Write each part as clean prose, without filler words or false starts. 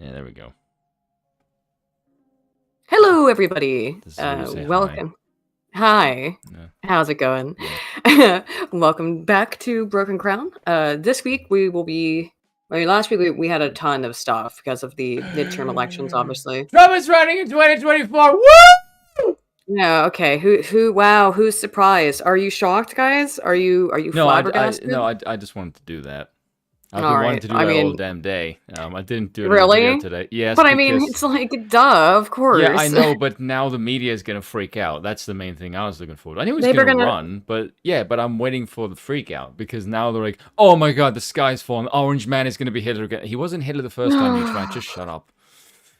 Yeah, there we go. Hello, everybody. Welcome. Hi. Yeah. How's it going? Yeah. Welcome back to Broken Crown. This week we will be. Last week we had a ton of stuff because of the midterm elections, obviously. Trump is running in 2024. Woo! Yeah. Okay. Who? Wow. Who's surprised? Are you shocked, guys? Are you flabbergasted? I just wanted to do that. I've All been right. wanting to do that all damn day. I didn't do it in the Really? video today. Yes, But I mean, it's like, duh, of course. Yeah, I know, but now the media is gonna freak out. That's the main thing I was looking forward to. I knew he was They were gonna gonna- run, but I'm waiting for the freak out because now they're like, oh my god, the sky's falling. Orange Man is gonna be Hitler again. He wasn't Hitler the first time you tried. Just shut up.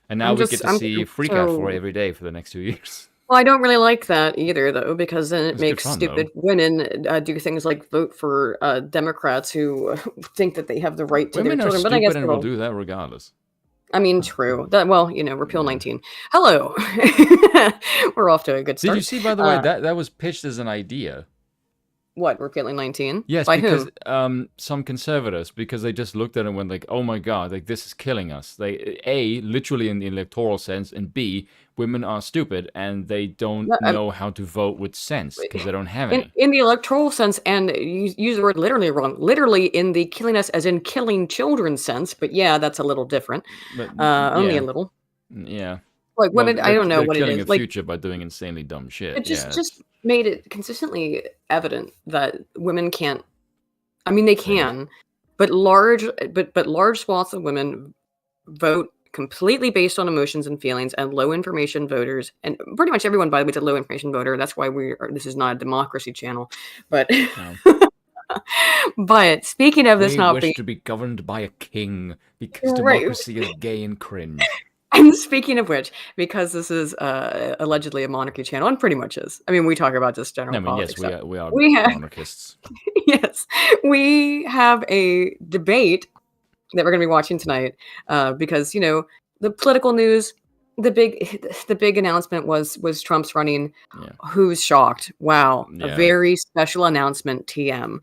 And now we get to see freak out for every day for the next 2 years. Well, I don't really like that either, though, because then it It's makes good fun, stupid women do things like vote for Democrats who think that they have the right to Women their are children. stupid But I guess and will do that regardless. I mean, true. Repeal 19. Hello. We're off to a good start. Did you see, by the way, that was pitched as an idea? What, repealing 19? Yes, by because whom? Some conservatives, because they just looked at it and went like, oh my god, like this is killing us. They A, literally in the electoral sense, and B, women are stupid and they don't know how to vote with sense because they don't have any. In the electoral sense, and you use the word literally wrong, literally in the killing us as in killing children sense, but yeah, that's a little different. But, only a little. Yeah. Like women, I don't know what it is. They're killing a future by doing insanely dumb shit. It just made it consistently evident that women can't. I mean, they can, but large swaths of women vote completely based on emotions and feelings, and low information voters, and pretty much everyone, by the way, is a low information voter. That's why this is not a democracy channel, but. No. But speaking of this, we wish to be governed by a king because democracy is gay and cringe. And speaking of which, because this is allegedly a monarchy channel, and pretty much is. I mean, we talk about just general politics. Yes, we are monarchists. Yes, we have a debate that we're going to be watching tonight because, the political news, the big announcement was Trump's running. Yeah. Who's shocked? Wow. Yeah. A very special announcement, TM.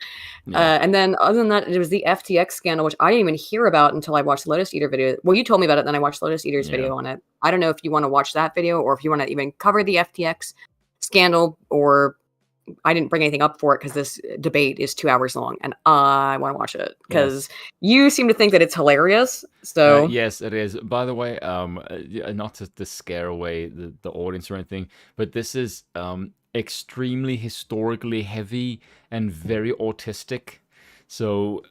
Yeah. And then other than that, it was the FTX scandal, which I didn't even hear about until I watched the Lotus Eater video. Well, you told me about it, then I watched Lotus Eater's video on it. I don't know if you want to watch that video or if you want to even cover the FTX scandal, or I didn't bring anything up for it because this debate is 2 hours long and I want to watch it because you seem to think that it's hilarious. So yes, it is. By the way, not to scare away the audience or anything, but this is extremely historically heavy and very autistic. So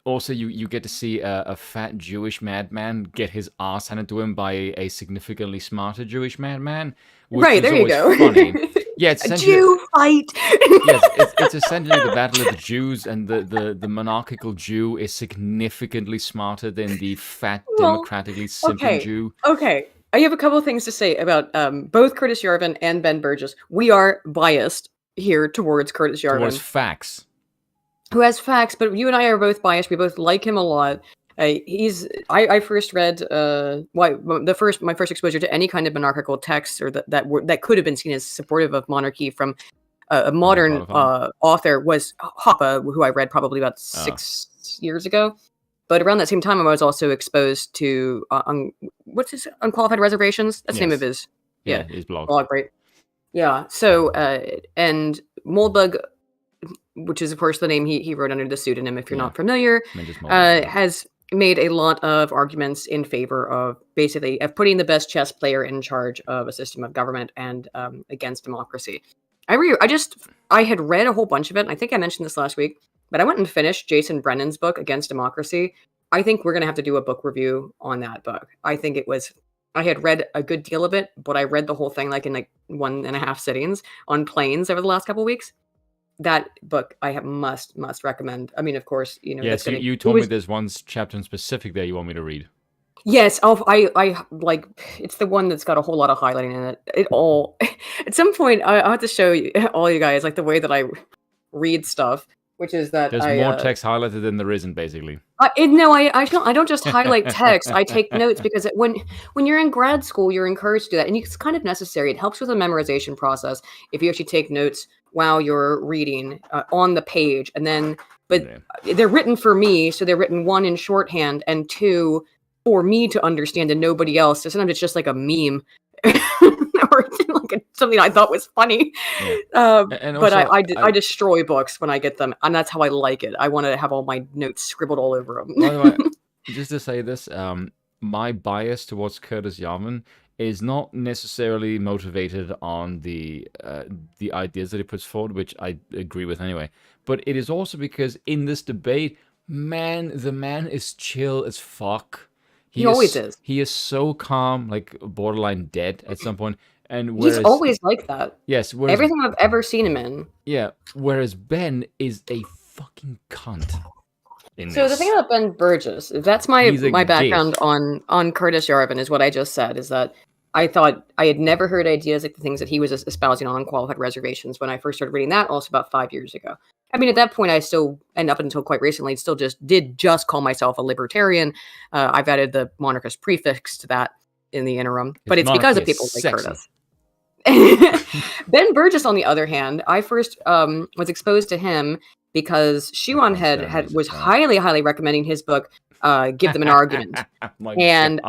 also you get to see a fat Jewish madman get his ass handed to him by a significantly smarter Jewish madman. Right, there you go. Funny. Yeah, it's a Jew fight. Yes, it's essentially the battle of the Jews, and the monarchical Jew is significantly smarter than the fat, democratically simping Jew. Okay, I have a couple of things to say about both Curtis Yarvin and Ben Burgis. We are biased here towards Curtis Yarvin. Towards facts. Who has facts, but you and I are both biased. We both like him a lot. I first read my first exposure to any kind of monarchical text or that could have been seen as supportive of monarchy from a modern author was Hoppe, who I read probably about 6 years ago. But around that same time, I was also exposed to what's his Unqualified Reservations? That's the name of his his blog. Right? Yeah. So and Moldbug, which is of course the name he wrote under the pseudonym. If you're not familiar, has made a lot of arguments in favor of basically of putting the best chess player in charge of a system of government and against democracy. I had read a whole bunch of it. And I think I mentioned this last week, but I went and finished Jason Brennan's book Against Democracy. I think we're going to have to do a book review on that book. I had read a good deal of it, but I read the whole thing like in 1.5 sittings on planes over the last couple of weeks. That book I must recommend. I mean, of course, Yes, you told me there's one chapter in specific there you want me to read. Yes, I like. It's the one that's got a whole lot of highlighting in it. At some point, I'll have to show you all you guys like the way that I read stuff, which is that there's more text highlighted than there isn't, basically. I don't just highlight text. I take notes because when you're in grad school, you're encouraged to do that, and it's kind of necessary. It helps with the memorization process if you actually take notes while you're reading on the page, and then they're written for me, so they're written 1 in shorthand and 2 for me to understand and nobody else. So sometimes it's just like a meme or like something I thought was funny. Yeah. And but also, I destroy books when I get them, and that's how I like it. I want to have all my notes scribbled all over them. By the way, just to say this, my bias towards Curtis Yarvin is not necessarily motivated on the ideas that he puts forward, which I agree with anyway. But it is also because in this debate, man, the man is chill as fuck. He always is. He is so calm, like borderline dead at some point. And he's always like that. Yes. Everything I've ever seen him in. Yeah. Whereas Ben is a fucking cunt. So the thing about Ben Burgis, that's my background on Curtis Yarvin, is what I just said, is that I thought I had never heard ideas like the things that he was espousing on unqualified reservations when I first started reading that, also about 5 years ago. I mean, at that point, I still, and up until quite recently, still did call myself a libertarian. I've added the monarchist prefix to that in the interim, but it's because of people like Curtis. Ben Burgis, on the other hand, I first was exposed to him because Shuan was highly recommending his book, Give Them an Argument. And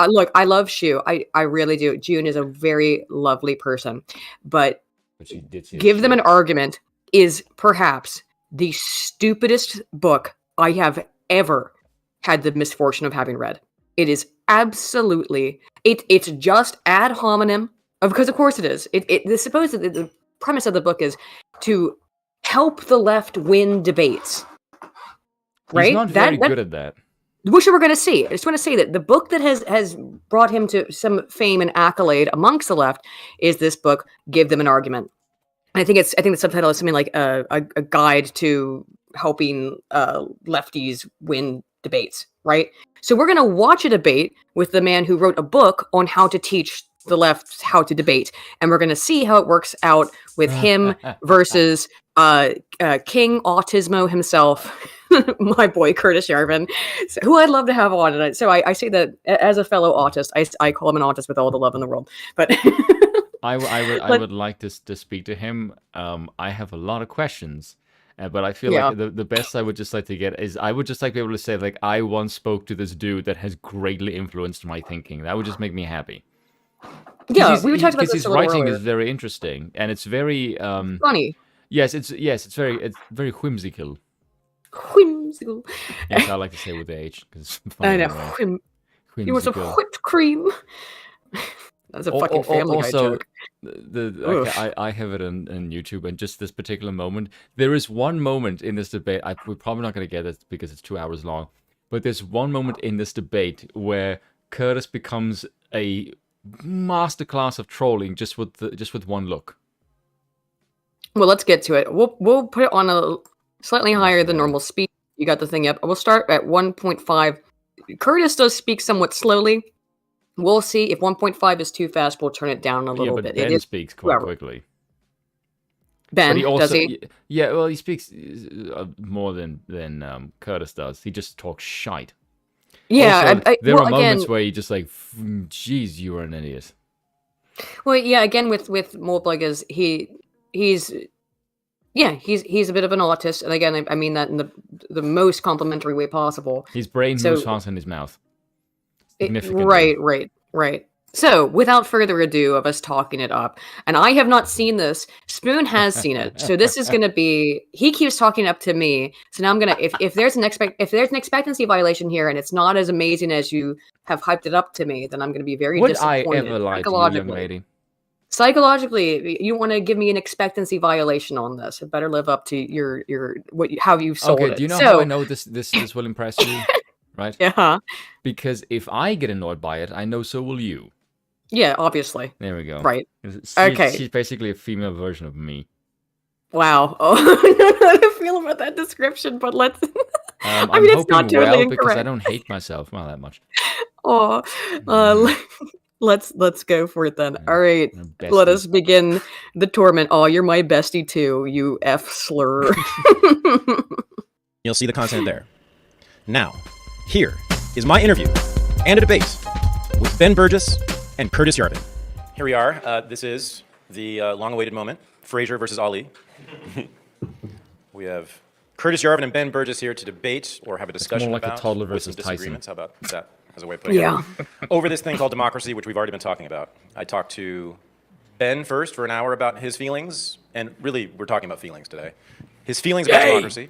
look, I love Shu. I really do. June is a very lovely person. But Give Them an Argument is perhaps the stupidest book I have ever had the misfortune of having read. It is absolutely, it's just ad hominem, because of course it is. The premise of the book is to help the left win debates. Right? He's not very good at that. Which we're going to see. I just want to say that the book that has brought him to some fame and accolade amongst the left is this book, Give Them an Argument. And I think the subtitle is something like a guide to helping lefties win debates, right? So we're going to watch a debate with the man who wrote a book on how to teach the left how to debate, and we're going to see how it works out with him versus King Autismo himself, my boy Curtis Yarvin, who I'd love to have on tonight. So I say that as a fellow autist, I call him an autist with all the love in the world. But I would like to speak to him. I have a lot of questions, but I feel like the best I would just like to get is I would just like to be able to say, like, I once spoke to this dude that has greatly influenced my thinking. That would just make me happy. Yeah, we talked about this his writing is very interesting, and it's very funny. Yes, it's very whimsical. Whimsical. Yes, I like to say with the H because I know. You want some whipped cream? That's a fucking Family Guy joke. I have it on YouTube, and just this particular moment, there is one moment in this debate. We're probably not going to get it because it's 2 hours long, but there's one moment in this debate where Curtis becomes a masterclass of trolling just with one look. Well, let's get to it. We'll put it on a slightly higher than normal speed. You got the thing up. We'll start at 1.5. Curtis does speak somewhat slowly. We'll see if 1.5 is too fast. We'll turn it down a little bit. Ben speaks quite quickly. Ben, does he? Yeah, well, he speaks more than Curtis does. He just talks shite. Yeah, also, there are moments where you just like, geez, you are an idiot. Well, yeah, again with Moldbug is he's a bit of an autist, and again, I mean that in the most complimentary way possible. His brain moves fast in his mouth. Significantly. Right. So, without further ado of us talking it up, and I have not seen this, Spoon has seen it. So this is going to be, he keeps talking up to me. So now I'm going to, if there's an expectancy violation here and it's not as amazing as you have hyped it up to me, then I'm going to be very disappointed. Would I ever lie to you, young lady? Psychologically, you want to give me an expectancy violation on this. It better live up to how you've sold it. Okay, do you know how I know this will impress you? Right? Yeah. Because if I get annoyed by it, I know so will you. Yeah, obviously. There we go. Right. Okay. She's basically a female version of me. Wow. Oh, I don't know how to feel about that description, but let's... I mean, it's not totally incorrect. Because I don't hate myself not that much. Oh, let's go for it then. All right, let us begin the torment. Oh, you're my bestie too, you F slur. You'll see the content there. Now, here is my interview and a debate with Ben Burgis and Curtis Yarvin. Here we are. This is the long-awaited moment. Frazier versus Ali. We have Curtis Yarvin and Ben Burgis here to debate or have a discussion more like about a toddler with versus some disagreements. Tyson. How about that? as a way of putting it, over this thing called democracy, which we've already been talking about. I talked to Ben first for an hour about his feelings, and really, we're talking about feelings today. His feelings about democracy.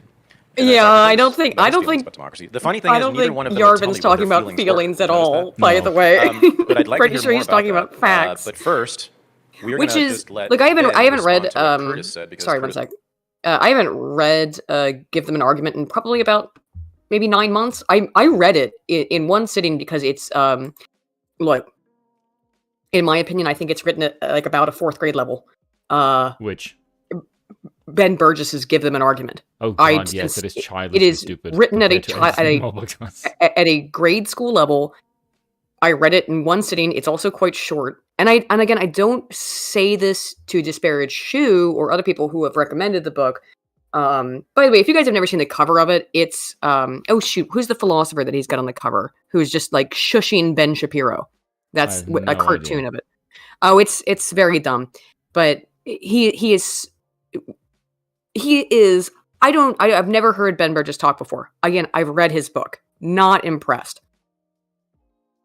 Yeah, I don't think democracy. The funny thing is, neither one of them Yarvin's talking about feelings at all. By the way, but I'd like pretty to sure hear he's more talking about facts. But first, we're which gonna is just let like I haven't Ben read. respond to what Curtis said, because Sorry, one sec. I haven't read Give Them an Argument in probably about maybe 9 months. I read it in one sitting because it's look, in my opinion, I think it's written at like about a 4th grade level. Which? Ben Burgis's Give Them an Argument. Oh God, yes, it is childishly It is stupid. written at a grade school level. I read it in one sitting. It's also quite short. And again, I don't say this to disparage Shu or other people who have recommended the book. By the way, if you guys have never seen the cover of it, it's oh shoot, who's the philosopher that he's got on the cover? Who's just like shushing Ben Shapiro? That's a cartoon of it. Oh, it's very dumb, but he is. I've never heard Ben Burgis talk before. Again, I've read his book. Not impressed.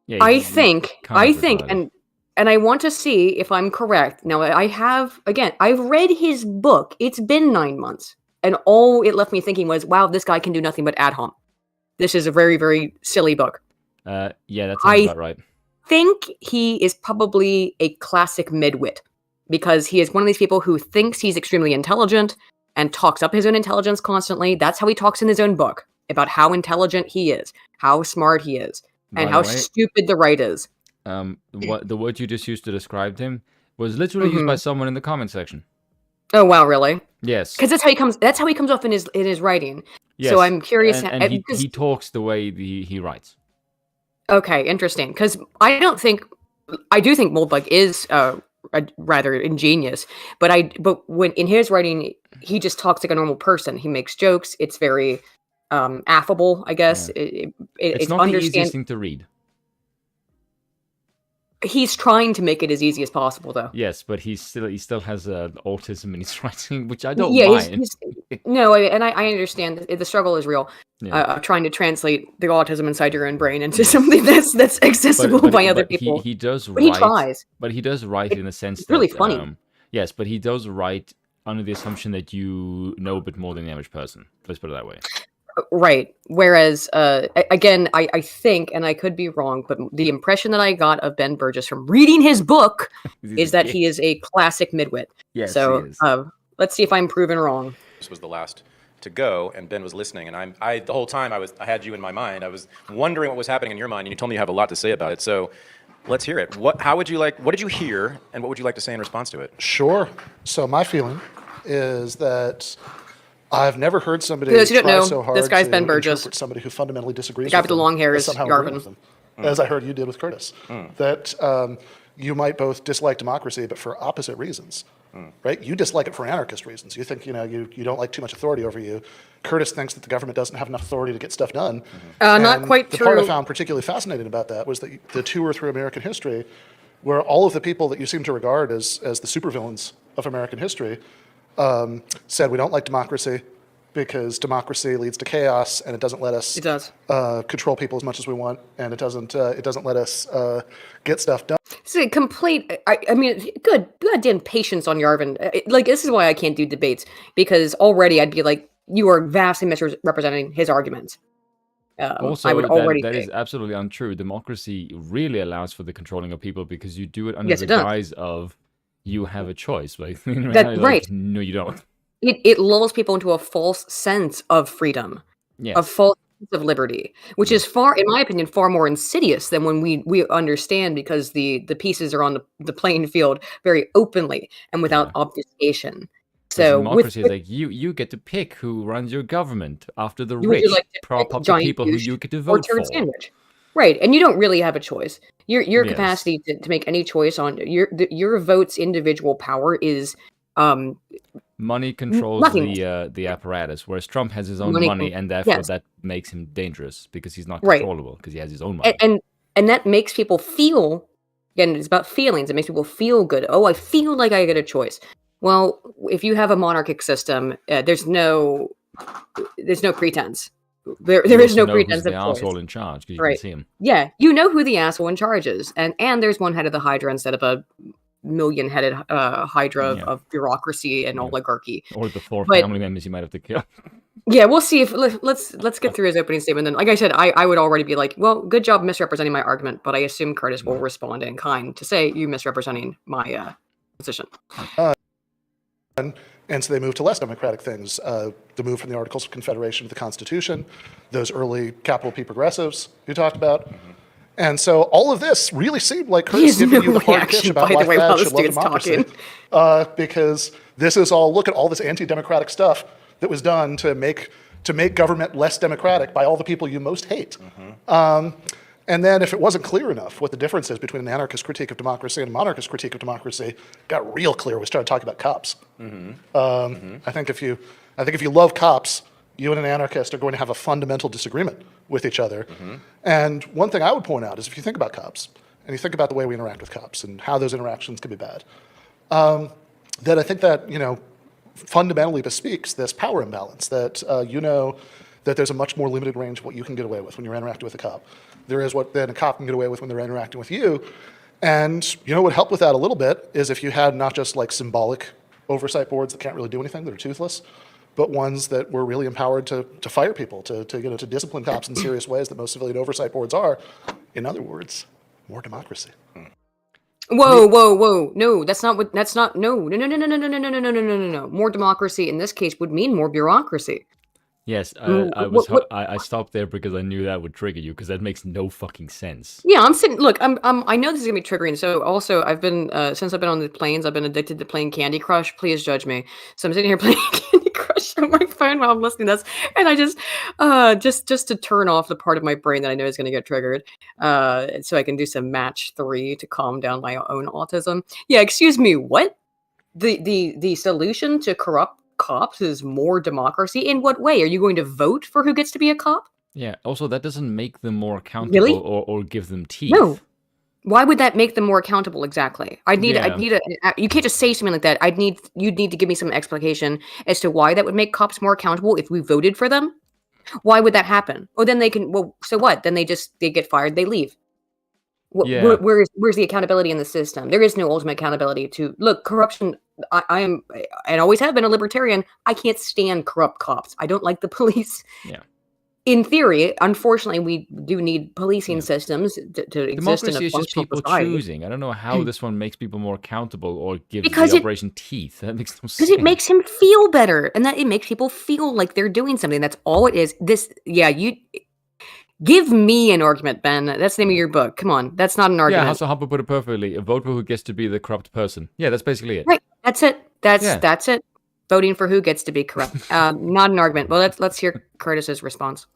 Yeah, I think, and I want to see if I'm correct. Now, I've read his book. It's been 9 months, and all it left me thinking was, wow, this guy can do nothing but ad hom. This is a very, very silly book. Yeah, that sounds about right. I think he is probably a classic midwit, because he is one of these people who thinks he's extremely intelligent and talks up his own intelligence constantly. That's how he talks in his own book, about how intelligent he is, how smart he is, and how stupid the right is. What the word you just used to describe him was literally used by someone in the comment section. Oh wow, really? Yes. Because that's how he comes off in his writing. Yes. So I'm curious. And he talks the way he writes. Okay, interesting. Because I do think Moldbug is rather ingenious, but when in his writing, he just talks like a normal person. He makes jokes. It's very affable, I guess. Yeah. It's not the easiest thing to read. He's trying to make it as easy as possible, though. Yes, but he still has autism in his writing, which I don't mind. I understand the struggle is real. Yeah. Trying to translate the autism inside your own brain into something that's accessible by other people. He does write. He tries. But he does write in a sense it's really funny. Yes, but he does write under the assumption that you know a bit more than the average person. Let's put it that way. Right. Whereas, again, I think, and I could be wrong, but the impression that I got of Ben Burgis from reading his book is that he is a classic midwit. Yes, so he is. Let's see if I'm proven wrong. This was the last to go, and Ben was listening, and I the whole time I had you in my mind. I was wondering what was happening in your mind, and you told me you have a lot to say about it. So let's hear it. What did you hear, and what would you like to say in response to it? Sure. So my feeling is that I've never heard somebody try so hard this guy's to Ben Burgis. interpret somebody who fundamentally disagrees with the guy with the long hair is somehow Yarvin. agree with them, as I heard you did with Curtis. That you might both dislike democracy, but for opposite reasons. Right? You dislike it for anarchist reasons. You think you don't like too much authority over you. Curtis thinks that the government doesn't have enough authority to get stuff done. Not quite true. The part I found particularly fascinating about that was that the tour through American history, where all of the people that you seem to regard as the supervillains of American history said we don't like democracy because democracy leads to chaos and it doesn't let us control people as much as we want, and it doesn't let us get stuff done. It's a complete. I mean, goddamn patience on Yarvin. Like, this is why I can't do debates, because already I'd be like, you are vastly misrepresenting his arguments. Also, I would that is absolutely untrue. Democracy really allows for the controlling of people because you do it under the guise of you have a choice. Like, right? No, you don't. It lulls people into a false sense of freedom, a false sense of liberty, which is in my opinion, far more insidious than when we understand, because the pieces are on the playing field very openly and without obfuscation. So democracy is like you get to pick who runs your government after the rich, prop up the people who you get to vote for. Sandwich. Right, and you don't really have a choice. Your capacity to make any choice on your vote's individual power is money controls the apparatus, whereas Trump has his own money, and therefore that makes him dangerous because he's not controllable because he has his own money. And that makes people feel, again, it's about feelings. It makes people feel good. Oh, I feel like I get a choice. Well, if you have a monarchic system, there's no pretense. there You is also no know who's pretense the of choice. asshole in charge because you Right. can see him. Yeah, you know who the asshole in charge is, and there's one head of the Hydra instead of a million-headed Hydra of bureaucracy and oligarchy. Or the 4 But- family members you might have to kill. Yeah, we'll see if let's get through his opening statement. Then, like I said, I would already be like, well, good job misrepresenting my argument, but I assume Curtis will respond in kind to say you misrepresenting my position. And so they moved to less democratic things. The move from the Articles of Confederation to the Constitution, those early capital P progressives you talked about. And so all of this really seemed like Curtis giving you the hard pitch about why fads should love democracy. Because this is all, look at all this anti-democratic stuff that was done to make government less democratic by all the people you most hate. And then if it wasn't clear enough what the difference is between an anarchist critique of democracy and a monarchist critique of democracy, got real clear. We started talking about cops. I think if you love cops, you and an anarchist are going to have a fundamental disagreement with each other. And one thing I would point out is if you think about cops, and you think about the way we interact with cops and how those interactions can be bad, that I think that, fundamentally bespeaks this power imbalance that that there's a much more limited range of what you can get away with when you're interacting with a cop. There is what then a cop can get away with when they're interacting with you. And what would help with that a little bit is if you had not just like symbolic oversight boards that can't really do anything, that are toothless, but ones that were really empowered to fire people, to discipline cops in serious ways that most civilian oversight boards are. In other words, more democracy. Whoa. No, no. More democracy in this case would mean more bureaucracy. Yes, I stopped there because I knew that would trigger you because that makes no fucking sense. Yeah, I know this is gonna be triggering. So also, I've been since I've been on the planes, I've been addicted to playing Candy Crush. Please judge me. So I'm sitting here playing Candy Crush on my phone while I'm listening to this, and I just to turn off the part of my brain that I know is gonna get triggered, so I can do some match 3 to calm down my own autism. Yeah, excuse me. What? The solution to corrupt cops is more democracy? In what way? Are you going to vote for who gets to be a cop? Yeah, also that doesn't make them more accountable or give them teeth. No. Why would that make them more accountable exactly? I'd need you can't just say something like that. You'd need to give me some explanation as to why that would make cops more accountable if we voted for them. Why would that happen? Oh, then so what? Then they get fired, they leave. Where's the accountability in the system? There is no ultimate accountability to look corruption. I am and always have been a libertarian. I can't stand corrupt cops. I don't like the police. Yeah. In theory, unfortunately, we do need policing systems to exist in a Democracy is just functional people society. choosing. I don't know how this one makes people more accountable or gives Because the it- operation teeth. That makes no sense. Because it makes him feel better, and that it makes people feel like they're doing something. That's all it is. You give me an argument, Ben. That's the name of your book. Come on, that's not an argument. Yeah, Hassel Hopper put it perfectly. A vote for who gets to be the corrupt person. Yeah, that's basically it. Right. That's it. That's it. Voting for who gets to be corrupt. Not an argument. Well, let's hear Curtis's response.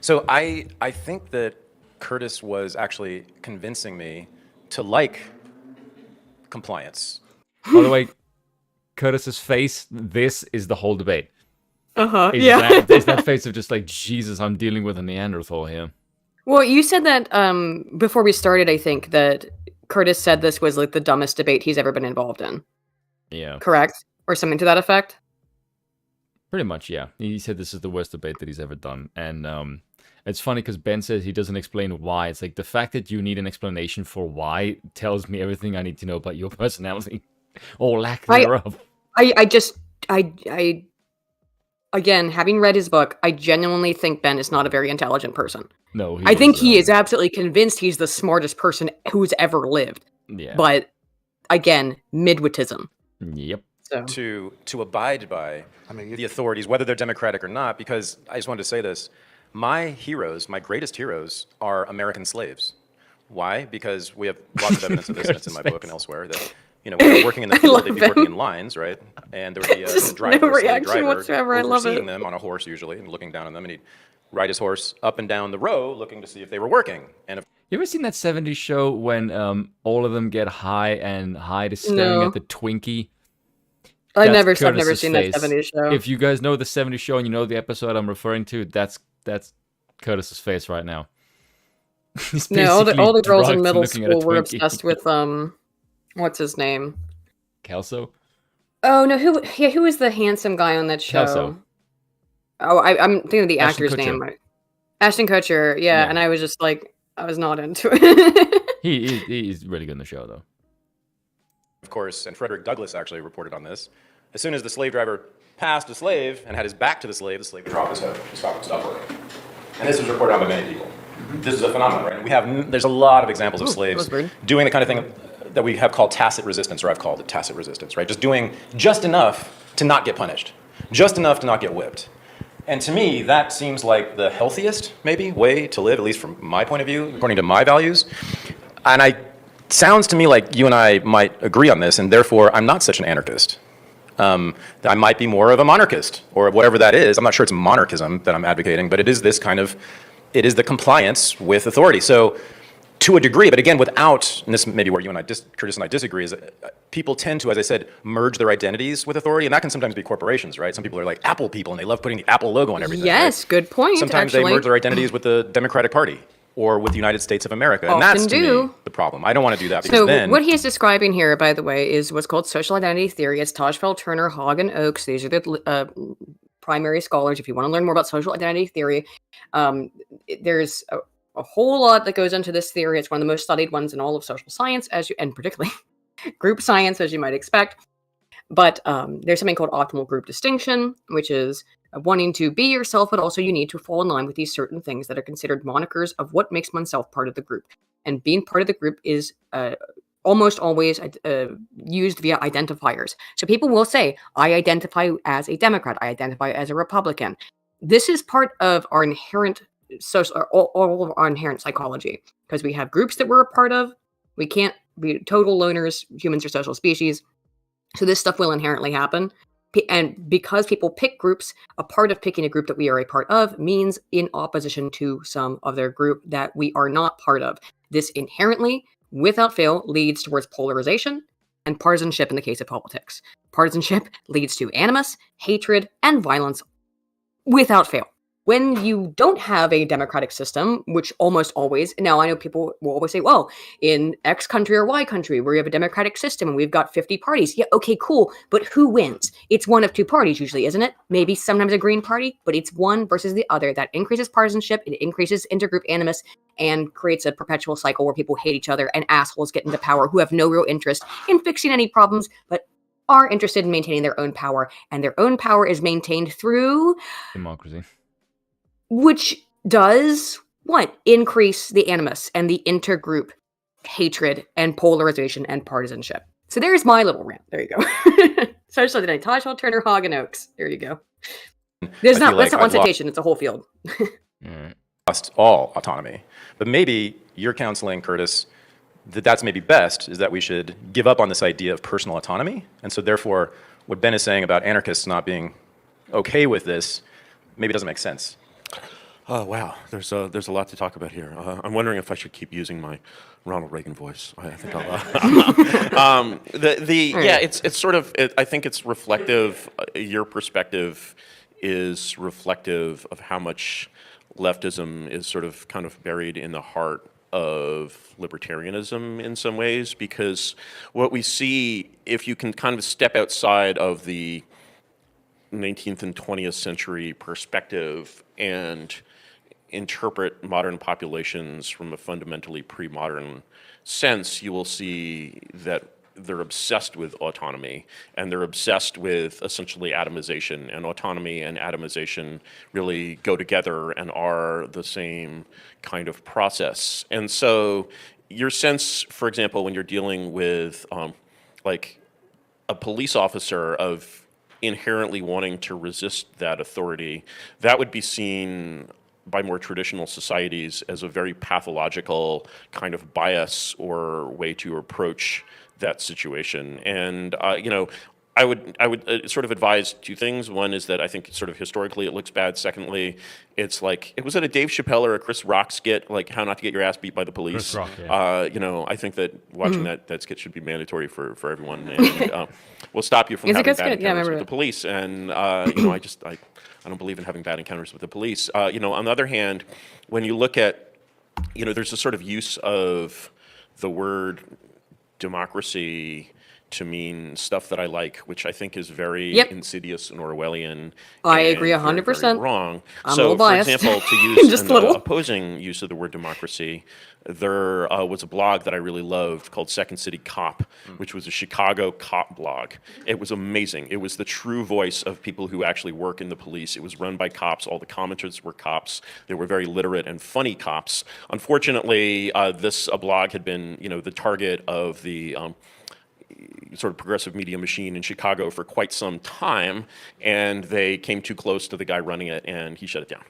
So I think that Curtis was actually convincing me to like compliance. By the way, Curtis's face, this is the whole debate. Yeah. Is that face of just like, Jesus, I'm dealing with a Neanderthal here. Well, you said that before we started, I think, that Curtis said this was like the dumbest debate he's ever been involved in. Yeah. Correct? Or something to that effect? Pretty much, yeah. He said this is the worst debate that he's ever done. And it's funny because Ben says he doesn't explain why. It's like the fact that you need an explanation for why tells me everything I need to know about your personality. Or lack thereof. Again, having read his book, I genuinely think Ben is not a very intelligent person. No, I think he is absolutely convinced he's the smartest person who's ever lived. Yeah. But again, midwitism. Yep. So. To abide by the authorities, whether they're democratic or not, because I just wanted to say this. My greatest heroes are American slaves. Why? Because we have lots of evidence of this, and it's in my book and elsewhere, that when they're working in the field, they'd be working in lines, right? And there would be a driver, no reaction whatsoever. I love it. Overseeing them on a horse usually and looking down on them, and he'd ride his horse up and down the row looking to see if they were working. And you ever seen that 70s show when all of them get high and Hyde is staring at the Twinkie? I've never seen that 70s show. If you guys know the 70s show and you know the episode I'm referring to, that's Curtis's face right now. No, all the girls in middle school were obsessed with what's his name? Kelso? Oh no, who was the handsome guy on that show? Kelso. I'm thinking of the Ashton actor's Kutcher. name. Ashton Kutcher, yeah, and I was just like, I was not into it. He's really good in the show, though. Of course, and Frederick Douglass actually reported on this. As soon as the slave driver passed a slave and had his back to the slave would drop his head and stop working. And this was reported on by many people. This is a phenomenon, right? And there's a lot of examples of slaves doing the kind of thing that we have called tacit resistance, or I've called it tacit resistance, right? Just doing just enough to not get punished, just enough to not get whipped. And to me, that seems like the healthiest, maybe, way to live, at least from my point of view, according to my values. And sounds to me like you and I might agree on this, and therefore I'm not such an anarchist. I might be more of a monarchist, or whatever that is. I'm not sure it's monarchism that I'm advocating, but it is this kind of, it is the compliance with authority. So to a degree, but again, without, and this may be where you and I, Curtis and I disagree, is that people tend to, as I said, merge their identities with authority, and that can sometimes be corporations, right? Some people are like Apple people, and they love putting the Apple logo on everything. Yes, right? Good point. Sometimes actually. they merge their identities with the Democratic Party or with the United States of America, and that's to me the problem. I don't want to do that because then. What he is describing here, by the way, is what's called social identity theory. It's Tajfel, Turner, Hogg, and Oakes. These are the primary scholars. If you want to learn more about social identity theory, there's a whole lot that goes into this theory. It's one of the most studied ones in all of social science, and particularly group science, as you might expect. But there's something called optimal group distinction, which is wanting to be yourself, but also you need to fall in line with these certain things that are considered monikers of what makes oneself part of the group. And being part of the group is almost always used via identifiers. So people will say, I identify as a Democrat, I identify as a Republican. This is part of our inherent all of our inherent psychology, because we have groups that we're a part of. We can't be total loners. Humans are social species. So this stuff will inherently happen. And because people pick groups, a part of picking a group that we are a part of means in opposition to some other group that we are not part of. This inherently, without fail, leads towards polarization and partisanship in the case of politics. Partisanship leads to animus, hatred, and violence without fail. When you don't have a democratic system, which almost always, now I know people will always say, well, in X country or Y country, where you have a democratic system and we've got 50 parties. Yeah, okay, cool. But who wins? It's one of two parties usually, isn't it? Maybe sometimes a green party, but it's one versus the other. That increases partisanship, it increases intergroup animus, and creates a perpetual cycle where people hate each other and assholes get into power who have no real interest in fixing any problems, but are interested in maintaining their own power. And their own power is maintained through democracy. Which does what? Increase the animus and the intergroup hatred and polarization and partisanship. So there's my little rant. There you go. Social identity, Tajfel, Turner, Hogg, and Oakes. There you go. That's not one citation. It's a whole field. Lost all autonomy. But maybe you're counseling, Curtis, that's maybe best, is that we should give up on this idea of personal autonomy. And so therefore, what Ben is saying about anarchists not being okay with this maybe doesn't make sense. Oh, wow. There's a lot to talk about here. I'm wondering if I should keep using my Ronald Reagan voice. I think I'll. It's sort of. I think it's reflective. Your perspective is reflective of how much leftism is sort of kind of buried in the heart of libertarianism in some ways, because what we see, if you can kind of step outside of the 19th and 20th century perspective and interpret modern populations from a fundamentally pre-modern sense, you will see that they're obsessed with autonomy, and they're obsessed with essentially atomization, and autonomy and atomization really go together and are the same kind of process. And so your sense, for example, when you're dealing with like a police officer of inherently wanting to resist that authority, that would be seen by more traditional societies as a very pathological kind of bias or way to approach that situation. And I would sort of advise two things. One is that I think sort of historically it looks bad. Secondly, it's like, was it a Dave Chappelle or a Chris Rock skit, like how not to get your ass beat by the police? Chris Rock, yeah. I think that watching that skit should be mandatory for everyone, and will stop you from having bad encounters with the police. And I don't believe in having bad encounters with the police. On the other hand, when you look at, there's a sort of use of the word democracy to mean stuff that I like, which I think is very Yep. insidious and Orwellian. I and agree 100%. Very wrong. I'm a So, little for biased. example, to use Just an a little. opposing use of the word democracy, there was a blog that I really loved called Second City Cop, which was a Chicago cop blog. It was amazing. It was the true voice of people who actually work in the police. It was run by cops. All the commenters were cops. They were very literate and funny cops. Unfortunately, this blog had been, the target of the sort of progressive media machine in Chicago for quite some time, and they came too close to the guy running it, and he shut it down.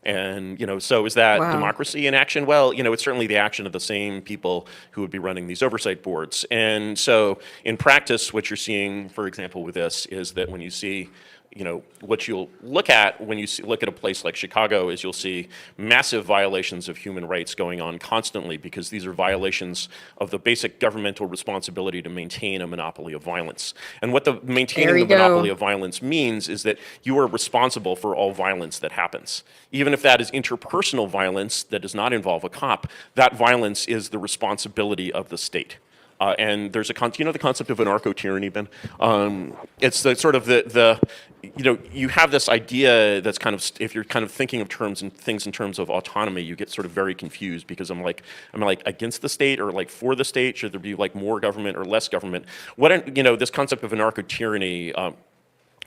And, so is that Wow. democracy in action? Well, it's certainly the action of the same people who would be running these oversight boards. And so in practice, what you're seeing, for example, with this is that when you see what you'll look at when you look at a place like Chicago is you'll see massive violations of human rights going on constantly, because these are violations of the basic governmental responsibility to maintain a monopoly of violence. And what the maintaining the monopoly of violence means is that you are responsible for all violence that happens. Even if that is interpersonal violence that does not involve a cop, that violence is the responsibility of the state. And there's the concept of anarcho-tyranny, Ben? It's the sort of you have this idea that's kind of, if you're kind of thinking of things in terms of autonomy, you get sort of very confused, because I'm like against the state or like for the state? Should there be like more government or less government? This concept of anarcho-tyranny,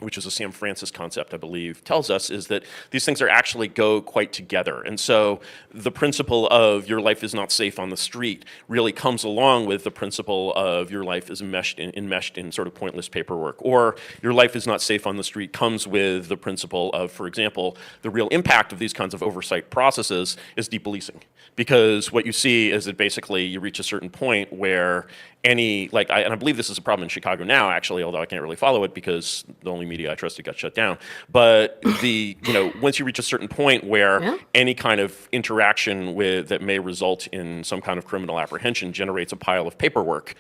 which is a Sam Francis concept, I believe, tells us is that these things actually go quite together. And so the principle of your life is not safe on the street really comes along with the principle of your life is enmeshed in sort of pointless paperwork. Or your life is not safe on the street comes with the principle of, for example, the real impact of these kinds of oversight processes is depolicing. Because what you see is that basically you reach a certain point where and I believe this is a problem in Chicago now, actually, although I can't really follow it because the only media I trusted got shut down. But once you reach a certain point where any kind of interaction that may result in some kind of criminal apprehension generates a pile of paperwork,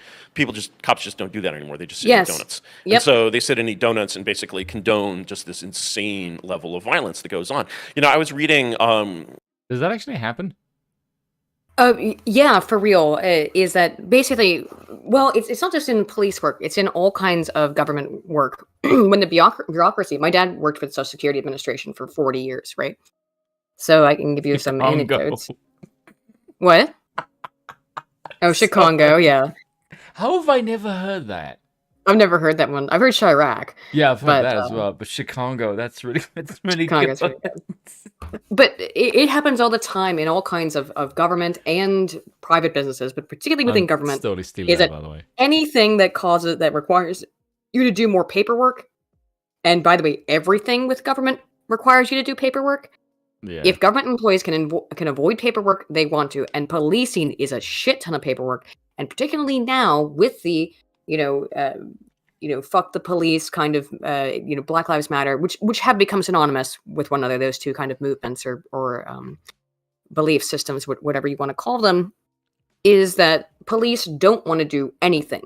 cops just don't do that anymore. They just sit and eat donuts. Yep. And so they sit and eat donuts and basically condone just this insane level of violence that goes on. I was reading. Does that actually happen? Yeah, for real. Is that basically, well, it's not just in police work, it's in all kinds of government work. When the bureaucracy, my dad worked for the Social Security Administration for 40 years, right? So I can give you some anecdotes. What? Oh, Chicago, yeah. How have I never heard that? I've never heard that one. I've heard Chirac. Yeah, I've heard that as well. But Chicago, that's really good. Really good. But it happens all the time in all kinds of government and private businesses, but particularly within government. Totally stealing that, by the way. Anything that requires you to do more paperwork, and by the way, everything with government requires you to do paperwork. Yeah. If government employees can avoid paperwork, they want to. And policing is a shit ton of paperwork, and particularly now with the fuck the police kind of, Black Lives Matter, which have become synonymous with one another, those two kind of movements or belief systems, whatever you want to call them, is that police don't want to do anything.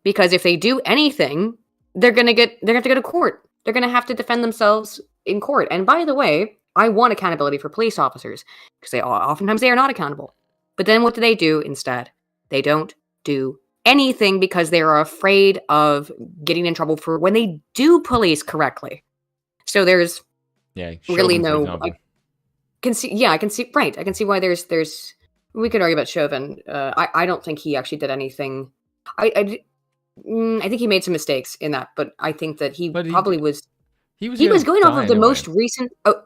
Because if they do anything, they're going to have to go to court. They're going to have to defend themselves in court. And by the way, I want accountability for police officers, because oftentimes they are not accountable. But then what do they do instead? They don't do anything because they are afraid of getting in trouble for when they do police correctly. So there's really no. I can see why there's. We could argue about Chauvin. I don't think he actually did anything. I think he made some mistakes in that, but I think that he probably was. He was going off of the most recent. Oh,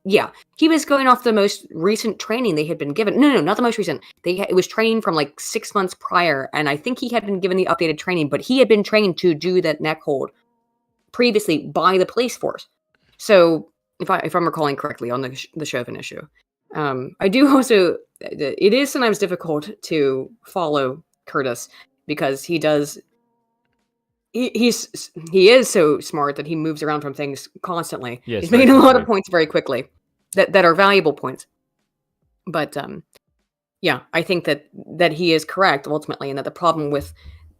yeah, he was going off the most recent training they had been given. No, not the most recent. It was training from like 6 months prior, and I think he had been given the updated training, but he had been trained to do that neck hold previously by the police force. So, if I'm recalling correctly on the Chauvin issue, I do also. It is sometimes difficult to follow Curtis because he does. He is so smart that he moves around from things constantly. Yes, he's making a lot of points very quickly that are valuable points. But I think that he is correct ultimately, and that the problem with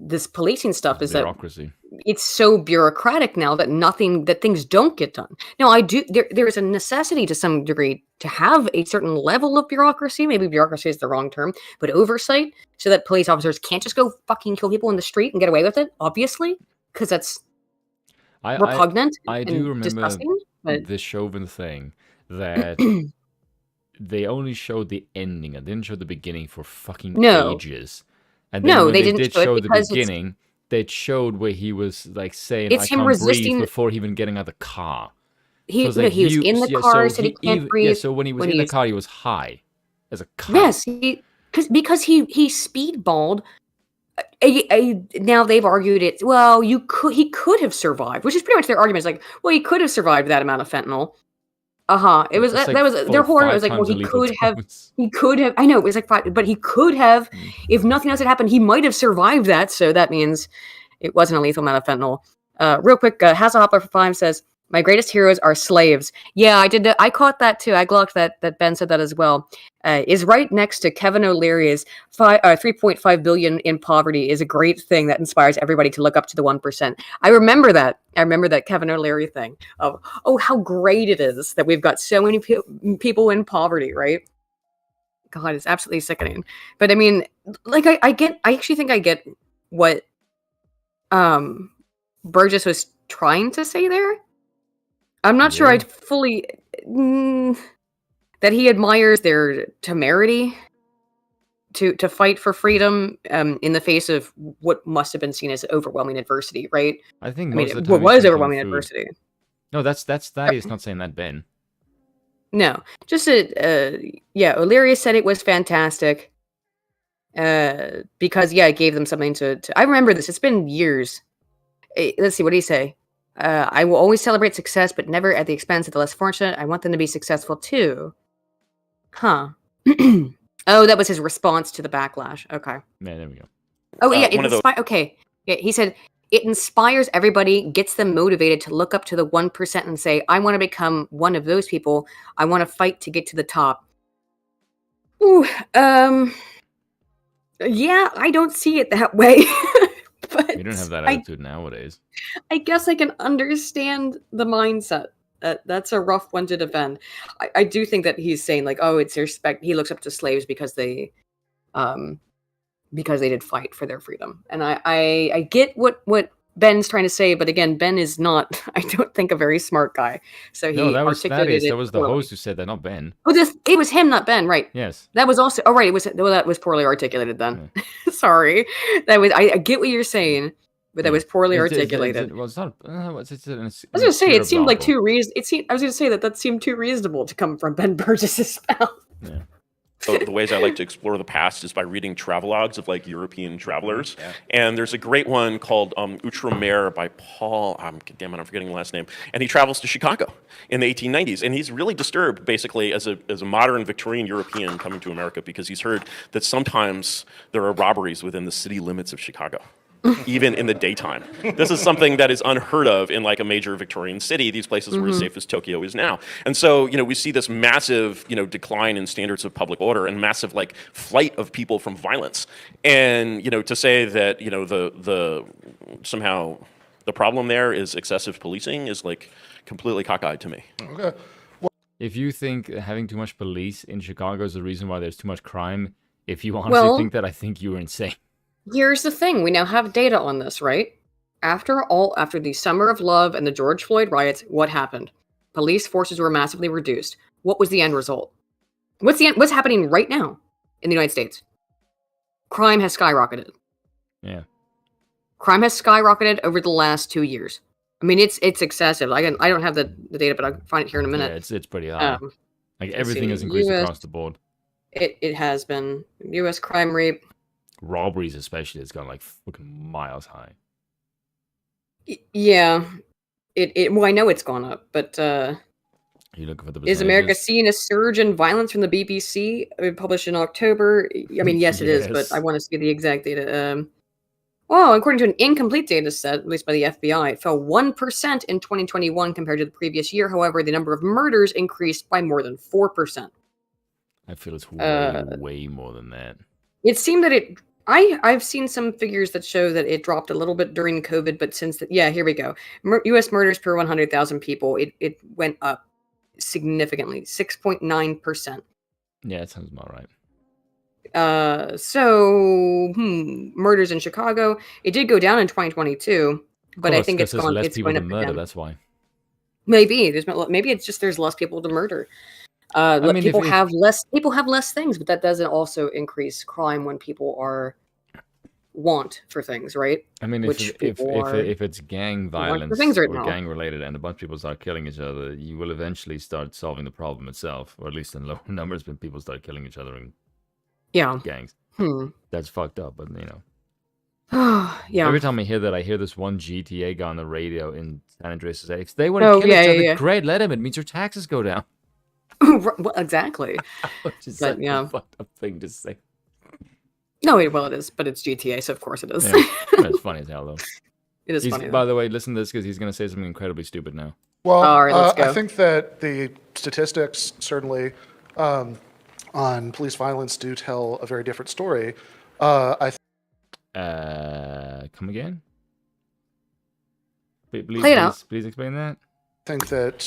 this policing stuff is bureaucracy. It's so bureaucratic now that things don't get done. Now, there is a necessity to some degree to have a certain level of bureaucracy. Maybe bureaucracy is the wrong term, but oversight, so that police officers can't just go fucking kill people in the street and get away with it. Obviously, because that's repugnant. I do remember disgusting, but... the Chauvin thing that they only showed the ending and didn't show the beginning for fucking ages. And then when they didn't show the beginning. They showed where he was like saying, "I can't breathe" before even getting out of the car. He was in the car, said he can't breathe. Yeah, so when he was in the car, he was high as a cop. Yes, because he speedballed. Now they've argued it. Well, he could have survived, which is pretty much their argument. It's like, well, he could have survived that amount of fentanyl. It was that was their horror. It was like, well, he could have. I know it was like 5, but he could have. If nothing else had happened, he might have survived that. So that means it wasn't a lethal amount of fentanyl. Real quick, Hasselhopper for 5 says, "My greatest heroes are slaves." Yeah, I did. I caught that too. I glocked that Ben said that as well. Is right next to Kevin O'Leary's 3.5 billion in poverty is a great thing that inspires everybody to look up to the 1%. I remember that. Kevin O'Leary thing of, oh, how great it is that we've got so many people in poverty, right? God, it's absolutely sickening. But I mean, like, I actually think I get what Burgis was trying to say there. I'm not sure I'd fully... that he admires their temerity to fight for freedom in the face of what must have been seen as overwhelming adversity, right? I think what was overwhelming adversity. No, that's Thaddeus not saying that, Ben. No, just O'Leary said it was fantastic because it gave them something to. I remember this. It's been years. Let's see, what did he say? I will always celebrate success, but never at the expense of the less fortunate. I want them to be successful too. Huh. Oh, that was his response to the backlash. Okay. Yeah, there we go. Oh, yeah. Okay. Yeah, he said, it inspires everybody, gets them motivated to look up to the 1% and say, I want to become one of those people. I want to fight to get to the top. Ooh, yeah, I don't see it that way. But you don't have that attitude nowadays. I guess I can understand the mindset. That's a rough one to defend. I do think that he's saying like, oh, it's respect. He looks up to slaves because they did fight for their freedom. And I get what Ben's trying to say, but again, Ben is not, I don't think, a very smart guy. So that was Thaddeus. That was the host who said that, not Ben. Oh, it was him, not Ben, right? Yes. That was also. Oh, right. That was poorly articulated then. Yeah. Sorry. I get what you're saying. But that was poorly articulated. Well, it's not. I was going to say it seemed like too reasonable. I was going to say that seemed too reasonable to come from Ben Burgess's mouth. Yeah. So the ways I like to explore the past is by reading travelogues of like European travelers. Yeah. And there's a great one called Outre-mer by Paul, I'm forgetting the last name. And he travels to Chicago in the 1890s. And he's really disturbed basically as a modern Victorian European coming to America because he's heard that sometimes there are robberies within the city limits of Chicago. Even in the daytime. This is something that is unheard of in like a major Victorian city. These places were as safe as Tokyo is now. And so, we see this massive, decline in standards of public order and massive like flight of people from violence. And, to say that, the somehow the problem there is excessive policing is like completely cockeyed to me. Okay. If you think having too much police in Chicago is the reason why there's too much crime, if you honestly think that, I think you're insane. Here's the thing. We now have data on this, right? After the Summer of Love and the George Floyd riots, what happened? Police forces were massively reduced. What was the end result? What's happening right now in the United States? Crime has skyrocketed. Yeah. Crime has skyrocketed over the last 2 years. I mean, it's excessive. I don't have the data, but I'll find it here in a minute. Yeah, it's pretty high. Like everything has increased across the board. It has been. U.S. crime rate. Robberies especially has gone like fucking miles high. Yeah. Well, I know it's gone up, but you looking for the is America seeing a surge in violence from the BBC? Published in October. I mean, yes, it is, but I want to see the exact data. Well, according to an incomplete data set, at least by the FBI, it fell 1% in 2021 compared to the previous year. However, the number of murders increased by more than 4%. I feel it's way more than that. It seemed that I've seen some figures that show that it dropped a little bit during COVID, but since here we go. U.S. murders per 100,000 people, it went up significantly, 6.9%. Yeah, that sounds about right. Murders in Chicago, it did go down in 2022, but I think it's gone. Less it's people going to up murder. again. That's why. Maybe it's just there's less people to murder. People have less things, but that doesn't also increase crime when people are want for things, right? I mean, if it's gang violence or gang related, and a bunch of people start killing each other, you will eventually start solving the problem itself, or at least in low numbers when people start killing each other in gangs. That's fucked up, but you know. Yeah. Every time I hear that, I hear this one GTA guy on the radio in San Andreas say, if they want to kill each other, great, let him. It means your taxes go down. Well, exactly. Which is such a fucked up thing to say. No, well, it is, but it's GTA, so of course it is. Yeah. It's funny as hell, though. It is funny. By the way, listen to this because he's going to say something incredibly stupid now. Well, all right, let's go. I think that the statistics certainly on police violence do tell a very different story. Come again? Please explain that. I think that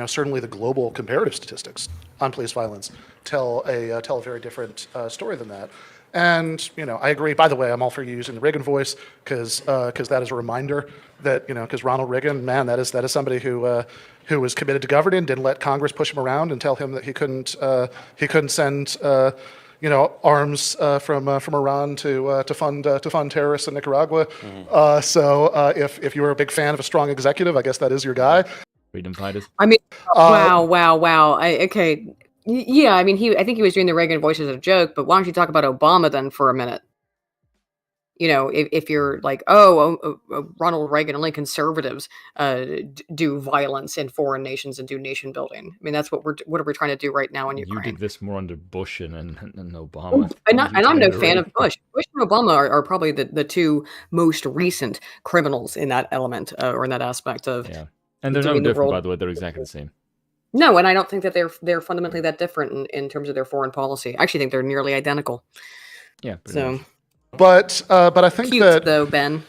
certainly the global comparative statistics on police violence tell a very different story than that. And I agree. By the way, I'm all for you using the Reagan voice because that is a reminder that because Ronald Reagan, man, that is somebody who was committed to governing, didn't let Congress push him around and tell him that he couldn't send arms from Iran to fund terrorists in Nicaragua. Mm-hmm. If you were a big fan of a strong executive, I guess that is your guy. Freedom fighters. I mean, wow. Okay. Yeah, I mean, I think he was doing the Reagan voice as a joke, but why don't you talk about Obama then for a minute? If you're like, Ronald Reagan, only conservatives do violence in foreign nations and do nation building. I mean, that's what are we trying to do right now in Ukraine? You did this more under Bush and Obama. And I'm no fan of Bush. Bush and Obama are probably the two most recent criminals in that element or in that aspect of. Yeah, and they're no different, by the way. They're exactly the same. No, and I don't think that they're fundamentally that different in terms of their foreign policy. I actually think they're nearly identical. Yeah. So, but I think cute, that though, Ben.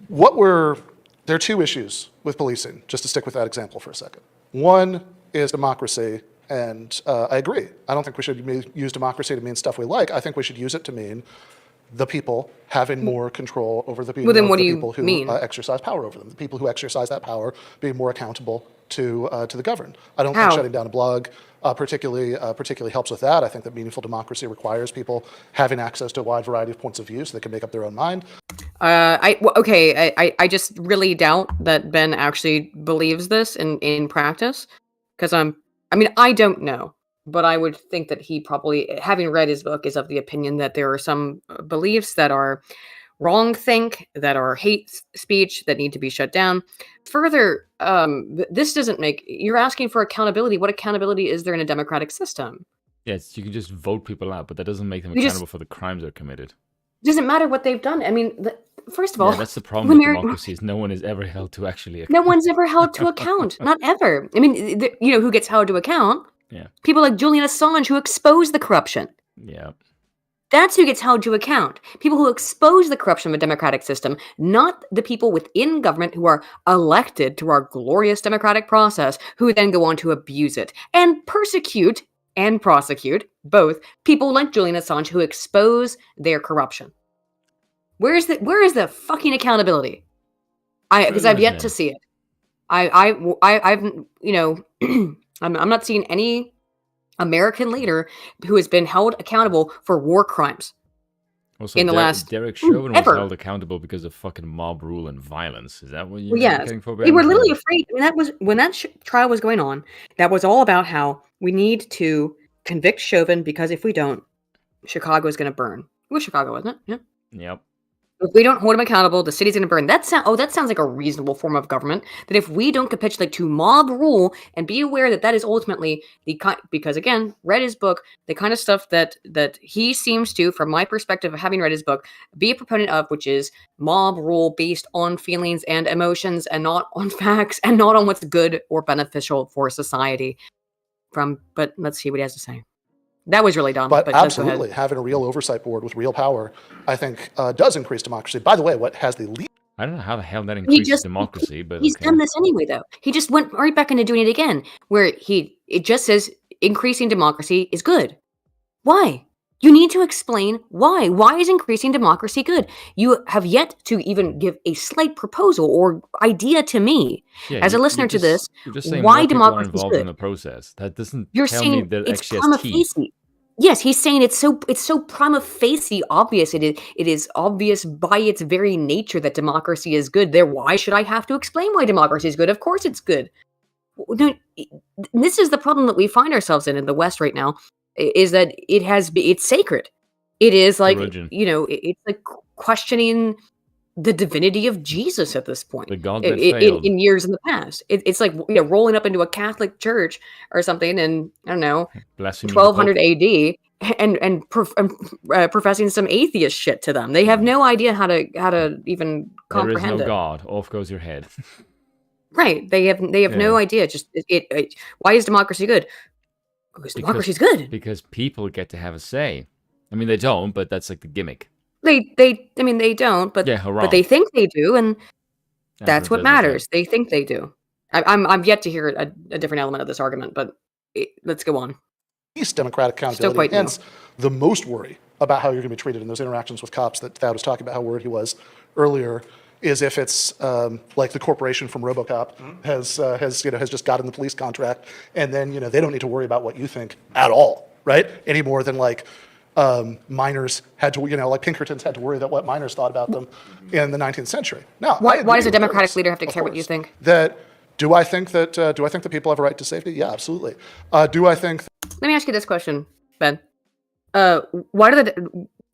There are two issues with policing. Just to stick with that example for a second. One is democracy, and I agree. I don't think we should use democracy to mean stuff we like. I think we should use it to mean the people having more control over the people, people who exercise power over them. The people who exercise that power being more accountable to the governed. I don't think shutting down a blog particularly helps with that. I think that meaningful democracy requires people having access to a wide variety of points of view so they can make up their own mind. I just really doubt that Ben actually believes this in practice, because I don't know, but I would think that he probably, having read his book, is of the opinion that there are some beliefs that are wrongthink, that are hate speech, that need to be shut down. Further, this doesn't you're asking for accountability. What accountability is there in a democratic system? Yes, you can just vote people out, but that doesn't make them accountable for the crimes they're committed. It doesn't matter what they've done. I mean, first of all, that's the problem with democracy is no one is ever held to actually account. No one's ever held to account. Not ever. I mean, who gets held to account? Yeah. People like Julian Assange who expose the corruption. Yeah. That's who gets held to account. People who expose the corruption of a democratic system, not the people within government who are elected through our glorious democratic process, who then go on to abuse it and persecute and prosecute both people like Julian Assange who expose their corruption. Where is the fucking accountability? Because I've yet to see it. I've I'm not seeing any American leader who has been held accountable for war crimes. Also, in the last Derek Chauvin was held accountable because of fucking mob rule and violence. Is that what you're getting for? They were literally afraid. I mean, that was when that trial was going on. That was all about how we need to convict Chauvin because if we don't, Chicago is going to burn. It was Chicago, wasn't it? Yeah. Yep. If we don't hold him accountable, the city's going to burn. That sounds like a reasonable form of government. That if we don't capitulate to mob rule and be aware that is ultimately because again, read his book, the kind of stuff that he seems to, from my perspective of having read his book, be a proponent of, which is mob rule based on feelings and emotions and not on facts and not on what's good or beneficial for society. But let's see what he has to say. That was really dumb. But just go absolutely, ahead. having a real oversight board with real power, I think, does increase democracy. By the way, what has the least I don't know how the hell that increases democracy, but he's okay. done this anyway, though. He just went right back into doing it again, where it just says increasing democracy is good. Why? You need to explain why. Why is increasing democracy good? You have yet to even give a slight proposal or idea to me, as a listener to this, you're just saying why more people are democracy is involved in good. the process. That doesn't You're tell me saying that it's actually prima has teeth. facie. Yes, he's saying it's so prima facie obvious. It is obvious by its very nature that democracy is good. Why should I have to explain why democracy is good? Of course it's good. No, this is the problem that we find ourselves in the West right now, is that it's sacred. It is like, Religion. It's like questioning the divinity of Jesus at this point. The God that failed. In years in the past. It's like, rolling up into a Catholic church or something in, I don't know, Blasphemy 1200 AD and professing some atheist shit to them. They have no idea how to even comprehend There is no it. God. Off goes your head. Right. They have no idea. Just why is democracy good? Because democracy's good. Because people get to have a say. I mean, they don't, but that's like the gimmick. They don't, but hurrah. but they think they do, and that's what Everyone does matters. They think they do. I'm yet to hear a different element of this argument, but let's go on. least democratic accountability, hence the most worry about how you're going to be treated in those interactions with cops that Thad was talking about, how worried he was earlier, is if it's like the corporation from RoboCop has just gotten the police contract, and then they don't need to worry about what you think at all, right? Any more than like miners had to, like Pinkertons had to worry about what miners thought about them in the 19th century. Now, why does a democratic leader have to care what you think? Do I think that people have a right to safety? Yeah, absolutely. Do I think? Let me ask you this question, Ben.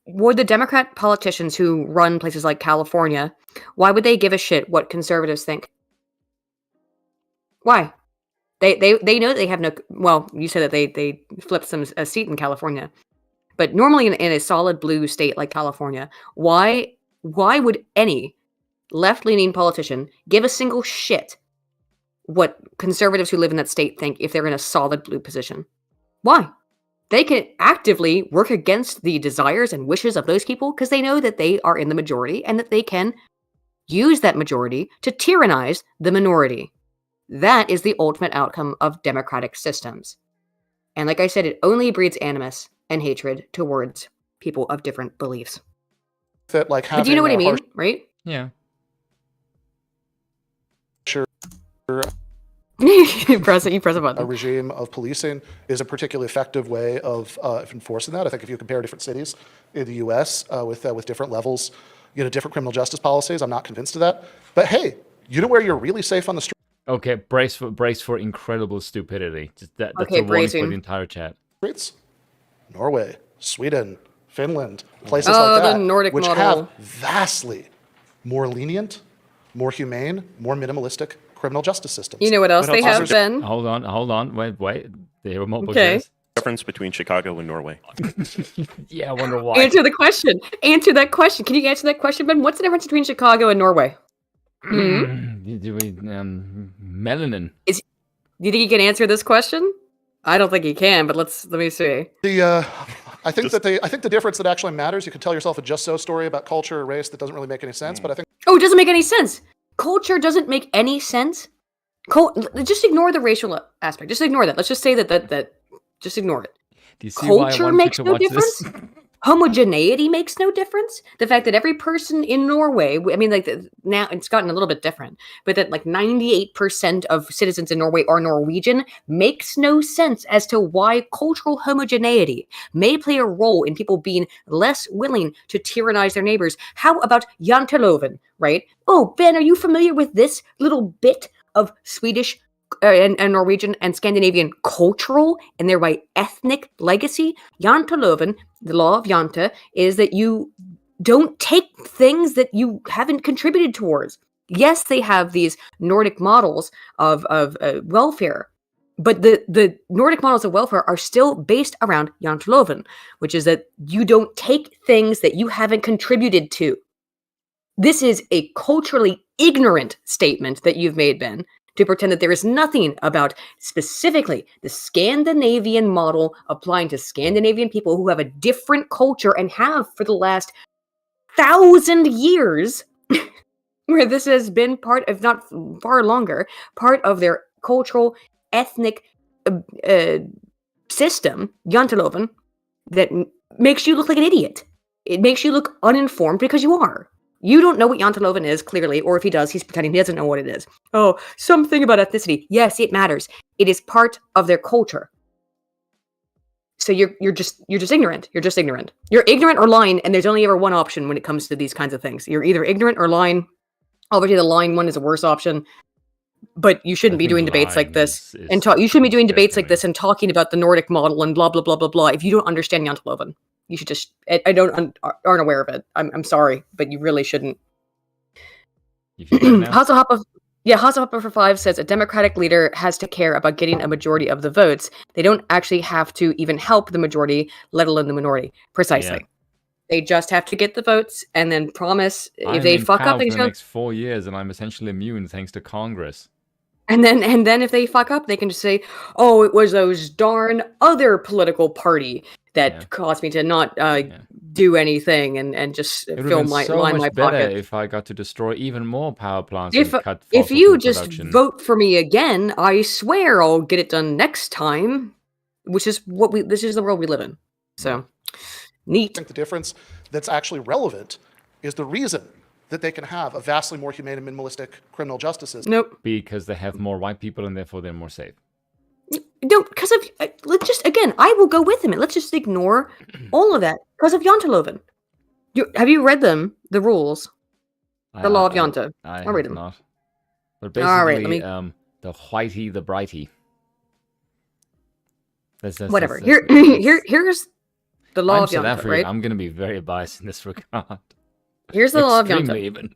Would the Democrat politicians who run places like California, why would they give a shit what conservatives think? Why? They know that they have no. Well, you said that they flipped a seat in California, but normally in a solid blue state like California, why would any left-leaning politician give a single shit what conservatives who live in that state think if they're in a solid blue position? Why? They can actively work against the desires and wishes of those people because they know that they are in the majority and that they can use that majority to tyrannize the minority. That is the ultimate outcome of democratic systems. And like I said, it only breeds animus and hatred towards people of different beliefs. That like having but do you know what I mean, right? Yeah. Sure. You press a button. A regime of policing is a particularly effective way of enforcing that. I think if you compare different cities in the U.S. With different levels, different criminal justice policies, I'm not convinced of that. But hey, you know where you're really safe on the street? Okay, brace for incredible stupidity. That's okay, a warning for the entire chat. Streets, Norway, Sweden, Finland, places like that, the Nordic which model. have vastly more lenient, more humane, more minimalistic criminal justice systems. You know what else they have, Ben? Hold on, wait. There were multiple Okay. Difference between Chicago and Norway. Yeah, I wonder why. Answer the question. Answer that question. Can you answer that question, Ben? What's the difference between Chicago and Norway? Melanin. Do you think he can answer this question? I don't think he can, but let me see. I think the difference that actually matters, you can tell yourself a just so story about culture or race that doesn't really make any sense, but I think Oh, it doesn't make any sense. Culture doesn't make any sense. Just ignore the racial aspect. Just ignore that. Let's just say that just ignore it. Do you see why I Culture want makes you to no watch difference. this? Homogeneity makes no difference. The fact that every person in Norway, I mean, now it's gotten a little bit different, but that 98% of citizens in Norway are Norwegian makes no sense as to why cultural homogeneity may play a role in people being less willing to tyrannize their neighbors. How about janteloven, right? Oh, Ben, are you familiar with this little bit of Swedish and Norwegian and Scandinavian cultural and thereby ethnic legacy? Janteloven, the law of Jante, is that you don't take things that you haven't contributed towards. Yes, they have these Nordic models of welfare, but the Nordic models of welfare are still based around Janteloven, which is that you don't take things that you haven't contributed to. This is a culturally ignorant statement that you've made, Ben. to pretend that there is nothing about specifically the Scandinavian model applying to Scandinavian people who have a different culture and have for the last 1,000 years, where this has been part, if not far longer, part of their cultural, ethnic system, janteloven, that makes you look like an idiot. It makes you look uninformed because you are. You don't know what janteloven is, clearly, or if he does, he's pretending he doesn't know what it is. Oh, something about ethnicity. Yes, it matters. It is part of their culture. So you're just ignorant. You're just ignorant. You're ignorant or lying, and there's only ever one option when it comes to these kinds of things. You're either ignorant or lying. Obviously, the lying one is a worse option. But you shouldn't be doing debates like this you shouldn't be doing debates like this and talking about the Nordic model and blah blah blah blah blah. If you don't understand janteloven, you should just aren't aware of it. I'm sorry, but you really shouldn't. Hasselhopper for 5 says a Democratic leader has to care about getting a majority of the votes. They don't actually have to even help the majority, let alone the minority. Precisely. Yeah. They just have to get the votes and then promise if they fuck up, for the next 4 years, and I'm essentially immune thanks to Congress. And then if they fuck up, they can just say, "Oh, it was those darn other political party that caused me to not do anything and just fill my line my pocket." If I got to destroy even more power plants, if you just vote for me again, I swear I'll get it done next time. Which is this is the world we live in. So neat. I think the difference that's actually relevant is the reason that they can have a vastly more humane and minimalistic criminal justice system. Nope. Because they have more white people and therefore they're more safe. No, because of, let's just, again, I will go with him. Let's just ignore all of that because of janteloven. Have you read them, the rules? The law of Jante. I'll read them. Not. But basically, the whitey, the brighty. Whatever. Here's the law of Jante, right? I'm going to be very biased in this regard. Here's the law of Jante.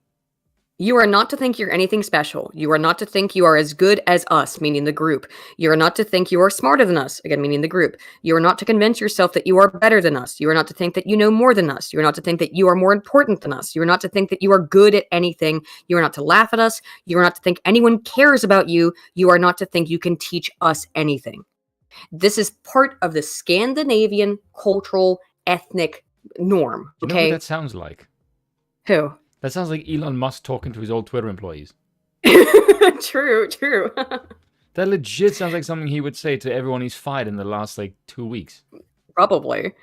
You are not to think you're anything special. You are not to think you are as good as us, meaning the group. You are not to think you are smarter than us, again, meaning the group. You are not to convince yourself that you are better than us. You are not to think that you know more than us. You are not to think that you are more important than us. You are not to think that you are good at anything. You are not to laugh at us. You are not to think anyone cares about you. You are not to think you can teach us anything. This is part of the Scandinavian cultural ethnic norm. Okay? You know what that sounds like? Who? That sounds like Elon Musk talking to his old Twitter employees. True. That legit sounds like something he would say to everyone he's fired in the last 2 weeks. Probably,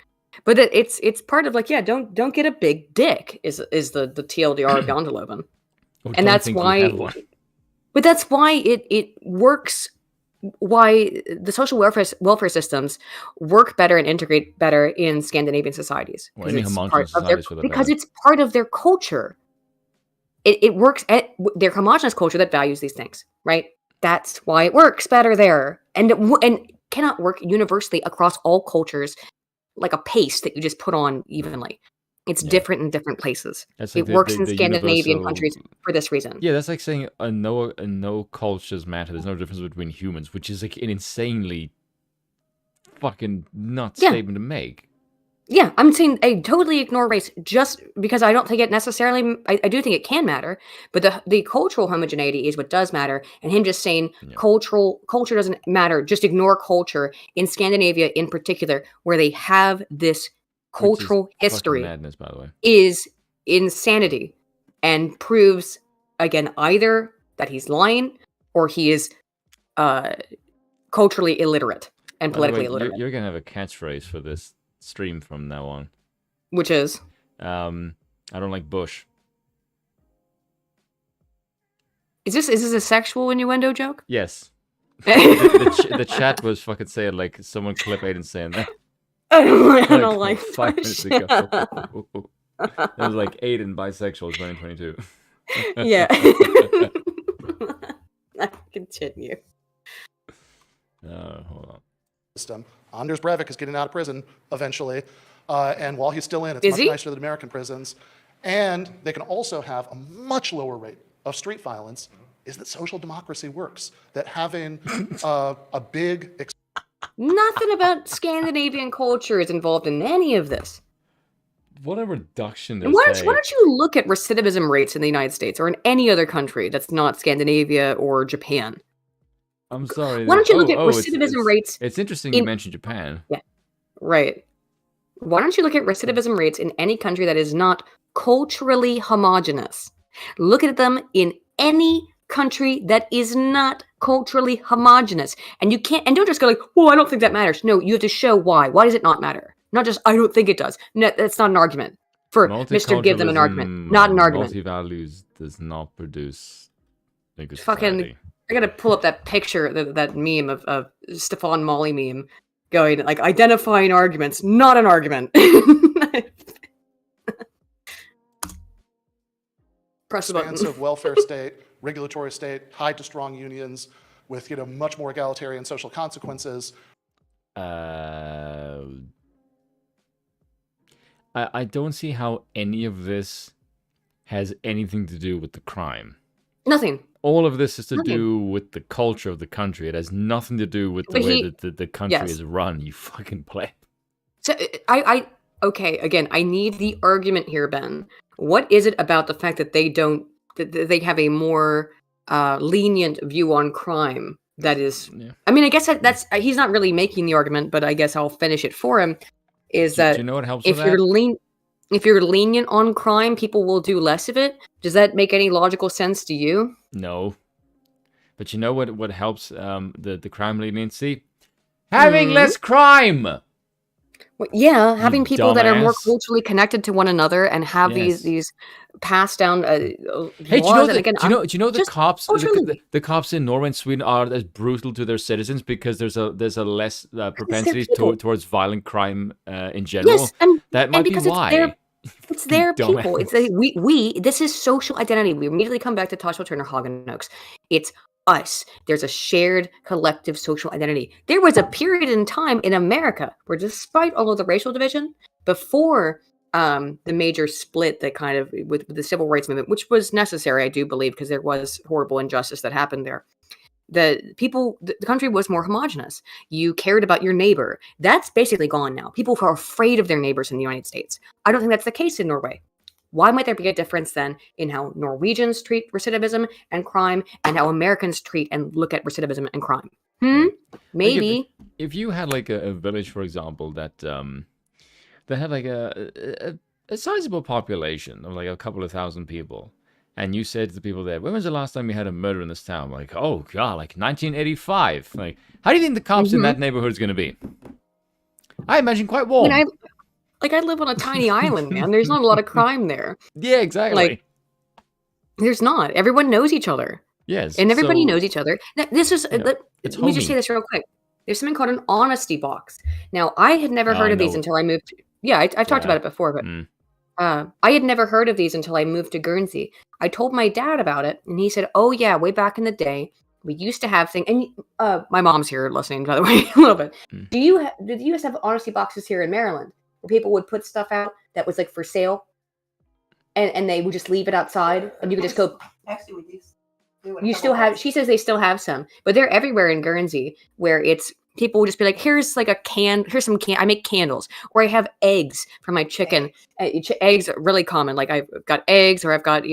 but it's part of don't get a big dick is the TLDR of janteloven, and that's why. But that's why it works. Why the social welfare systems work better and integrate better in Scandinavian societies. Because it's part of their culture. It works at their homogenous culture that values these things, right? That's why it works better there. And cannot work universally across all cultures like a paste that you just put on evenly. It's different in different places. It works in Scandinavian countries for this reason. Yeah, that's like saying no cultures matter. There's no difference between humans, which is an insanely fucking nuts statement to make. Yeah, I'm saying I totally ignore race just because I don't think it necessarily. I do think it can matter, but the cultural homogeneity is what does matter. And him just saying culture doesn't matter. Just ignore culture in Scandinavia, in particular, where they have this cultural history madness, by the way, is insanity and proves again either that he's lying or he is culturally illiterate and politically illiterate. You're gonna have a catchphrase for this stream from now on, which is I don't like Bush. Is this a sexual innuendo joke? Yes. the chat was fucking saying someone clip Aiden saying that. I don't like 5 minutes ago. It was Aiden bisexual 2022. Yeah. Continue. Hold on. System. Anders Breivik is getting out of prison eventually, and while he's still in, it's much nicer than American prisons. And they can also have a much lower rate of street violence. Is that social democracy works? That having a big nothing about Scandinavian culture is involved in any of this. what a reduction to And why say. don't you look at recidivism rates in the United States or in any other country that's not Scandinavia or Japan? I'm sorry. Why don't you look at it's- recidivism rates? It's interesting you mentioned Japan. Yeah, right. Why don't you look at recidivism rates in any country that is not culturally homogenous? Look at them in any country that is not culturally homogenous. And you can't, and don't just go like, well, I don't think that matters. No, you have to show why. Why does it not matter? Not just, I don't think it does. No, that's not an argument. For Mr. Give them an argument. Not an argument. Multi-values does not produce a good Fucking, society. I gotta pull up that picture, that meme of Stefan Molly meme going like, identifying arguments, not an argument. Press the button. Expansive welfare state, regulatory state, tied to strong unions with, much more egalitarian social consequences. I don't see how any of this has anything to do with the crime. Nothing. All of this is to do with the culture of the country. It has nothing to do with the way that the country is run, you fucking pleb. So okay, again, I need the argument here, Ben. What is it about the fact that they have a more lenient view on crime that is... Yeah. I mean, I guess that's he's not really making the argument, but I guess I'll finish it for him. Is that do you know what helps if with you're that? If you're lenient on crime, people will do less of it. Does that make any logical sense to you? No. But you know what helps the crime leniency? Having less crime! Well, yeah, having people that are more dumbass. culturally connected to one another and have Yes. these passed down Hey, laws. do you know the just cops? culturally. The cops in Norway and Sweden are as brutal to their citizens because there's a less propensity people. towards violent crime in general. Yes, and that might be because why. it's their people. Dumbass. It's we. This is social identity. We immediately come back to Joshua Turner Hoganoaks. It's us. There's a shared collective social identity. There was a period in time in America where, despite all of the racial division, before the major split that kind of with the civil rights movement, which was necessary, I do believe, because there was horrible injustice that happened there. The country was more homogenous. You cared about your neighbor. That's basically gone now. People are afraid of their neighbors in the United States. I don't think that's the case in Norway. Why might there be a difference then in how Norwegians treat recidivism and crime and how Americans treat and look at recidivism and crime? Maybe. Like if you had like a village, for example, that had like a sizable population of like a couple of thousand people, and you said to the people there, when was the last time you had a murder in this town? Like, oh god, like 1985. Like, how do you think the cops in that neighborhood is going to be? I imagine quite warm. I live on a tiny island, man. There's not a lot of crime there. Yeah, exactly. Like, there's not. Everyone knows each other. Yes. And everybody knows each other. Now, this is, let me just homey. say this real quick. There's something called an honesty box. Now, I had never heard of these until I moved. I've talked about it before, but I had never heard of these until I moved to Guernsey. I told my dad about it, and he said, oh, yeah, way back in the day, we used to have things. And my mom's here listening, by the way, a little bit. Did you guys have honesty boxes here in Maryland? People would put stuff out that was like for sale, and they would just leave it outside, and you could just go. Actually, we do. You still have. She says they still have some, but they're everywhere in Guernsey. Where it's people will just be like, "Here's like a can. Here's some can. I make candles, or I have eggs for my chicken. Eggs are really common. Like I've got eggs, or I've got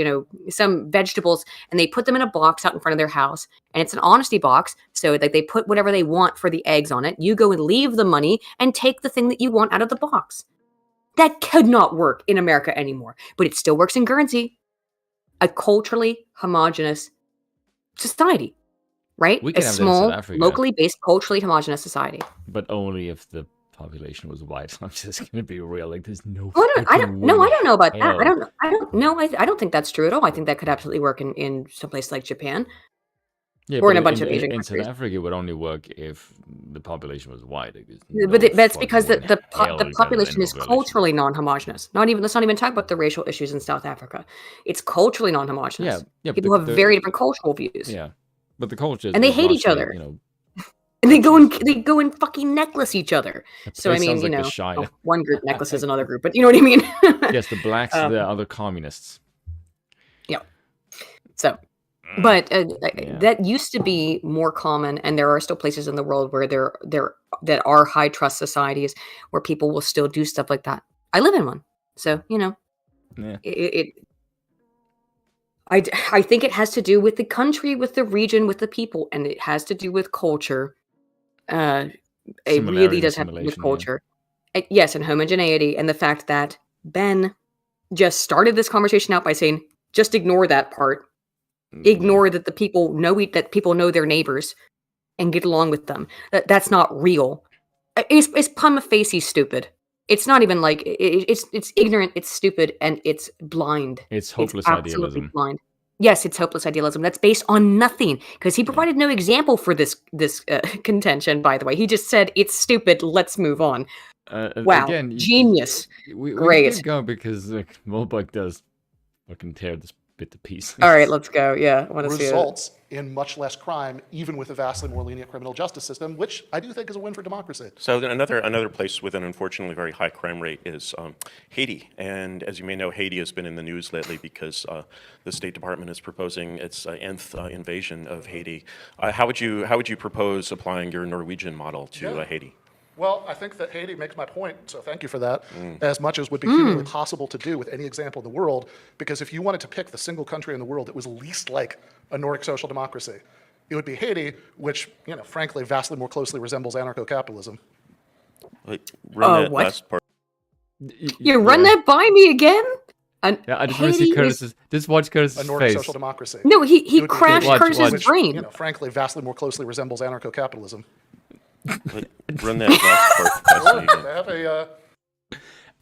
some vegetables, and they put them in a box out in front of their house, and it's an honesty box. So like they put whatever they want for the eggs on it. You go and leave the money and take the thing that you want out of the box. That could not work in America anymore, but it still works in Guernsey, a culturally homogenous society, right? We can a have small, that in South Africa. locally based, culturally homogenous society. But only if the population was white. I'm just gonna be real. Like, there's no. I don't know about that. hell. I don't know. I don't think that's true at all. I think that could absolutely work in some place like Japan. Yeah, Or but in a bunch of Asian in South countries. Africa, it would only work if the population was white. But that's because the population is culturally non-homogenous. Let's not even talk about the racial issues in South Africa. It's culturally non-homogenous. Yeah. People have very different cultural views. Yeah, but the cultures And they hate each largely, other. And they go and fucking necklace each other. So I mean, sounds like the Shire. one group necklaces another group, but you know what I mean? Yes, the blacks, the other communists. Yeah. So, but that used to be more common, and there are still places in the world where there that are high trust societies where people will still do stuff like that. I live in one. So, Yeah. I think it has to do with the country, with the region, with the people, and it has to do with culture. It really does have to do with culture. Yes, and homogeneity, and the fact that Ben just started this conversation out by saying, just ignore that part. Ignore that the people know their neighbors and get along with them. That's not real. It's prima facie stupid. It's not even like it's ignorant, it's stupid, and it's blind. It's hopeless absolutely idealism. Blind. Yes, it's hopeless idealism. That's based on nothing, because he provided no example for this contention. By the way, he just said it's stupid. Let's move on. Wow, Again, genius. We Great. can keep going because Moldbug does fucking tear this bit to pieces. All right, let's go. Yeah, I want to see it. Results in much less crime, even with a vastly more lenient criminal justice system, which I do think is a win for democracy. So then another place with an unfortunately very high crime rate is Haiti. And as you may know, Haiti has been in the news lately because the State Department is proposing its nth invasion of Haiti. How would you propose applying your Norwegian model to Haiti? Well, I think that Haiti makes my point, so thank you for that, as much as would be humanly possible to do with any example in the world, because if you wanted to pick the single country in the world that was least like a Nordic social democracy, it would be Haiti, which, frankly, vastly more closely resembles anarcho-capitalism. Run that last part. Run that by me again? I just want to see Curtis's. Just watch Curtis's face. A Nordic social democracy. No, he crashed Curtis's brain. Which, frankly, vastly more closely resembles anarcho-capitalism. Run that last part.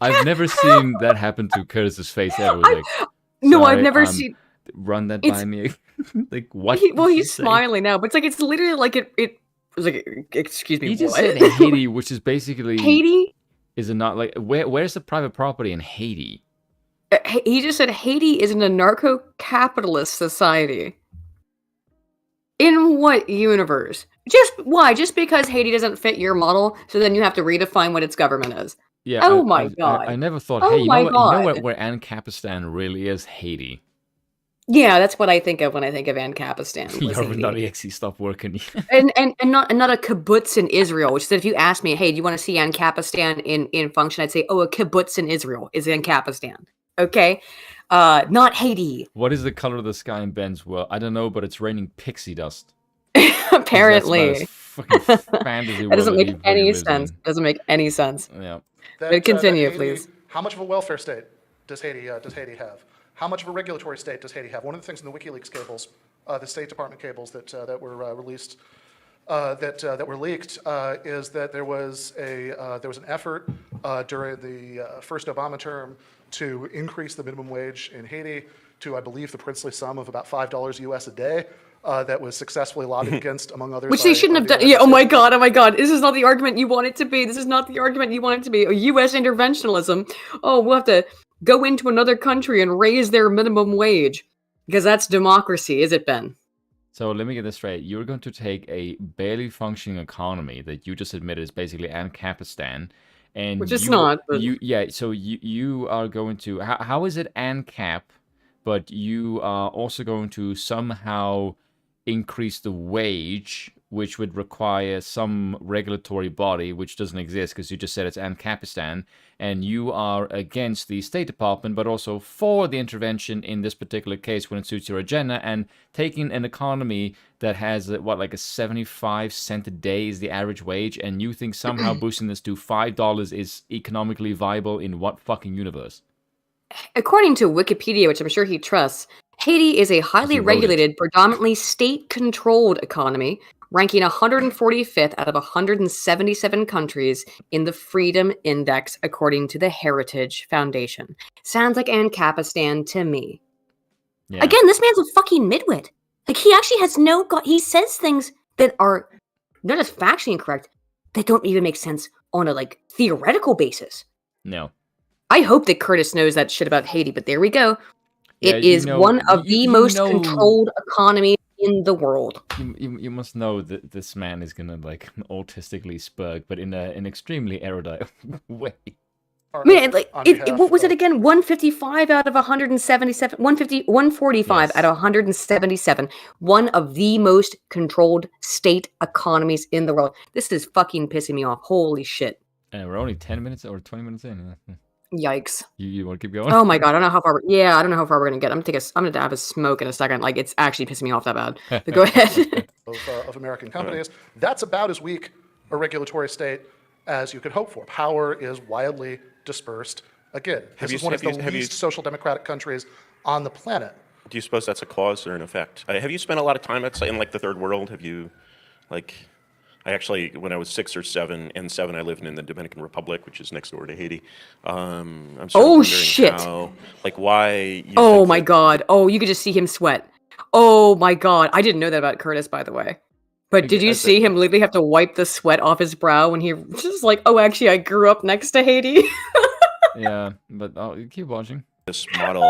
I've never seen that happen to Curtis's face ever. I've never seen. Run that by me. Like what? He's smiling now, but it's literally like it was like, excuse me. He just said Haiti, which is basically Haiti. Is it not like where's the private property in Haiti? He just said Haiti is an anarcho-capitalist society. In what universe? Why? Just because Haiti doesn't fit your model, so then you have to redefine what its government is. Yeah. Oh my god. I never thought. Hey, you know where Ancapistan really is? Haiti. Yeah, that's what I think of when I think of Ancapistan. Yarvin.exe stopped working. and not a kibbutz in Israel. Which is that if you ask me, hey, do you want to see Ancapistan in function? I'd say, a kibbutz in Israel is Ancapistan. Okay, not Haiti. What is the color of the sky in Ben's world? I don't know, but it's raining pixie dust. Apparently. Fantasy that doesn't make any sense. Doesn't make any sense. Yeah. But continue, please. How much of a welfare state does Haiti have? How much of a regulatory state does Haiti have? One of the things in the WikiLeaks cables, the State Department cables that were released, that were leaked, is that there was an effort during the first Obama term to increase the minimum wage in Haiti to, I believe, the princely sum of about $5 US a day. That was successfully lobbied against, among others. Which they shouldn't have done. Yeah. Oh my god. This is not the argument you want it to be. This is not the argument you want it to be. U.S. interventionism. Oh, we'll have to go into another country and raise their minimum wage because that's democracy, is it, Ben? So let me get this straight. You're going to take a barely functioning economy that you just admitted is basically Ancapistan, and which is not. But... So you are going to. How is it ANCAP? But you are also going to somehow increase the wage, which would require some regulatory body, which doesn't exist because you just said it's Ancapistan, and you are against the State Department, but also for the intervention in this particular case when it suits your agenda, and taking an economy that has, like a 75 cent a day is the average wage, and you think somehow boosting this to $5 is economically viable in what fucking universe? According to Wikipedia, which I'm sure he trusts, Haiti is a highly regulated, predominantly state-controlled economy, ranking 145th out of 177 countries in the Freedom Index, according to the Heritage Foundation. Sounds like Ancapistan to me. Yeah. Again, this man's a fucking midwit. Like, he actually has he says things that are not just factually incorrect, that don't even make sense on a, theoretical basis. No. I hope that Curtis knows that shit about Haiti, but there we go. It is one of the most controlled economies in the world. You must know that this man is gonna autistically spurg, but in an extremely erudite way. Man, what was it again? 155 out of 177, 145 out of 177. One of the most controlled state economies in the world. This is fucking pissing me off. Holy shit. And we're only 10 minutes or 20 minutes in. Yikes. You want to keep going? Oh my god, I don't know how far. I don't know how far we're gonna get. I'm gonna have a smoke in a second. Like it's actually pissing me off that bad. But go ahead. of American companies. That's about as weak a regulatory state as you could hope for. Power is wildly dispersed. Again, this is one of the least social democratic countries on the planet. Do you suppose that's a cause or an effect? Have you spent a lot of time in like the third world? Have you, like, I actually, when I was 6 or 7, I lived in the Dominican Republic, which is next door to Haiti. I'm sort of wondering shit! how, like, why? You oh my god! Oh, you could just see him sweat. Oh my god! I didn't know that about Curtis, by the way. But did you see him literally have to wipe the sweat off his brow when he was just like, "Oh, actually, I grew up next to Haiti." Yeah, but keep watching. This model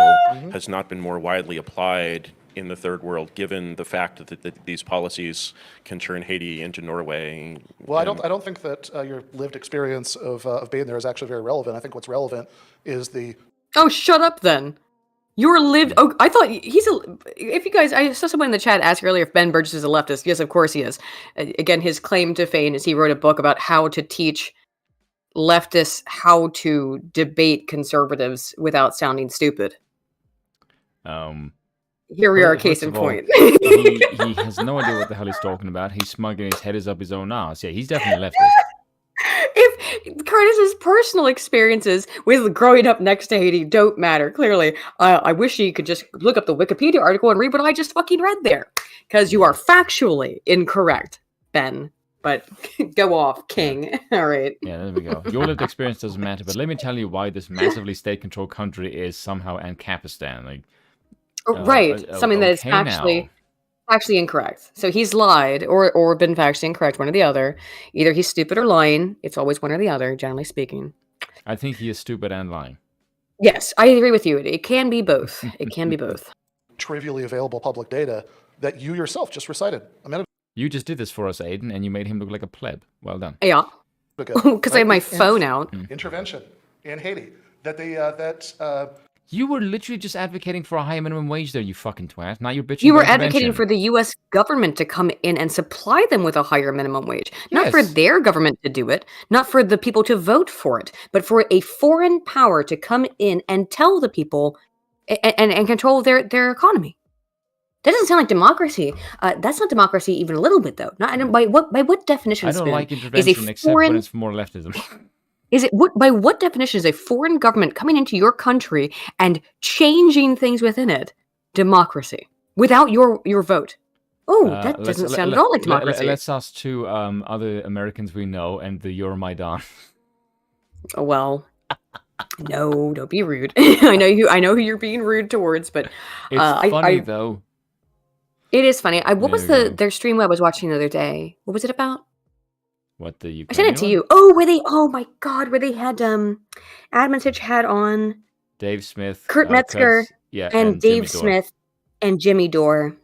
has not been more widely applied in the third world, given the fact that these policies can turn Haiti into Norway. Well, I don't think that your lived experience of being there is actually very relevant. I think what's relevant is the. Oh, shut up then. Your lived. Oh, I thought he's a. If you guys, I saw someone in the chat ask earlier if Ben Burgis is a leftist. Yes, of course he is. Again, his claim to fame is he wrote a book about how to teach leftists how to debate conservatives without sounding stupid. Here we are, case in point. he has no idea what the hell he's talking about. He's smuggling his head is up his own ass. Yeah, he's definitely leftist. If Curtis's personal experiences with growing up next to Haiti don't matter, clearly, I wish he could just look up the Wikipedia article and read what I just fucking read there. Because you are factually incorrect, Ben. But go off, King. All right. Yeah, there we go. Your lived experience doesn't matter, but let me tell you why this massively state-controlled country is somehow Ancapistan. Like, right. Something that is actually incorrect. So he's lied or been factually incorrect, one or the other. Either he's stupid or lying. It's always one or the other, generally speaking. I think he is stupid and lying. Yes, I agree with you. It can be both. It can be both. Trivially available public data that you yourself just recited a minute. You just did this for us, Aiden, and you made him look like a pleb. Well done. Yeah. Because I have my phone out. Intervention in Haiti. You were literally just advocating for a higher minimum wage there, you fucking twat. Now you're bitching. You were advocating for the U.S. government to come in and supply them with a higher minimum wage. Not for their government to do it, not for the people to vote for it, but for a foreign power to come in and tell the people and control their economy. That doesn't sound like democracy. That's not democracy even a little bit, though. By what definition? I don't like intervention except when it's more leftism. By what definition is a foreign government coming into your country and changing things within it democracy without your vote? Oh, that doesn't sound at all like democracy. Let's ask 2 other Americans we know and the Euromaidan. Oh, well, no, don't be rude. I know who you're being rude towards, but it's funny though. It is funny. What was their stream I was watching the other day? What was it about? What the Ukrainian I sent it to you. Oh my god, where they had Admonsich had on Dave Smith, Kurt Metzger, and Dave Smith and Jimmy Dore.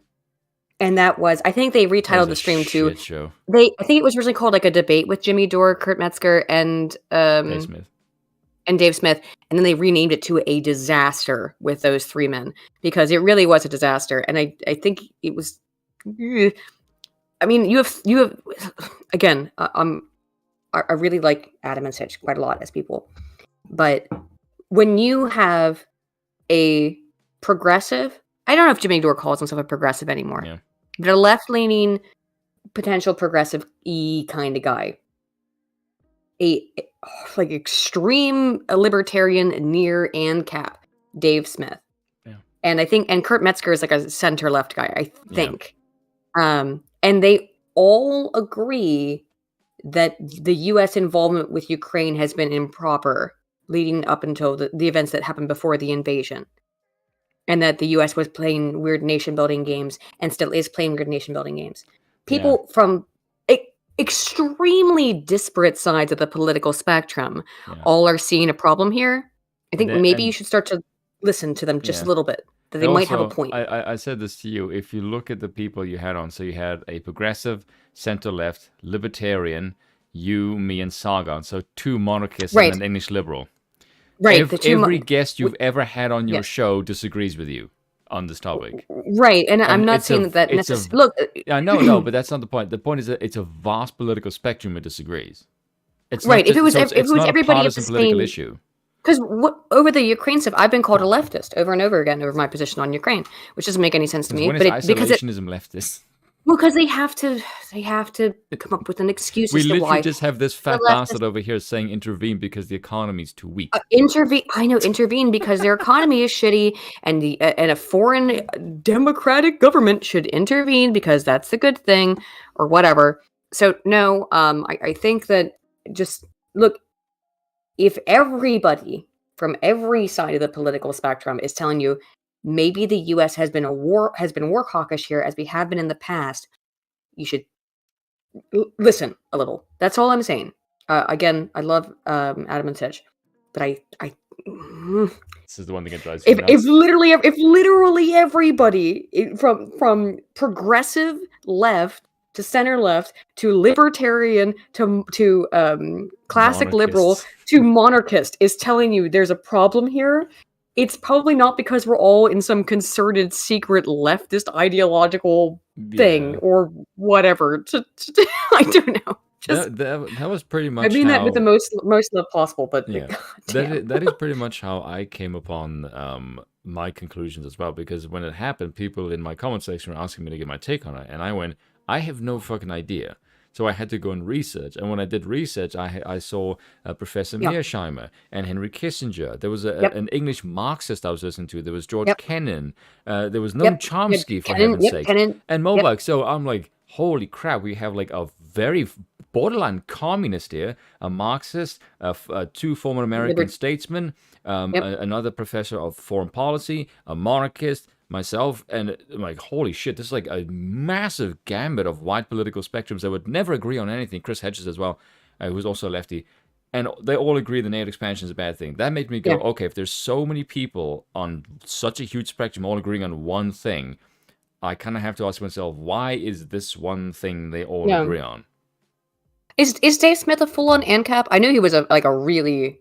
And that was, I think they retitled the stream to show. I think it was originally called like a debate with Jimmy Dore, Kurt Metzger, and Dave Smith. And Dave Smith, and then they renamed it to A Disaster with those 3 men because it really was a disaster. And I think it was. I mean, you have again. I really like Adam and Sitch quite a lot as people, but when you have a progressive, I don't know if Jimmy Dore calls himself a progressive anymore, but a left-leaning, potential progressive kind of guy. Like extreme libertarian near and cap, Dave Smith. Yeah. And I think, and Kurt Metzger is like a center left guy, I think. Yeah. And they all agree that the U.S. involvement with Ukraine has been improper leading up until the events that happened before the invasion. And that the U.S. was playing weird nation building games and still is playing weird nation building games. People from extremely disparate sides of the political spectrum all are seeing a problem here. I think maybe you should start to listen to them just a little bit. That they might have a point. I said this to you. If you look at the people you had on, so you had a progressive, center-left, libertarian, you, me, and Sargon. So 2 monarchists and an English liberal. Right. Every guest you've ever had on your show disagrees with you on this topic. Right, and I'm not saying that necessarily. Look, I know, but that's not the point. The point is that it's a vast political spectrum that disagrees. It's right. If it was not everybody a partisan political issue. Because over the Ukraine stuff, I've been called a leftist over and over again over my position on Ukraine, which doesn't make any sense to me. When is isolationism leftist? Well, because they have to come up with an excuse We as to literally why. just have this fat bastard over here saying intervene because the economy's too weak. Intervene because their economy is shitty, and a foreign democratic government should intervene because that's the good thing, or whatever. So no, I think that just look. If everybody from every side of the political spectrum is telling you maybe the U.S. has been war hawkish here as we have been in the past, you should listen a little. That's all I'm saying. Again, I love Adam and Titch, but I this is the one thing that drives me nuts. if literally everybody from progressive left to center left to libertarian to classic liberal to monarchist is telling you there's a problem here, it's probably not because we're all in some concerted secret leftist ideological thing or whatever. I don't know. That was pretty much. I mean that with the most love possible, but yeah, that is pretty much how I came upon my conclusions as well. Because when it happened, people in my comment section were asking me to give my take on it, and I went, I have no fucking idea. So I had to go and research. And when I did research, I saw Professor Mearsheimer and Henry Kissinger. There was an English Marxist I was listening to. There was George Kennan. There was Noam Chomsky, for heaven's sake. And Moldbug. So I'm like, holy crap, we have like a very borderline communist here, a Marxist, two former American statesmen, another professor of foreign policy, a monarchist, myself, and I'm like, holy shit, this is like a massive gambit of wide political spectrums that would never agree on anything. Chris Hedges as well, who's also a lefty, and they all agree the NATO expansion is a bad thing. That made me go, okay, if there's so many people on such a huge spectrum all agreeing on one thing, I kind of have to ask myself, why is this one thing they all agree on? Is Dave Smith a full-on ANCAP? I knew he was a really,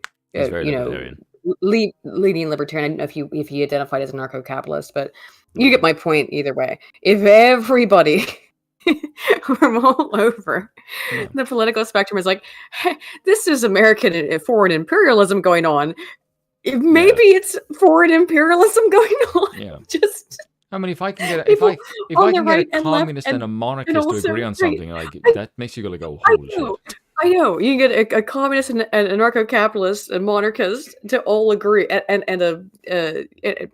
leading libertarian. I didn't know if he identified as a narco-capitalist, but you get my point either way. If everybody from all over the political spectrum is like, hey, this is American foreign imperialism going on, maybe it's foreign imperialism going on. Yeah. Just. I mean, if I can get a communist and a monarchist to agree on something, like that makes you go, holy shit. I know. You can get a communist and a anarcho-capitalist and monarchist to all agree, and a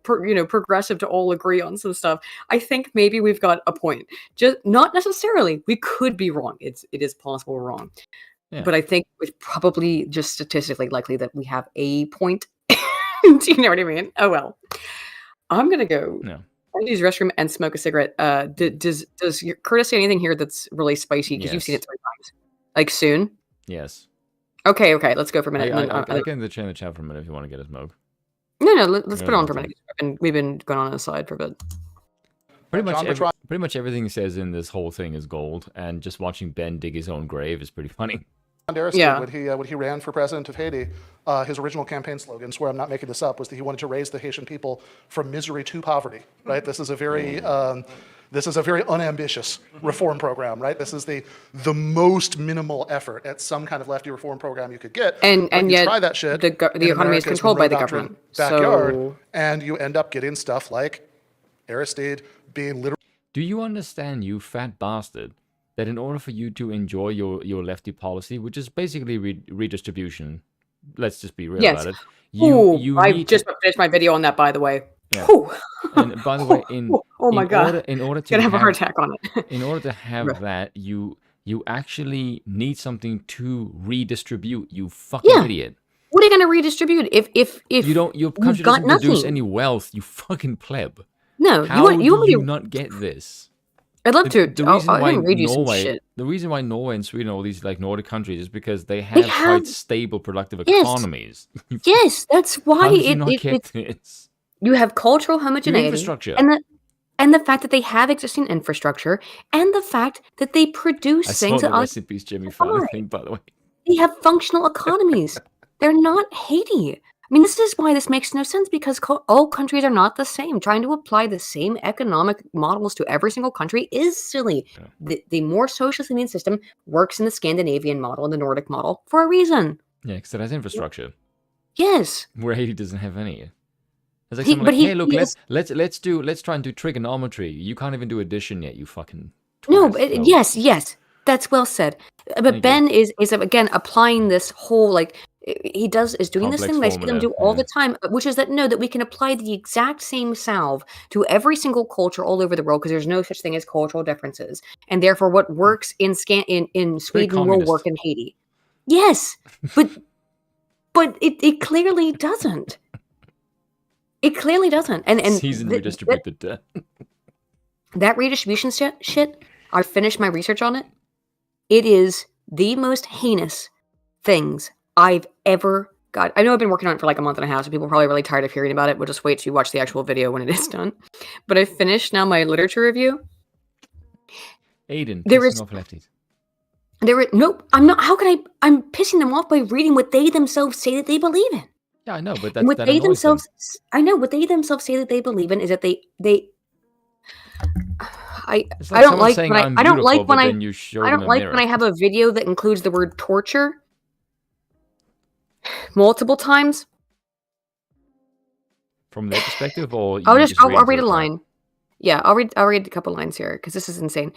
progressive to all agree on some stuff. I think maybe we've got a point. Just not necessarily. We could be wrong. It is possible we're wrong. Yeah. But I think it's probably just statistically likely that we have a point. Do you know what I mean? Oh well. I'm gonna go. No. I'm gonna use the restroom and smoke a cigarette. Does Curtis say anything here that's really spicy? Because you've seen it 3 times. Like soon? Yes. Okay. Let's go for a minute. I can change the chat for a minute if you want to get a smoke. No. Let's put it on for a minute. We've been going on the side for a bit. Pretty much everything he says in this whole thing is gold, and just watching Ben dig his own grave is pretty funny. When he ran for president of Haiti, his original campaign slogan, swear I'm not making this up, was that he wanted to raise the Haitian people from misery to poverty. Right? This is a very unambitious reform program. Right? This is the most minimal effort at some kind of lefty reform program you could get. And yet, try that shit the economy is controlled by the government. Backyard, and you end up getting stuff like Aristide being literally. Do you understand, you fat bastard, that in order for you to enjoy your lefty policy, which is basically redistribution, let's just be real about it. I just finished my video on that, by the way. Yeah. And by the way, in order to have a heart attack on it. In order to have that, you actually need something to redistribute. You fucking idiot. What are you going to redistribute if your country doesn't produce any wealth? You fucking pleb. No, how do you not get this? I'd love to. The reason why Norway and Sweden, all these like Nordic countries, is because they have quite stable, productive economies. Yes, that's why this? You have cultural homogeneity, infrastructure, and the fact that they have existing infrastructure, and the fact that they produce things that rest in peace, Jimmy Fallon thing, by the way. They have functional economies. They're not Haiti. I mean, this is why this makes no sense, because all countries are not the same. Trying to apply the same economic models to every single country is silly. Yeah. The more socialist immune system works in the Scandinavian model and the Nordic model for a reason. Yeah, because it has infrastructure. Yes. Where Haiti doesn't have any. It's like He- someone but like, he- hey, look, he let's try and do trigonometry. You can't even do addition yet, you fucking No, twat. but yes, that's well said. But Thank you. Ben is again applying this whole like he is doing this Complex thing that I see them formula, do all yeah. the time, which is that we can apply the exact same salve to every single culture all over the world because there's no such thing as cultural differences, and therefore what works in Sweden will communist. work in Haiti. Yes, but it clearly doesn't. It clearly doesn't. And Season redistributed debt. that redistribution shit, I finished my research on it. It is the most heinous things I've ever got. I know I've been working on it for like a month and a half, so people are probably really tired of hearing about it. We'll just wait till you watch the actual video when it is done. But I finished now my literature review. Aiden, There pissing is- off lefties. Nope, I'm not. How can I'm pissing them off by reading what they themselves say that they believe in. Yeah, I know, but And what that they annoys them. themselves, I know what they themselves say that they believe in is that they It's I don't someone like saying, when "I'm I don't like beautiful," when but I then you show I them don't a like mirror. when I have a video that includes the word torture multiple times. From their perspective, or I'll you just I'll into read a crap? line. Yeah, I'll read a couple lines here because this is insane.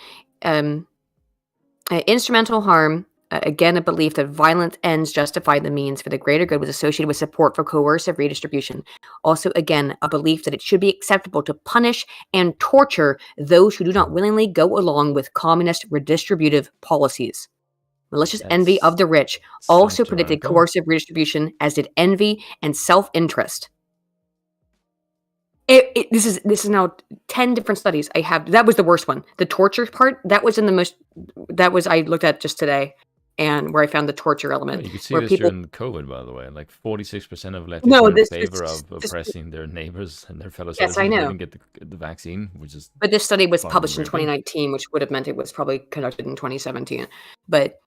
Instrumental harm. Again, a belief that violent ends justify the means for the greater good was associated with support for coercive redistribution. Also, again, a belief that it should be acceptable to punish and torture those who do not willingly go along with communist redistributive policies. Malicious envy of the rich also sounds predicted tyrannical. coercive redistribution, as did envy and self-interest. This is now 10 different studies I have. That was the worst one. The torture part, that was I looked at just today, and where I found the torture element. Well, you could see where this people, during COVID, by the way. Like 46% of leftists No, were in this- favor this- of oppressing their neighbors and their fellow Yes, I citizens who know. didn't get the vaccine, which is but this study was fucking published in ripping. 2019, which would have meant it was probably conducted in 2017. But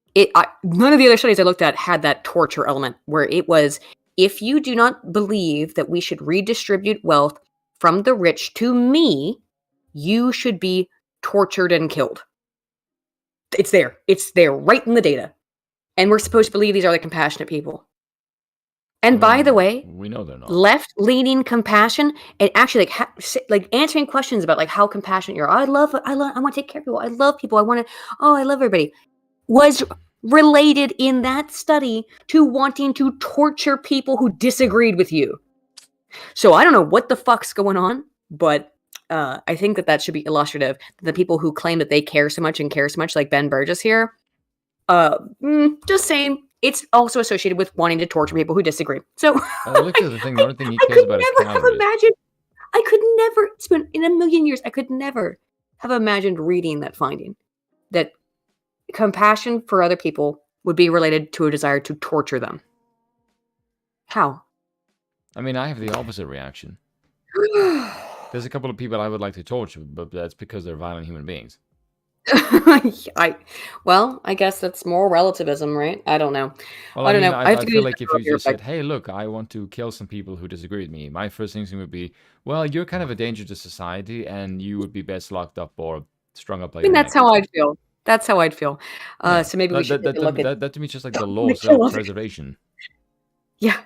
none of the other studies I looked at had that torture element, where it was, if you do not believe that we should redistribute wealth from the rich to me, you should be tortured and killed. It's there. It's there right in the data. And we're supposed to believe these are the compassionate people. And by the way, we know they're not. left-leaning compassion and actually like answering questions about like how compassionate you are. I want to take care of people. I love people. I love everybody. Was related in that study to wanting to torture people who disagreed with you. So I don't know what the fuck's going on, but I think that should be illustrative. The people who claim that they care so much, like Ben Burgis here, just saying, it's also associated with wanting to torture people who disagree. So Look at the thing. The only thing he I cares could about is never have calories. imagined. I could never. It's been in a million years. I could never have imagined reading that finding that compassion for other people would be related to a desire to torture them. How? I mean, I have the opposite reaction. There's a couple of people I would like to torture, but that's because they're violent human beings. I guess that's more relativism, right? I don't know. Well, I don't mean, know. I have to feel go like if to you the just here, said, "Hey, look, I want to kill some people who disagree with me," my first instinct would be, "Well, you're kind of a danger to society, and you would be best locked up or strung up by I mean, your that's neck." how I'd feel. That's how I'd feel. Yeah. So maybe we should take a look at. That to me is just like the the law of kill of- self-preservation. Yeah,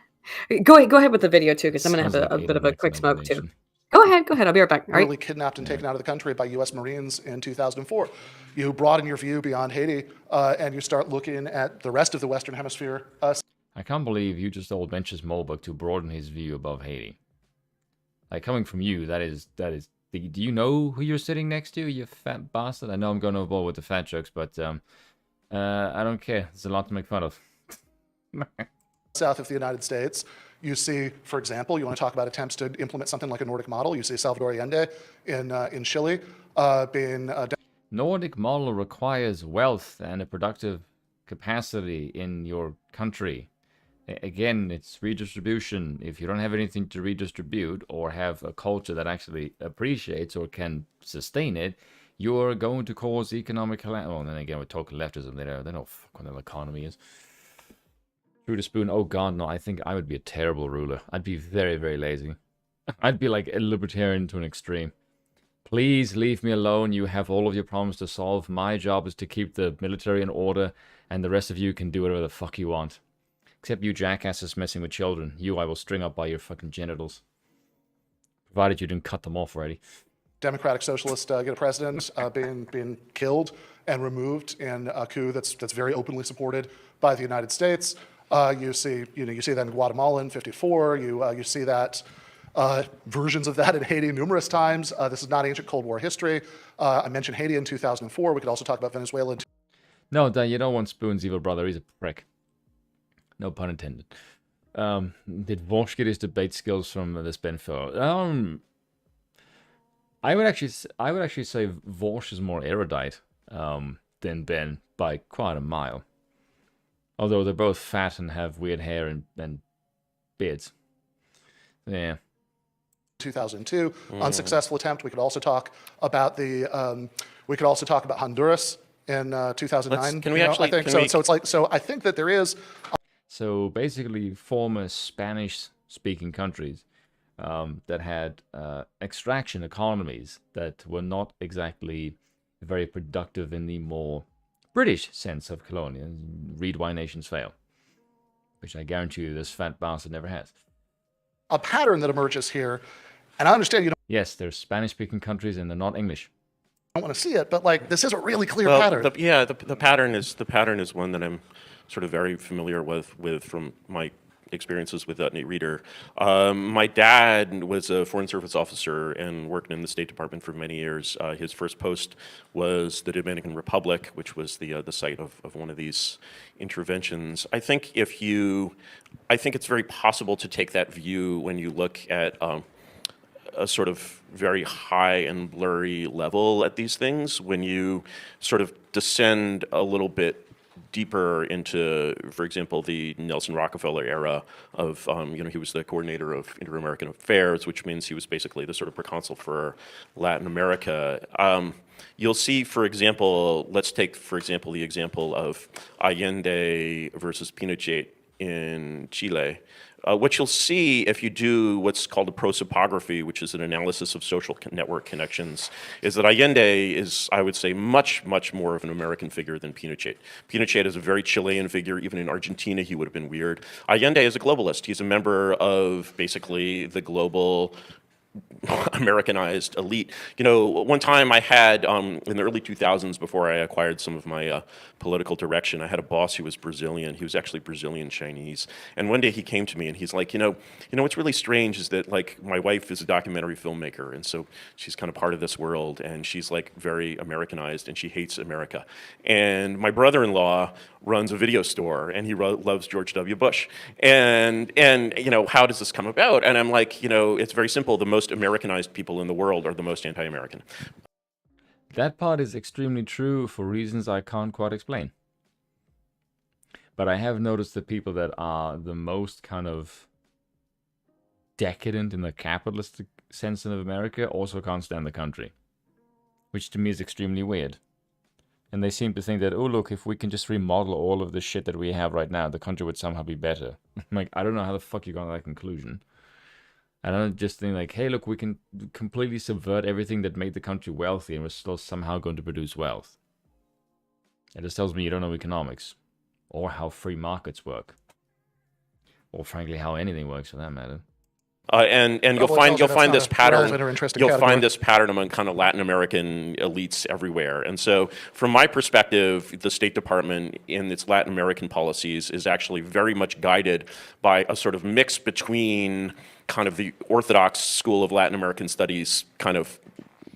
go ahead with the video too, because I'm gonna have Sounds a like bit of a quick smoke too. explanation. Go ahead. I'll be right back. All right. Nearly kidnapped and taken out of the country by U.S. Marines in 2004. You broaden your view beyond Haiti, and you start looking at the rest of the Western Hemisphere. I can't believe you just told Mencius Moldbug to broaden his view above Haiti. Like, coming from you, that is. Do you know who you're sitting next to, you fat bastard? I know I'm going overboard with the fat jokes, but I don't care. There's a lot to make fun of. South of the United States, you see, for example, you want to talk about attempts to implement something like a Nordic model. You see Salvador Allende in Chile being Nordic model requires wealth and a productive capacity in your country. Again, it's redistribution. If you don't have anything to redistribute or have a culture that actually appreciates or can sustain it, you're going to cause economic calamity. Well, then again, we're talking leftism. They don't know what the fuck the economy is. Through the spoon. Oh god, no. I think I would be a terrible ruler. I'd be very, very lazy. I'd be like a libertarian to an extreme. Please leave me alone. You have all of your problems to solve. My job is to keep the military in order, and the rest of you can do whatever the fuck you want. Except you jackasses messing with children. You I will string up by your fucking genitals. Provided you didn't cut them off already. Democratic socialists get a president being killed and removed in a coup that's very openly supported by the United States. You see that in Guatemala in '54. You see that versions of that in Haiti numerous times. This is not ancient Cold War history. I mentioned Haiti in 2004. We could also talk about Venezuela. No, Dan, you don't want Spoon's evil brother. He's a prick. No pun intended. Did Vosh get his debate skills from this Ben fellow? I would actually say Vosh is more erudite than Ben by quite a mile. Although they're both fat and have weird hair and beards. Yeah. 2002, unsuccessful attempt. We could also talk about Honduras in 2009. Can we actually? I think so. So it's like I think that there is. So basically, former Spanish-speaking countries that had extraction economies that were not exactly very productive in the more British sense of colonial. Read Why Nations Fail, which I guarantee you this fat bastard never has. A pattern that emerges here, and I understand you don't. Yes, there's Spanish-speaking countries and they're not English. Don't want to see it, but like this is a really clear Well, pattern. the pattern is one that I'm sort of very familiar with from my experiences with that reader. My dad was a Foreign Service officer and worked in the State Department for many years. His first post was the Dominican Republic, which was the site of one of these interventions. I think it's very possible to take that view when you look at a sort of very high and blurry level at these things. When you sort of descend a little bit deeper into, for example, the Nelson Rockefeller era of, he was the coordinator of Inter-American Affairs, which means he was basically the sort of proconsul for Latin America. You'll see, for example, let's take, for example, the example of Allende versus Pinochet in Chile. What you'll see if you do what's called a prosopography, which is an analysis of social network connections, is that Allende is, I would say, much, much more of an American figure than Pinochet. Pinochet is a very Chilean figure. Even in Argentina, he would have been weird. Allende is a globalist. He's a member of basically the global Americanized elite. One time I had, in the early 2000s, before I acquired some of my political direction, I had a boss who was Brazilian. He was actually Brazilian Chinese. And one day he came to me and he's like, what's really strange is that, like, my wife is a documentary filmmaker, and so she's kind of part of this world, and she's like very Americanized, and she hates America. And my brother-in-law runs a video store, and he loves George W. Bush. And how does this come about? And I'm like, it's very simple. The most Americanized people in the world are the most anti-American. That part is extremely true for reasons I can't quite explain. But I have noticed that people that are the most kind of decadent in the capitalistic sense of America also can't stand the country. Which to me is extremely weird. And they seem to think that, oh, look, if we can just remodel all of the shit that we have right now, the country would somehow be better. I'm like, I don't know how the fuck you got to that conclusion. I don't just think like, hey, look, we can completely subvert everything that made the country wealthy and we're still somehow going to produce wealth. It just tells me you don't know economics or how free markets work. Or frankly, how anything works for that matter. And you'll find this pattern. You'll find this pattern among kind of Latin American elites everywhere. And so, from my perspective, the State Department in its Latin American policies is actually very much guided by a sort of mix between kind of the orthodox school of Latin American studies kind of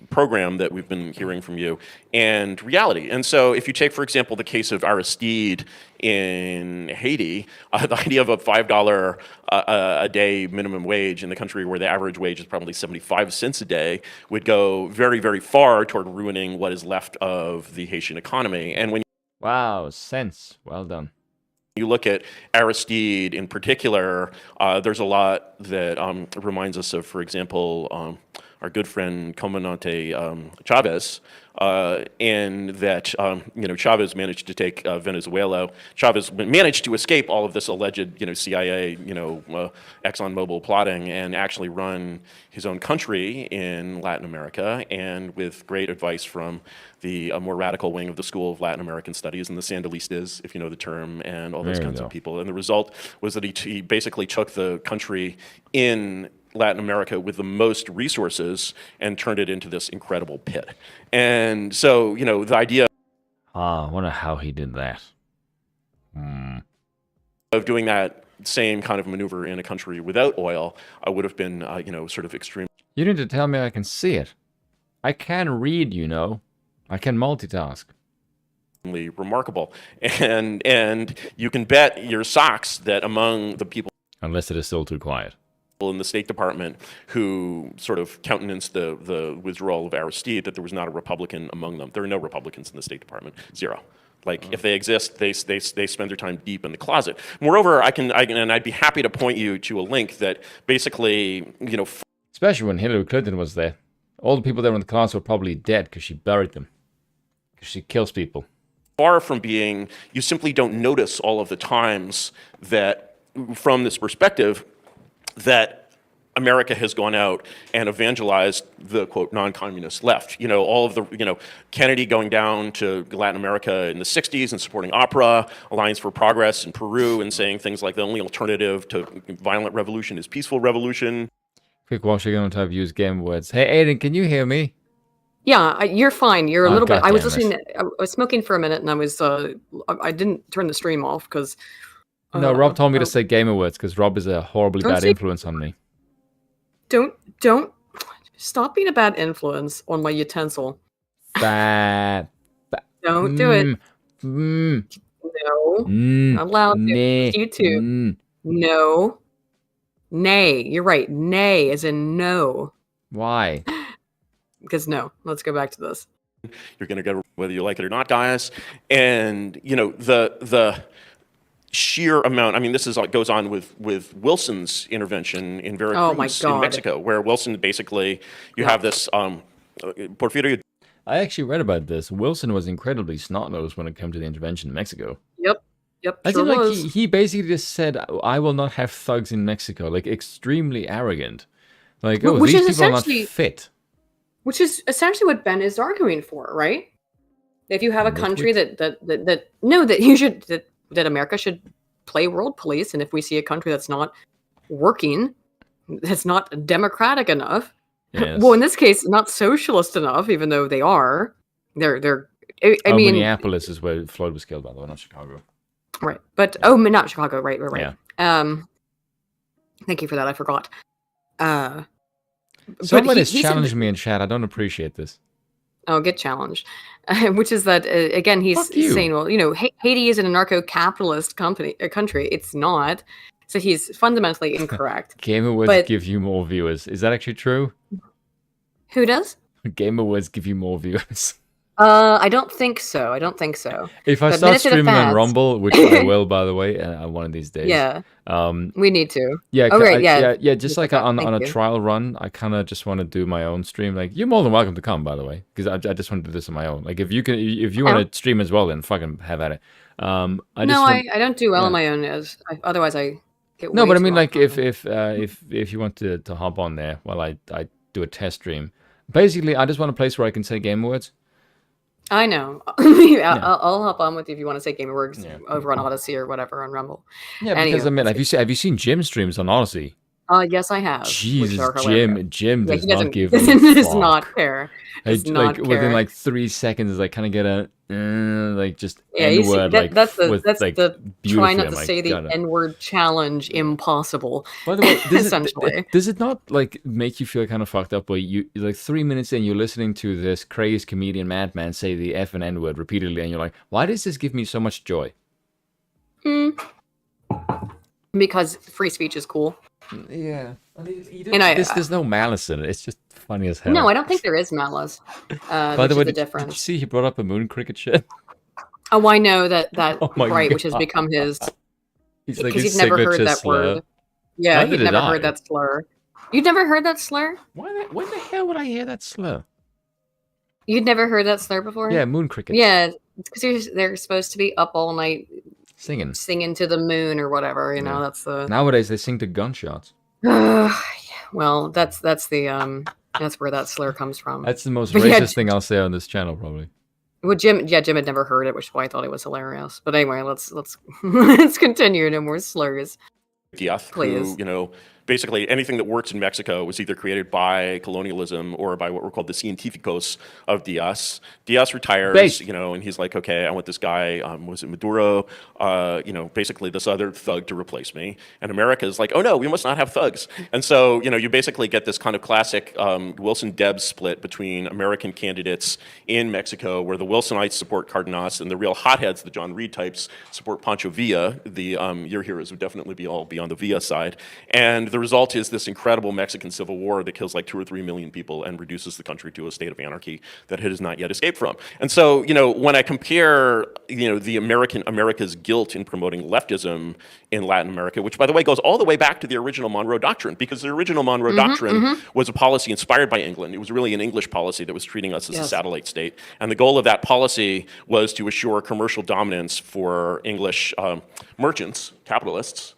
program that we've been hearing from you and reality. And so if you take, for example, the case of Aristide in Haiti, the idea of a $5 a day minimum wage in the country where the average wage is probably 75 cents a day would go very, very far toward ruining what is left of the Haitian economy. And when wow, cents. Well done. you look at Aristide in particular, there's a lot that reminds us of, for example, our good friend Comandante Chavez, and that Chavez managed to take Venezuela. Chavez managed to escape all of this alleged CIA ExxonMobil plotting and actually run his own country in Latin America, and with great advice from the more radical wing of the School of Latin American Studies and the Sandinistas, if you know the term, and all those kinds of people. And the result was that he basically took the country in Latin America with the most resources and turned it into this incredible pit. And so, the idea I wonder how he did that. of doing that same kind of maneuver in a country without oil would have been, sort of extreme. You need to tell me I can see it. I can read, I can multitask. Remarkable. And you can bet your socks that among the people, Unless it is still too quiet. in the State Department who sort of countenanced the withdrawal of Aristide, that there was not a Republican among them. There are no Republicans in the State Department. Zero. Like, if they exist, they spend their time deep in the closet. Moreover, and I'd be happy to point you to a link that basically, Especially when Hillary Clinton was there. All the people there in the closet were probably dead because she buried them. Because she kills people. far from being, you simply don't notice all of the times that, from this perspective, that America has gone out and evangelized the, quote, non-communist left. All of the, Kennedy going down to Latin America in the 60s and supporting APRA, Alliance for Progress in Peru, and saying things like the only alternative to violent revolution is peaceful revolution. Quick Washington on type use game words. Hey, Aiden, can you hear me? Yeah, you're fine. You're a little bit. I was goddamn listening. I was smoking for a minute, and I was. I didn't turn the stream off because. No, Rob told me to say gamer words because Rob is a horribly bad influence on me. Don't stop being a bad influence on my utensil. Bad. Don't do it. No, not allowed to. YouTube. No. Nay. You're right. Nay, as in no. Why? Because no. Let's go back to this. You're going to get whether you like it or not, guys. And the sheer amount. I mean, this goes on with Wilson's intervention in Veracruz in Mexico, where Wilson basically have this Porfirio. I actually read about this. Wilson was incredibly snot-nosed when it came to the intervention in Mexico. Yep. I think he basically just said, "I will not have thugs in Mexico." Like extremely arrogant. Like, which these is people are not fit. Which is essentially what Ben is arguing for, right? If you have a country that America should play world police, and if we see a country that's not working, that's not democratic enough, yes. Well, in this case, not socialist enough, even though they are, they're. I mean, Minneapolis is where Floyd was killed, by the way, not Chicago. Right, but not Chicago. Right. Yeah. Thank you for that. I forgot. Somebody's challenged me in chat. I don't appreciate this. Oh, get challenged. Which is that, again, he's saying, well, Haiti is an anarcho-capitalist country. It's not. So he's fundamentally incorrect. Game Awards give you more viewers. Is that actually true? Who does? Game Awards give you more viewers. I don't think so. If I start streaming on Rumble, which I will, by the way, one of these days. Yeah. We need to. Yeah. Yeah. Just like on a trial run, I kind of just want to do my own stream. Like, you're more than welcome to come, by the way, because I just want to do this on my own. Like, if you want to stream as well, then fucking have at it. I don't do well on my own. Otherwise, I get. No, but I mean, like, if you want to hop on there while I do a test stream, basically, I just want a place where I can say game words. I know. I'll hop on with you if you want to say Game Works over on Odyssey or whatever on Rumble. Yeah, because I mean, have you seen Jim streams on Odyssey? Yes, I have. Jesus, Jim does not give a does not care. Within like 3 seconds, I kind of get a just N-word. That's the try not to say the N-word challenge impossible. By the way, essentially, does it not like make you feel kind of fucked up? Where you like 3 minutes in, you're listening to this crazed comedian madman say the F and N-word repeatedly, and you're like, why does this give me so much joy? Because free speech is cool. Yeah, there's no malice in it. It's just funny as hell. No, I don't think there is malice. By the way, did you see he brought up a moon cricket shit? Oh, I know that God. which has become his. He's like he's never heard that slur. word. Yeah, he's never heard that slur. You'd never heard that slur? When the hell would I hear that slur? You'd never heard that slur before? Yeah, moon crickets. Yeah, because they're supposed to be up all night Singing to the moon or whatever. You know, that's the. Nowadays they sing to gunshots. Well, that's where that slur comes from. That's the most racist thing I'll say on this channel, probably. Well, Jim had never heard it, which is why I thought it was hilarious. But anyway, let's let's continue. No more slurs. Diaz, Please. who, you know, basically anything that works in Mexico was either created by colonialism or by what were called the científicos of Diaz. Diaz retires, you know, and he's like, okay, I want this guy, was it Maduro, you know, basically this other thug to replace me. And America is like, oh no, we must not have thugs. And so, you know, you basically get this kind of classic Wilson-Debs split between American candidates in Mexico, where the Wilsonites support Cardenas and the real hotheads, the John Reed types, support Pancho Villa. The your heroes would definitely be on the Villa side. And the result is this incredible Mexican Civil War that kills like 2 or 3 million people and reduces the country to a state of anarchy that it has not yet escaped from. And so, you know, when I compare, you know, the America's guilt in promoting leftism in Latin America, which by the way goes all the way back to the original Monroe Doctrine, because the original Monroe Doctrine was a policy inspired by England. It was really an English policy that was treating us as a satellite state. And the goal of that policy was to assure commercial dominance for English merchants, capitalists,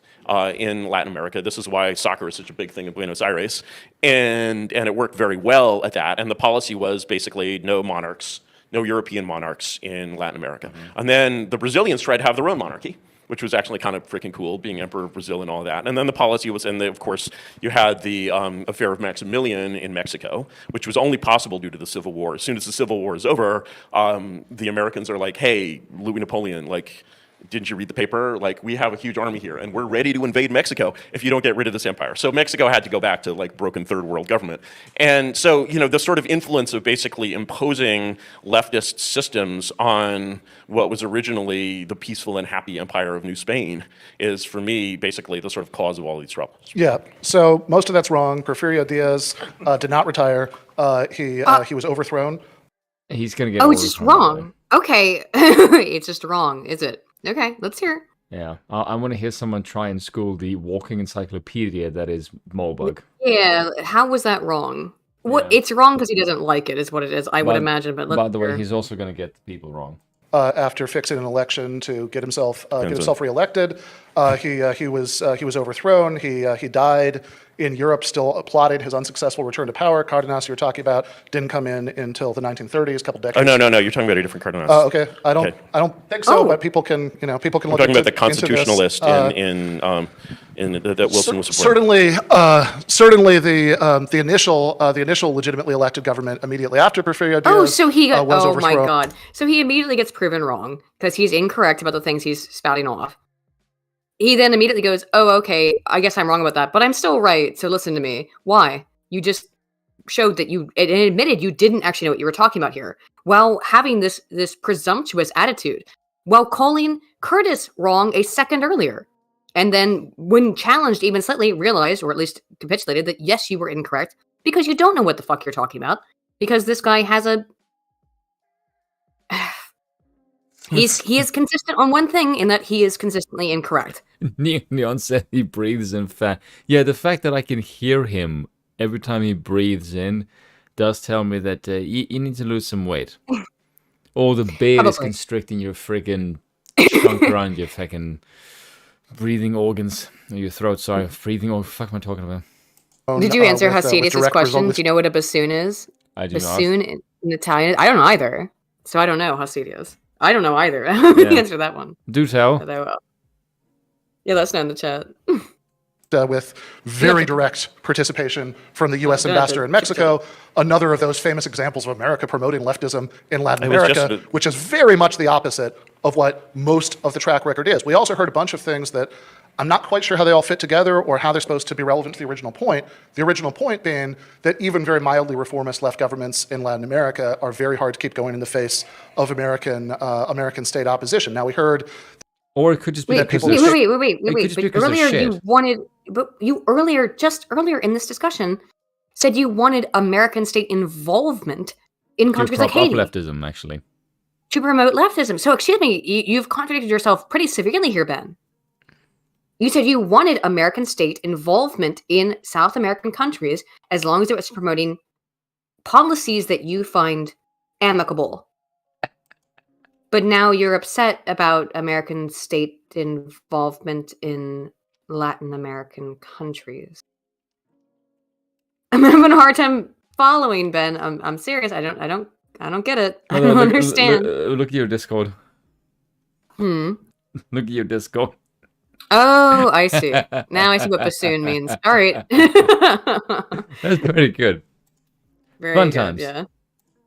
in Latin America. This is why soccer is such a big thing in Buenos Aires. And it worked very well at that. And the policy was basically no monarchs, no European monarchs in Latin America. And then the Brazilians tried to have their own monarchy, which was actually kind of freaking cool, being emperor of Brazil and all that. And then the policy was, and of course, you had the affair of Maximilian in Mexico, which was only possible due to the Civil War. As soon as the Civil War is over, the Americans are like, hey, Louis Napoleon, like, didn't you read the paper? Like, we have a huge army here, and we're ready to invade Mexico if you don't get rid of this empire. So Mexico had to go back to, like, broken third world government. And so, you know, the sort of influence of basically imposing leftist systems on what was originally the peaceful and happy empire of New Spain is, for me, basically the sort of cause of all these troubles. Yeah, so most of that's wrong. Porfirio Diaz did not retire. He was overthrown. He's going to get it's just wrong. Okay. It's just wrong, is it? Okay, let's hear. Yeah, I want to hear someone try and school the walking encyclopedia that is Moldbug. Yeah, how was that wrong? What? It's wrong because he doesn't like it, is what it is. I would imagine. But by the way, he's also going to get the people wrong. After fixing an election to get himself reelected, he was overthrown. He died in Europe, still plotting his unsuccessful return to power. Cardenas, you were talking about, didn't come in until the 1930s, a couple decades. Oh no, you're talking about a different Cardenas. Okay, I don't think so, but people can look. We're talking about the constitutionalist that Wilson was supporting. Certainly the initial legitimately elected government immediately after Porfirio Diaz. Was overthrown. My God! So he immediately gets proven wrong because he's incorrect about the things he's spouting off. He then immediately goes, oh, okay, I guess I'm wrong about that, but I'm still right, so listen to me. Why? You just showed that and admitted you didn't actually know what you were talking about here, while having this presumptuous attitude, while calling Curtis wrong a second earlier. And then, when challenged even slightly, realized, or at least capitulated, that yes, you were incorrect, because you don't know what the fuck you're talking about, because this guy has a... He is consistent on one thing in that he is consistently incorrect. Neon said he breathes in fat. Yeah, the fact that I can hear him every time he breathes in does tell me that you need to lose some weight. Or the beard is constricting your friggin' chunk around your fucking breathing organs. Or your throat, sorry. Breathing organs. What the fuck am I talking about? Did you answer Hasidius' question? Do you know what a bassoon is? I do not. Bassoon in Italian? I don't know either. So I don't know Hasidius. I don't know either. Answer that one. Do tell. Yeah, let us know in the chat. With very direct participation from the U.S. ambassador in Mexico, another of those famous examples of America promoting leftism in Latin America, which is very much the opposite of what most of the track record is. We also heard a bunch of things that I'm not quite sure how they all fit together or how they're supposed to be relevant to the original point. The original point being that even very mildly reformist left governments in Latin America are very hard to keep going in the face of American state opposition. Now we heard... Or it could just be wait. But earlier, just earlier in this discussion, said you wanted American state involvement in countries like Haiti. Leftism, actually. To promote leftism. So, excuse me, you've contradicted yourself pretty severely here, Ben. You said you wanted American state involvement in South American countries as long as it was promoting policies that you find amicable. But now you're upset about American state involvement in Latin American countries. I'm having a hard time following, Ben. I'm serious. I don't get it. I don't understand. Look at your Discord. Look at your Discord. Oh, I see. Now I see what bassoon means. All right. That's pretty good. Very Fun good, times. yeah.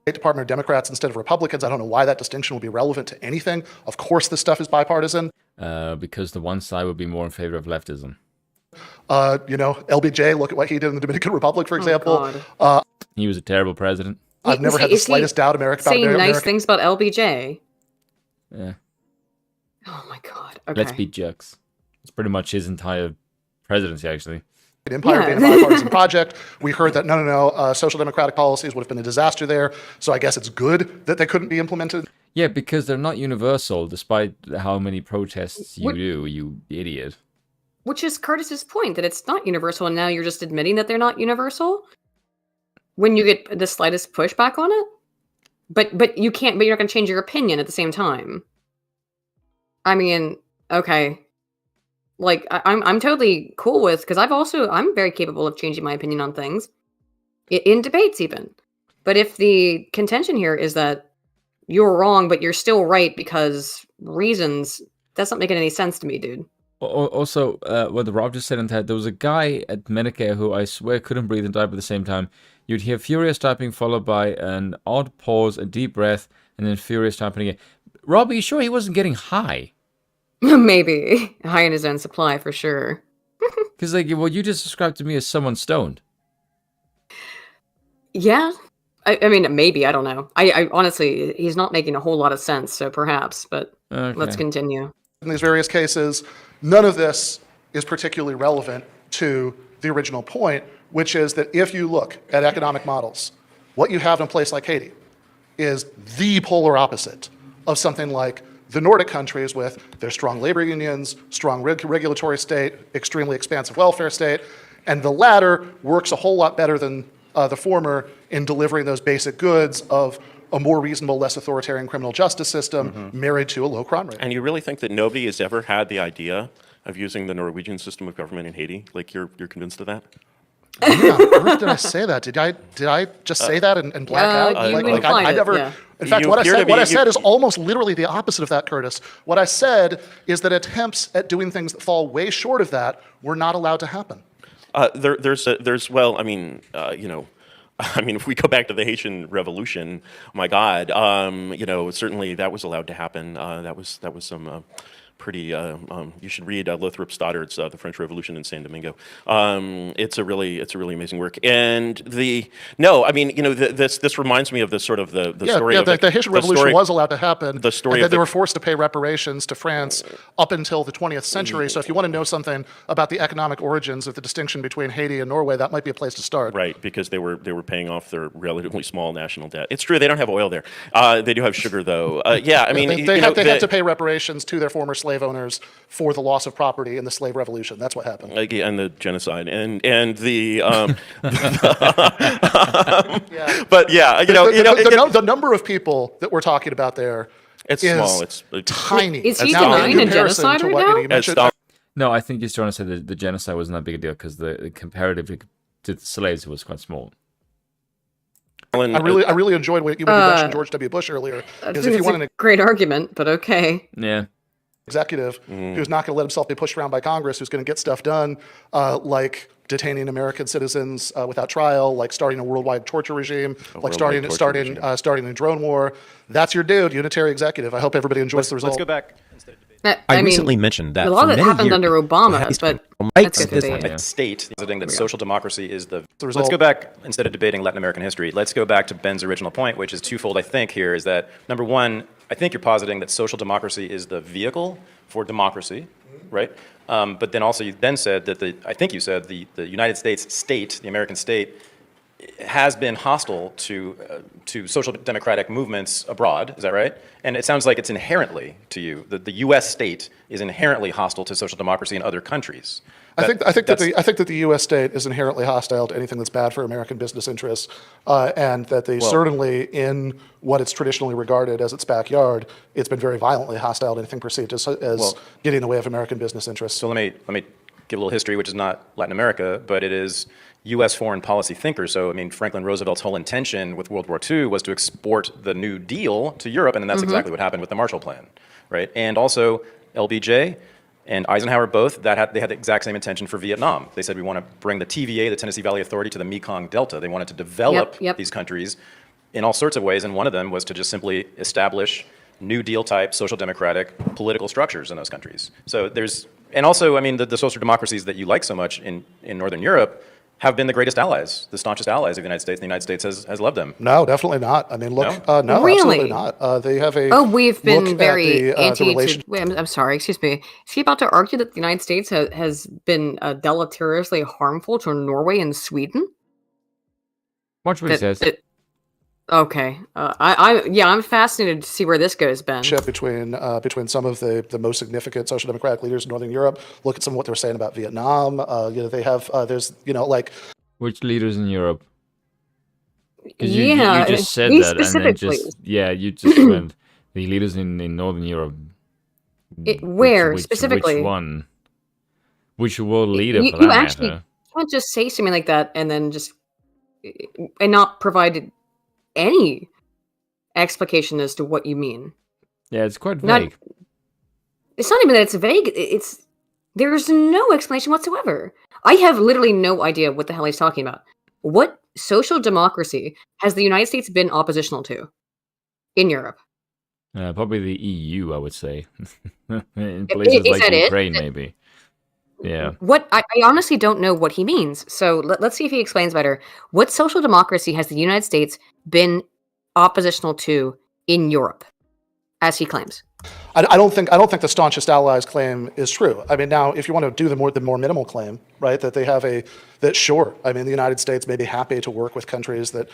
State Department are Democrats instead of Republicans. I don't know why that distinction would be relevant to anything. Of course, this stuff is bipartisan. Because the one side would be more in favor of leftism. LBJ, look at what he did in the Dominican Republic, for example. He was a terrible president. I've never had the slightest doubt about saying nice things about LBJ. Yeah. Oh my God. Okay. Let's be jerks. It's pretty much his entire presidency, actually. Empire being a bipartisan project. We heard that social democratic policies would have been a disaster there. So I guess it's good that they couldn't be implemented. Yeah, because they're not universal, despite how many protests you do, you idiot. Which is Curtis's point, that it's not universal, and now you're just admitting that they're not universal when you get the slightest pushback on it. But you can't. But you're not going to change your opinion at the same time. I mean, okay. Like, I'm totally cool with, because I'm very capable of changing my opinion on things, in debates even. But if the contention here is that you're wrong, but you're still right because reasons, that's not making any sense to me, dude. Also, what Rob just said in that, there was a guy at Medicare who I swear couldn't breathe and type at the same time. You'd hear furious typing followed by an odd pause, a deep breath, and then furious typing again. Rob, are you sure he wasn't getting high? Maybe. High in his own supply, for sure. Because, what you just described to me as someone stoned. Yeah. I mean, maybe. I don't know. I honestly, he's not making a whole lot of sense, so perhaps, but let's continue. In these various cases, none of this is particularly relevant to the original point, which is that if you look at economic models, what you have in a place like Haiti is the polar opposite of something like the Nordic countries with their strong labor unions, strong regulatory state, extremely expansive welfare state, and the latter works a whole lot better than the former in delivering those basic goods of a more reasonable, less authoritarian criminal justice system married to a low crime rate. And you really think that nobody has ever had the idea of using the Norwegian system of government in Haiti? Like, you're convinced of that? Yeah, where did I say that? Did I just say that and black out? I never. Yeah. In fact, what I said is almost literally the opposite of that, Curtis. What I said is that attempts at doing things that fall way short of that were not allowed to happen. If we go back to the Haitian Revolution, my God, certainly that was allowed to happen. That was some pretty. You should read Lothrop Stoddard's The French Revolution in Saint Domingo. It's a really amazing work. And this reminds me of the sort of the story. Yeah, the Haitian Revolution was allowed to happen. The story and of they were forced to pay reparations to France up until the 20th century. So if you want to know something about the economic origins of the distinction between Haiti and Norway, that might be a place to start. Right, because they were paying off their relatively small national debt. It's true, they don't have oil there. They do have sugar, though. They have to pay reparations to their former slave owners for the loss of property in the slave revolution. That's what happened. And the genocide and the. But yeah, the number of people that we're talking about there. It's is small. It's tiny. Is he denying a genocide right now? No, I think he's trying to say that the genocide wasn't that big a deal because the comparatively to the slaves was quite small. I really enjoyed when you mentioned George W. Bush earlier. Because if you want a great argument, but okay. Yeah. Executive who's not going to let himself be pushed around by Congress, who's going to get stuff done, like detaining American citizens without trial, like starting a worldwide torture regime, like starting a drone war. That's your dude, unitary executive. I hope everybody enjoys the result. Let's go back. I recently mentioned that a lot of it happened under Obama, but that's good debate. State positing that social democracy is the result. Let's go back, instead of debating Latin American history, let's go back to Ben's original point, which is twofold, I think, here, is that, number one, I think you're positing that social democracy is the vehicle for democracy, right? But then also you then said that the United States state, the American state, has been hostile to social democratic movements abroad. Is that right? And it sounds like it's inherently to you that the U.S. state is inherently hostile to social democracy in other countries. I think that the U.S. state is inherently hostile to anything that's bad for American business interests, and that they certainly, in what it's traditionally regarded as its backyard, it's been very violently hostile to anything perceived as getting in the way of American business interests. So let me give a little history, which is not Latin America, but it is U.S. foreign policy thinkers. So, I mean, Franklin Roosevelt's whole intention with World War II was to export the New Deal to Europe, and then that's exactly what happened with the Marshall Plan, right? And also LBJ and Eisenhower both, they had the exact same intention for Vietnam. They said we want to bring the TVA, the Tennessee Valley Authority, to the Mekong Delta. They wanted to develop these countries in all sorts of ways, and one of them was to just simply establish New Deal type social democratic political structures in those countries. So there's, and also, I mean, the social democracies that you like so much in Northern Europe have been the greatest allies, the staunchest allies of the United States. The United States has loved them. No, definitely not. I mean, look, no, Really? absolutely not. They have a we've been look very at the relation. Wait, I'm sorry, excuse me. Is he about to argue that the United States has been deleteriously harmful to Norway and Sweden? Watch what he says. Okay. I'm fascinated to see where this goes, Ben. Between some of the most significant social democratic leaders in Northern Europe. Look at some of what they're saying about Vietnam. They have there's like Which leaders in Europe? 'Cause you just said me that, and then specifically. you just went the leaders in Northern Europe. Where specifically? Which one? Which world leader for You that actually matter? can't just say something like that and then and not provide any explication as to what you mean. Yeah, it's quite Not- vague. It's not even that it's vague. There's no explanation whatsoever. I have literally no idea what the hell he's talking about. What social democracy has the United States been oppositional to in Europe? Probably the EU, I would say. In places Is like that it? Ukraine, maybe. Yeah. What I honestly don't know what he means. So let's see if he explains better. What social democracy has the United States been oppositional to in Europe, as he claims? I don't think the staunchest allies claim is true. I mean, now if you want to do the more minimal claim, right, that they have that sure, I mean, the United States may be happy to work with countries that,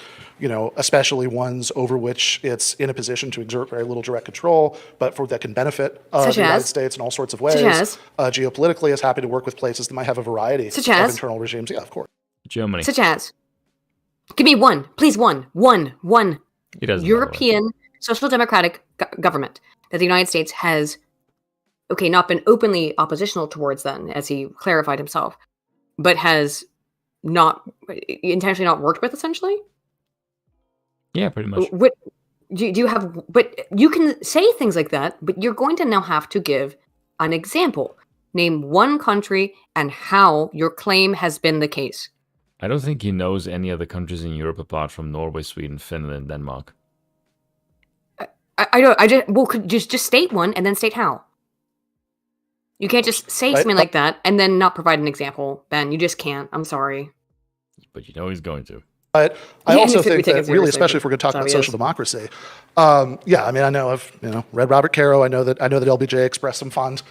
especially ones over which it's in a position to exert very little direct control, but that can benefit the United States in all sorts of ways. Geopolitically, is happy to work with places that might have a variety of internal regimes. Yeah, of course. Germany. Such as, give me one, please, one He doesn't European social democratic government that the United States has, not been openly oppositional towards then, as he clarified himself, but has not intentionally not worked with, essentially? Yeah, pretty much. What do you have? But you can say things like that, but you're going to now have to give an example. Name one country and how your claim has been the case. I don't think he knows any other countries in Europe apart from Norway, Sweden, Finland, and Denmark. I don't. Could just state one and then state how. You can't just say something like that and then not provide an example, Ben. You just can't. I'm sorry. But he's going to. But I also think that really, especially if we're going to talk about social democracy, I mean, I know I've read Robert Caro. I know that LBJ expressed some fond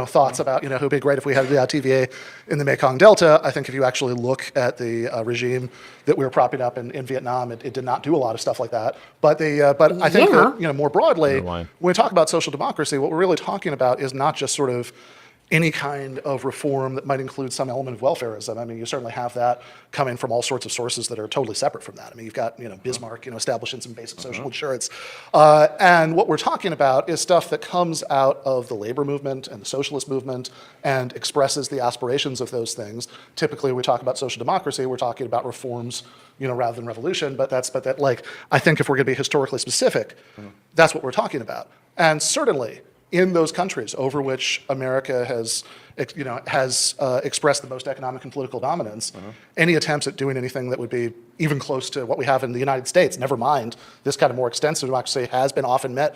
thoughts about it would be great if we had the TVA in the Mekong Delta. I think if you actually look at the regime that we were propping up in Vietnam, it did not do a lot of stuff like that. But I think that more broadly, when we talk about social democracy, what we're really talking about is not just sort of any kind of reform that might include some element of welfarism. I mean, you certainly have that coming from all sorts of sources that are totally separate from that. I mean, you've got Bismarck, establishing some basic social insurance, and what we're talking about is stuff that comes out of the labor movement and the socialist movement and expresses the aspirations of those things. Typically, when we talk about social democracy, we're talking about reforms, rather than revolution. But I think if we're going to be historically specific, that's what we're talking about, and certainly. In those countries over which America has expressed the most economic and political dominance, any attempts at doing anything that would be even close to what we have in the United States, never mind this kind of more extensive democracy, has been often met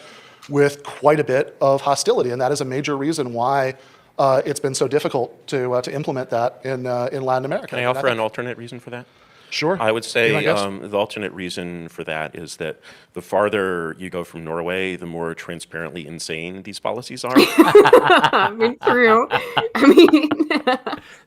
with quite a bit of hostility, and that is a major reason why it's been so difficult to implement that in Latin America. Can I offer an alternate reason for that? Sure. I would say the alternate reason for that is that the farther you go from Norway, the more transparently insane these policies are. I mean, true. I mean,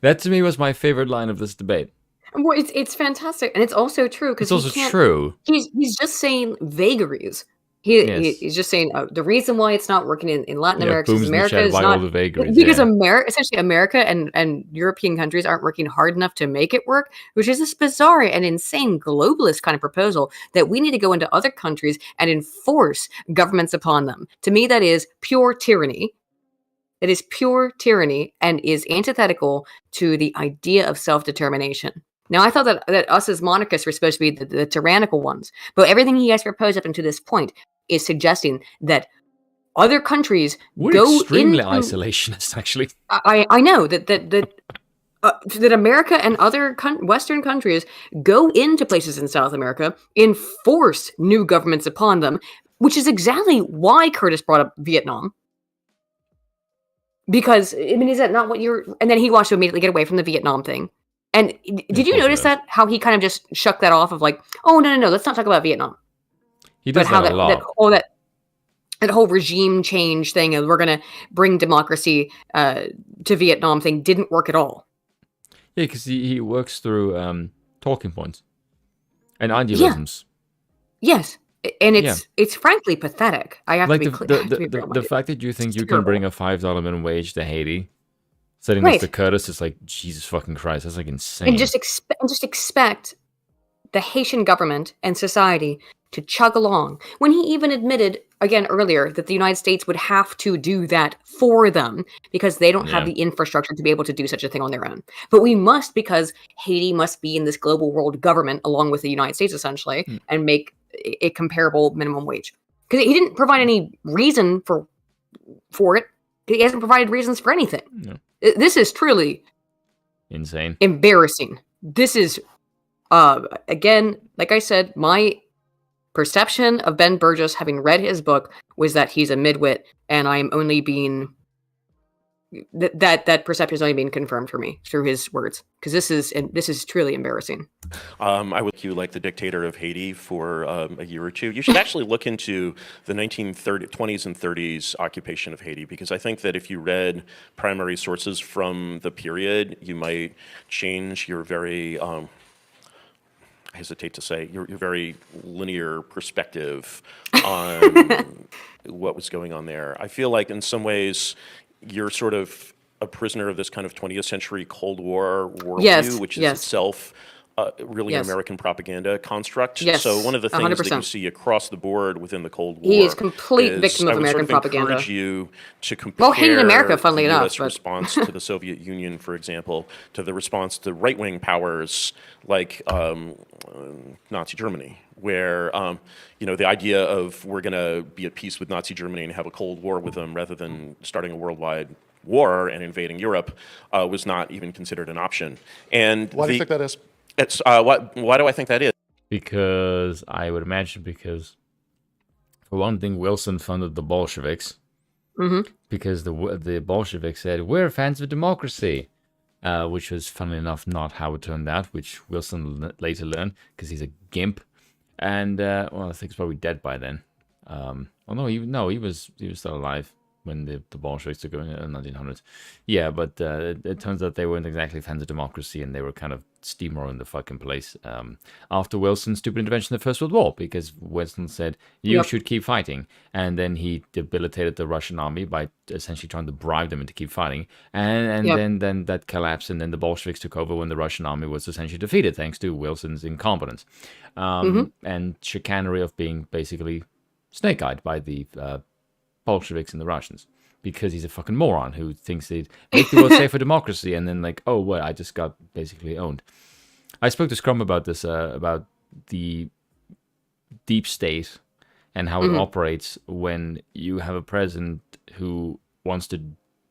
that to me was my favorite line of this debate. Well, it's fantastic, and it's also true because It's also true. He's just saying vagaries. Yes. He's just saying the reason why it's not working in Latin Yeah, America, booms is in the America chat, is why not all the vagaries, because yeah. Essentially America and European countries aren't working hard enough to make it work, which is this bizarre and insane globalist kind of proposal that we need to go into other countries and enforce governments upon them. To me, that is pure tyranny. It is pure tyranny and is antithetical to the idea of self-determination. Now, I thought that us as monarchists were supposed to be the tyrannical ones, but everything he has proposed up until this point is suggesting that other countries We're go extremely into. isolationist, actually. I know that America and other Western countries go into places in South America, enforce new governments upon them, which is exactly why Curtis brought up Vietnam. Because, I mean, is that not what you're... And then he wants to immediately get away from the Vietnam thing. And did you notice that? How he kind of just shook that off of like, oh, no, let's not talk about Vietnam. He does that a lot. That whole regime change thing and we're going to bring democracy to Vietnam thing didn't work at all. Yeah, because he works through talking points and idealisms. Yeah. Yes. And it's frankly pathetic. I have like to be clear. The fact that you think you can bring a $5 minimum wage to Haiti, sitting next to Curtis, is like, Jesus fucking Christ, that's like insane. And just expect the Haitian government and society to chug along. When he even admitted, again earlier, that the United States would have to do that for them because they don't have the infrastructure to be able to do such a thing on their own. But we must, because Haiti must be in this global world government along with the United States, essentially, and make a comparable minimum wage. Because he didn't provide any reason for it. He hasn't provided reasons for anything. No. This is truly insane, embarrassing. This is, again, like I said, my perception of Ben Burgis, having read his book, was that he's a midwit, and I am only being that perception is only being confirmed for me through his words, because this is truly embarrassing. I would you like the dictator of Haiti for a year or two. You should actually look into the 1920s and 30s occupation of Haiti, because I think that if you read primary sources from the period, you might change your very I hesitate to say your very linear perspective on what was going on there. I feel like in some ways you're sort of a prisoner of this kind of 20th century Cold War worldview, which is itself really an American propaganda construct. So one of the things 100%. That you see across the board within the Cold War, he is complete victim of American propaganda. I would encourage you to compare hated America, funnily the enough, U.S. response to the Soviet Union, for example, to the response to right-wing powers like Nazi Germany, where the idea of we're going to be at peace with Nazi Germany and have a Cold War with them rather than starting a worldwide war and invading Europe was not even considered an option. And why do you think that is? It's why do I think that is? Because I would imagine for one thing, Wilson funded the Bolsheviks. Mm-hmm. Because the Bolsheviks said, we're fans of democracy, which was, funnily enough, not how it turned out, which Wilson later learned, because he's a gimp. And, I think he's probably dead by then. He was still alive when the Bolsheviks took over in the 1900s. Yeah, but it turns out they weren't exactly fans of democracy, and they were kind of steamrolling the fucking place after Wilson's stupid intervention in the First World War, because Wilson said, you should keep fighting. And then he debilitated the Russian army by essentially trying to bribe them into keep fighting. And then that collapsed, and then the Bolsheviks took over when the Russian army was essentially defeated, thanks to Wilson's incompetence and chicanery of being basically snake-eyed by the Bolsheviks and the Russians, because he's a fucking moron who thinks they'd make the world safe for democracy, and then like, oh, well, I just got basically owned. I spoke to Scrum about this, about the deep state and how it operates when you have a president who wants to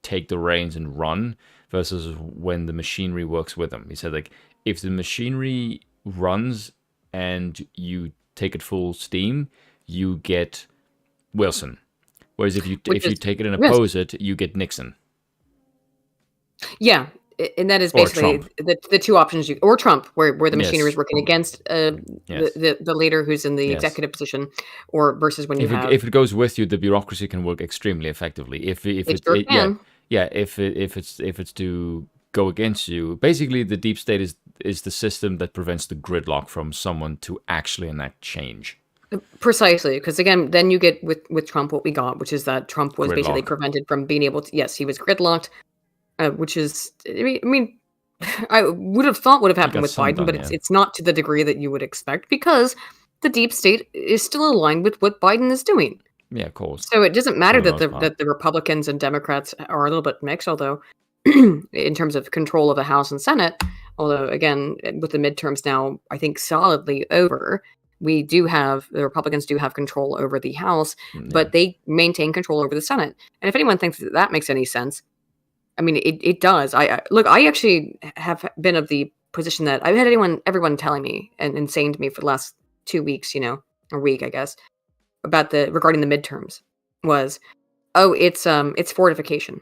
take the reins and run versus when the machinery works with him. He said, like, if the machinery runs and you take it full steam, you get Wilson. Whereas if you take it and oppose it, you get Nixon. Yeah, and that is basically the two options. Or Trump, where the machinery is working against the leader who's in the executive position, or versus when if it goes with you, the bureaucracy can work extremely effectively. If it's to go against you, basically the deep state is is the system that prevents the gridlock from someone to actually enact change. Precisely, because again, then you get with Trump what we got, which is that Trump was basically Gridlock. prevented from being able to. Yes, he was gridlocked, which is. I mean, I would have thought would have happened got with some Biden, done, but yeah. it's not to the degree that you would expect because the deep state is still aligned with what Biden is doing. Yeah, of course. So it doesn't matter For the that most part. that the Republicans and Democrats are a little bit mixed, although in terms of control of the House and Senate, although again with the midterms now, I think solidly over. The Republicans do have control over the House, but they maintain control over the Senate. And if anyone thinks that makes any sense, I mean, it does. I actually have been of the position that I've had everyone telling me and saying to me for the last 2 weeks, a week, I guess, about regarding the midterms was, it's fortification.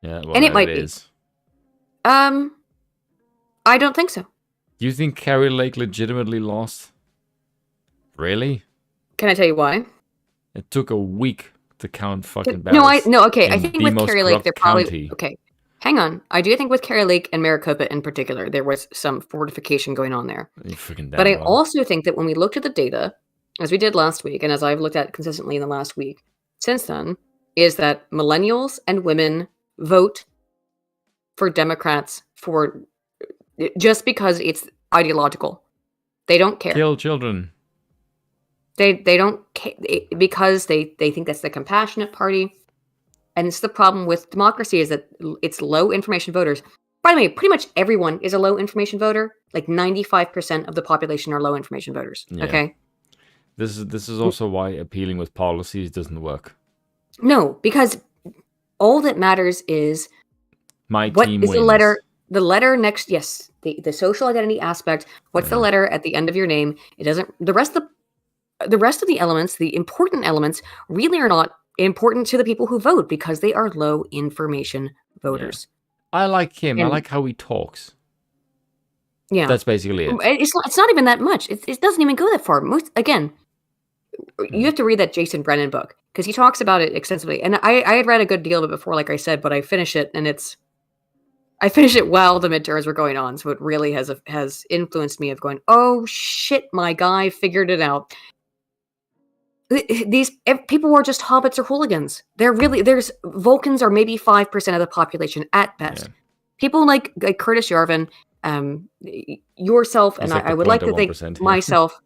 Yeah, well, And it might be. is. I don't think so. Do you think Carrie Lake legitimately lost? Really? Can I tell you why? It took a week to count fucking ballots. Okay. I in think the with most Carrie Lake, corrupt they're probably county. okay. Hang on, I do think with Carrie Lake and Maricopa in particular, there was some fortification going on there. You freaking damn But I well. also think that when we looked at the data, as we did last week, and as I've looked at consistently in the last week since then, is that millennials and women vote for Democrats just because it's ideological. They don't care. Kill children. They don't care because they think that's the compassionate party. And it's the problem with democracy is that it's low information voters. By the way, pretty much everyone is a low information voter. Like 95% of the population are low information voters. Yeah. Okay. This is also why appealing with policies doesn't work. No, because all that matters is My what team is wins. the letter. The letter next, yes, the social identity aspect. What's the letter at the end of your name? It doesn't. The rest of the elements, the important elements, really are not important to the people who vote because they are low information voters. I like him. I And- like how he talks. Yeah, That's basically it. It's not even that much. It doesn't even go that far. You have to read that Jason Brennan book because he talks about it extensively. And I had read a good deal of it before, like I said, but I finish it and I finished it while the midterms were going on, so it really has influenced me of going, oh shit, my guy figured it out. These people are just hobbits or hooligans. There's Vulcans are maybe 5% of the population at best. Yeah. People like Curtis Yarvin, yourself, He's and like I the would like to 0.1%, think yeah. myself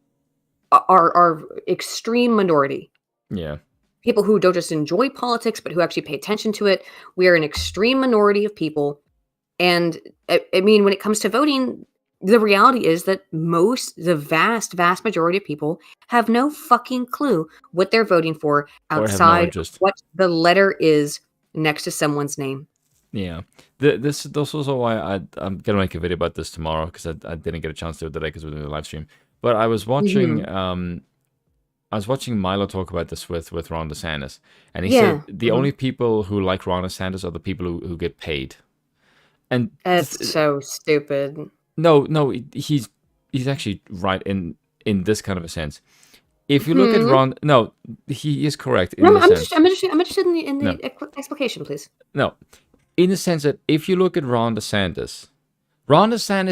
are extreme minority. Yeah. People who don't just enjoy politics, but who actually pay attention to it. We are an extreme minority of people. And I mean, when it comes to voting, the reality is that the vast majority of people have no fucking clue what they're voting for outside of interest. what the letter is next to someone's name. Yeah. This is also why I'm gonna make a video about this tomorrow because I didn't get a chance to do it today because we're doing a live stream. But I was watching Milo talk about this with Ron DeSantis, and he said the only people who like Ron DeSantis are the people who get paid. And That's so stupid. No, he's actually right in this kind of a sense. If you look at Ron, no, he is correct in the sense. I'm interested in the explication, please. No, in the sense that if you look at Ron DeSantis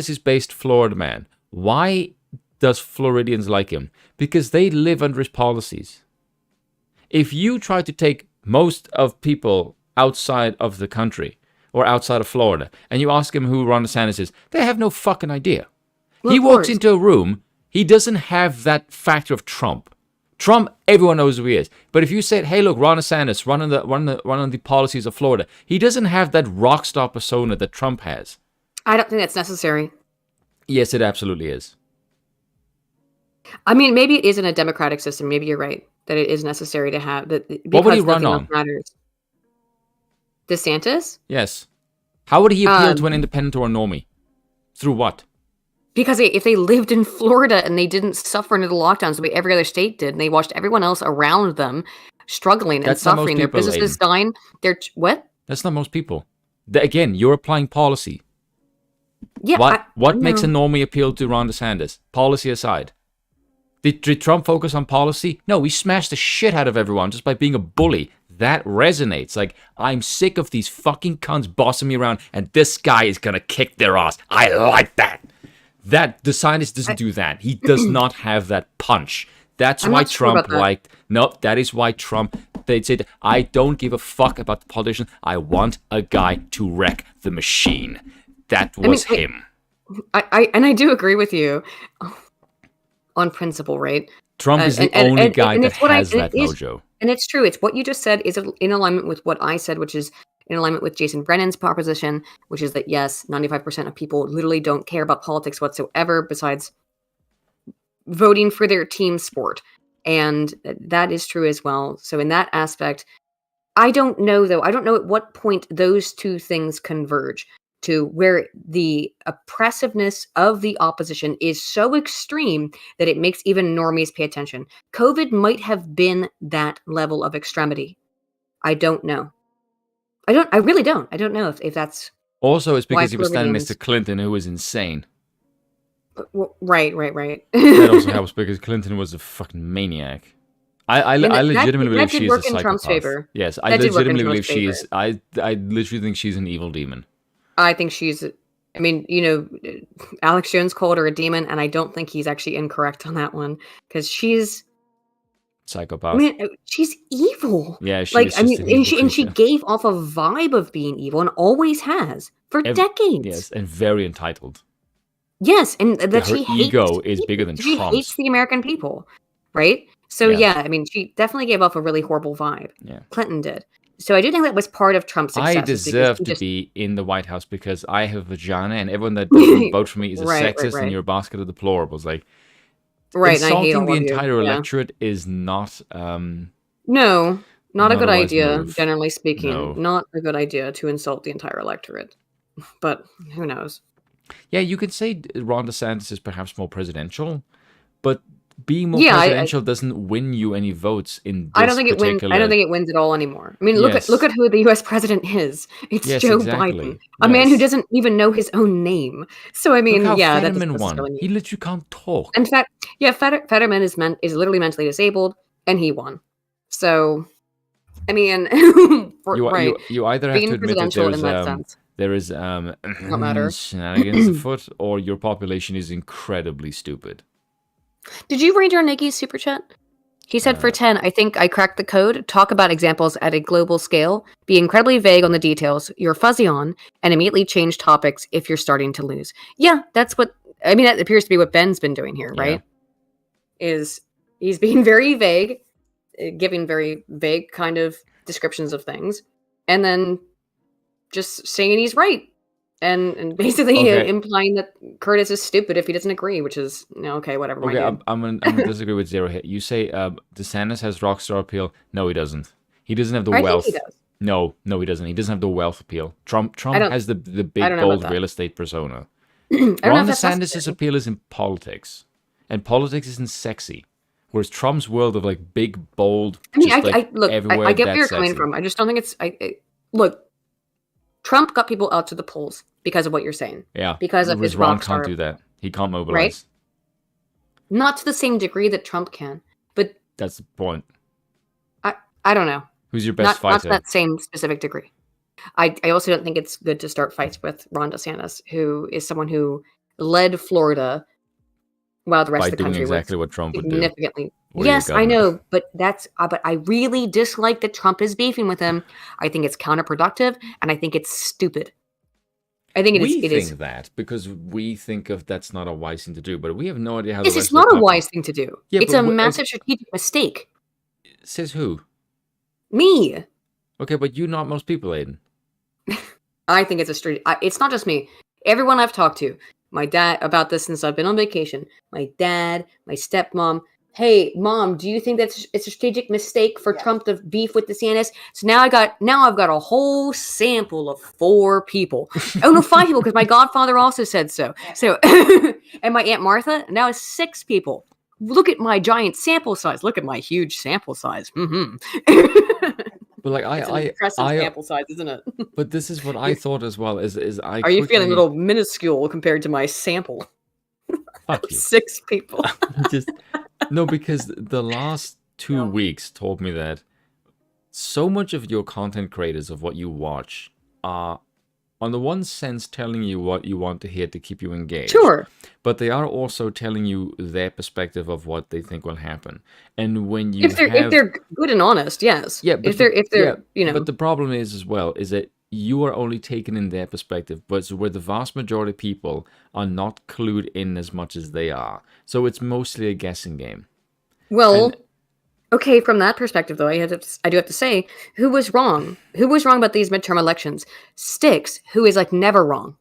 is based Florida man. Why does Floridians like him? Because they live under his policies. If you try to take most of people outside of the country or outside of Florida, and you ask them who Ron DeSantis is, they have no fucking idea. Well, He of walks course. into a room, he doesn't have that factor of Trump. Trump, everyone knows who he is. But if you said, hey, look, Ron DeSantis, running the policies of Florida, he doesn't have that rock star persona that Trump has. I don't think that's necessary. Yes, it absolutely is. I mean, maybe it is in a democratic system. Maybe you're right that it is necessary to have that. What would he run nothing else on? Matters. DeSantis? Yes. How would he appeal to an independent or a normie? Through what? Because if they lived in Florida and they didn't suffer under the lockdowns the way every other state did, and they watched everyone else around them struggling and That's not most suffering, their people, businesses Aiden. dying, what? That's not most people. Again, you're applying policy. Yeah. What makes a normie appeal to Ron DeSantis? Policy aside. Did Trump focus on policy? No, he smashed the shit out of everyone just by being a bully. that resonates. Like, I'm sick of these fucking cunts bossing me around, and this guy is gonna kick their ass. I like that. That DeSantis doesn't do that. He does not have that punch. That's why Trump liked. Nope, that is why Trump. They said, I don't give a fuck about the politician. I want a guy to wreck the machine. That was him. I do agree with you on principle, right? Trump is the only guy that has that mojo. And it's true. It's what you just said is in alignment with what I said, which is in alignment with Jason Brennan's proposition, which is that, yes, 95% of people literally don't care about politics whatsoever besides voting for their team sport. And that is true as well. So in that aspect, I don't know, though. I don't know at what point those two things converge to where the oppressiveness of the opposition is so extreme that it makes even normies pay attention. COVID might have been that level of extremity. I don't know. I really don't. I don't know if that's... Also, it's because he was standing next to Clinton, who was insane. Right. That also helps because Clinton was a fucking maniac. I legitimately believe she is a psychopath. Trump's favor. Yes, I legitimately believe she is. I literally think she's an evil demon. I think she's... I mean, Alex Jones called her a demon, and I don't think he's actually incorrect on that one because she's... psychopath. I mean, she's evil. Yeah, she like. I mean, she gave off a vibe of being evil, and always has for decades. Yes, and very entitled. Yes, and that her ego is bigger than Trump's. She hates the American people, right? So yeah, I mean, she definitely gave off a really horrible vibe. Yeah, Clinton did. So I do think that was part of Trump's success. I deserve to be in the White House because I have a vagina, and everyone that doesn't vote for me is a sexist, and you're a basket of deplorables. Like. Right, insulting the entire electorate is not... no, not a good idea, move. generally speaking. No. Not a good idea to insult the entire electorate. But who knows? Yeah, you could say Ron DeSantis is perhaps more presidential, but being more presidential doesn't win you any votes in this I don't think it wins. I don't think it wins at all anymore. I mean, look at who the U.S. president is. It's Joe Biden, a man who doesn't even know his own name. So I mean, Fetterman won. He literally can't talk. In fact, Fetterman is literally mentally disabled, and he won. So, I mean, you either have to admit that there is shenanigans afoot, or your population is incredibly stupid. Did you read your Nikki's super chat? He said for 10, I think I cracked the code. Talk about examples at a global scale. Be incredibly vague on the details you're fuzzy on, and immediately change topics if you're starting to lose. Yeah, that's what... I mean, that appears to be what Ben's been doing here, right? Is he's being very vague, giving very vague kind of descriptions of things, and then just saying he's right. And basically implying that Curtis is stupid if he doesn't agree, which is, okay, whatever. Okay, I'm gonna disagree with Zero Hit. You say DeSantis has rockstar appeal. No, he doesn't. He doesn't have the wealth. Think he does. No, he doesn't. He doesn't have the wealth appeal. Trump has the big, bold real estate persona. Ron DeSantis' appeal is in politics. And politics isn't sexy. Whereas Trump's world of like big, bold, I mean, everywhere. I get where you're coming from. I just don't think it's... look, Trump got people out to the polls because of what you're saying. Yeah. Because of his Ron can't do that. He can't mobilize. Right? Not to the same degree that Trump can, but... That's the point. I don't know. Who's your best fighter? Not to that same specific degree. I also don't think it's good to start fights with Ron DeSantis, who is someone who led Florida while the rest of the country exactly what Trump would do. Significantly. Yes, I know, but but I really dislike that Trump is beefing with him. I think it's counterproductive, and I think it's stupid. I think it is that because we think of that's not a wise thing to do, but we have no idea how. Yes, it's not a wise thing to do. Yeah, it's a massive strategic mistake. Says who? Me. Okay, but you not most people, Aiden. I think it's it's not just me. Everyone I've talked to, my dad about this since I've been on vacation. My dad, my stepmom. Hey, Mom, do you think that's a strategic mistake for Trump to beef with the DeSantis? So now I've got a whole sample of 4 people. Oh no, 5 people because my godfather also said so. So and my Aunt Martha, now it's 6 people. Look at my giant sample size. Look at my huge sample size. But like it's an impressive sample size, isn't it? But this is what I thought as well. Are you feeling a little minuscule compared to my sample? Fuck you. 6 people. No, because the last 2 weeks told me that so much of your content creators of what you watch are, on the one sense, telling you what you want to hear to keep you engaged. Sure. But they are also telling you their perspective of what they think will happen. And when you if they're good and honest, yes. Yeah, but if they're you know. But the problem is as well is that you are only taking in their perspective, but where the vast majority of people are not clued in as much as they are. So it's mostly a guessing game. Well, okay, from that perspective, though, I do have to say, who was wrong? Who was wrong about these midterm elections? Sticks, who is like never wrong.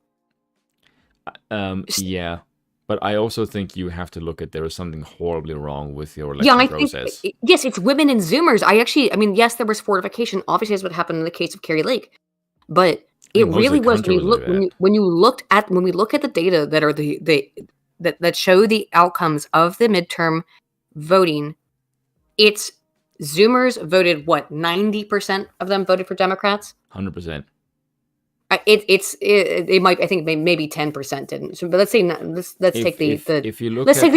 Yeah, but I also think you have to look at there is something horribly wrong with your election process. Yes, it's women and Zoomers. I mean, yes, there was fortification. Obviously, that's what happened in the case of Kerry Lake, but it really was when we look at the data that are that show the outcomes of the midterm voting. It's Zoomers voted what 90% of them voted for Democrats. 100%. It might, I think maybe 10% didn't. So, but let's say let's take the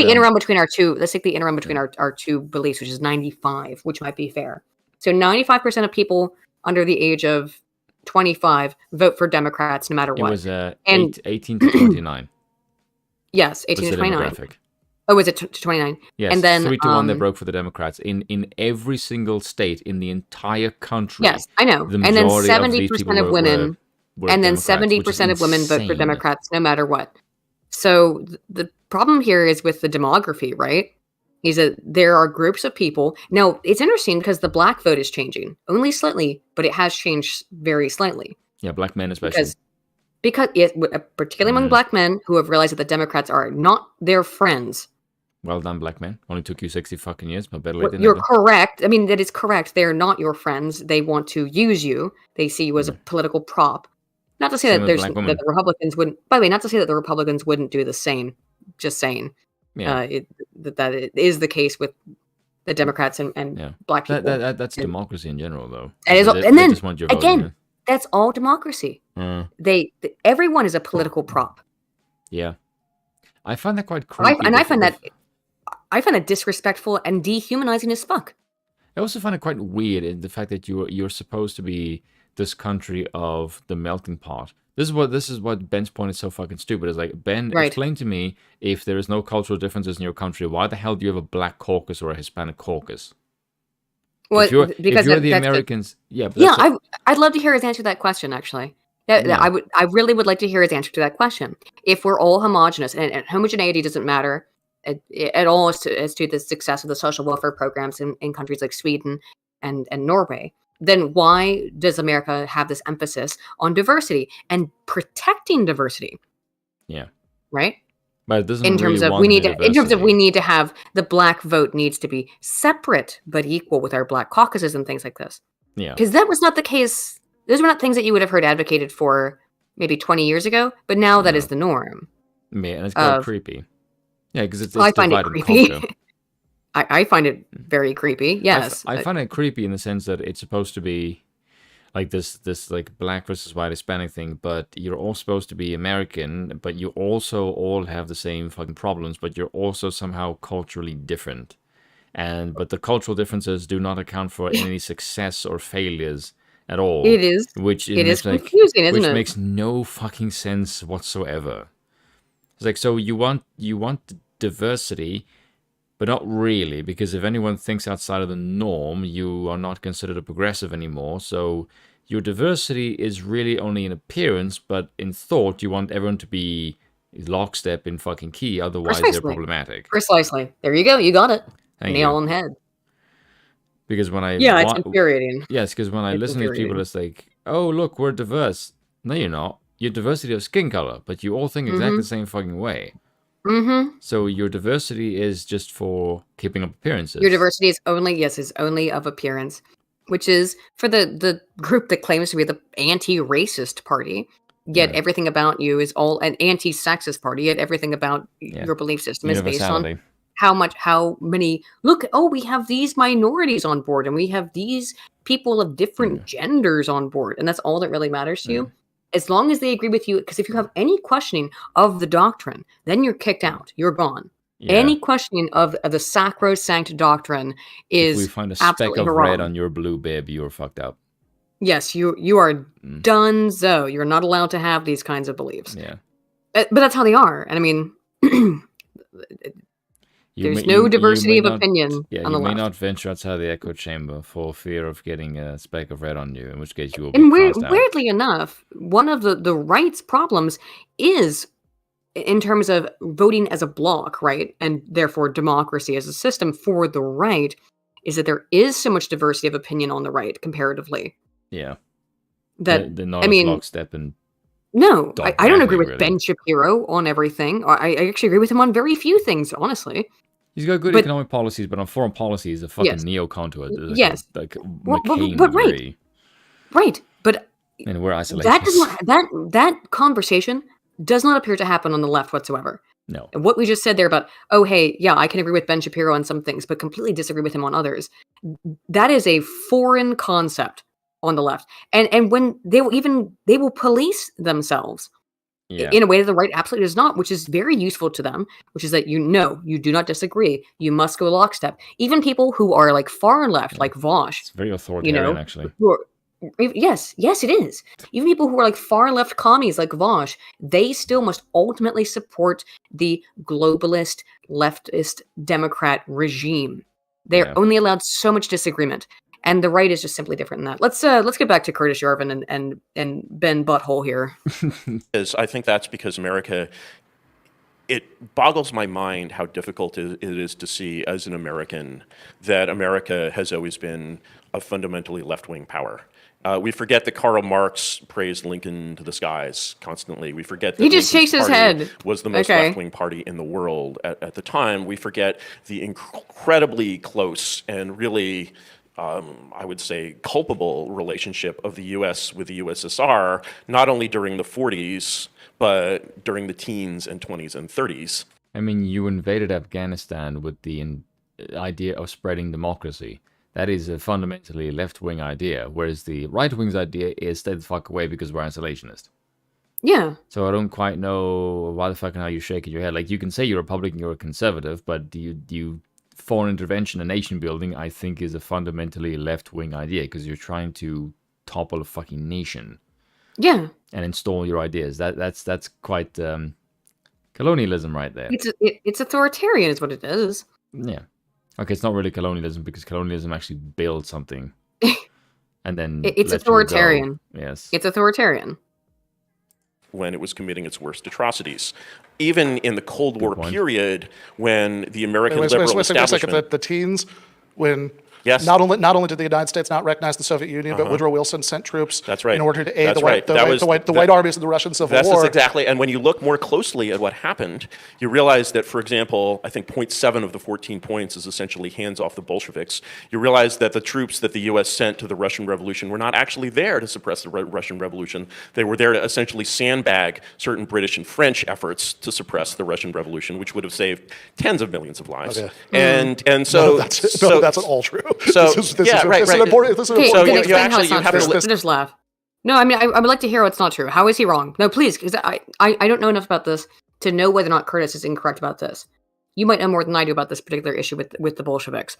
interim between our two. Let's take the interim between our two beliefs, which is 95, which might be fair. So 95% of people under the age of 25 vote for Democrats no matter what. It was 18 to 29. Yes, 18 to 29. Oh, was it 29? Yes, and then 3-1 they broke for the Democrats in every single state in the entire country. Yes, I know. And then 70% of women, and then 70% of women vote for Democrats no matter what. So the problem here is with the demography, right? Is that there are groups of people. Now, it's interesting because the black vote is changing, only slightly, but it has changed very slightly. Yeah, black men especially. Because particularly among black men who have realized that the Democrats are not their friends. Well done, black man. Only took you 60 fucking years, but better late than You're never. correct. I mean, that is correct. They're not your friends. They want to use you. They see you as a political prop. Not to say that the Republicans wouldn't. By the way, not to say that the Republicans wouldn't do the same. Just saying. Yeah. That it is the case with the Democrats and black people. That's democracy in general, though. And then again, that's all democracy. Everyone is a political prop. Yeah, I find that quite creepy. I find that disrespectful and dehumanizing as fuck. I also find it quite weird in the fact that you're supposed to be this country of the melting pot. This is what Ben's point is so fucking stupid. It's like, Ben, explain to me, if there is no cultural differences in your country, why the hell do you have a black caucus or a Hispanic caucus? Well, if you're the Americans, I'd love to hear his answer to that question. Actually, I really would like to hear his answer to that question. If we're all homogenous, and homogeneity doesn't matter at all as to the success of the social welfare programs in countries like Sweden and Norway, then why does America have this emphasis on diversity and protecting diversity? Yeah. Right? But it doesn't in terms of we need to have the black vote needs to be separate but equal with our black caucuses and things like this. Yeah. Because that was not the case. Those were not things that you would have heard advocated for maybe 20 years ago, but now that is the norm. Yeah, and it's kind of creepy. Yeah, because it's I find it creepy. I find it very creepy. Yes, I find it creepy in the sense that it's supposed to be like this like black versus white Hispanic thing, but you're all supposed to be American, but you also all have the same fucking problems, but you're also somehow culturally different. But the cultural differences do not account for any success or failures at all. It is confusing, isn't it? Which makes no fucking sense whatsoever. It's like, so you want diversity, but not really, because if anyone thinks outside of the norm, you are not considered a progressive anymore. So your diversity is really only in appearance, but in thought, you want everyone to be lockstep in fucking key. Otherwise, they're problematic. Precisely. There you go. You got it. Nail on the head. Because when it's infuriating. Yes, because when I listen to people, it's like, oh, look, we're diverse. No, you're not. You're diversity of skin color, but you all think exactly the same fucking way. Mm-hmm. So your diversity is just for keeping up appearances. Your diversity is only of appearance, which is for the group that claims to be the anti-racist party. Yet everything about you is all an anti-sexist party. Yet everything about your belief system is based on how many. Look, we have these minorities on board, and we have these people of different genders on board, and that's all that really matters to you. As long as they agree with you, because if you have any questioning of the doctrine, then you're kicked out. You're gone. Any questioning of the sacrosanct doctrine If we is find a speck absolutely of wrong. red on your blue bib, you're fucked up. Yes, you are donezo. You're not allowed to have these kinds of beliefs. Yeah. But that's how they are. And I mean, there's no diversity of opinion on the left. You may not venture outside the echo chamber for fear of getting a speck of red on you, in which case you will be cast out. Weirdly enough, one of the right's problems is in terms of voting as a bloc, right? And therefore democracy as a system for the right, is that there is so much diversity of opinion on the right comparatively. Yeah. That they're not a lockstep and no, I don't agree with really. Ben Shapiro on everything. I actually agree with him on very few things, honestly. He's got good economic policies, but on foreign policy, he's a fucking neocon to it. Yes. Like McCain but right. Right. But and we're isolationist. That conversation does not appear to happen on the left whatsoever. No. And what we just said there about, oh, hey, yeah, I can agree with Ben Shapiro on some things, but completely disagree with him on others. That is a foreign concept on the left. And when they will police themselves in a way that the right absolutely does not, which is very useful to them, which is that you do not disagree. You must go lockstep. Even people who are like far left, like Vosh. It's very authoritarian, actually. Yes, it is. Even people who are like far left commies like Vosh, they still must ultimately support the globalist, leftist, Democrat regime. They're only allowed so much disagreement. And the right is just simply different than that. Let's get back to Curtis Yarvin and Ben Butthole here. I think that's because America, it boggles my mind how difficult it is to see as an American that America has always been a fundamentally left-wing power. We forget that Karl Marx praised Lincoln to the skies constantly. We forget that he just shakes his head. Was the most left-wing party in the world at the time. We forget the incredibly close and really, I would say, culpable relationship of the U.S. with the USSR, not only during the 40s, but during the teens and 20s and 30s. I mean, you invaded Afghanistan with the idea of spreading democracy. That is a fundamentally left-wing idea, whereas the right-wing's idea is stay the fuck away because we're isolationist. Yeah. So I don't quite know why the fuck and how you shake your head. Like, you can say you're a Republican, you're a conservative, but you foreign intervention and nation building, I think, is a fundamentally left-wing idea because you're trying to topple a fucking nation. Yeah. And install your ideas. That's quite colonialism right there. It's authoritarian is what it is. Yeah. Okay, it's not really colonialism because colonialism actually builds something. And then it's authoritarian. Yes. It's authoritarian. When it was committing its worst atrocities. Even in the Cold War period, when the American liberal establishment... The teens, when... Yes. Not only did the United States not recognize the Soviet Union, but Woodrow Wilson sent troops in order to aid the white armies of the Russian Civil War. That's exactly. And when you look more closely at what happened, you realize that, for example, I think 0.7 of the 14 points is essentially hands off the Bolsheviks. You realize that the troops that the U.S. sent to the Russian Revolution were not actually there to suppress the Russian Revolution. They were there to essentially sandbag certain British and French efforts to suppress the Russian Revolution, which would have saved tens of millions of lives. Okay. And so... that's not all true. So this is important. So you actually have to just laugh. No, I mean I would like to hear what's not true. How is he wrong? No, please, because I don't know enough about this to know whether or not Curtis is incorrect about this. You might know more than I do about this particular issue with the Bolsheviks.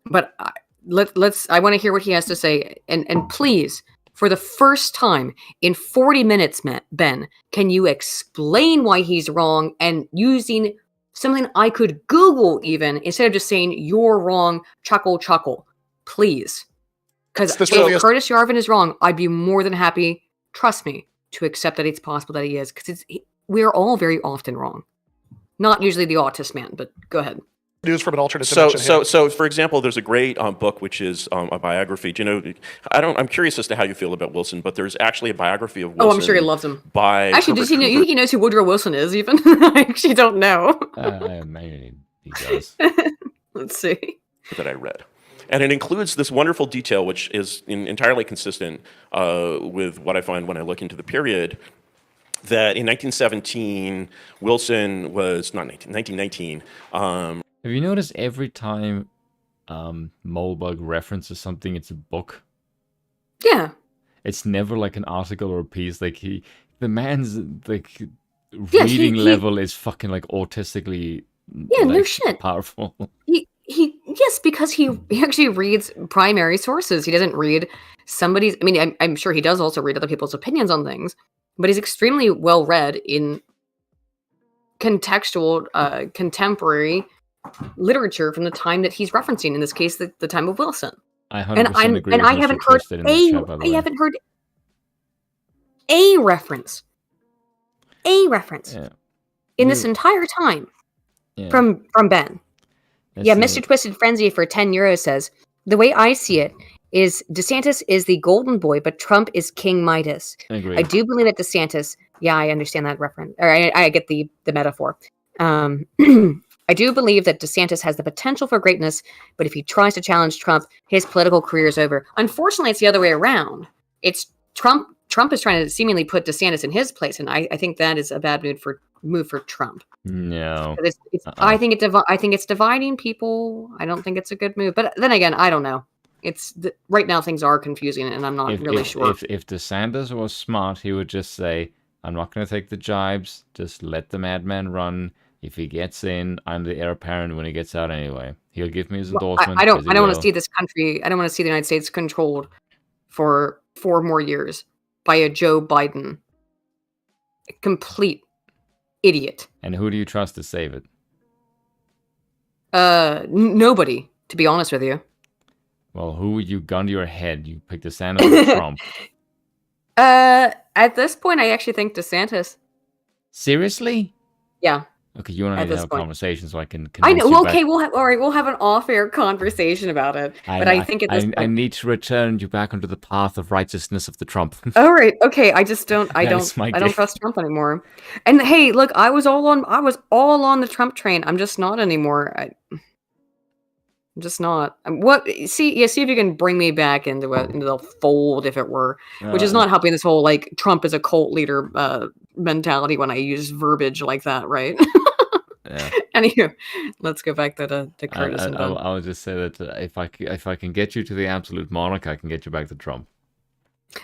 But I want to hear what he has to say. And please, for the first time in 40 minutes, Ben, can you explain why he's wrong and using something I could Google even, instead of just saying, you're wrong, chuckle. Please. Because if Curtis Yarvin is wrong, I'd be more than happy, trust me, to accept that it's possible that he is. Because we are all very often wrong. Not usually the autist man, but go ahead. News from an alternate dimension. So, for example, there's a great book which is a biography. Do you know? I'm curious as to how you feel about Wilson, but there's actually a biography of Wilson. Oh, I'm sure he loves him. Actually, does he know? You think he knows who Woodrow Wilson is? Even I actually don't know. Maybe he does. Let's see. That I read, and it includes this wonderful detail, which is entirely consistent with what I find when I look into the period. That in 1917, Wilson was not 1919. Have you noticed every time Moldbug references something, it's a book? Yeah. It's never like an article or a piece. Like the man's like reading level is fucking like autistically Yeah, no shit. Powerful. Yes, because he actually reads primary sources. He doesn't read somebody's. I mean, I'm sure he does also read other people's opinions on things, but he's extremely well read in contextual, contemporary literature from the time that he's referencing. In this case, the time of Wilson. I 100% agree. And I haven't heard I haven't heard a reference in this entire time from Ben. Mr. Twisted Frenzy for €10 says, the way I see it is DeSantis is the golden boy, but Trump is King Midas. I do believe that DeSantis, I understand that reference, or I get the metaphor. I do believe that DeSantis has the potential for greatness, but if he tries to challenge Trump, his political career is over. Unfortunately, it's the other way around. It's Trump. Trump is trying to seemingly put DeSantis in his place, and I think that is a bad move for Trump. No, I think it's dividing people. I don't think it's a good move. But then again, I don't know. Right now things are confusing, and I'm not really sure. If DeSantis was smart, he would just say, "I'm not going to take the jibes. Just let the madman run. If he gets in, I'm the heir apparent when he gets out anyway. He'll give me his endorsement." I don't want to see this country. I don't want to see the United States controlled for 4 more years by a Joe Biden. A complete idiot. And who do you trust to save it? Nobody, to be honest with you. Well, who would you gun to your head? You pick DeSantis or Trump? At this point, I actually think DeSantis. Seriously? Yeah. Okay, you and I need to have a conversation so I can. I know. Well, okay, we'll have an off-air conversation about it. But I think I need to return you back onto the path of righteousness of the Trump. All right. Okay. I don't trust Trump anymore. And hey, look, I was all on the Trump train. I'm just not anymore. I'm just not. See if you can bring me back into the fold, if it were, which is not helping this whole like Trump is a cult leader mentality when I use verbiage like that, right? Yeah. Anyway, let's go back to Curtis. I'll just say that if I can get you to the absolute monarch, I can get you back to Trump.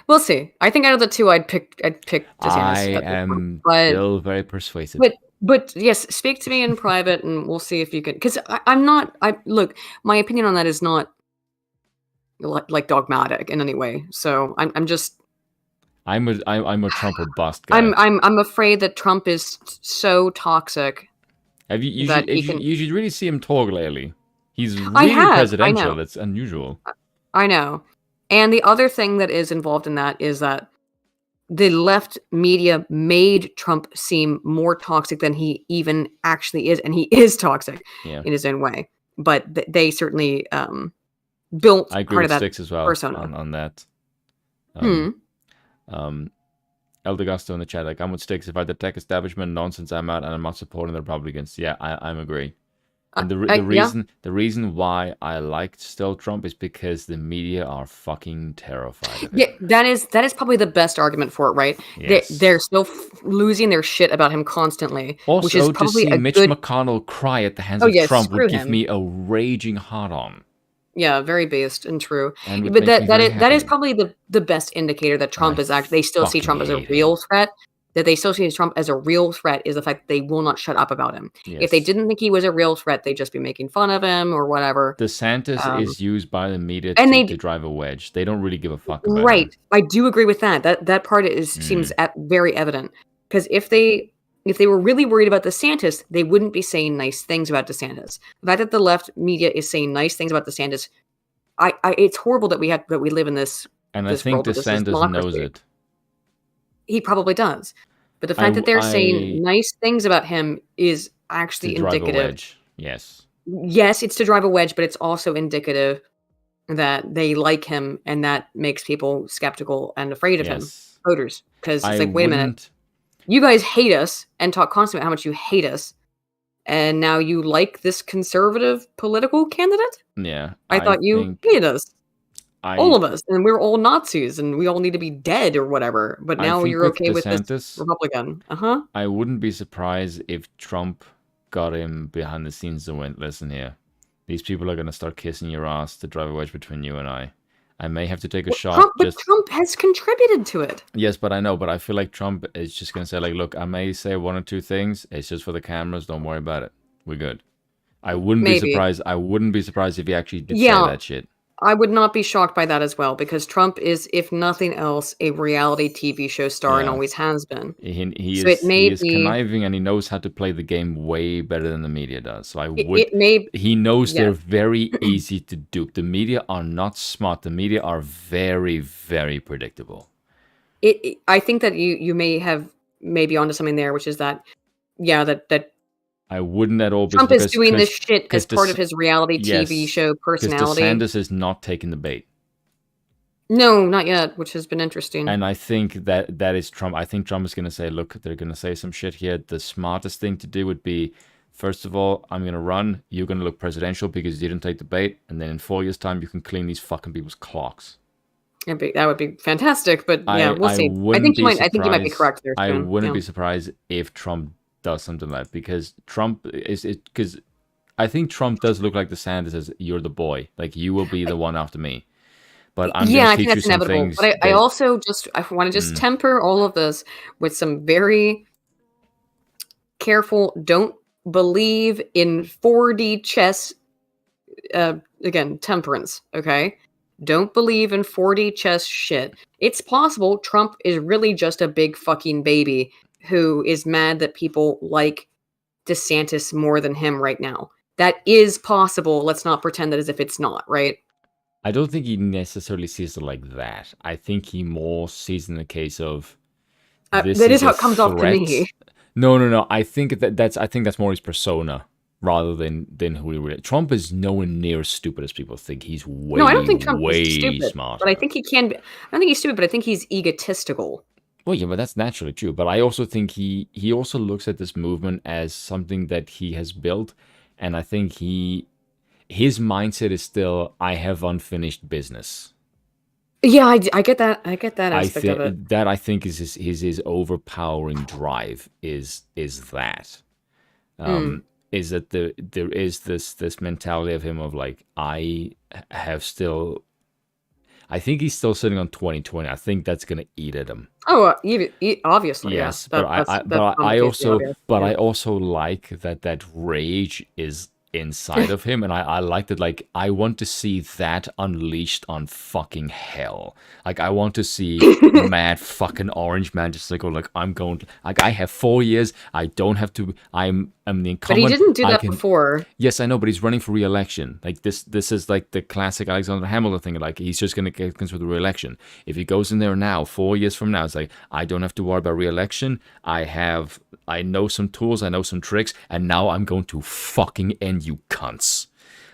We'll see. I think out of the two, I'd pick DeSantis. I am still very persuasive. But yes, speak to me in private, and we'll see if you can. Because I'm not. Look, my opinion on that is not like dogmatic in any way. So I'm just. I'm a Trump or bust guy. I'm afraid that Trump is so toxic. You should really see him talk lately. He's really presidential. It's unusual. I know. And the other thing that is involved in that is that the left media made Trump seem more toxic than he even actually is, and he is toxic in his own way. But they certainly built I agree part with of that Sticks as well persona. on that. El Degusto in the chat, like, I'm with Sticks. If I the tech establishment nonsense, I'm out, and I'm not supporting the Republicans. Yeah, I'm agree. And the reason why I liked still Trump is because the media are fucking terrified of him. Yeah, that is probably the best argument for it, right? Yes. They're still losing their shit about him constantly. Also, which is probably to see Mitch McConnell cry at the hands of Trump would give me a raging hard-on. Yeah, very based and true. But that is probably the best indicator that Trump is actually, they still see Trump as a real threat. That they still see Trump as a real threat is the fact that they will not shut up about him. Yes. If they didn't think he was a real threat, they'd just be making fun of him or whatever. DeSantis is used by the media to drive a wedge. They don't really give a fuck about him. I do agree with that. That part seems very evident. Because if they were really worried about DeSantis, they wouldn't be saying nice things about DeSantis. The fact that the left media is saying nice things about DeSantis, it's horrible that we live in this. And I think DeSantis knows it. He probably does. But the fact that they're saying nice things about him is actually indicative. Drive a wedge. Yes. Yes, it's to drive a wedge, but it's also indicative that they like him, and that makes people skeptical and afraid of him, voters. Because it's like, wait a minute. You guys hate us and talk constantly about how much you hate us, and now you like this conservative political candidate? Yeah. I thought you hated us. All of us, and we're all Nazis, and we all need to be dead or whatever. But now you're okay with this Republican. I wouldn't be surprised if Trump got him behind the scenes and went, listen here, these people are going to start kissing your ass to drive a wedge between you and I. I may have to take a shot. Trump has contributed to it. Yes, but I know. But I feel like Trump is just going to say, like, look, I may say one or two things. It's just for the cameras. Don't worry about it. We're good. I wouldn't Maybe. be surprised. I wouldn't be surprised if he actually did say that shit. I would not be shocked by that as well, because Trump is, if nothing else, a reality TV show star and always has been. He So is conniving, and he knows how to play the game way better than the media does. So he knows they're very easy to dupe. The media are not smart. The media are very, very predictable. I think that you may have maybe onto something there, which is that I wouldn't at all. Trump is doing this shit as part of his reality TV show personality. Because DeSantis is not taking the bait. No, not yet, which has been interesting. And I think that is Trump. I think Trump is going to say, look, they're going to say some shit here. The smartest thing to do would be, first of all, I'm going to run. You're going to look presidential because you didn't take the bait. And then in 4 years' time, you can clean these fucking people's clocks. That would be fantastic, but we'll see. I think you might be correct there. I wouldn't be surprised if Trump does something like that, because because I think Trump does look like DeSantis as you're the boy, like you will be the one after me. But I think that's inevitable. But I also want to just temper all of this with some very careful. Don't believe in 4D chess. Again, temperance. Okay. Don't believe in 4D chess shit. It's possible Trump is really just a big fucking baby who is mad that people like DeSantis more than him right now. That is possible. Let's not pretend that as if it's not, right? I don't think he necessarily sees it like that. I think he more sees it in the case of that is how it comes off to me. No. I think that's more his persona rather than who he really. Trump is nowhere near as stupid as people think. He's way I don't think Trump is stupid, smarter. But I think he can be. I don't think he's stupid, but I think he's egotistical. Well, yeah, but that's naturally true. But I also think he also looks at this movement as something that he has built, and I think his mindset is still, I have unfinished business. Yeah, I get that. I get that aspect of it. That I think is his overpowering drive. Is that is that there is this mentality of him of like, I think he's still sitting on 2020. I think that's gonna eat at him. Oh, obviously, yes. Yeah. I also like that rage is inside of him, and I like that. Like, I want to see that unleashed on fucking hell. Like, I want to see mad fucking orange man just like, I'm going to, like, I have 4 years. I don't have to. I'm the incumbent. But he didn't do that before. Yes, I know, but he's running for re-election. Like, this is like the classic Alexander Hamilton thing. Like, he's just going to get considered the re-election. If he goes in there now, 4 years from now, it's like, I don't have to worry about re-election. I know some tools, I know some tricks, and now I'm going to fucking end you cunts.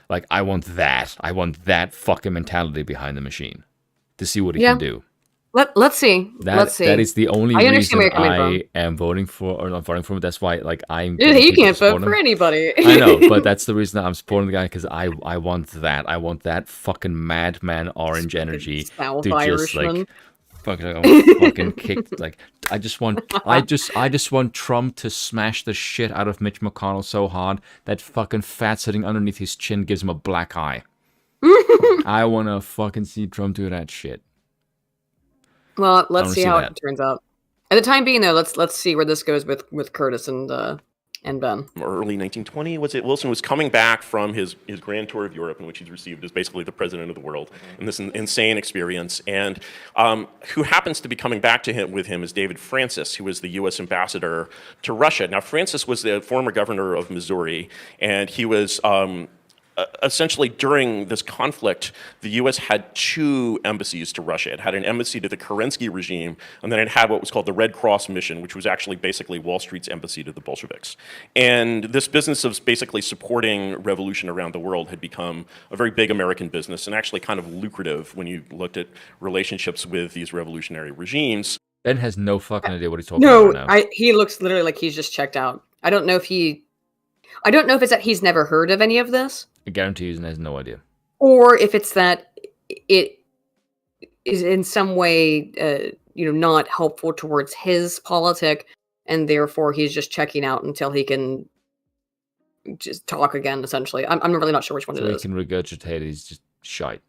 Like, I want that fucking mentality behind the machine to see what he can do. Let's see. Let's see. That is the only reason I am voting for, or not voting for him. That's why, like, you can't vote for anybody. I know, but that's the reason I'm supporting the guy, because I want that. I want that fucking madman orange energy South to Irishman. just like fucking kick. Like, I just want Trump to smash the shit out of Mitch McConnell so hard that fucking fat sitting underneath his chin gives him a black eye. I want to fucking see Trump do that shit. Well, let's see how it turns out. At the time being, though, let's see where this goes with Curtis and Ben. Early 1920, was it? Wilson was coming back from his grand tour of Europe, in which he's received as basically the president of the world in this insane experience. And who happens to be coming back to him with him is David Francis, who was the U.S. ambassador to Russia. Now, Francis was the former governor of Missouri, and he was essentially, during this conflict, the U.S. had two embassies to Russia. It had an embassy to the Kerensky regime, and then it had what was called the Red Cross mission, which was actually basically Wall Street's embassy to the Bolsheviks. And this business of basically supporting revolution around the world had become a very big American business, and actually kind of lucrative when you looked at relationships with these revolutionary regimes. Ben has no fucking idea what he's talking about now. No, he looks literally like he's just checked out. I don't know if it's that he's never heard of any of this. I guarantee you he has no idea. Or if it's that it is in some way, not helpful towards his politic, and therefore he's just checking out until he can just talk again, essentially. I'm really not sure which one it is. So he can regurgitate, he's just shite.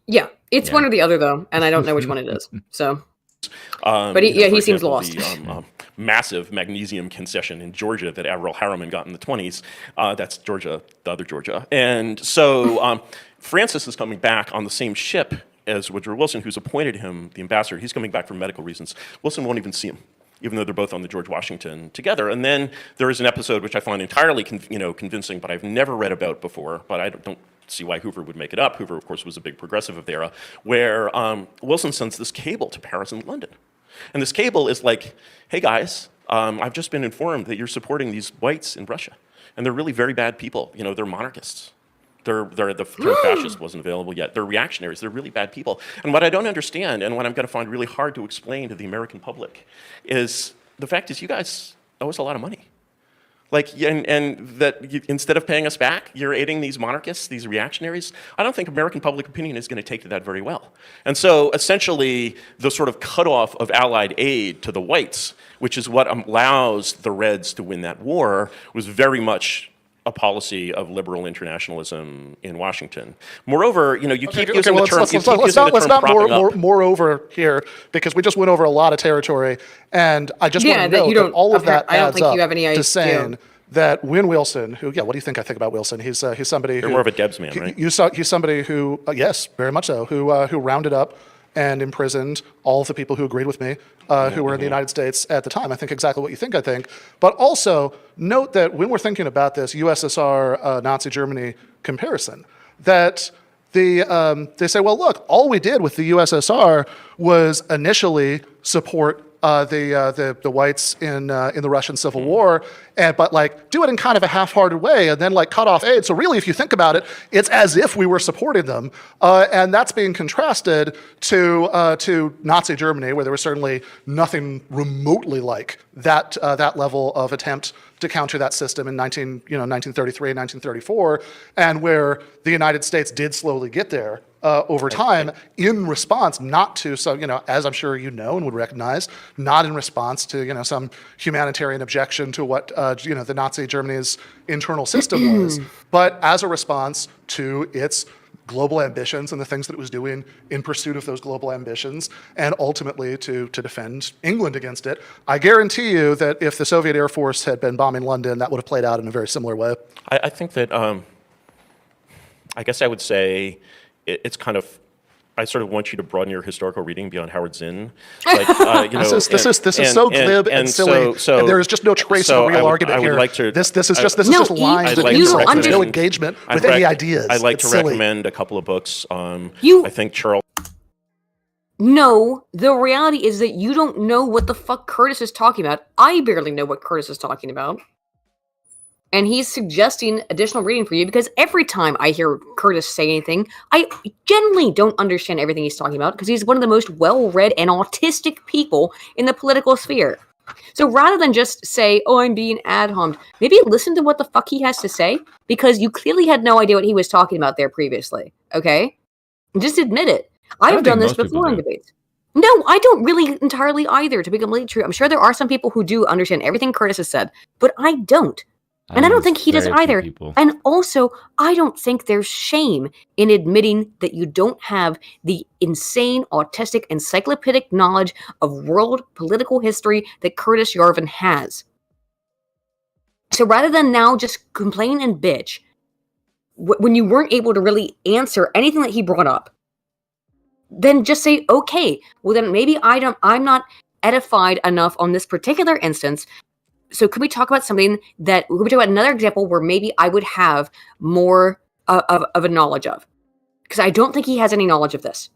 Yeah, it's one or the other, though, and I don't know which one it is. So, but he seems lost. massive magnesium concession in Georgia that Averell Harriman got in the 20s. That's Georgia, the other Georgia. And so Francis is coming back on the same ship as Woodrow Wilson, who's appointed him the ambassador. He's coming back for medical reasons. Wilson won't even see him, even though they're both on the George Washington together. And then there is an episode which I find entirely convincing, but I've never read about before, but I don't see why Hoover would make it up. Hoover, of course, was a big progressive of the era, where Wilson sends this cable to Paris and London. And this cable is like, hey guys, I've just been informed that you're supporting these whites in Russia. And they're really very bad people. They're monarchists. The term fascist wasn't available yet. They're reactionaries. They're really bad people. And what I don't understand, and what I'm going to find really hard to explain to the American public, is the fact is you guys owe us a lot of money. And that instead of paying us back, you're aiding these monarchists, these reactionaries. I don't think American public opinion is going to take to that very well. And so essentially, the sort of cutoff of Allied aid to the whites, which is what allows the Reds to win that war, was very much a policy of liberal internationalism in Washington. Moreover, you keep using the term. Let's not moreover here, because we just went over a lot of territory, and I just want to note that all of that adds up to saying that when Wilson, what do you think I think about Wilson? He's somebody You're more of a Debs man, right? He's somebody who, yes, very much so, who rounded up and imprisoned all of the people who agreed with me, who were in the United States at the time. I think exactly what you think, I think. But also, note that when we're thinking about this USSR, Nazi Germany comparison, that they say, well, look, all we did with the USSR was initially support the whites in the Russian Civil War, but do it in kind of a half-hearted way, and then cut off aid. So really, if you think about it, it's as if we were supporting them, and that's being contrasted to Nazi Germany, where there was certainly nothing remotely like that level of attempt to counter that system in 1933 and 1934, and where the United States did slowly get there over time in response, not to, as I'm sure you know and would recognize, not in response to, some humanitarian objection to what, the Nazi Germany's internal system was, but as a response to its global ambitions and the things that it was doing in pursuit of those global ambitions, and ultimately to defend England against it. I guarantee you that if the Soviet Air Force had been bombing London, that would have played out in a very similar way. I think that, I guess I would say it's kind of, I sort of want you to broaden your historical reading beyond Howard Zinn. This is so glib and silly, and there is just no trace of a real argument here. This is just lines and insults. There's no engagement with any ideas. I'd like to recommend a couple of books. I think Charles. No, the reality is that you don't know what the fuck Curtis is talking about. I barely know what Curtis is talking about. And he's suggesting additional reading for you because every time I hear Curtis say anything, I generally don't understand everything he's talking about because he's one of the most well-read and autistic people in the political sphere. So rather than just say, oh, I'm being ad homed, maybe listen to what the fuck he has to say because you clearly had no idea what he was talking about there previously, okay? Just admit it. I've done this before in debates. No, I don't really entirely either, to be completely true. I'm sure there are some people who do understand everything Curtis has said, but I don't. And I don't think he does either. And also, I don't think there's shame in admitting that you don't have the insane, autistic, encyclopedic knowledge of world political history that Curtis Yarvin has. So rather than now just complain and bitch, when you weren't able to really answer anything that he brought up, then just say, okay, well then maybe I'm not edified enough on this particular instance. So could we talk about something could we talk about another example where maybe I would have more of a knowledge of? Because I don't think he has any knowledge of this.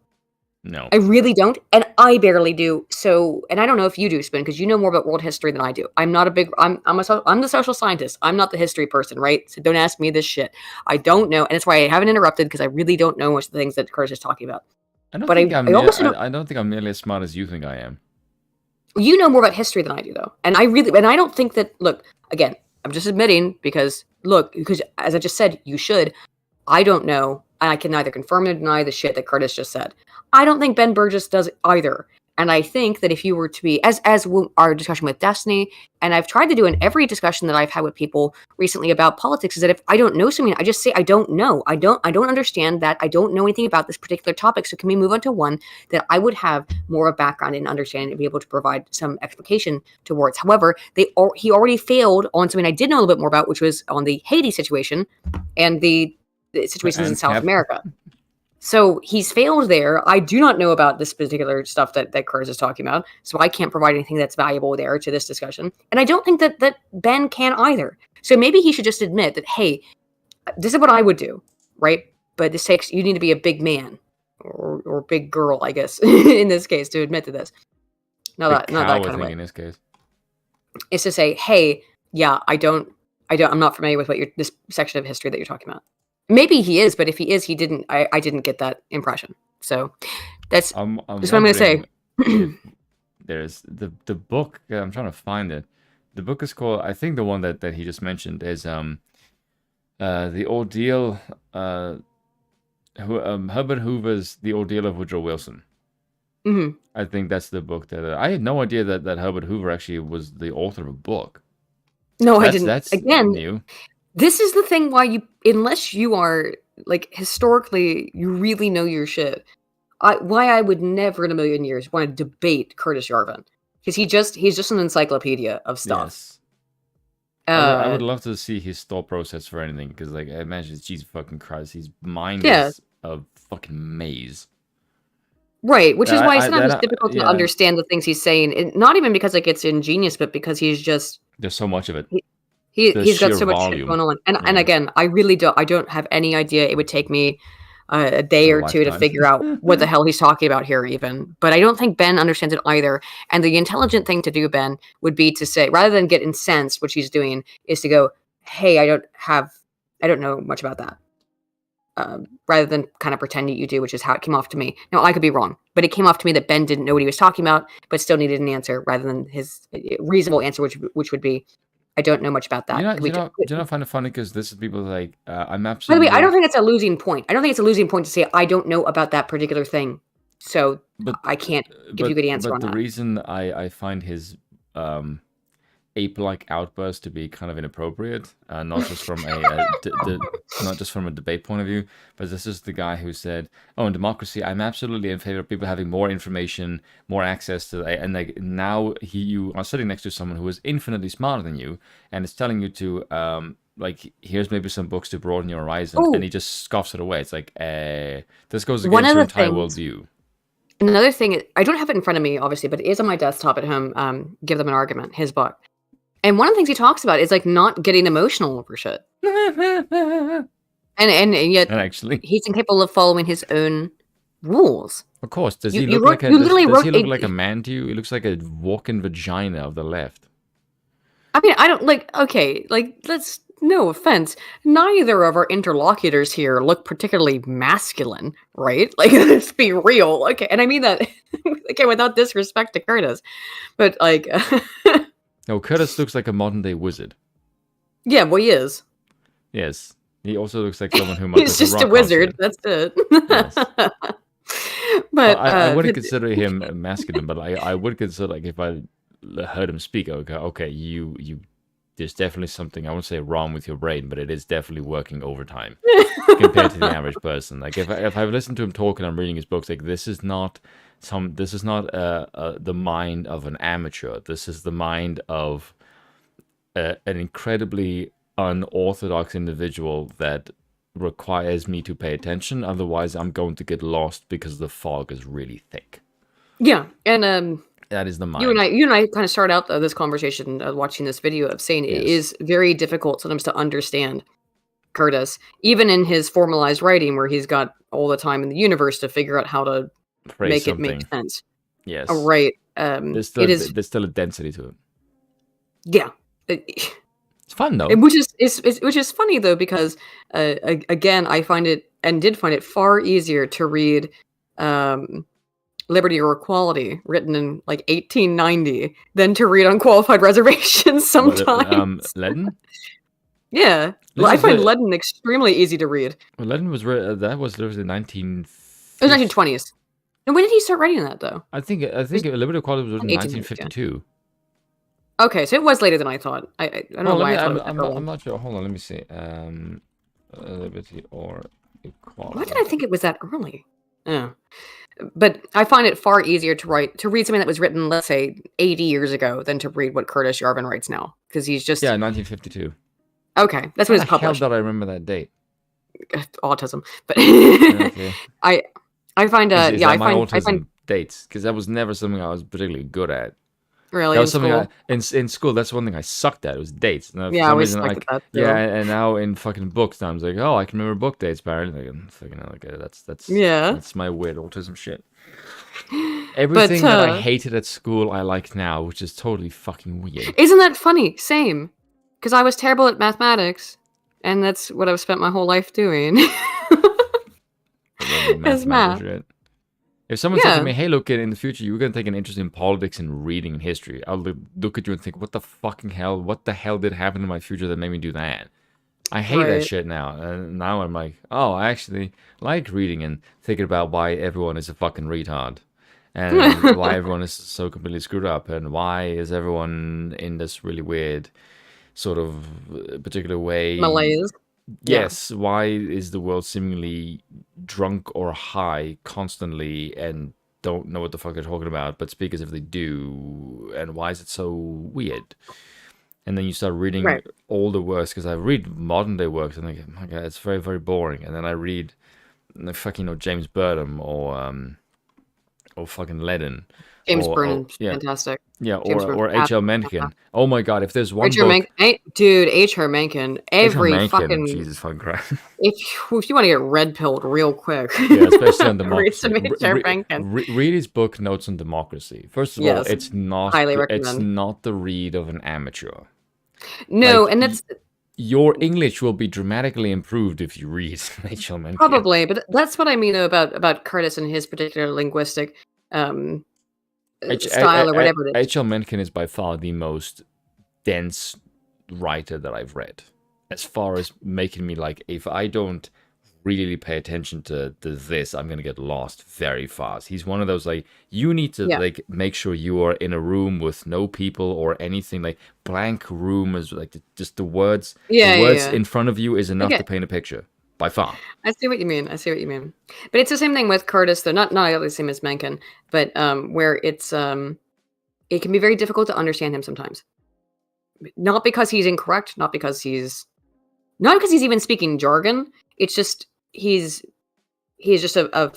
No. I really don't, and I barely do. So, and I don't know if you do, Spin, because you know more about world history than I do. I'm the social scientist. I'm not the history person, right? So don't ask me this shit. I don't know, and that's why I haven't interrupted, because I really don't know most of the things that Curtis is talking about. I don't think I'm nearly as smart as you think I am. You know more about history than I do, though. And I don't think that, look, again, I'm just admitting because as I just said, you should. I don't know, and I can neither confirm nor deny the shit that Curtis just said. I don't think Ben Burgis does either. And I think that if you were to be, as our discussion with Destiny, and I've tried to do in every discussion that I've had with people recently about politics, is that if I don't know something, I just say I don't know. I don't understand that. I don't know anything about this particular topic. So can we move on to one that I would have more of background and understanding and be able to provide some explication towards? However, he already failed on something I did know a little bit more about, which was on the Haiti situation and the situations in South America. So he's failed there. I do not know about this particular stuff that Curtis is talking about, so I can't provide anything that's valuable there to this discussion. And I don't think that Ben can either. So maybe he should just admit that, hey, this is what I would do, right? But this takes, you need to be a big man or big girl, I guess, in this case, to admit to this. Not that kind of way. In this case, it's to say, hey, yeah, I'm not familiar with this section of history that you're talking about. Maybe he is, but if he is, he didn't. I didn't get that impression. So that's what I'm going to say. There's the book. I'm trying to find it. The book is called. I think the one that he just mentioned is the ordeal. Herbert Hoover's The Ordeal of Woodrow Wilson. Mm-hmm. I think that's the book that I had no idea that Herbert Hoover actually was the author of a book. No, I didn't. That's again new. This is the thing why unless you are, like, historically, you really know your shit, why I would never in a million years want to debate Curtis Yarvin. Because he's just an encyclopedia of stuff. Yes. I would love to see his thought process for anything, because, like, I imagine, Jesus fucking Christ, his mind is a fucking maze. Right, which is why sometimes it's difficult to understand the things he's saying. And not even because, like, it's ingenious, but because he's just... There's so much of it. He's got so much shit going on. And again, I really don't have any idea. It would take me a day or two to figure out what the hell he's talking about here even. But I don't think Ben understands it either. And the intelligent thing to do, Ben, would be to say, rather than get incensed, which he's doing, is to go, hey, I don't know much about that. Rather than kind of pretend that you do, which is how it came off to me. Now, I could be wrong, but it came off to me that Ben didn't know what he was talking about, but still needed an answer rather than his reasonable answer, which would be, I don't know much about that. Do you not find it funny? Because this is people like, I'm absolutely... By the way, I don't think it's a losing point. I don't think it's a losing point to say, I don't know about that particular thing. So I can't give you a good answer on that. But the reason I find his ape-like outburst to be kind of inappropriate, not just from not just from a debate point of view, but this is the guy who said, "Oh, in democracy, I'm absolutely in favor of people having more information, more access to," and like now you are sitting next to someone who is infinitely smarter than you, and is telling you to like, here's maybe some books to broaden your horizon, and he just scoffs it away. It's like, this goes against your entire worldview. Another thing, I don't have it in front of me, obviously, but it is on my desktop at home. Give Them an Argument, his book. And one of the things he talks about is, like, not getting emotional over shit. and yet actually, he's incapable of following his own rules. Of course. Does he look like a man to you? He looks like a walking vagina of the left. I mean, I don't, like, okay, like, let's, no offense, neither of our interlocutors here look particularly masculine, right? Like, let's be real. Okay, and I mean that, again, without disrespect to Curtis. But, like... No, Curtis looks like a modern-day wizard. Yeah, well, he is. Yes. He also looks like someone who might... He's just a wizard, that's it. Yes. But I wouldn't consider him masculine, but I would consider, like, if I heard him speak, I would go, okay, you there's definitely something, I won't say wrong with your brain, but it is definitely working overtime compared to the average person. Like, if I've listened to him talk and I'm reading his books, like, this is not the mind of an amateur. This is the mind of an incredibly unorthodox individual that requires me to pay attention. Otherwise, I'm going to get lost because the fog is really thick. Yeah, and that is the mind. You and I kind of start out this conversation watching this video of saying it is very difficult sometimes to understand Curtis, even in his formalized writing, where he's got all the time in the universe to figure out how to make it make sense. Yes. Right. There's still a density to it. Yeah. It's fun though. Which is funny though, because again, I find it and did find it far easier to read Liberty or Equality, written in like 1890, than to read Unqualified Reservations sometimes. Lenin? Yeah. Well, I find Lenin extremely easy to read. Well, Lenin was that was literally 19... It was 1920s. And when did he start writing that, though? I think Liberty Equality was written in 1952. Okay, so it was later than I thought. I don't know why I thought it was that early. I'm not sure. Hold on, let me see. Liberty or Equality. Why did I think it was that early? Yeah. But I find it far easier to read something that was written, let's say, 80 years ago than to read what Curtis Yarvin writes now. Because he's just... Yeah, 1952. Okay, that's when it's published. How did I remember that date? Autism. But Okay. I find... Is I that my find autism dates? Because that was never something I was particularly good at. Really? That was in something school? in school. That's one thing I sucked at. It was dates. And Yeah, I always sucked at that, too. Yeah, and now in fucking books, I was like, oh, I can remember book dates. Apparently, like, fucking okay, that's my weird autism shit. Everything that I hated at school, I like now, which is totally fucking weird. Isn't that funny? Same. Because I was terrible at mathematics, and that's what I've spent my whole life doing. As math. Shit. If someone said to me, hey, look, in the future, you're going to take an interest in politics and reading and history, I'll look at you and think, what the hell did happen in my future that made me do that? I hate that shit now. And now I'm like, oh, I actually like reading and thinking about why everyone is a fucking retard. And why everyone is so completely screwed up. And why is everyone in this really weird sort of particular way. Malaise. Yes. Yeah. Why is the world seemingly drunk or high constantly and don't know what the fuck they're talking about, but speak as if they do? And why is it so weird? And then you start reading all the works, because I read modern day works and I think, my God, it's very, very boring. And then I read fucking James Burnham or fucking Ledden. James Burnham's fantastic. Yeah, or H.L. Mencken. Oh my God, if there's one book... Dude, H.R. Mencken. Fucking... Jesus fucking Christ. If you want to get red-pilled real quick. Yeah, especially on democracy. Read his book, Notes on Democracy. First of all, it's not the read of an amateur. No, and that's... Your English will be dramatically improved if you read H.L. Mencken. Probably, but that's what I mean about Curtis and his particular linguistic... style or whatever it is. H.L. Mencken is by far the most dense writer that I've read. As far as making me like, if I don't really pay attention to this, I'm gonna get lost very fast. He's one of those like, you need to like make sure you are in a room with no people or anything, like blank room is like just the words. In front of you is enough to paint a picture. By far. I see what you mean. But it's the same thing with Curtis, though. Not the same as Mencken, but where it's it can be very difficult to understand him sometimes. Not because he's incorrect, not because he's even speaking jargon. It's just he's just a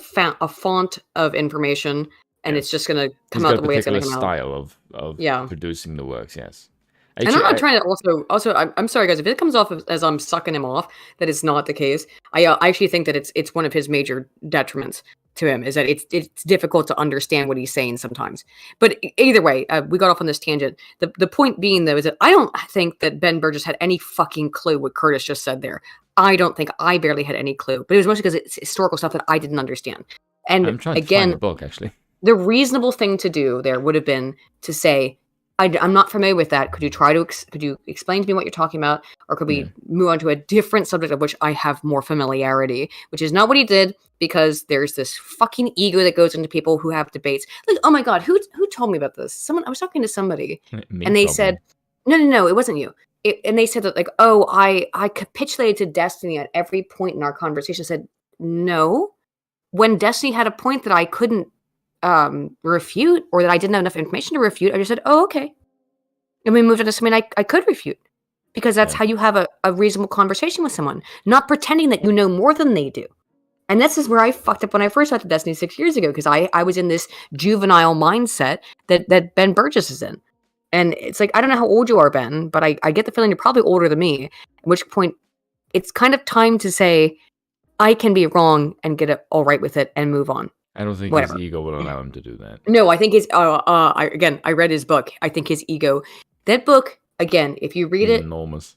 font of information, and it's just going to come out the way it's going to come out. Style of producing the works. Yes. And I'm not trying to also I'm sorry guys, if it comes off as I'm sucking him off, that is not the case. I actually think that it's one of his major detriments to him, is that it's difficult to understand what he's saying sometimes. But either way, we got off on this tangent. The point being, though, is that I don't think that Ben Burgis had any fucking clue what Curtis just said there. I don't think I barely had any clue. But it was mostly because it's historical stuff that I didn't understand. And I'm trying to find the book, actually. The reasonable thing to do there would have been to say, I'm not familiar with that. Could you explain to me what you're talking about? Or could we move on to a different subject of which I have more familiarity? Which is not what he did, because there's this fucking ego that goes into people who have debates. Like, oh my God, who told me about this? I was talking to somebody, and they said, no, it wasn't you. And they said that, like, oh, I capitulated to Destiny at every point in our conversation. I said, no. When Destiny had a point that I couldn't refute, or that I didn't have enough information to refute, I just said, oh, okay. And we moved on to something I could refute, because that's how you have a reasonable conversation with someone, not pretending that you know more than they do. And this is where I fucked up when I first got to Destiny 6 years ago, because I was in this juvenile mindset that Ben Burgis is in. And it's like, I don't know how old you are, Ben, but I get the feeling you're probably older than me, at which point it's kind of time to say, I can be wrong and get it all right with it and move on. I don't think his ego will allow him to do that. No, I think I read his book. I think his ego, that book, again, if you read it, enormous.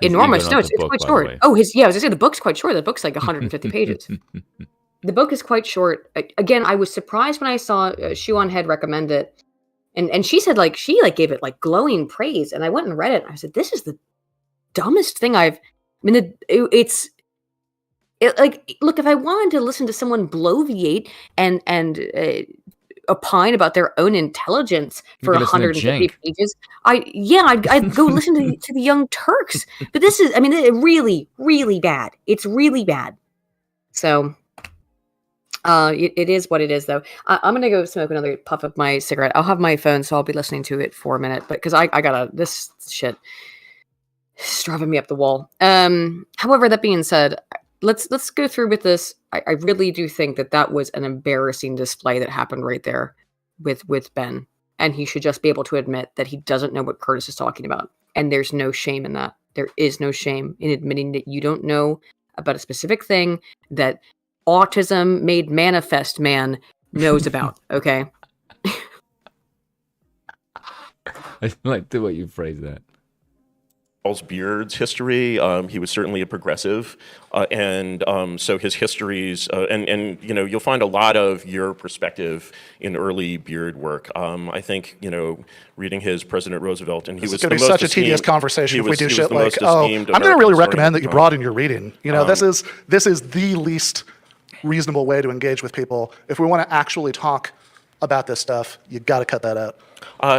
Enormous. No, it's quite short. Oh, I was gonna say the book's quite short. The book's like 150 pages. The book is quite short. Again, I was surprised when I saw Shuan had recommend it, and she said she gave it like glowing praise, and I went and read it. And I said, this is the dumbest thing it's look, if I wanted to listen to someone bloviate and opine about their own intelligence for 150 pages, I'd go listen to the Young Turks. But this is, I mean, really, really bad. It's really bad. So it is what it is, though. I'm gonna go smoke another puff of my cigarette. I'll have my phone, so I'll be listening to it for a minute. But because I gotta, this shit is driving me up the wall. However, that being said, let's go through with this. I really do think that was an embarrassing display that happened right there with Ben, and he should just be able to admit that he doesn't know what Curtis is talking about. And there's no shame in that. There is no shame in admitting that you don't know about a specific thing that autism made manifest man knows about. Okay. I like the way you phrase that. Charles Beard's history. He was certainly a progressive, and so his histories, and you'll find a lot of your perspective in early Beard work. I think reading his President Roosevelt, and he was going to be such a tedious conversation if we do shit like, I'm going to really recommend that you broaden your reading. This is the least reasonable way to engage with people. If we want to actually talk about this stuff, you got to cut that out.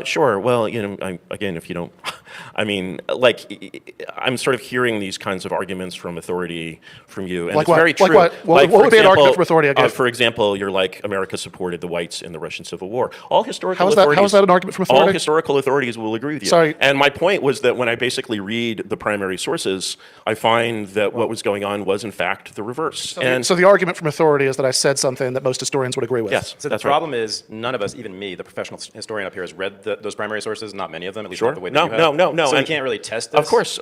Sure. Well, again, if you don't, I mean, I'm sort of hearing these kinds of arguments from authority from you, and like it's very true. What would be an argument from authority against? For example, you're like, America supported the whites in the Russian Civil War. How is that an argument from authority? All historical authorities will agree with you. Sorry. And my point was that when I basically read the primary sources, I find that what was going on was in fact the reverse. So the argument from authority is that I said something that most historians would agree with. Yes. So the problem is none of us, even me, the professional historian up here, has read those primary sources. Not many of them, at least not the way that you have. No. So you can't really test this. Of course.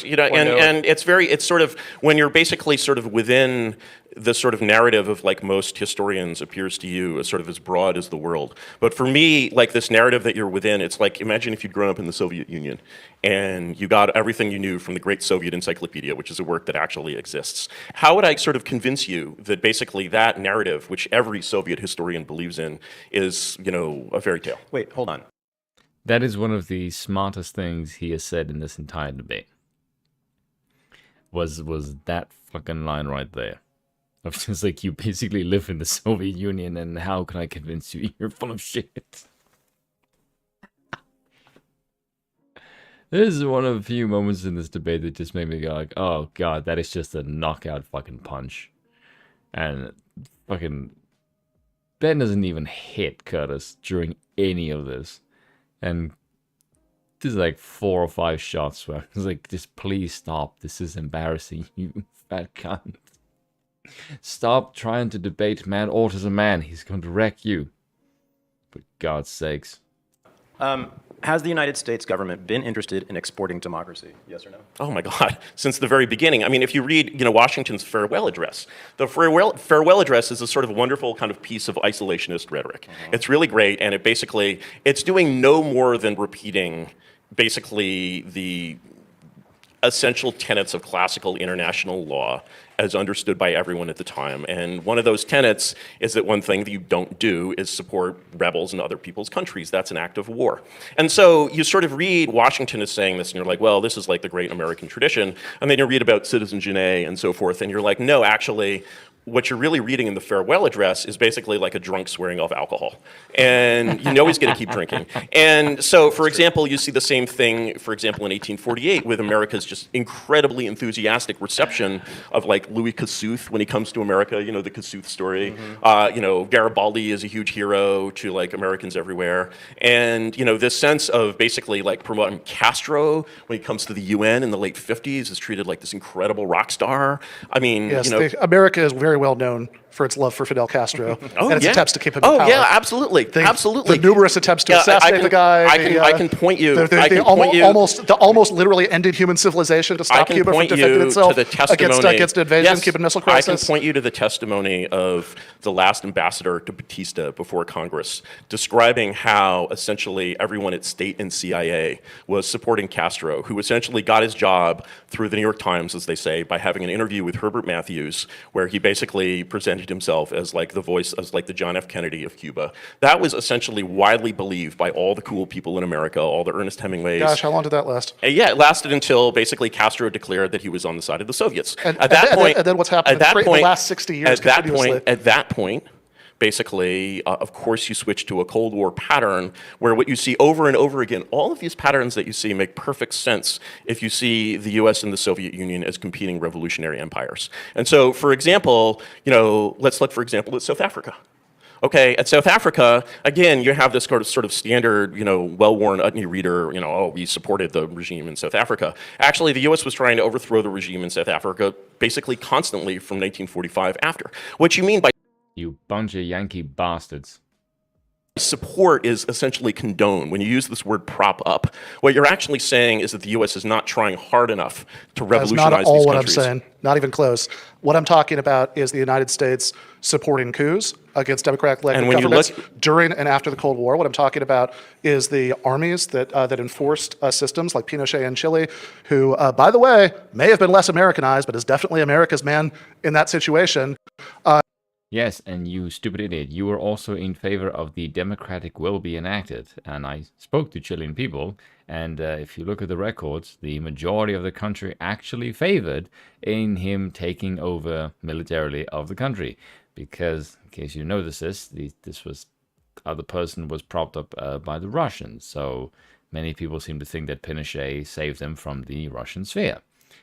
And it's sort of when you're basically sort of within the sort of narrative of like most historians appears to you as sort of as broad as the world. But for me, like this narrative that you're within, it's like imagine if you'd grown up in the Soviet Union and you got everything you knew from the Great Soviet Encyclopedia, which is a work that actually exists. How would I sort of convince you that basically that narrative, which every Soviet historian believes in, is a fairy tale? Wait, hold on. That is one of the smartest things he has said in this entire debate. Was that fucking line right there? Of just like, you basically live in the Soviet Union, and how can I convince you you're full of shit? This is one of the few moments in this debate that just made me go like, oh god, that is just a knockout fucking punch. And fucking Ben doesn't even hit Curtis during any of this. And there's like 4 or 5 shots where it's like, just please stop. This is embarrassing, you fat cunt. Stop trying to debate man autism man. He's going to wreck you. For God's sakes. Has the United States government been interested in exporting democracy? Yes or no? Oh my God, since the very beginning. I mean, if you read, Washington's farewell address, the farewell address is a sort of wonderful kind of piece of isolationist rhetoric. Mm-hmm. It's really great, and it's doing no more than repeating basically the essential tenets of classical international law as understood by everyone at the time. And one of those tenets is that one thing that you don't do is support rebels in other people's countries. That's an act of war. And so you sort of read Washington as saying this, and you're like, well, this is like the great American tradition. And then you read about Citizen Genet and so forth, and you're like, no, actually, what you're really reading in the farewell address is basically like a drunk swearing off alcohol. And you know he's going to keep drinking. And so, for example, you see the same thing, for example, in 1848 with America's just incredibly enthusiastic reception of like Louis Kossuth when he comes to America, the Kossuth story. Mm-hmm. Garibaldi is a huge hero to like Americans everywhere. And, this sense of basically like promoting Castro when he comes to the UN in the late 50s is treated like this incredible rock star. I mean, yes, America is very well known for its love for Fidel Castro and its attempts to keep him in power. Oh, yeah, absolutely. Absolutely. The numerous attempts to assassinate the guy. I can point you. The almost literally ended human civilization to stop Cuba from defending itself against invasion, Cuban Missile Crisis. I can point you to the testimony of the last ambassador to Batista before Congress, describing how essentially everyone at State and CIA was supporting Castro, who essentially got his job through the New York Times, as they say, by having an interview with Herbert Matthews, where he basically presented presented himself as like the voice, as like the John F. Kennedy of Cuba. That was essentially widely believed by all the cool people in America, all the Ernest Hemingways. Gosh, how long did that last? Yeah, it lasted until basically Castro declared that he was on the side of the Soviets. And then what's happened in the last 60 years continuously? At that point, basically, of course, you switch to a Cold War pattern where what you see over and over again, all of these patterns that you see make perfect sense if you see the US and the Soviet Union as competing revolutionary empires. And so, for example, let's look, for example, at South Africa. Okay, at South Africa, again, you have this sort of standard, well-worn Utne reader, we supported the regime in South Africa. Actually, the US was trying to overthrow the regime in South Africa basically constantly from 1945 after. What you mean by You bunch of Yankee bastards. support is essentially condone. When you use this word prop up, what you're actually saying is that the US is not trying hard enough to revolutionize That's not all these what countries. I'm saying. Not even close. What I'm talking about is the United States supporting coups against democratic-elected governments during and after the Cold War. What I'm talking about is the armies that enforced systems like Pinochet in Chile, who, by the way, may have been less Americanized, but is definitely America's man in that situation. Yes, and you stupid idiot, you were also in favor of the democratic will be enacted. And I spoke to Chilean people, and if you look at the records, the majority of the country actually favored in him taking over militarily of the country. Because, in case you notice this other person was propped up by the Russians. So many people seem to think that Pinochet saved them from the Russian sphere.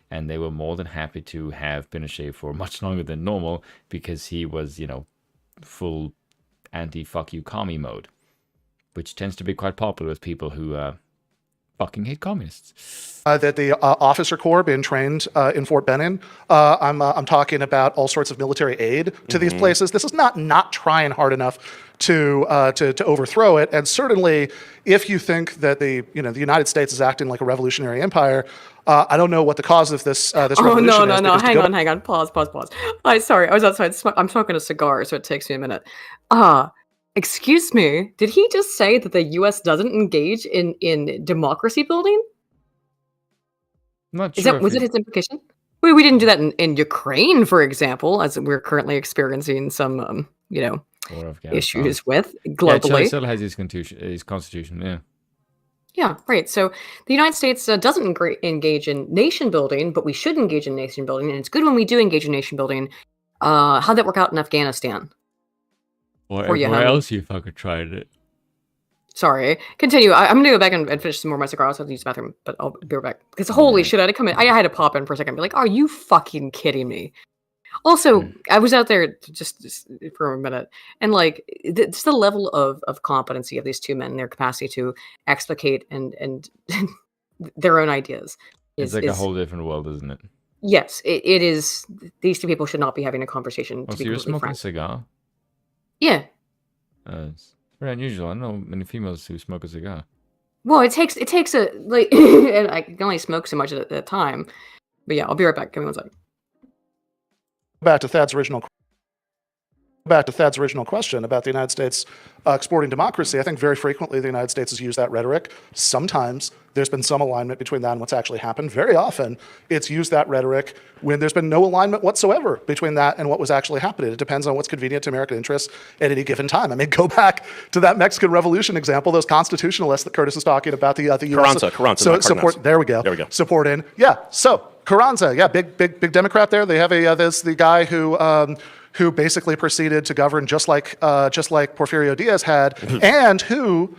And they were more than happy to have Pinochet for much longer than normal because he was, full anti-fuck you commie mode, which tends to be quite popular with people who fucking hate communists. That the officer corps being trained in Fort Benning. I'm talking about all sorts of military aid to these places. This is not trying hard enough to overthrow it. And certainly, if you think that the United States is acting like a revolutionary empire, I don't know what the cause of this revolution is. No. Hang on. Pause. Sorry, I was outside. I'm smoking a cigar, so it takes me a minute. Excuse me, did he just say that the U.S. doesn't engage in democracy building? Not sure. Was it his implication? We didn't do that in Ukraine, for example, as we're currently experiencing some, issues with globally. Yeah, Chile still has his constitution, yeah. Yeah, right. So the United States doesn't engage in nation building, but we should engage in nation building, and it's good when we do engage in nation building. How'd that work out in Afghanistan? Or everywhere else you fucking tried it. Sorry. Continue. I'm going to go back and finish some more of my cigar. I also have to use the bathroom, but I'll be right back. Because holy shit, I had to come in. I had to pop in for a second and be like, are you fucking kidding me? Also, I was out there just for a minute, and just the level of competency of these two men, their capacity to explicate and their own ideas. It's like a whole different world, isn't it? Yes, it is. These two people should not be having a conversation. So you're smoking a cigar? Yeah. It's very unusual. I don't know many females who smoke a cigar. Well, it takes a and I can only smoke so much at a time. But yeah, I'll be right back. Give me 1 second. Back to Thad's original question about the United States exporting democracy. I think very frequently the United States has used that rhetoric. Sometimes there's been some alignment between that and what's actually happened. Very often it's used that rhetoric when there's been no alignment whatsoever between that and what was actually happening. It depends on what's convenient to American interests at any given time. I mean, go back to that Mexican Revolution example, those constitutionalists that Curtis was talking about, the U.S. Carranza. So support. There we go. Support in. Yeah. So Carranza, yeah, big Democrat there. They have there's the guy who basically proceeded to govern just like Porfirio Diaz had, and who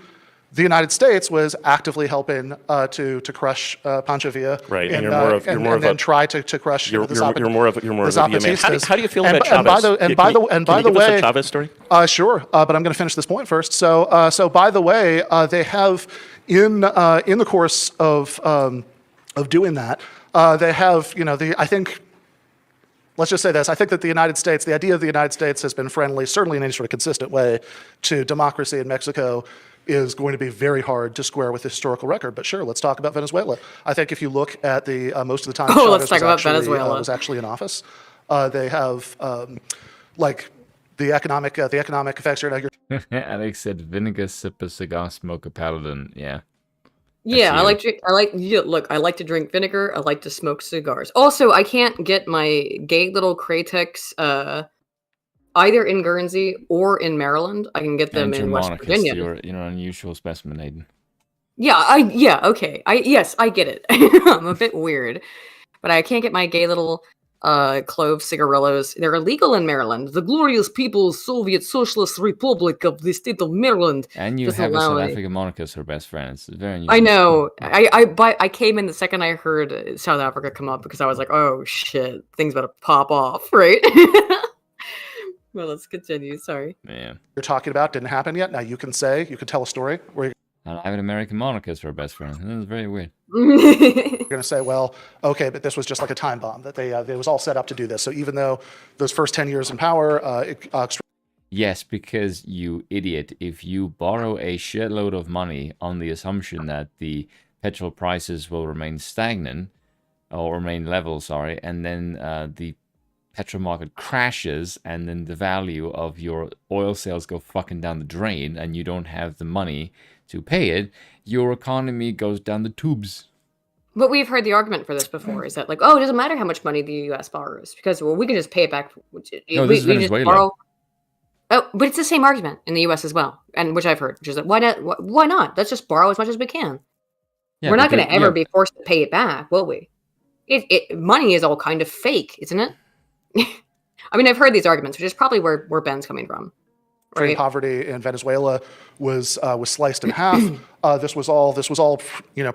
the United States was actively helping to crush Pancho Villa. Right, and then try to crush you're the more of a Zapatistas. How do you feel about Chavez? And by the way, a Chavez story? Sure, but I'm going to finish this point first. So by the way, they have in the course of doing that, they have I think. Let's just say this. I think that the idea of the United States has been friendly, certainly in any sort of consistent way, to democracy in Mexico is going to be very hard to square with the historical record. But sure, let's talk about Venezuela. I think if you look at the most of the time let's talk about Venezuela. Was actually in office, they have the economic effects here. Alex said, "Vinegar sipper, cigar smoker, paladin." Yeah. Yeah, I like to drink vinegar. I like to smoke cigars. Also, I can't get my gay little Kratex either in Guernsey or in Maryland. I can get them And in West monarchist, Virginia. you're an unusual specimen, Aiden. Yeah, okay. Yes, I get it. I'm a bit weird, but I can't get my gay little clove cigarillos. They're illegal in Maryland. The glorious People's Soviet Socialist Republic of the state of Maryland. And you doesn't have a allow South any- African monarchist, her best friend. It's very unusual. I know. I came in the second I heard South Africa come up because I was like, oh shit, things about to pop off, right? Well, let's continue. Sorry. Yeah. You're talking about didn't happen yet. Now you can tell a story where And I have an American monarchist for a best friend. This is very weird. you're going to say, well, okay, but this was just like a time bomb, that they was all set up to do this. So even though those first 10 years in power, Yes, because you idiot, if you borrow a shitload of money on the assumption that the petrol prices will remain stagnant, or remain level, sorry, and then the petrol market crashes, and then the value of your oil sales go fucking down the drain, and you don't have the money to pay it, your economy goes down the tubes. But we've heard the argument for this before, is that like, oh, it doesn't matter how much money the U.S. borrows, because, well, we can just pay it back. No, this is Venezuela. Oh, but it's the same argument in the U.S. as well, and which I've heard, which is like, why not? Let's just borrow as much as we can. Yeah, We're not going to ever be forced to pay it back, will we? Money is all kind of fake, isn't it? I mean, I've heard these arguments, which is probably where Ben's coming from. extreme Right. poverty in Venezuela was sliced in half. This was all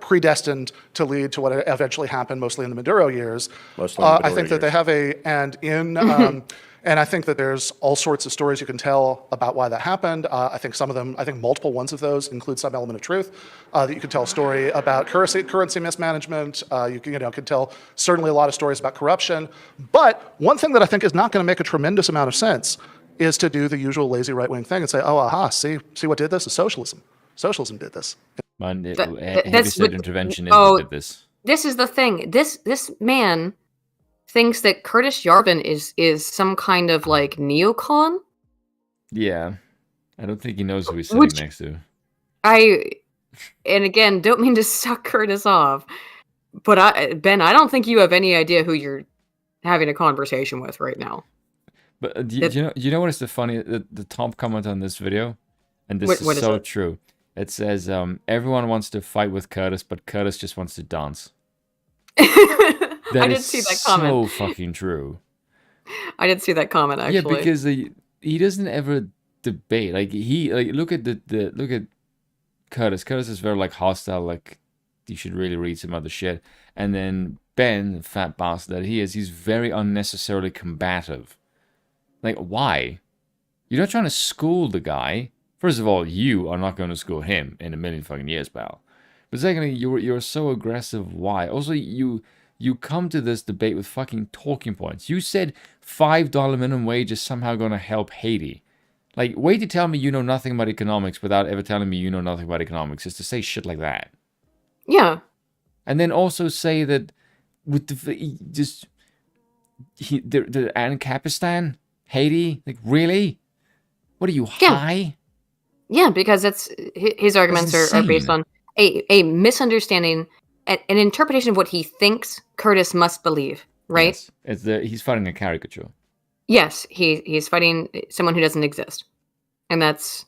predestined to lead to what eventually happened, mostly in the Maduro years. Mostly in the I Maduro think that they years. have and I think that there's all sorts of stories you can tell about why that happened. I think multiple ones of those include some element of truth. That you could tell a story about currency mismanagement. You can tell certainly a lot of stories about corruption. But one thing that I think is not going to make a tremendous amount of sense is to do the usual lazy right-wing thing and say, oh, aha, see what did this? Is socialism. Socialism did this. Heavy That's state what- interventionism did this. This is the thing. This man thinks that Curtis Yarvin is some kind of like neocon. Yeah. I don't think he knows who he's sitting Which- next to. And again, don't mean to suck Curtis off, but Ben, I don't think you have any idea who you're having a conversation with right now. But do you know what is the funny, the top comment on this video? And this What is is so it? true. It says, everyone wants to fight with Curtis, but Curtis just wants to dance. I That did is see that comment. so fucking true. I did see that comment actually. Yeah, because he doesn't ever debate. Like look at look at Curtis. Curtis is very like hostile. Like you should really read some other shit. And then Ben, the fat bastard that he is, he's very unnecessarily combative. Like why? You're not trying to school the guy. First of all, you are not going to school him in a million fucking years, pal. But secondly, you're so aggressive. Why? Also, you come to this debate with fucking talking points. You said $5 minimum wage is somehow going to help Haiti. Like, wait to tell me you know nothing about economics without ever telling me you know nothing about economics, is to say shit like that. Yeah. And then also say that with the Ancapistan, Haiti, like really? What are you, Yeah. high? Yeah, because it's his arguments are based insane. on a misunderstanding, an interpretation of what he thinks Curtis must believe, right? Yes. He's fighting a caricature. Yes, he's fighting someone who doesn't exist. And that's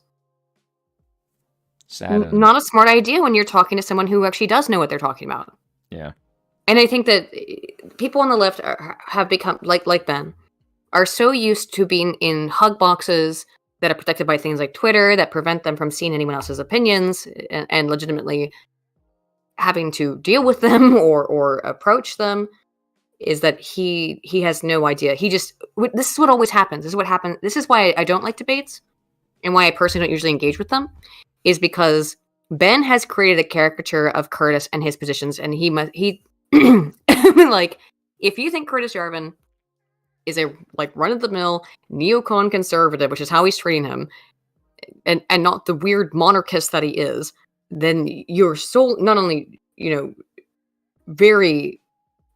Sad. and- not a smart idea when you're talking to someone who actually does know what they're talking about. Yeah. And I think that people on the left have become, like Ben, are so used to being in hug boxes that are protected by things like Twitter that prevent them from seeing anyone else's opinions and legitimately having to deal with them or approach them, is that he has no idea. This is what always happens. This is what happens. This is why I don't like debates and why I personally don't usually engage with them, is because Ben has created a caricature of Curtis and his positions, and he like, if you think Curtis Yarvin is a like run-of-the-mill neocon conservative, which is how he's treating him, and not the weird monarchist that he is, then you're so not only very,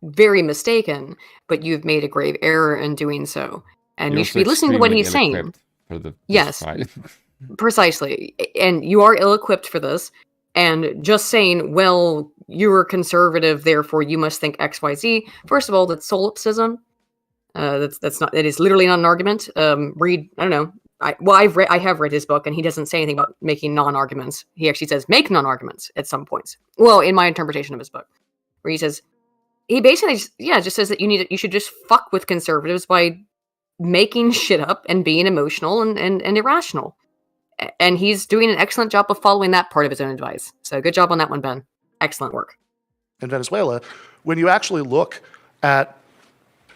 very mistaken, but you've made a grave error in doing so, and you should be listening to what he's saying. Yes. Precisely. And you are ill-equipped for this. And just saying, well, you're conservative, therefore you must think XYZ. First of all, that's solipsism. That's not. It is literally not an argument. Read. I don't know. I have read his book, and he doesn't say anything about making non-arguments. He actually says make non-arguments at some points. Well, in my interpretation of his book, where he basically just says that you should just fuck with conservatives by making shit up and being emotional and irrational. And he's doing an excellent job of following that part of his own advice. So good job on that one, Ben. Excellent work. In Venezuela, when you actually look at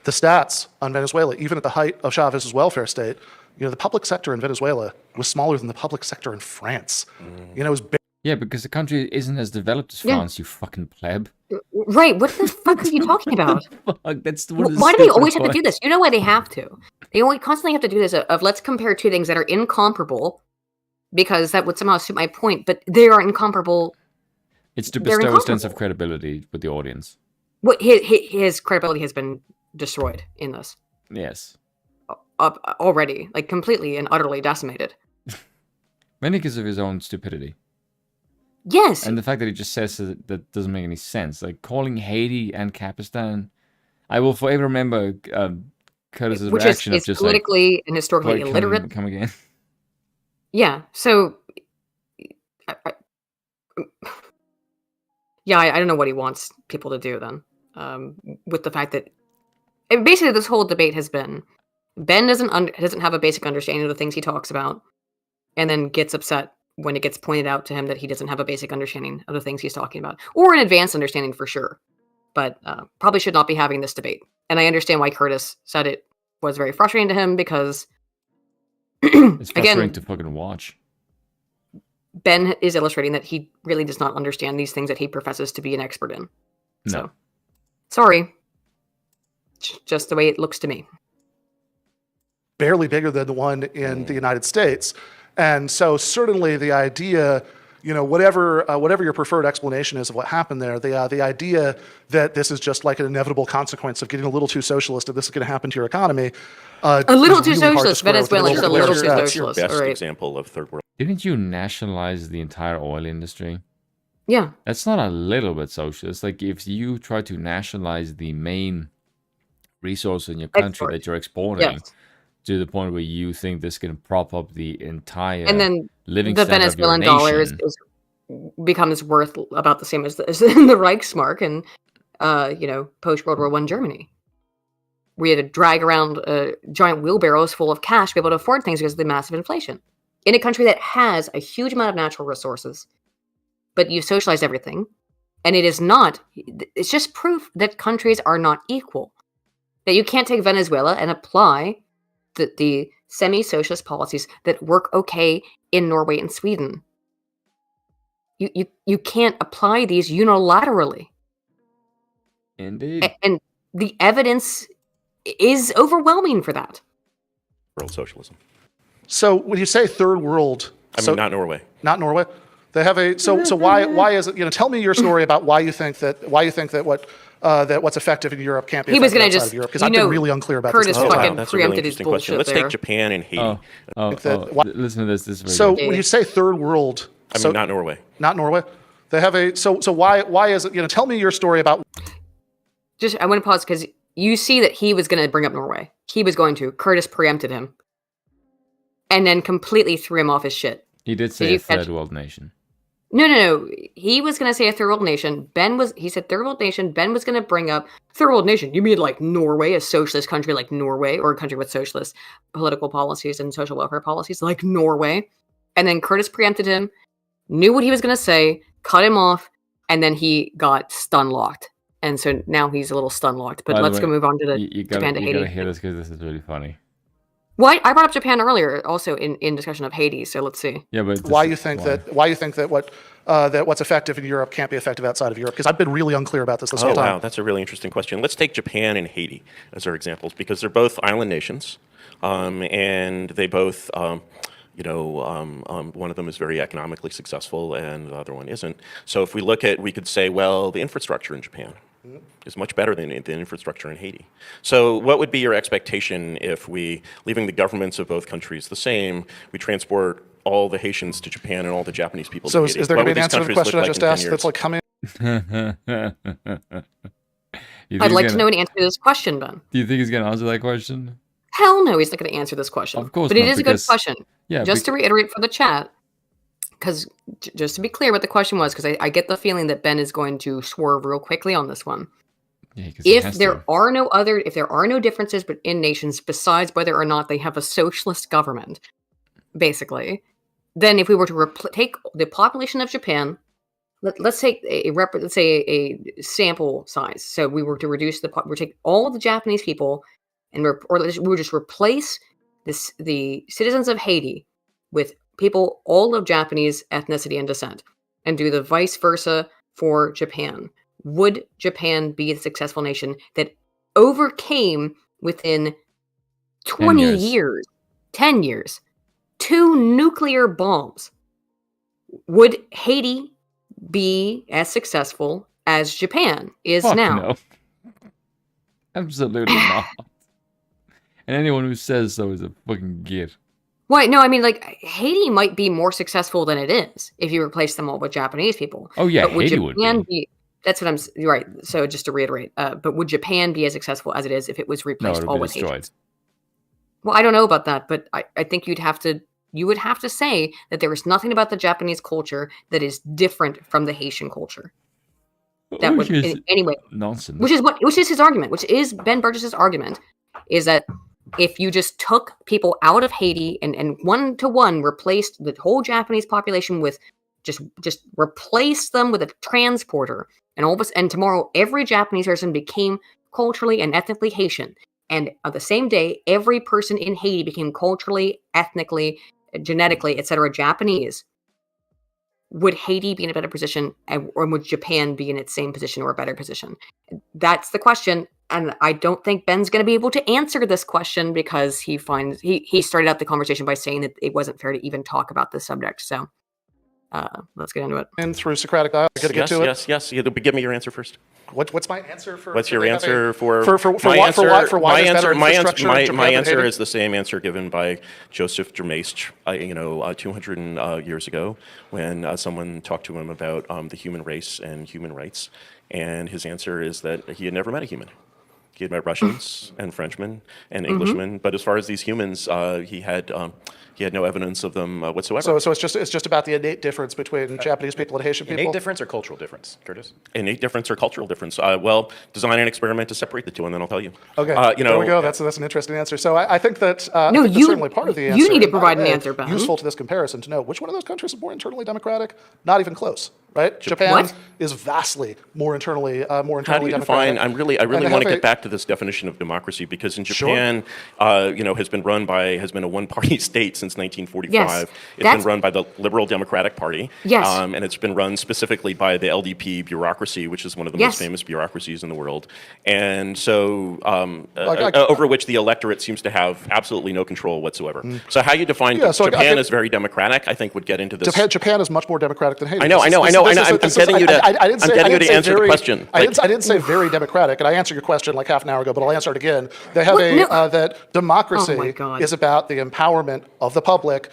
the stats on Venezuela, even at the height of Chavez's welfare state, the public sector in Venezuela was smaller than the public sector in France. It was yeah, because the country isn't as developed as France, you fucking pleb. Right, what the fuck are you talking about? That's why do they always have to do this? You know why they have to? They constantly have to do this of let's compare two things that are incomparable, because that would somehow suit my point, but they are incomparable. It's to bestow a sense of credibility with the audience. What his credibility has been destroyed in this. Yes. Already, like completely and utterly decimated. Mainly because of his own stupidity. Yes. And the fact that he just says that doesn't make any sense. Like calling Haiti and Capistan. I will forever remember Curtis's reaction is of just politically and historically illiterate. Come again. Yeah. So. I don't know what he wants people to do then. With the fact that basically this whole debate has been Ben doesn't have a basic understanding of the things he talks about, and then gets upset when it gets pointed out to him that he doesn't have a basic understanding of the things he's talking about, or an advanced understanding for sure. But probably should not be having this debate. And I understand why Curtis said it was very frustrating to him, because it's frustrating to fucking watch. Ben is illustrating that he really does not understand these things that he professes to be an expert in. No. So, sorry. Just the way it looks to me. Barely bigger than the one in the United States. And so certainly the idea, whatever your preferred explanation is of what happened there, the idea that this is just like an inevitable consequence of getting a little too socialist and this is going to happen to your economy. A little too socialist. Venezuela is a little too That's your socialist. best Right. example of third world. Didn't you nationalize the entire oil industry? Yeah. That's not a little bit socialist. Like if you try to nationalize the main resource in your country that you're exporting, yes, to the point where you think this can prop up the entire and then living the standard Venezuelan of your dollar nation. becomes worth about the same as the Reichsmark in post World War I Germany. We had to drag around giant wheelbarrows full of cash to be able to afford things because of the massive inflation. In a country that has a huge amount of natural resources, but you've socialized everything, and it's just proof that countries are not equal. That you can't take Venezuela and apply the semi-socialist policies that work okay in Norway and Sweden. You can't apply these unilaterally. Indeed. And the evidence is overwhelming for that. World socialism. So when you say third world, not Norway. Not Norway. They have so why is it? Tell me your story about why you think that what's effective in Europe can't be effective outside of Europe, because I've been really unclear about Curtis this. fucking That's a really preempted his interesting question. bullshit Let's there. take Japan and Haiti. Listen to this. This is very So good. when you say third world, not Norway. Not Norway. They have so why is it? Tell me your story about. I want to pause because you see that he was going to bring up Norway. He was going to. Curtis preempted him, and then completely threw him off his shit. He did say a third world nation. No. He was going to say a third world nation. He said third world nation. Ben was going to bring up third world nation. You mean like Norway, a socialist country like Norway, or a country with socialist political policies and social welfare policies like Norway? And then Curtis preempted him, knew what he was going to say, cut him off, and then he got stun locked. And so now he's a little stun locked. But let's go move on to Japan to Haiti. You gotta hear this because this is really funny. Well, I brought up Japan earlier, also in discussion of Haiti. So let's see. Yeah, but why you think that what's effective in Europe can't be effective outside of Europe? Because I've been really unclear about this whole time. Wow, that's a really interesting question. Let's take Japan and Haiti as our examples, because they're both island nations, and they both. One of them is very economically successful and the other one isn't. So if we could say, well, the infrastructure in Japan is much better than the infrastructure in Haiti. So what would be your expectation if leaving the governments of both countries the same, we transport all the Haitians to Japan and all the Japanese people to Haiti? So is there going to be an answer to the question I just asked that's like coming? I'd like to know an answer to this question, Ben. Do you think he's going to answer that question? Hell no, he's not going to answer this question. Of course but not, it is a good question. Yeah, just to reiterate for the chat, because just to be clear what the question was, because I get the feeling that Ben is going to swerve real quickly on this one. Yeah, if there are no differences in nations besides whether or not they have a socialist government, basically, then if we were to take the population of Japan, let's take a sample size. So we were to reduce we take all of the Japanese people, and we would just replace the citizens of Haiti with people all of Japanese ethnicity and descent, and do the vice versa for Japan. Would Japan be a successful nation that overcame within 10 years, 2 nuclear bombs? Would Haiti be as successful as Japan is now? No. Absolutely not. And anyone who says so is a fucking git. Why? No, I mean, like, Haiti might be more successful than it is if you replace them all with Japanese people. Oh, yeah, Haiti would be. That's what I'm right. So just to reiterate, but would Japan be as successful as it is if it was replaced all with Haitians? Well, I don't know about that, but I think you would have to say that there is nothing about the Japanese culture that is different from the Haitian culture. That would anyway nonsense. Which is his argument, which is Ben Burgis's argument, is that if you just took people out of Haiti and one-to-one replaced the whole Japanese population with just replace them with a transporter, and tomorrow every Japanese person became culturally and ethnically Haitian, and on the same day every person in Haiti became culturally, ethnically, genetically, etc. Japanese, would Haiti be in a better position, or would Japan be in its same position or a better position? That's the question, and I don't think Ben's going to be able to answer this question because he started out the conversation by saying that it wasn't fair to even talk about this subject. So let's get into it. And through Socratic dialogue, get to it. Yes. Give me your answer first. What's my answer for? What's your answer for my answer? My answer is the same answer given by Joseph Dermaist, 200 years ago, when someone talked to him about the human race and human rights, and his answer is that he had never met a human. He had met Russians and Frenchmen and Englishmen, but as far as these humans, he had no evidence of them whatsoever. So it's just about the innate difference between Japanese people and Haitian people? Innate difference or cultural difference, Curtis? Innate difference or cultural difference? Well, design an experiment to separate the two, and then I'll tell you. Okay, there we go. That's an interesting answer. So I think that that's certainly part of the answer. You need to provide an answer, Ben. Useful to this comparison to know which one of those countries is more internally democratic. Not even close. Right? Japan is vastly more internally democratic. How do you define? I really want to get back to this definition of democracy, because in Japan, has been a one-party state since 1945. Yes, it's been run by the Liberal Democratic Party. Yes. And it's been run specifically by the LDP bureaucracy, which is one of the most famous bureaucracies in the world. And so, over which the electorate seems to have absolutely no control whatsoever. So how you define Japan as very democratic, I think would get into this. Japan is much more democratic than Haiti. I know. I'm getting you to answer the question. I didn't say very democratic, and I answered your question like half an hour ago, but I'll answer it again. They have that democracy is about the empowerment of the public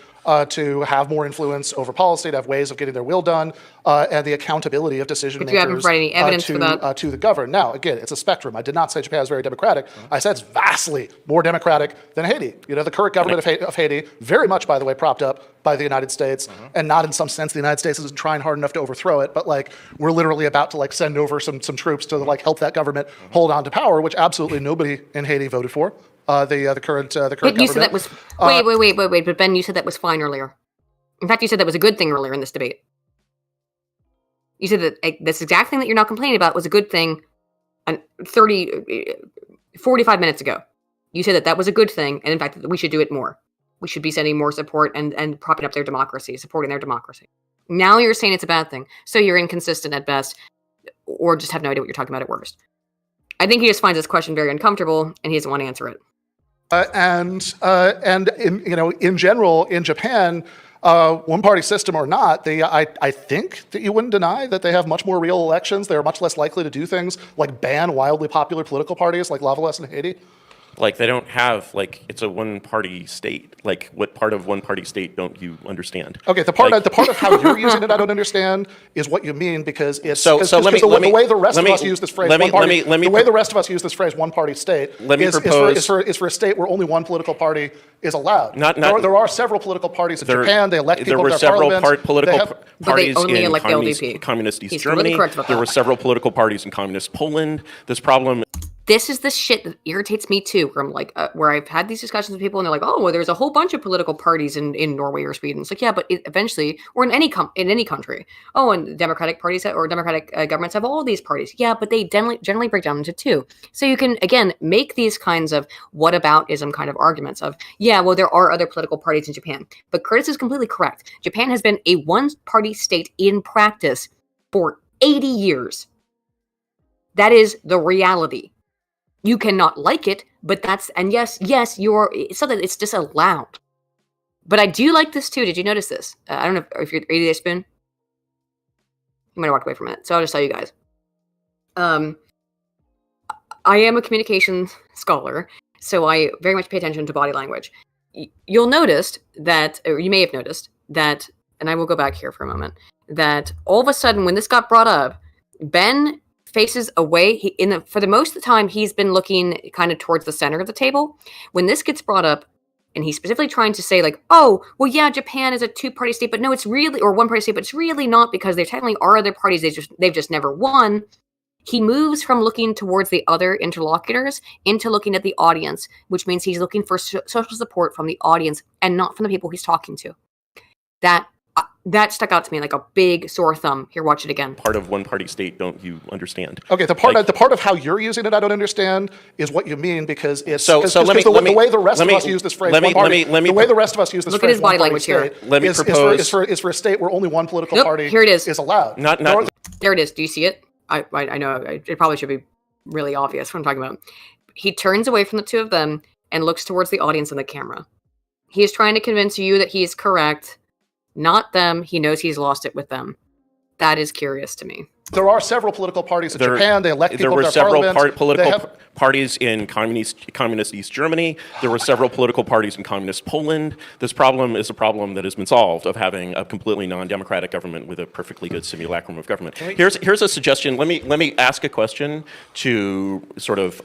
to have more influence over policy, to have ways of getting their will done, and the accountability of decision makers. You haven't provided any evidence for that. To the governed. Now, again, it's a spectrum. I did not say Japan is very democratic. I said it's vastly more democratic than Haiti. The current government of Haiti, very much, by the way, propped up by the United States, and not in some sense the United States isn't trying hard enough to overthrow it, but we're literally about to send over some troops to help that government hold on to power, which absolutely nobody in Haiti voted for. The current government. You said that was wait. But Ben, you said that was fine earlier. In fact, you said that was a good thing earlier in this debate. You said that this exact thing that you're now complaining about was a good thing 45 minutes ago. You said that was a good thing, and in fact, that we should do it more. We should be sending more support and propping up their democracy, supporting their democracy. Now you're saying it's a bad thing. So you're inconsistent at best, or just have no idea what you're talking about at worst. I think he just finds this question very uncomfortable, and he doesn't want to answer it. And in general, in Japan, one-party system or not, I think that you wouldn't deny that they have much more real elections. They are much less likely to do things like ban wildly popular political parties like La Valesse in Haiti. Like, they don't have, like, it's a one-party state. Like, what part of one-party state don't you understand? Okay, the part of how you're using it I don't understand is what you mean, because it's So let me the way the rest let of me- us use this phrase let me- one party. let me The way pro- the rest of us use this phrase one party state Let me is propose- for a state where only one political party is allowed. Not- there are several political parties in There- Japan. They elect people There were to their several parliaments. political They have- But they parties only in elect the LDP. communist East He's completely Germany. correct about There that. were several political parties in communist Poland. This problem This is the shit that irritates me too, where I'm like, where I've had these discussions with people and they're like, oh, well, there's a whole bunch of political parties in Norway or Sweden. It's like, yeah, but eventually, or in any country. Oh, and Democratic parties or Democratic governments have all these parties. Yeah, but they generally break down into two. So you can, again, make these kinds of whataboutism kind of arguments of, yeah, well, there are other political parties in Japan. But Curtis is completely correct. Japan has been a one-party state in practice for 80 years. That is the reality. You cannot like it, but yes, it's something it's just allowed. But I do like this too. Did you notice this? I don't know if you're 80 Day Spoon. You might have walked away from it, so I'll just tell you guys. I am a communications scholar, so I very much pay attention to body language. You'll notice that, or you may have noticed that, and I will go back here for a moment, that all of a sudden when this got brought up, Ben faces away. For the most of the time, he's been looking kind of towards the center of the table. When this gets brought up, and he's specifically trying to say like, oh, well, yeah, Japan is a two-party state, but no, it's really, or one-party state, but it's really not, because there technically are other parties. They've just never won. He moves from looking towards the other interlocutors into looking at the audience, which means he's looking for social support from the audience and not from the people he's talking to. That stuck out to me like a big sore thumb. Here, watch it again. part of one-party state don't you understand? Okay, the part of how you're using it I don't understand is what you mean, because it's So let me- the way the rest of us use this phrase let me- one party. let me- The way the rest of us use this Look at phrase his body one party language here. state Let me propose- is for a state where only one political Nope, party here it is. allowed. There it is. Do you see it? I know it probably should be really obvious what I'm talking about. He turns away from the two of them and looks towards the audience and the camera. He is trying to convince you that he is correct, not them. He knows he's lost it with them. That is curious to me. There are several political parties in Japan. They elect There people were to their several parliaments. political parties in communist East Germany. There were several political parties in communist Poland. This problem is a problem that has been solved, of having a completely non-democratic government with a perfectly good simulacrum of government. Here's a suggestion. Let me ask a question to sort of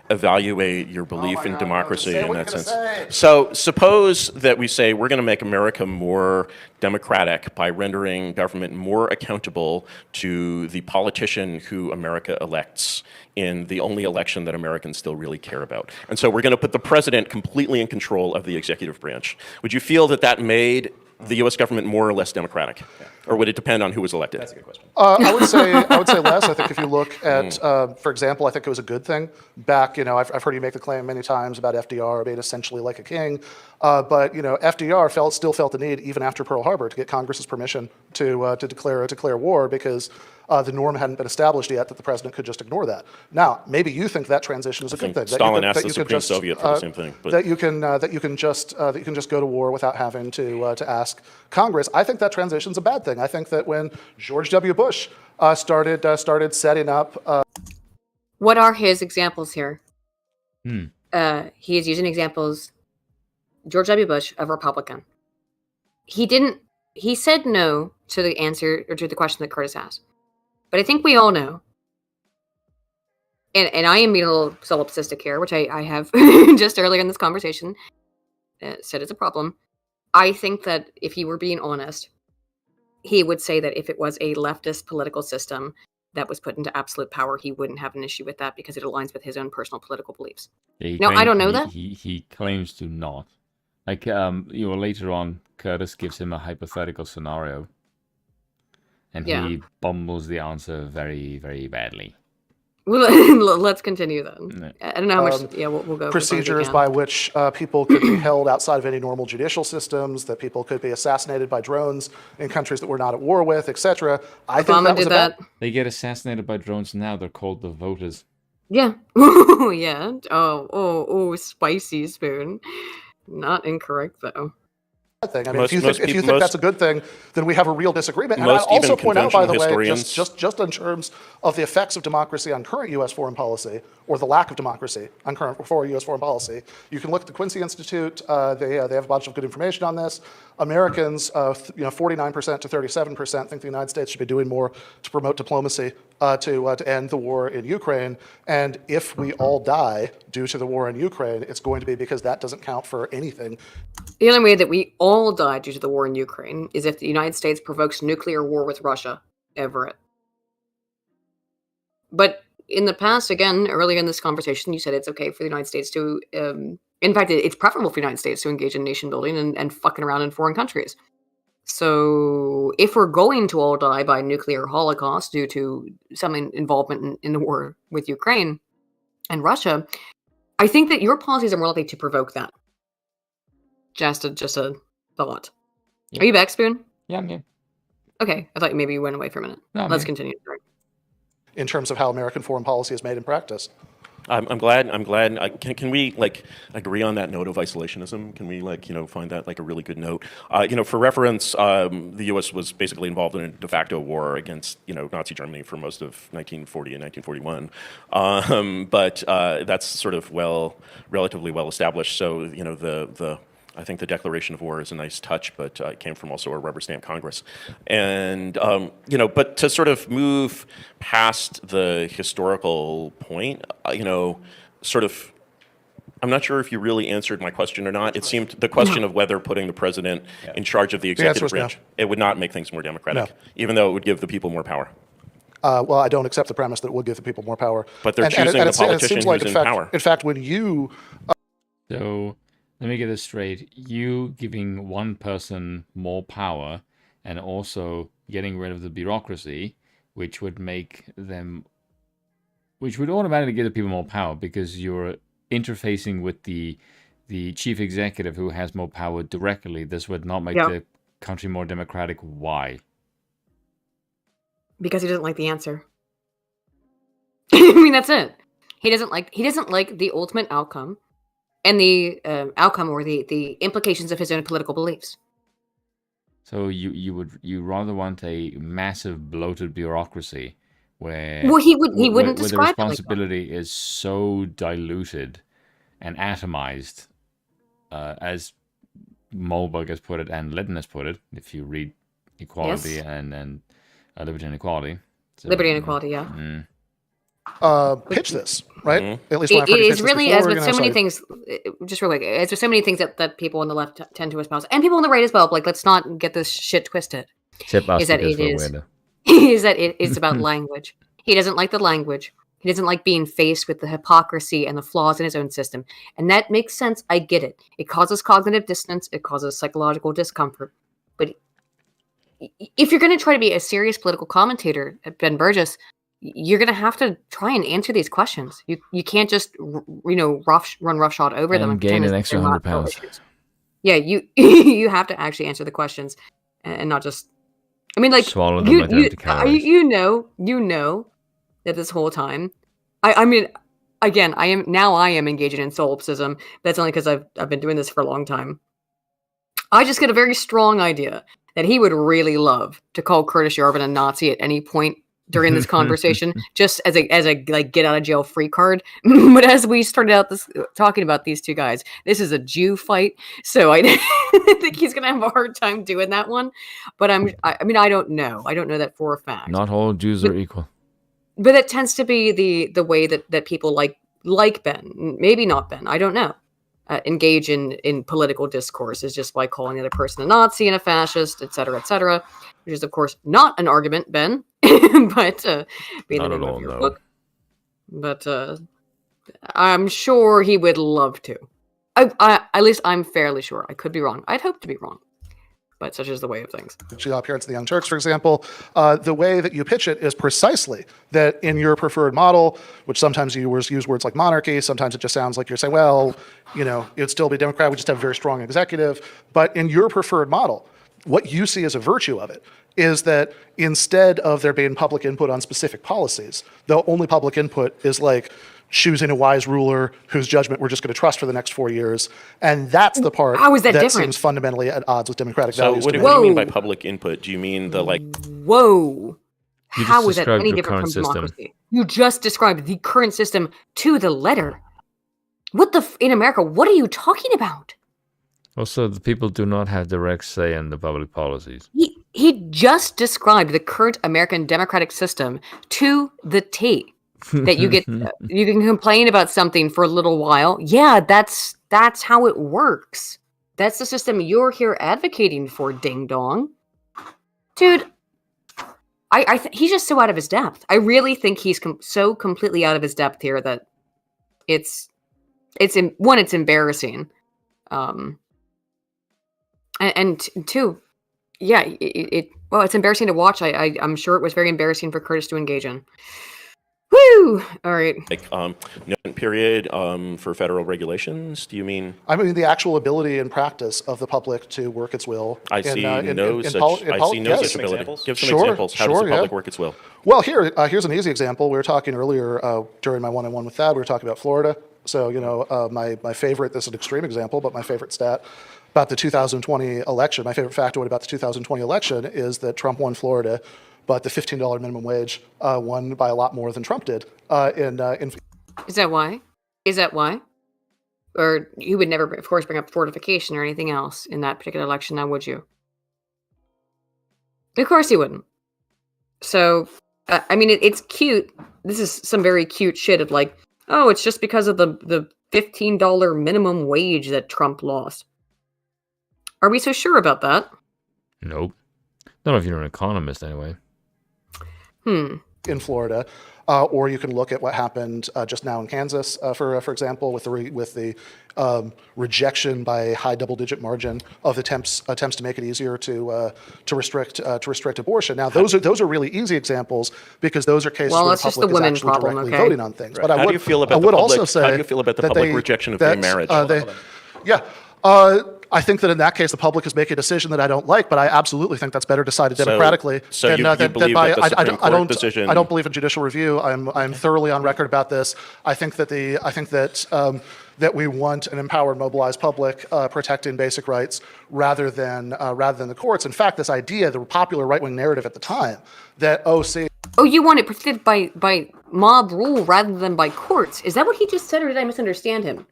evaluate your belief in democracy in that sense. So suppose that we say we're going to make America more democratic by rendering government more accountable to the politician who America elects in the only election that Americans still really care about. And so we're going to put the president completely in control of the executive branch. Would you feel that that made the U.S. government more or less democratic? Or would it depend on who was elected? That's a good question. I would say less. I think if you look at, for example, I think it was a good thing back. I've heard you make the claim many times about FDR being essentially like a king, but FDR still felt the need, even after Pearl Harbor, to get Congress's permission to declare war, because the norm hadn't been established yet that the president could just ignore that. Now, maybe you think that transition is a good thing. Stalin asked the Supreme Soviet for the same thing. But that you can just go to war without having to ask Congress. I think that transition's a bad thing. I think that when George W. Bush started setting up. What are his examples here? Hmm. He is using examples. George W. Bush, a Republican. He said no to the answer or to the question that Curtis asked. But I think we all know, and I am being a little solipsistic here, which I have just earlier in this conversation said is a problem. I think that if he were being honest, he would say that if it was a leftist political system that was put into absolute power, he wouldn't have an issue with that because it aligns with his own personal political beliefs. Yeah, I don't know that. He claims to not. Like, later on, Curtis gives him a hypothetical scenario. And he bumbles the answer very, very badly. Well, let's continue then. I don't know how much. We'll go. Procedures by which people could be held outside of any normal judicial systems, that people could be assassinated by drones in countries that we're not at war with, etc. I think Obama did that. They get assassinated by drones now. They're called the voters. Yeah. Yeah. Oh, spicy spoon. Not incorrect though. thing. I mean, if you think that's a good thing, then we have a real disagreement. And I Most also even point out, by the way, conventional just in terms of the effects of democracy on current U.S. foreign policy, or the lack of democracy on current U.S. foreign policy, you can look at the Quincy Institute. They have a bunch of good information on this. Americans, 49% to 37% think the United States should be doing more to promote diplomacy to end the war in Ukraine. And if we all die due to the war in Ukraine, it's going to be because that doesn't count for anything. The only way that we all die due to the war in Ukraine is if the United States provokes nuclear war with Russia. Everett. But in the past, again, earlier in this conversation, you said it's okay for the United States to, in fact, it's preferable for the United States to engage in nation building and fucking around in foreign countries. So if we're going to all die by nuclear holocaust due to some involvement in the war with Ukraine and Russia, I think that your policies are more likely to provoke that. Just a thought. Yeah. Are you back, Spoon? Yeah, I'm here. Okay, I thought maybe you went away for a minute. No, Let's continue. Sorry. In terms of how American foreign policy is made in practice. I'm glad. Can we agree on that note of isolationism? Can we find that a really good note? For reference, the U.S. was basically involved in a de facto war against Nazi Germany for most of 1940 and 1941, but that's sort of relatively well established. So I think the declaration of war is a nice touch, but it came from also a rubber stamp Congress. And, but to sort of move past the historical point, I'm not sure if you really answered my question or not. It seemed the question of whether putting the president in charge of the executive branch, it would not make things more democratic, even though it would give the people more power. Well, I don't accept the premise that it would give the people more power. But they're choosing the politician who's in power. In fact, when you... So... Let me get this straight. You giving one person more power and also getting rid of the bureaucracy, which would automatically give the people more power because you're interfacing with the chief executive who has more power directly. This would not make the country more democratic. Why? Because he doesn't like the answer. I mean, that's it. He doesn't like the ultimate outcome. And the outcome or the implications of his own political beliefs. So you rather want a massive bloated bureaucracy where he wouldn't describe the responsibility is so diluted and atomized, as Moldbug has put it and Lytton has put it. If you read Equality and Liberty and Equality, Liberty and Equality, yeah. Pitch this, right? Mm-hmm. At least when I've heard it you is pitch really, this as before, with so many things, just real quick, as with so many things that people on the left tend to espouse, and people on the right as well, let's not get this shit twisted, is that it is about language. He doesn't like the language. He doesn't like being faced with the hypocrisy and the flaws in his own system. And that makes sense. I get it. It causes cognitive dissonance. It causes psychological discomfort. But if you're going to try to be a serious political commentator, Ben Burgis, you're going to have to try and answer these questions. You can't just run roughshod over them and gain an extra 100 pounds. Yeah, you have to actually answer the questions and not just. I mean, swallow them like empty calories. You know that this whole time, I mean, again, I am engaging in solipsism. That's only because I've been doing this for a long time. I just get a very strong idea that he would really love to call Curtis Yarvin a Nazi at any point during this conversation, just as a get out of jail free card. But as we started out talking about these two guys, this is a Jew fight, so I think he's gonna have a hard time doing that one. But I mean, I don't know that for a fact. Not all Jews are equal. But that tends to be the way that people like Ben, maybe not Ben, I don't know, engage in political discourse is just by calling the other person a Nazi and a fascist, etc., which is of course not an argument, Ben. But being the name of your book. But I'm sure he would love to. At least I'm fairly sure. I could be wrong. I'd hope to be wrong. But such is the way of things. Appearance of the Young Turks, for example, the way that you pitch it is precisely that in your preferred model, which sometimes you use words like monarchy, sometimes it just sounds like you're saying, well, it'd still be Democrat, we just have a very strong executive. But in your preferred model, what you see as a virtue of it is that instead of there being public input on specific policies, the only public input is choosing a wise ruler whose judgment we're just going to trust for the next 4 years. And that's the part How is that different? seems fundamentally at odds with democratic So values. what to do me. you mean by Whoa. public input? Do you mean the like? Whoa. You How just is that described any the different current from system. democracy? You just described the current system to the letter. What the in America? What are you talking about? Also, the people do not have direct say in the public policies. He just described the current American democratic system to the T. That you get, you can complain about something for a little while. Yeah, that's how it works. That's the system you're here advocating for, ding dong, dude. He's just so out of his depth. I really think he's so completely out of his depth here that it's embarrassing, and two, yeah, it's embarrassing to watch. I'm sure it was very embarrassing for Curtis to engage in. Woo! All right. Like no period for federal regulations? Do you mean? I mean, the actual ability and practice of the public to work its will. I see no such yes. ability. Give some Sure, examples. How does the public work its will? Well, here's an easy example. We were talking earlier during my one-on-one with Thad. We were talking about Florida. So, my favorite, this is an extreme example, but my favorite stat about the 2020 election, my favorite factoid about the 2020 election is that Trump won Florida, but the $15 minimum wage won by a lot more than Trump did. Is that why? Is that why? Or you would never, of course, bring up fortification or anything else in that particular election, now would you? Of course you wouldn't. So, I mean, it's cute. This is some very cute shit of like, oh, it's just because of the $15 minimum wage that Trump lost. Are we so sure about that? Nope. Not if you're an economist, anyway. In Florida, or you can look at what happened just now in Kansas, for example, with the rejection by a high double-digit margin of attempts to make it easier to restrict abortion. Now, those are really easy examples because those are cases Well, where that's the just the public is women actually problem, directly okay? voting on things. Right. But How do you feel about the public rejection of gay marriage? I think that in that case, the public is making a decision that I don't like, but I absolutely think that's better decided democratically. So you believe that the Supreme Court decision? I don't believe in judicial review. I'm thoroughly on record about this. I think that that we want an empowered, mobilized public protecting basic rights rather than the courts. In fact, this idea, the popular right-wing narrative at the time, that you want it protected by mob rule rather than by courts. Is that what he just said, or did I misunderstand him?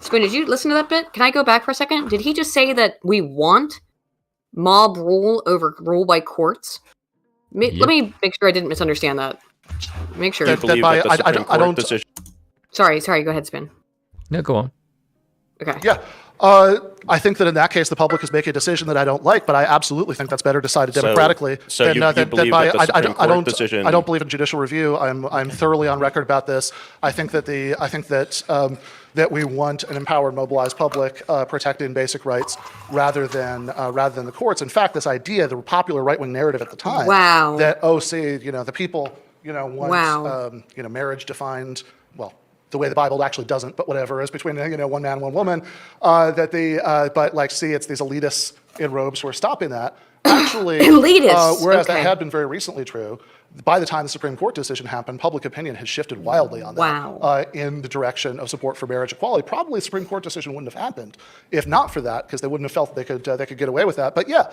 Spoon, did you listen to that bit? Can I go back for a second? Did he just say that we want mob rule over rule by courts? Let me make sure I didn't misunderstand that. Make sure. Do you believe that the Supreme Court decision? Sorry, go ahead, Spin. No, go on. Okay. Yeah. I think that in that case, the public is making a decision that I don't like, but I absolutely think that's better decided democratically. So you believe that the Supreme Court decision? I don't believe in judicial review. I'm thoroughly on record about this. I think that that we want an empowered, mobilized public protecting basic rights rather than the courts. In fact, this idea, the popular right-wing narrative at the time, Wow. that the people want marriage defined, well, the way the Bible actually doesn't, but whatever, is between one man and one woman. But it's these elitists in robes who are stopping that. Actually, elitists. Whereas Okay. that had been very recently true. By the time the Supreme Court decision happened, public opinion has shifted wildly on that. Wow. In the direction of support for marriage equality. Probably the Supreme Court decision wouldn't have happened if not for that, because they wouldn't have felt they could get away with that. But yeah,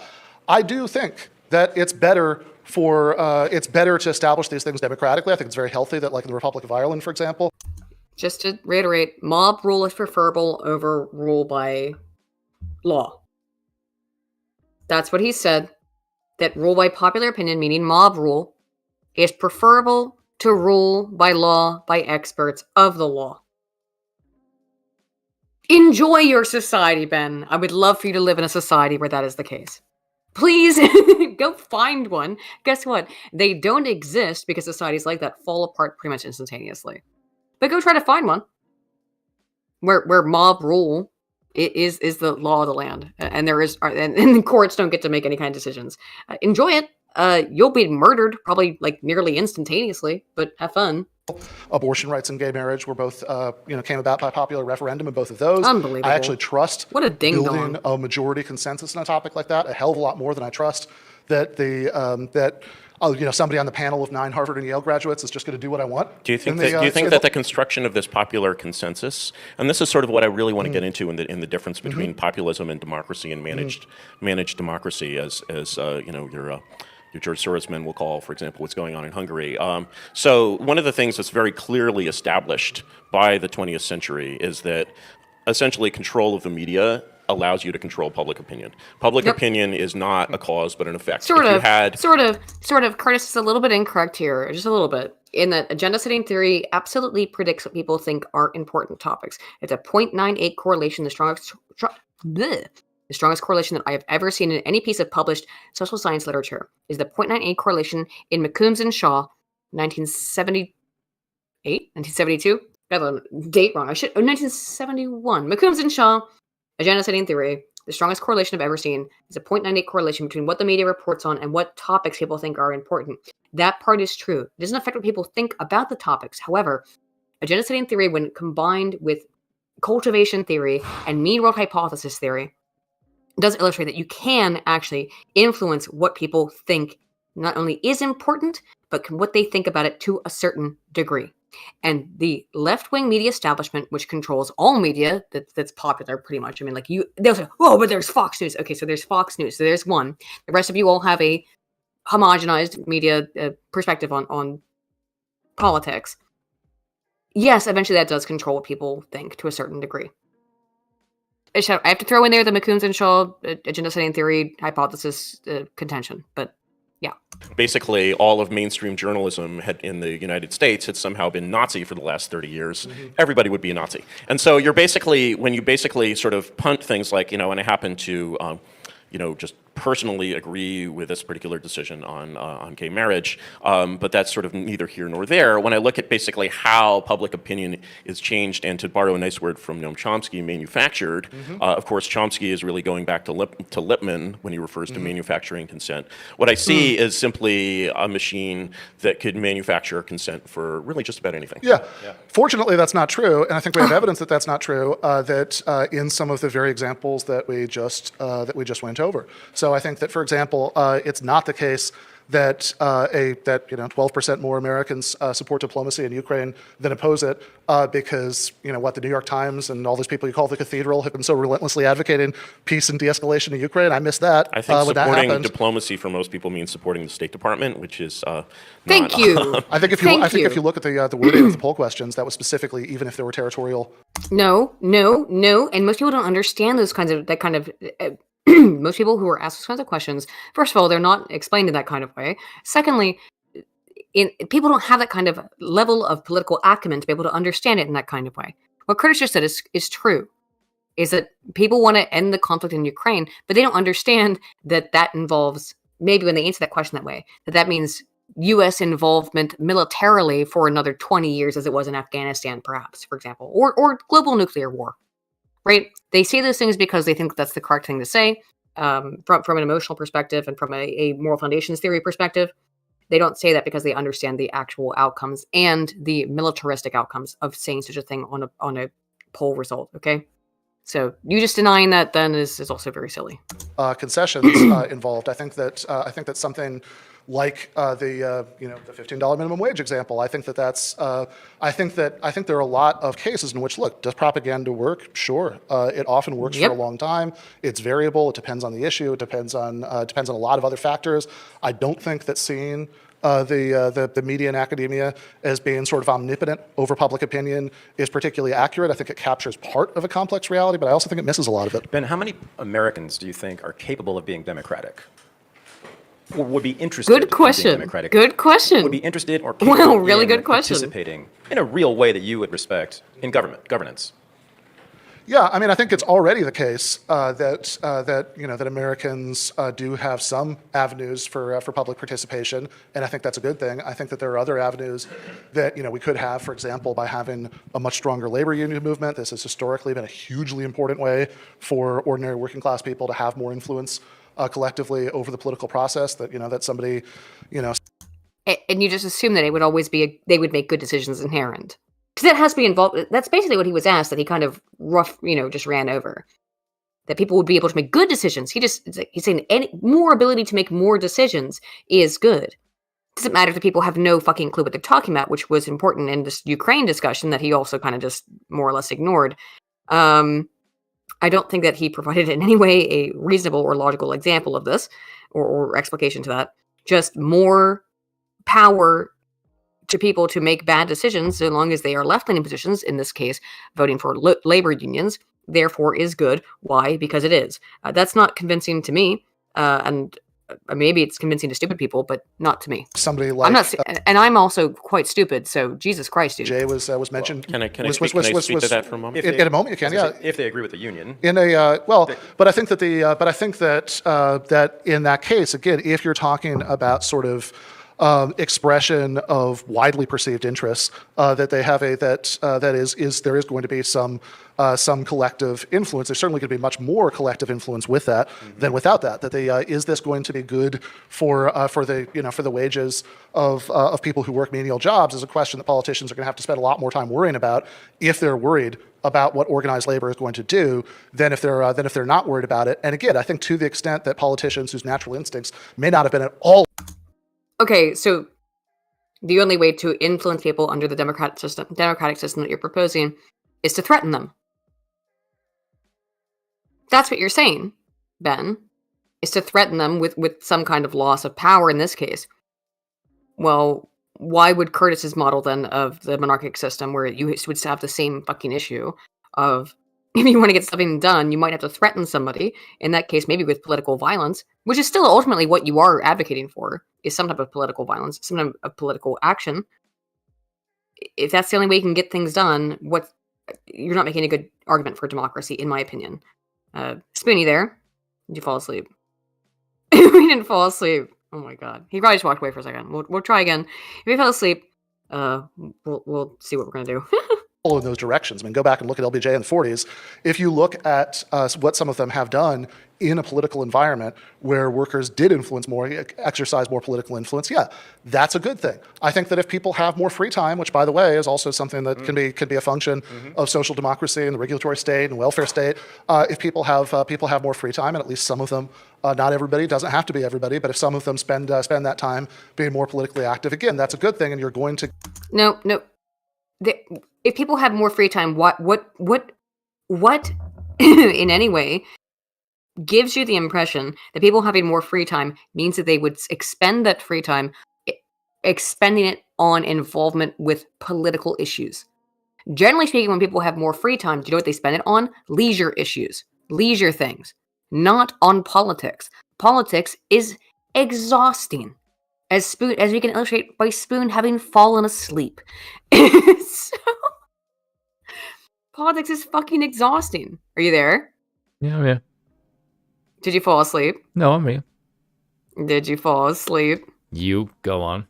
I do think that it's better to establish these things democratically. I think it's very healthy that, like in the Republic of Ireland, for example. Just to reiterate, mob rule is preferable over rule by law. That's what he said. That rule by popular opinion, meaning mob rule, is preferable to rule by law by experts of the law. Enjoy your society, Ben. I would love for you to live in a society where that is the case. Please go find one. Guess what? They don't exist because societies like that fall apart pretty much instantaneously. But go try to find one where mob rule is the law of the land, and the courts don't get to make any kind of decisions. Enjoy it. You'll be murdered probably like nearly instantaneously, but have fun. Abortion rights and gay marriage were both, came about by popular referendum in both of those. Unbelievable. I actually trust What a ding building dong. a majority consensus on a topic like that a hell of a lot more than I trust that somebody on the panel of 9 Harvard and Yale graduates is just going to do what I want. Do you think that the construction of this popular consensus, and this is sort of what I really want to get into in the difference between populism and democracy and managed democracy, as your George Soros men will call, for example, what's going on in Hungary. So one of the things that's very clearly established by the 20th century is that essentially control of the media allows you to control public opinion. Public opinion is not a cause but an effect. Sort of. Curtis is a little bit incorrect here, just a little bit. In that agenda setting theory absolutely predicts what people think are important topics. It's a 0.98 correlation, the strongest correlation that I have ever seen in any piece of published social science literature is the 0.98 correlation in McCombs and Shaw, 1972? Got the date wrong. 1971. McCombs and Shaw, agenda setting theory. The strongest correlation I've ever seen is a 0.98 correlation between what the media reports on and what topics people think are important. That part is true. It doesn't affect what people think about the topics. However, agenda setting theory, when combined with cultivation theory and mean world hypothesis theory, does illustrate that you can actually influence what people think not only is important, but what they think about it to a certain degree. And the left-wing media establishment, which controls all media that's popular pretty much. I mean, they'll say, oh, but there's Fox News. Okay, so there's Fox News. So there's one. The rest of you all have a homogenized media perspective on politics. Yes, eventually that does control what people think to a certain degree. I have to throw in there the McCombs and Shaw agenda setting theory hypothesis contention, but yeah. Basically, all of mainstream journalism in the United States had somehow been Nazi for the last 30 years. Everybody would be a Nazi. And so when you basically sort of punt things like, and I happen to, just personally agree with this particular decision on gay marriage, but that's sort of neither here nor there. When I look at basically how public opinion is changed, and to borrow a nice word from Noam Chomsky, manufactured, of course, Chomsky is really going back to Lippmann when he refers to manufacturing consent. What I see is simply a machine that could manufacture consent for really just about anything. Yeah. Fortunately, that's not true, and I think we have evidence that that's not true. That in some of the very examples that we just went over. So I think that, for example, it's not the case that 12% more Americans support diplomacy in Ukraine than oppose it because the New York Times and all those people you call the Cathedral have been so relentlessly advocating peace and de-escalation in Ukraine. I missed that. I think supporting diplomacy for most people means supporting the State Department, which is Thank you. I think if you look at the wording of the poll questions, that was specifically even if they were territorial. No, and most people don't understand most people who are asked those kinds of questions, first of all, they're not explained in that kind of way. Secondly, people don't have that kind of level of political acumen to be able to understand it in that kind of way. What Curtis just said is true, is that people want to end the conflict in Ukraine, but they don't understand that involves, maybe when they answer that question that way, that means U.S. involvement militarily for another 20 years as it was in Afghanistan, perhaps, for example, or global nuclear war. Right? They say those things because they think that's the correct thing to say from an emotional perspective and from a moral foundations theory perspective. They don't say that because they understand the actual outcomes and the militaristic outcomes of saying such a thing on a poll result. Okay? So you just denying that then is also very silly. Concessions involved. I think that something like the $15 minimum wage example. I think that's. I think there are a lot of cases in which, look, does propaganda work? Sure, it often works for a long time. It's variable. It depends on the issue. It depends on a lot of other factors. I don't think that seeing the media and academia as being sort of omnipotent over public opinion is particularly accurate. I think it captures part of a complex reality, but I also think it misses a lot of it. Ben, how many Americans do you think are capable of being democratic? Or would be interested in being democratic? Good question. Would be interested or capable good question. Participating in a real way that you would respect in governance? Yeah, I mean, I think it's already the case that Americans do have some avenues for public participation, and I think that's a good thing. I think that there are other avenues that we could have, for example, by having a much stronger labor union movement. This has historically been a hugely important way for ordinary working class people to have more influence collectively over the political process. That somebody, And you just assume that it would always be they would make good decisions inherent. Because that has to be involved. That's basically what he was asked, that he kind of just ran over. That people would be able to make good decisions. He's saying any more ability to make more decisions is good. doesn't matter if the people have no fucking clue what they're talking about, which was important in this Ukraine discussion that he also kind of just more or less ignored. I don't think that he provided in any way a reasonable or logical example of this or explication to that. Just more power to people to make bad decisions so long as they are left-leaning positions, in this case, voting for labor unions, therefore is good. Why? Because it is. That's not convincing to me, and maybe it's convincing to stupid people, but not to me. Somebody like I'm not, and I'm also quite stupid. So Jesus Christ, dude. Jay was mentioned. Can I speak to that for a moment? In a moment, you can. Yeah. If they agree with the union. But I think that that in that case, again, if you're talking about sort of expression of widely perceived interests, that they have there is going to be some collective influence. There's certainly going to be much more collective influence with that than without that. That is this going to be good for the wages of people who work menial jobs is a question that politicians are going to have to spend a lot more time worrying about if they're worried about what organized labor is going to do than if they're not worried about it. And again, I think to the extent that politicians whose natural instincts may not have been at all. Okay, so the only way to influence people under the democratic system that you're proposing is to threaten them. That's what you're saying, Ben, is to threaten them with some kind of loss of power in this case. Well, why would Curtis's model then of the monarchic system, where you would still have the same fucking issue of, if you want to get something done, you might have to threaten somebody, in that case maybe with political violence, which is still ultimately what you are advocating for, is some type of political violence, some type of political action. If that's the only way you can get things done, you're not making a good argument for democracy, in my opinion. Spoonie there. Did you fall asleep? We didn't fall asleep. Oh my god. He probably just walked away for a second. We'll try again. If he fell asleep, we'll see what we're gonna do. In those directions. I mean, go back and look at LBJ in the 40s. If you look at what some of them have done in a political environment where workers did exercise more political influence, yeah, that's a good thing. I think that if people have more free time, which by the way is also something that can be a function of social democracy and the regulatory state and welfare state, if people have more free time, and at least some of them, not everybody, doesn't have to be everybody, but if some of them spend that time being more politically active, again, that's a good thing, and you're going to. No. If people have more free time, what in any way gives you the impression that people having more free time means that they would expend that free time expending it on involvement with political issues? Generally speaking, when people have more free time, do you know what they spend it on? Leisure issues, leisure things, not on politics. Politics is exhausting, as we can illustrate by Spoon having fallen asleep. So, politics is fucking exhausting. Are you there? Yeah, I'm here. Did you fall asleep? No, I'm here. Did you fall asleep? You go on.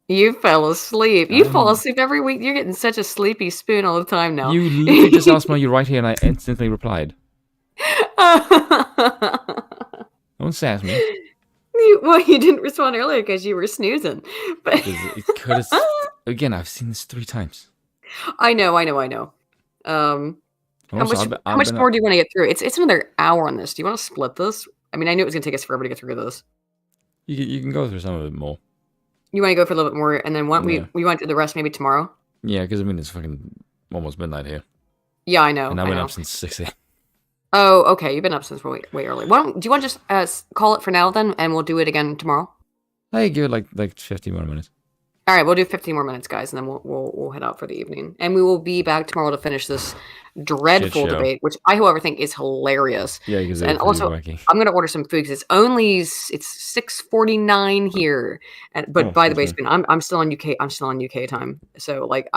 You fell asleep. You fall asleep every week. You're getting such a sleepy Spoon all the time now. You literally just asked me, you're right here, and I instantly replied. Don't sass me. Well, you didn't respond earlier because you were snoozing. But again, I've seen this 3 times. I know. How much more do you want to get through? It's another hour on this. Do you want to split this? I mean, I knew it was going to take us forever to get through this. You can go through some of it more. You want to go for a little bit more, and then we want to do the rest maybe tomorrow? Yeah, because I mean, it's fucking almost midnight here. Yeah, I know. And I've been up since 6 a.m. Oh, okay. You've been up since way early. Do you want to just call it for now then, and we'll do it again tomorrow? I give it like 15 more minutes. All right, we'll do 15 more minutes, guys, and then we'll head out for the evening. And we will be back tomorrow to finish this dreadful debate, which I, however, think is hilarious. Yeah, because and also, wacky. I'm gonna order some food because it's 6:49 here. But by the way, I'm still on UK. I'm still on UK time, so like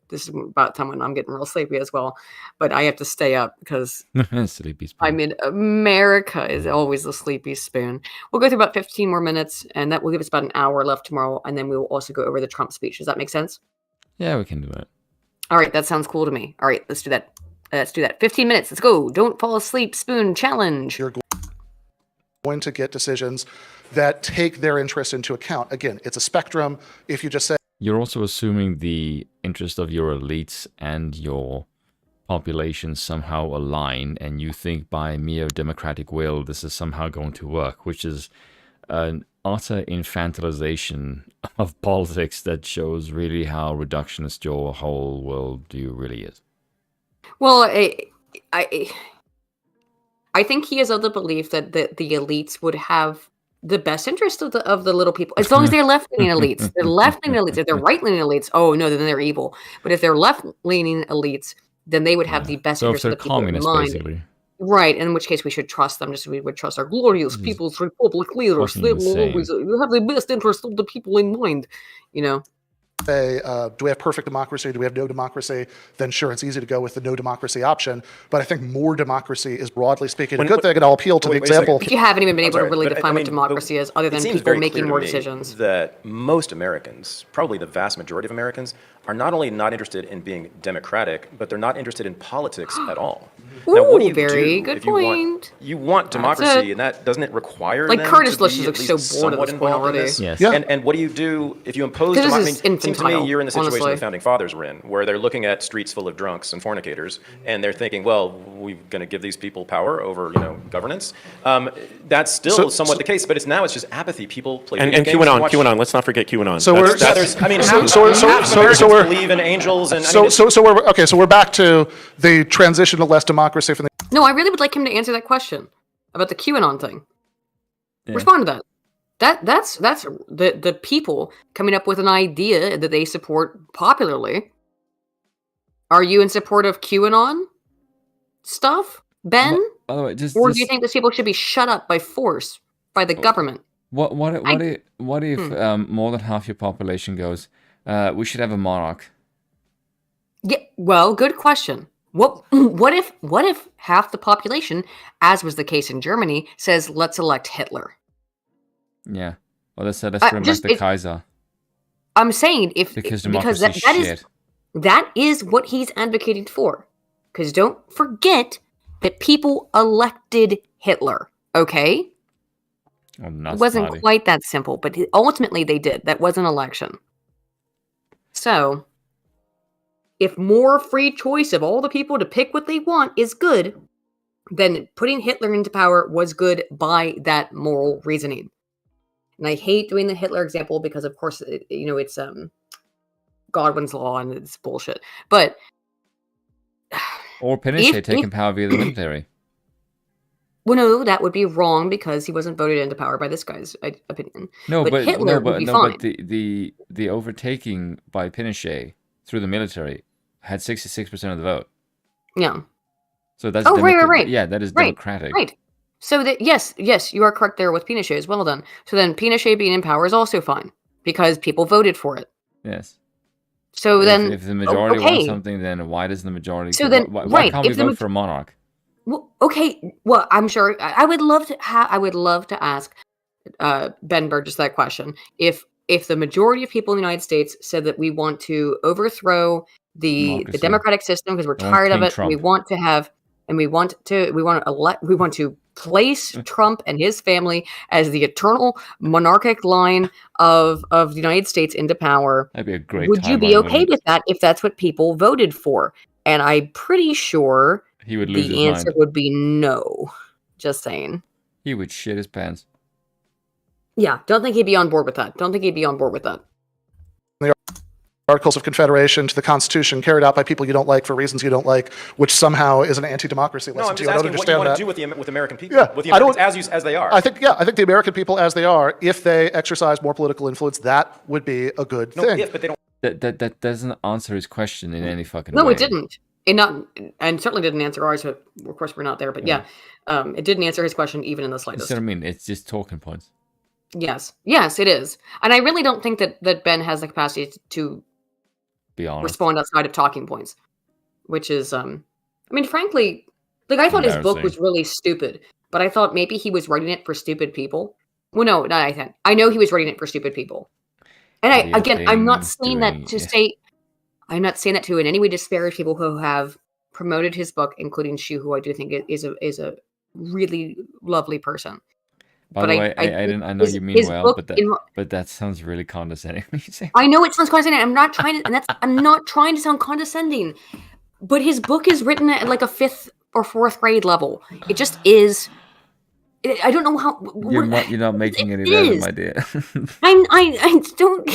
this is about the time when I'm getting real sleepy as well. But I have to stay up because sleepy spoon. I'm in America is always the sleepy spoon. We'll go through about 15 more minutes, and that will give us about an hour left tomorrow, and then we will also go over the Trump speech. Does that make sense? Yeah, we can do that. All right, that sounds cool to me. All right, let's do that. 15 minutes. Let's go. Don't fall asleep. Spoon challenge. You're going to get decisions that take their interest into account. Again, it's a spectrum. If you just say... You're also assuming the interest of your elites and your population somehow align, and you think by mere democratic will this is somehow going to work, which is an utter infantilization of politics that shows really how reductionist your whole worldview really is. Well, I think he is of the belief that the elites would have the best interest of the little people, as long as they're left-leaning elites. They're left-leaning elites. If they're right-leaning elites, oh no, then they're evil. But if they're left-leaning elites, then they would have the best So if interest of they're the people in communists, mind. basically. Right, in which case we should trust them, just as we would trust our glorious People's Republic leaders. fucking They will insane. always have the best interest of the people in mind, you know. Say, do we have perfect democracy? Do we have no democracy? Then sure, it's easy to go with the no democracy option. But I think more democracy is, broadly speaking, a good thing, and I'll appeal to the wait a second. example. If you haven't even been able to Sorry, really but define I what mean, democracy is, other it than seems people very making clear more to me decisions. that most Americans, probably the vast majority of Americans, are not only not interested in being democratic, but they're not interested in politics at all. Now, what do Ooh, you very do good if you want, point. you want democracy, and that doesn't it require Like them Curtis to Lish be looks at so least bored at somewhat this point involved in already. this? Yes. Yeah. And what do you do if you impose This democracy? is I mean, it seems to me infantile, you're in the situation honestly. the founding fathers were in, where they're looking at streets full of drunks and fornicators, and they're thinking, well, we're going to give these people power over, governance. That's still somewhat the case, but it's just apathy. People play And video games QAnon, watch- QAnon. Let's not forget QAnon. So That's- we're- that's- I mean, So- half, so- half so- Americans so we're- believe in angels, and So we're okay. So we're back to the transition to less democracy from the. No, I really would like him to answer that question about the QAnon thing. Yeah. Respond to that. That's the people coming up with an idea that they support popularly. Are you in support of QAnon stuff, Ben? By the way, just Or do you think those people should be shut up by force by the government? what if more than half your population goes, we should have a monarch? Yeah, well, good question. What if half the population, as was the case in Germany, says let's elect Hitler? Yeah. Well, let's bring back the Kaiser. I'm saying Because because democracy that shit. that is what he's advocating for. Because don't forget that people elected Hitler. Okay, Oh, not it wasn't smarty. quite that simple, but ultimately they did. That was an election. So, if more free choice of all the people to pick what they want is good, then putting Hitler into power was good by that moral reasoning. And I hate doing the Hitler example because, of course, it's Godwin's law and it's bullshit. But Or Pinochet if- taking power via the military. well, no, that would be wrong because he wasn't voted into power by this guy's opinion. No, But but Hitler would be fine. the overtaking by Pinochet through the military had 66% of the vote. Yeah. So that's right. Yeah, that is Right, democratic. Right. So that yes, you are correct there with Pinochet as well done. So then Pinochet being in power is also fine because people voted for it. Yes. So then if the majority okay. wants something, then why does the majority? So then, why right, can't we if the vote for a monarch? Well, okay. Well, I'm sure I would love to I would love to ask Ben Burgis that question. If the majority of people in the United States said that we want to overthrow the Democracy. democratic system because we're I want tired of King it, Trump. we want to place Trump and his family as the eternal monarchic line of the United States into power. That'd be a great. Would you be timeline, okay wouldn't it? with that if that's what people voted for? And I'm pretty sure He would lose the his answer mind. would be no. Just saying. He would shit his pants. Yeah, don't think he'd be on board with that. Articles of Confederation to the Constitution carried out by people you don't like for reasons you don't like, which somehow is an anti-democracy lesson No, I'm to just you. I don't asking what you understand want that. to do with the American people, Yeah, with the I don't- Americans as they are. I think the American people as they are, if they exercise more political influence, that would be a good thing. but they don't. That doesn't answer his question in any fucking No, way. it didn't. And certainly didn't answer ours. Of course, we're not there. But yeah, it didn't answer his question even in the That's slightest. what I mean. It's just talking points. Yes, it is. And I really don't think that Ben has the capacity to Be honest. respond outside of talking points, which is, I mean, frankly, like I thought his book was Embarrassing. really stupid, but I thought maybe he was writing it for stupid people. Well, no, not I think. I know he was writing it for stupid people. And What do you I'm not think saying that doing- to say, I'm not saying that to in any way disparage people who have promoted his book, including Shu, who I do think is a really lovely person. By but the I- way, I Aiden, I know his- you mean his well, book but that sounds really condescending when you say. I know it sounds condescending. I'm not trying to, and I'm not trying to sound condescending. But his book is written at like a 5th or 4th grade level. It just is. I don't know how. You're not making any better, my dear. I don't.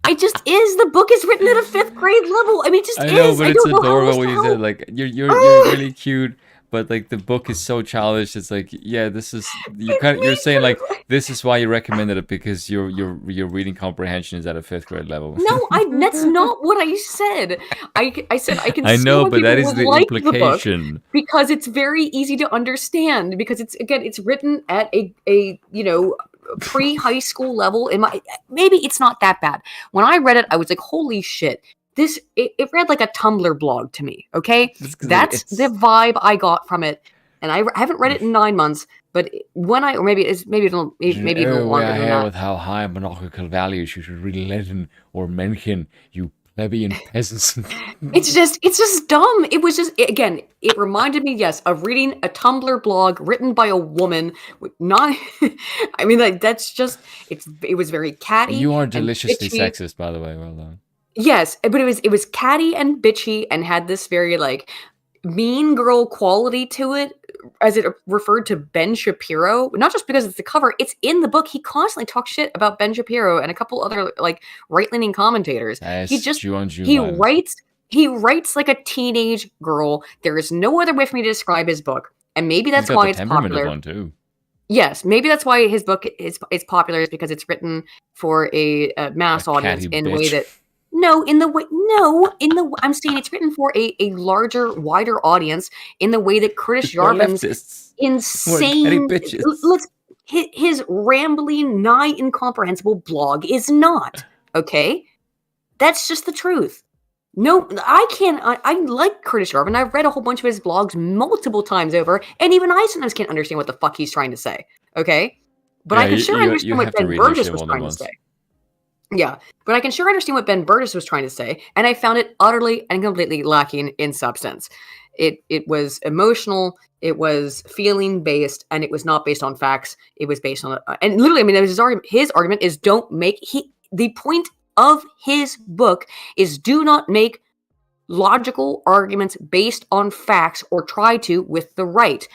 I just is. The book is written at a 5th grade level. I mean, it just I know, is. but I it's don't know how adorable else when to you help. said like you're really cute, but like the book is so childish. It's like, yeah, this is you're saying like this is why you recommended it because your reading comprehension is at a 5th grade level. No, that's not what I said. I said I can I see know, why but people that is would the like the book implication. because it's very easy to understand. Because it's written at a pre-high school level. Maybe it's not that bad. When I read it, I was like, holy shit. It read like a Tumblr blog to me. Okay, that's the vibe I got from it, and I haven't read it in 9 months. But when maybe even longer than that. With how high monarchical values you should really listen or mention, you plebeian peasants. It's just dumb. It was just again. It reminded me, yes, of reading a Tumblr blog written by a woman. Not, I mean, like that's just it was very catty. You are deliciously bitchy. sexist, by the way. Well done. Yes, but it was catty and bitchy and had this very like mean girl quality to it, as it referred to Ben Shapiro. Not just because it's the cover; it's in the book. He constantly talks shit about Ben Shapiro and a couple other like right-leaning commentators. He writes like a teenage girl. There is no other way for me to describe his book, and maybe that's why it's popular. One too. Yes, maybe that's why his book is popular, is because it's written for a mass audience in a way that. I'm saying it's written for a larger, wider audience in the way that Curtis Yarvin's insane, his rambling, nigh incomprehensible blog is not. Okay, that's just the truth. No, I can't. I like Curtis Yarvin. I've read a whole bunch of his blogs multiple times over, and even I sometimes can't understand what the fuck he's trying to say. Okay, but I can sure understand what Ben Burgis was trying to say. Yeah, but I can sure understand what Ben Burgis was trying to say, and I found it utterly and completely lacking in substance. It was emotional, it was feeling based, and it was not based on facts. It was based on and literally, I mean, his argument is the point of his book is do not make logical arguments based on facts or try to with the right.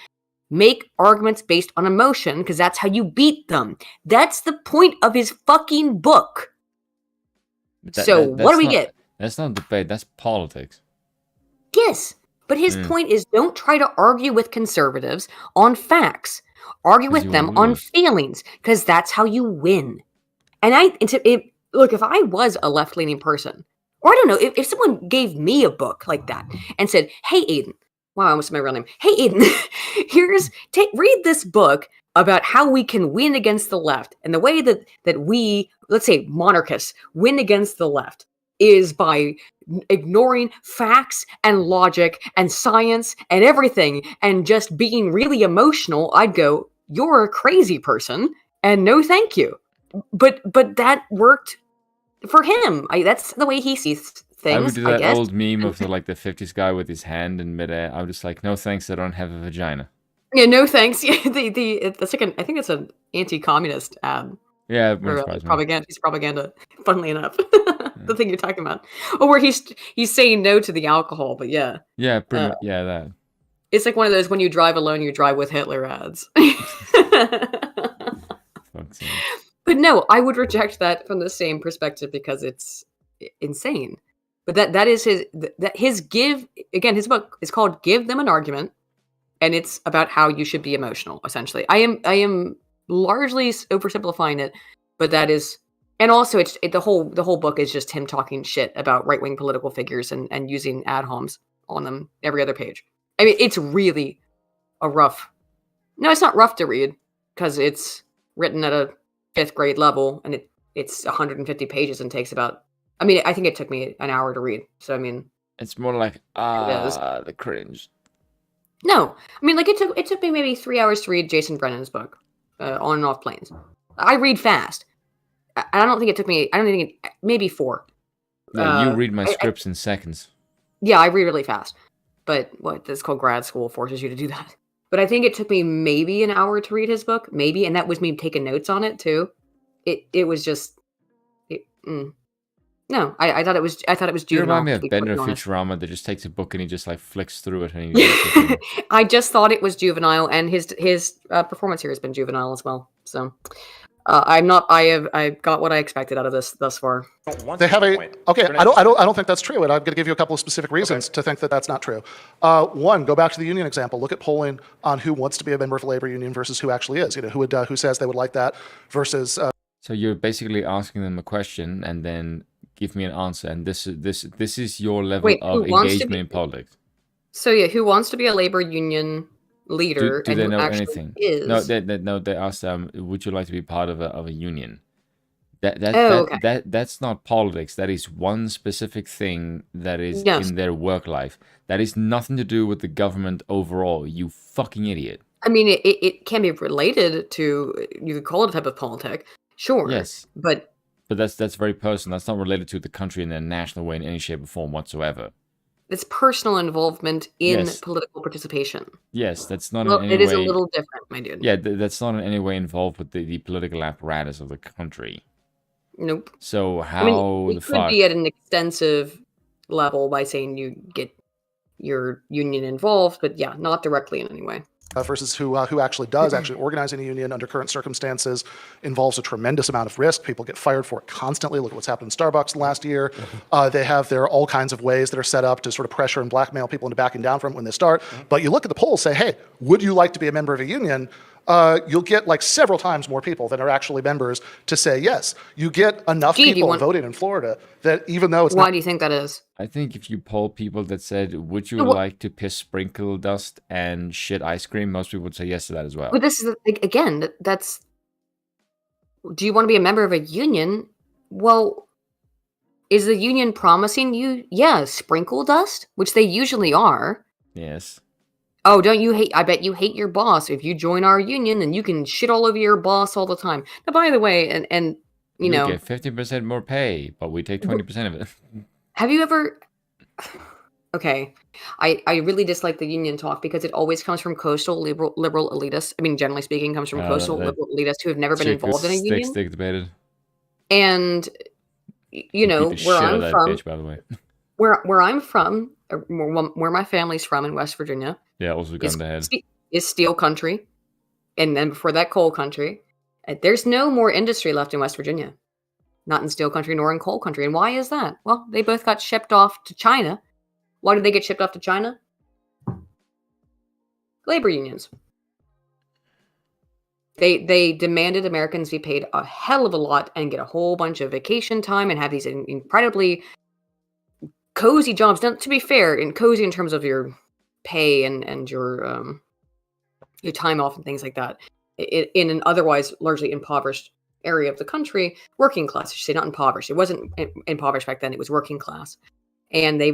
Make arguments based on emotion because that's how you beat them. That's the point of his fucking book. What do we get? That's not debate, that's politics. Yes, but his point is don't try to argue with conservatives on facts. Argue with them on feelings because that's how you win. And look, if I was a left-leaning person, or I don't know, if someone gave me a book like that and said, hey, Aiden, wow, I almost said my real name. Hey, Aiden, read this book about how we can win against the left. And the way that we, let's say monarchists, win against the left is by ignoring facts and logic and science and everything and just being really emotional. I'd go, you're a crazy person and no thank you. But that worked for him. That's the way he sees things. I would do that old meme of the 50s guy with his hand in midair. I was just like, no thanks, I don't have a vagina. Yeah, no thanks. Yeah, the second, I think it's an anti-communist ad. Yeah, propaganda. Funnily enough, the thing you're talking about, or where he's saying no to the alcohol. But yeah, pretty much, that. It's like one of those when you drive alone, you drive with Hitler ads. But no, I would reject that from the same perspective because it's insane. But that is his give again. His book is called "Give Them an Argument." And it's about how you should be emotional, essentially. I am largely oversimplifying it, but that is, and also the whole book is just him talking shit about right-wing political figures and using ad homs on them every other page. I mean, it's really it's not rough to read because it's written at a 5th grade level and it's 150 pages and takes about, I mean, I think it took me an hour to read. So, I mean, it's more like, the cringe. No, I mean, like it took me maybe 3 hours to read Jason Brennan's book, On and Off Planes. I read fast. I don't think it took me. I don't think maybe 4. No, you read my scripts in seconds. Yeah, I read really fast. But that's called grad school forces you to do that. But I think it took me maybe an hour to read his book, and that was me taking notes on it too. It was just, No, I thought it was You juvenile. remind me to of be Bender perfectly honest. Futurama that just takes a book and he just like flicks through it and he reads it. I just thought it was juvenile, and his performance here has been juvenile as well. So I'm not. I got what I expected out of this thus far. They have a okay. I don't think that's true, and I'm going to give you a couple of specific reasons to think that that's not true. One, go back to the union example. Look at polling on who wants to be a member of a labor union versus who actually is. Who says they would like that versus. So you're basically asking them a question and then give me an answer, and this is your level of engagement in politics. So yeah, who wants to be a labor union leader? Do and they who know actually anything? Is. No. They asked them, would you like to be part of a union? Okay. That's not politics. That is one specific thing that is in their work life. That is nothing to do with the government overall. You fucking idiot. I mean, it can be related to, you could call it a type of politic, sure. Yes, but that's very personal. That's not related to the country in a national way in any shape or form whatsoever. It's personal involvement in political participation. Yes, that's not well, in any it is way... a little different, my dude. Yeah, that's not in any way involved with the political apparatus of the country. Nope. So how it could be at an extensive level by saying you get your union involved, but yeah, not directly in any way. Versus who actually does. Actually organizing a union under current circumstances involves a tremendous amount of risk. People get fired for it constantly. Look at what's happened in Starbucks in the last year. There are all kinds of ways that are set up to sort of pressure and blackmail people into backing down from it when they start. But you look at the polls, say, hey, would you like to be a member of a union? You'll get like several times more people than are actually members to say yes. You get enough people voting in Florida that even though it's Why do you think that is? I think if you poll people that said, would you like to piss sprinkle dust and shit ice cream, most people would say yes to that as well. But this is, again, that's... Do you want to be a member of a union? Well, is the union promising you, sprinkle dust? Which they usually are. Yes. Oh, don't you hate... I bet you hate your boss. If you join our union, then you can shit all over your boss all the time. Now, by the way, and you know... get 50% more pay, but we take 20% of it. Have you ever... Okay. I really dislike the union talk because it always comes from coastal liberal elitists. I mean, generally speaking, comes from coastal liberal elitists who have never been involved in a union. Stick debated. And, you know, where I'm from... Bitch, by the way. Where I'm from, where my family's from in West Virginia... Yeah, also gun to head. Is steel country. And then before that, coal country. There's no more industry left in West Virginia. Not in steel country nor in coal country. And why is that? Well, they both got shipped off to China. Why did they get shipped off to China? Labor unions. They demanded Americans be paid a hell of a lot and get a whole bunch of vacation time and have these incredibly cozy jobs. Now, to be fair, cozy in terms of your pay and your time off and things like that in an otherwise largely impoverished area of the country, working class, I should say, not impoverished. It wasn't impoverished back then. It was working class. And they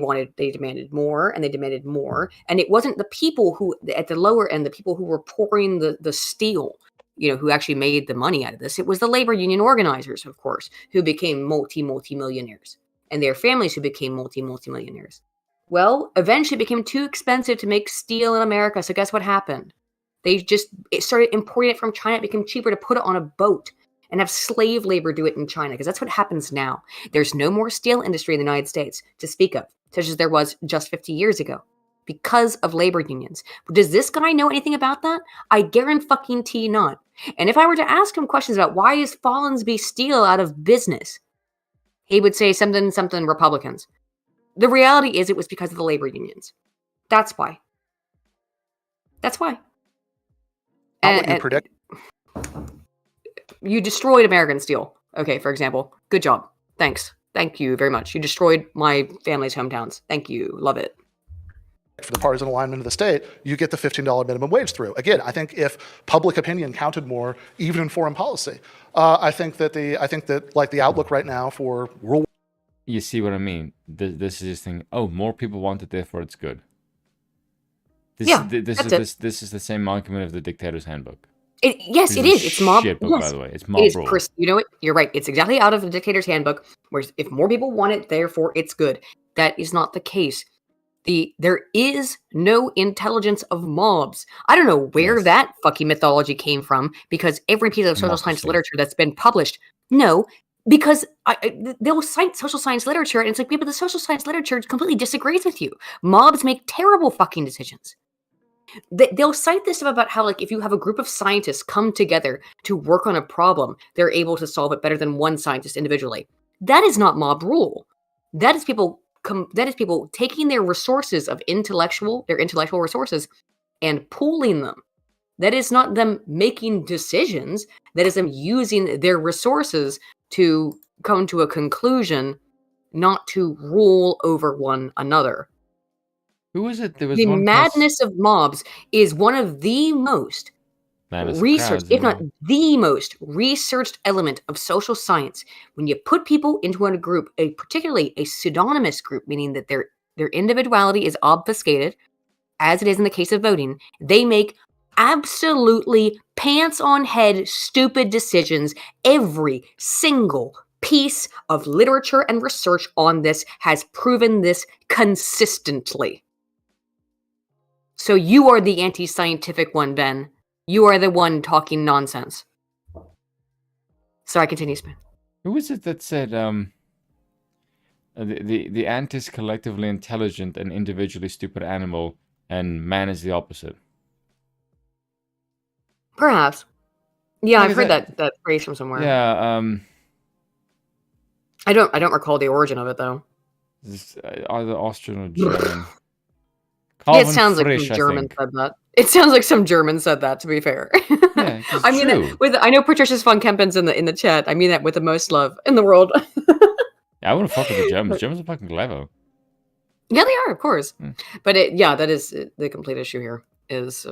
demanded more and they demanded more. And it wasn't the people who, at the lower end, the people who were pouring the steel, you know, who actually made the money out of this. It was the labor union organizers, of course, who became multi-millionaires and their families who became multi-millionaires. Well, eventually it became too expensive to make steel in America. So guess what happened? It started importing it from China. It became cheaper to put it on a boat and have slave labor do it in China, because that's what happens now. There's no more steel industry in the United States to speak of, such as there was just 50 years ago, because of labor unions. But does this guy know anything about that? I guarantee not. And if I were to ask him questions about why is Follansbee Steel out of business, he would say something Republicans. The reality is it was because of the labor unions. That's why. That's why. Not what you predict. You destroyed American Steel. Okay, for example. Good job. Thanks. Thank you very much. You destroyed my family's hometowns. Thank you. Love it. For the partisan alignment of the state, you get the $15 minimum wage through. Again, I think if public opinion counted more, even in foreign policy, I think that the outlook right now for world. You see what I mean? This is this thing. Oh, more people want it, therefore it's good. This is the same argument of the Dictator's Handbook. Yes, it is. It's mob. Shit book, yes. By the way, it's mob rule. You know what? You're right. It's exactly out of the Dictator's Handbook. Where if more people want it, therefore it's good. That is not the case. There is no intelligence of mobs. I don't know where that fucking mythology came from, because every piece of social science literature that's been published, no, Because they'll cite social science literature, and it's like, yeah, but the social science literature completely disagrees with you. Mobs make terrible fucking decisions. They'll cite this stuff about how, like, if you have a group of scientists come together to work on a problem, they're able to solve it better than one scientist individually. That is not mob rule. That is people taking their resources of intellectual resources and pooling them. That is not them making decisions. That is them using their resources to come to a conclusion, not to rule over one another. Who was it? There was The one madness of mobs is one of the most researched, if not the most researched element of social science. When you put people into a group, particularly a pseudonymous group, meaning that their individuality is obfuscated, as it is in the case of voting, they make absolutely pants on head stupid decisions. Every single piece of literature and research on this has proven this consistently. So you are the anti-scientific one, Ben. You are the one talking nonsense. Sorry, continue, Spoon. Who was it that said the ant is collectively intelligent and individually stupid animal, and man is the opposite? Perhaps. Yeah, I've heard that phrase from somewhere. Yeah. I don't recall the origin of it though. This, either Austrian or German. Yeah, it sounds like some German said that. It sounds like some German said that, to be fair. Yeah, I mean that I know Patricia's von Kempen's in the chat. I mean that with the most love in the world. Yeah, I wouldn't fuck with the Germans. Germans are fucking clever. Yeah, they are, of course. But that is the complete issue here. Is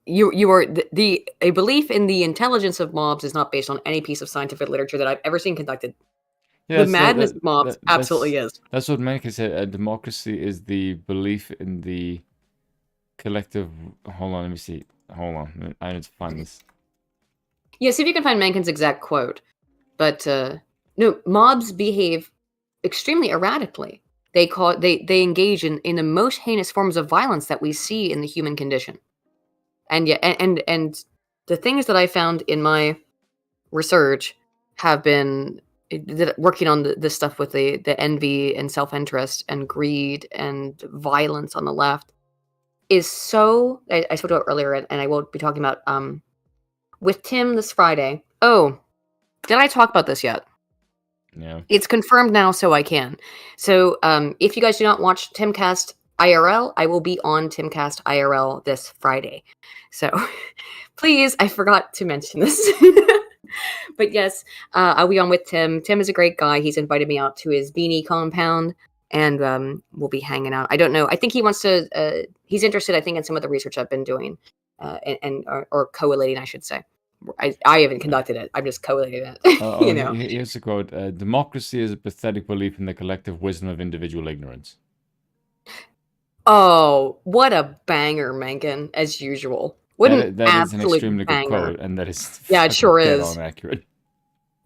you are a belief in the intelligence of mobs is not based on any piece of scientific literature that I've ever seen conducted. Yeah, the madness of mobs absolutely is. That's what Mencius said. A democracy is the belief in the collective. Hold on, let me see. Hold on, I need to find this. Yeah, see if you can find Mencken's exact quote. But no, mobs behave extremely erratically. They engage in the most heinous forms of violence that we see in the human condition. And the things that I found in my research have been working on this stuff with the envy and self-interest and greed and violence on the left is so. I spoke about it earlier, and I will be talking about with Tim this Friday. Oh, did I talk about this yet? Yeah. It's confirmed now, so I can. So if you guys do not watch Timcast IRL, I will be on Timcast IRL this Friday. So please, I forgot to mention this. But yes, I'll be on with Tim. Tim is a great guy. He's invited me out to his beanie compound, and we'll be hanging out. I don't know. I think he wants to. He's interested, I think, in some of the research I've been doing, or collating, I should say. I haven't conducted it. I'm just collating it. Here's a quote: "Democracy is a pathetic belief in the collective wisdom of individual ignorance." Oh, what a banger, Mencken, as usual. That is an extremely good quote, and that is it sure is on accurate.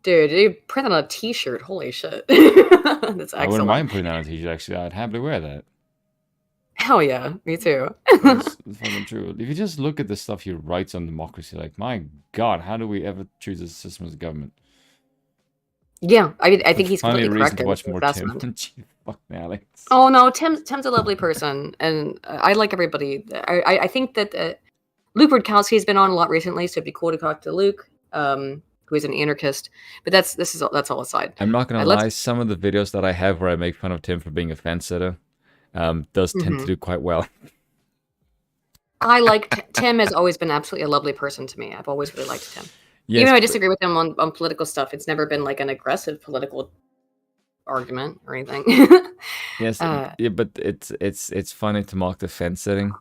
Dude, you print on a T-shirt. Holy shit, that's excellent. I wouldn't mind putting on a T-shirt. Actually, I'd happily wear that. Hell yeah, me too. That's fucking true. If you just look at the stuff he writes on democracy, like, my God, how do we ever choose a system as government? Yeah, I think he's completely correct. To watch more Tim. Fuck me, Alex. Oh no, Tim's a lovely person, and I like everybody. I think that Luke Rudkowski has been on a lot recently, so it'd be cool to talk to Luke, who is an anarchist. But that's all aside. I'm not gonna lie. Some of the videos that I have where I make fun of Tim for being a fence sitter, does tend to do quite well. I like Tim has always been absolutely a lovely person to me. I've always really liked Tim. Yes, even though I disagree with him on political stuff, it's never been like an aggressive political argument or anything. Yes, yeah, but it's funny to mock the fence sitting.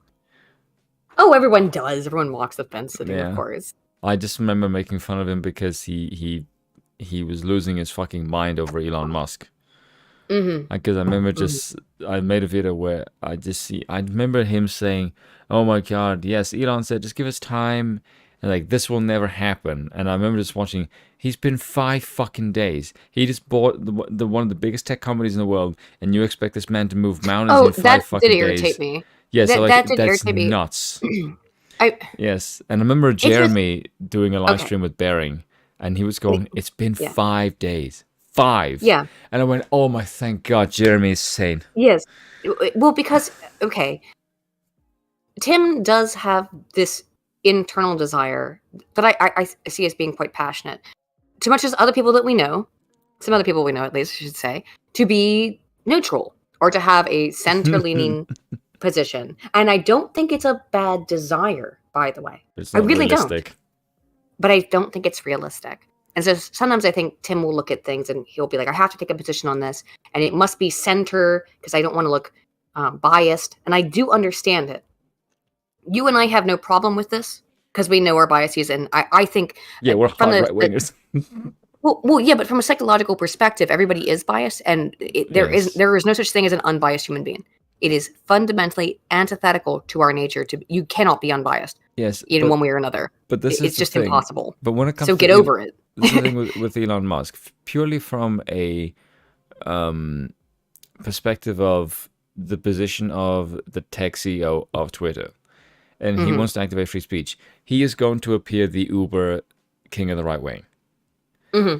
Oh, everyone does. Everyone mocks the fence sitting, of course. I just remember making fun of him because he was losing his fucking mind over Elon Musk. Because I remember I made a video where I remember him saying, "Oh my God, yes, Elon said just give us time, and like this will never happen." And I remember just watching. He's been 5 fucking days. He just bought the one of the biggest tech companies in the world, and you expect this man to move mountains in 5 fucking days? Oh, that did irritate me. Yeah, so like that's nuts. Yes, and I remember Jeremy doing a live stream with Bering, And he was going, it's been Yeah. 5 days. 5. Yeah. And I went, oh my, thank God, Jeremy is sane. Yes. Well, because, okay, Tim does have this internal desire that I see as being quite passionate. Too much as other people that we know, some other people we know at least, I should say, to be neutral or to have a center-leaning position. And I don't think it's a bad desire, by the way. It's I not really realistic. don't. But I don't think it's realistic. And so sometimes I think Tim will look at things and he'll be like, I have to take a position on this. And it must be center because I don't want to look biased. And I do understand it. You and I have no problem with this because we know our biases. And I think... Yeah, we're hard right-wingers. Well, yeah, but from a psychological perspective, everybody is biased. And there is no such thing as an unbiased human being. It is fundamentally antithetical to our nature. You cannot be unbiased. Yes, in one way or another. But it's just impossible. But when it comes so get over it. This is the thing with Elon Musk, purely from a perspective of the position of the tech CEO of Twitter, and he wants to activate free speech. He is going to appear the uber king of the right wing,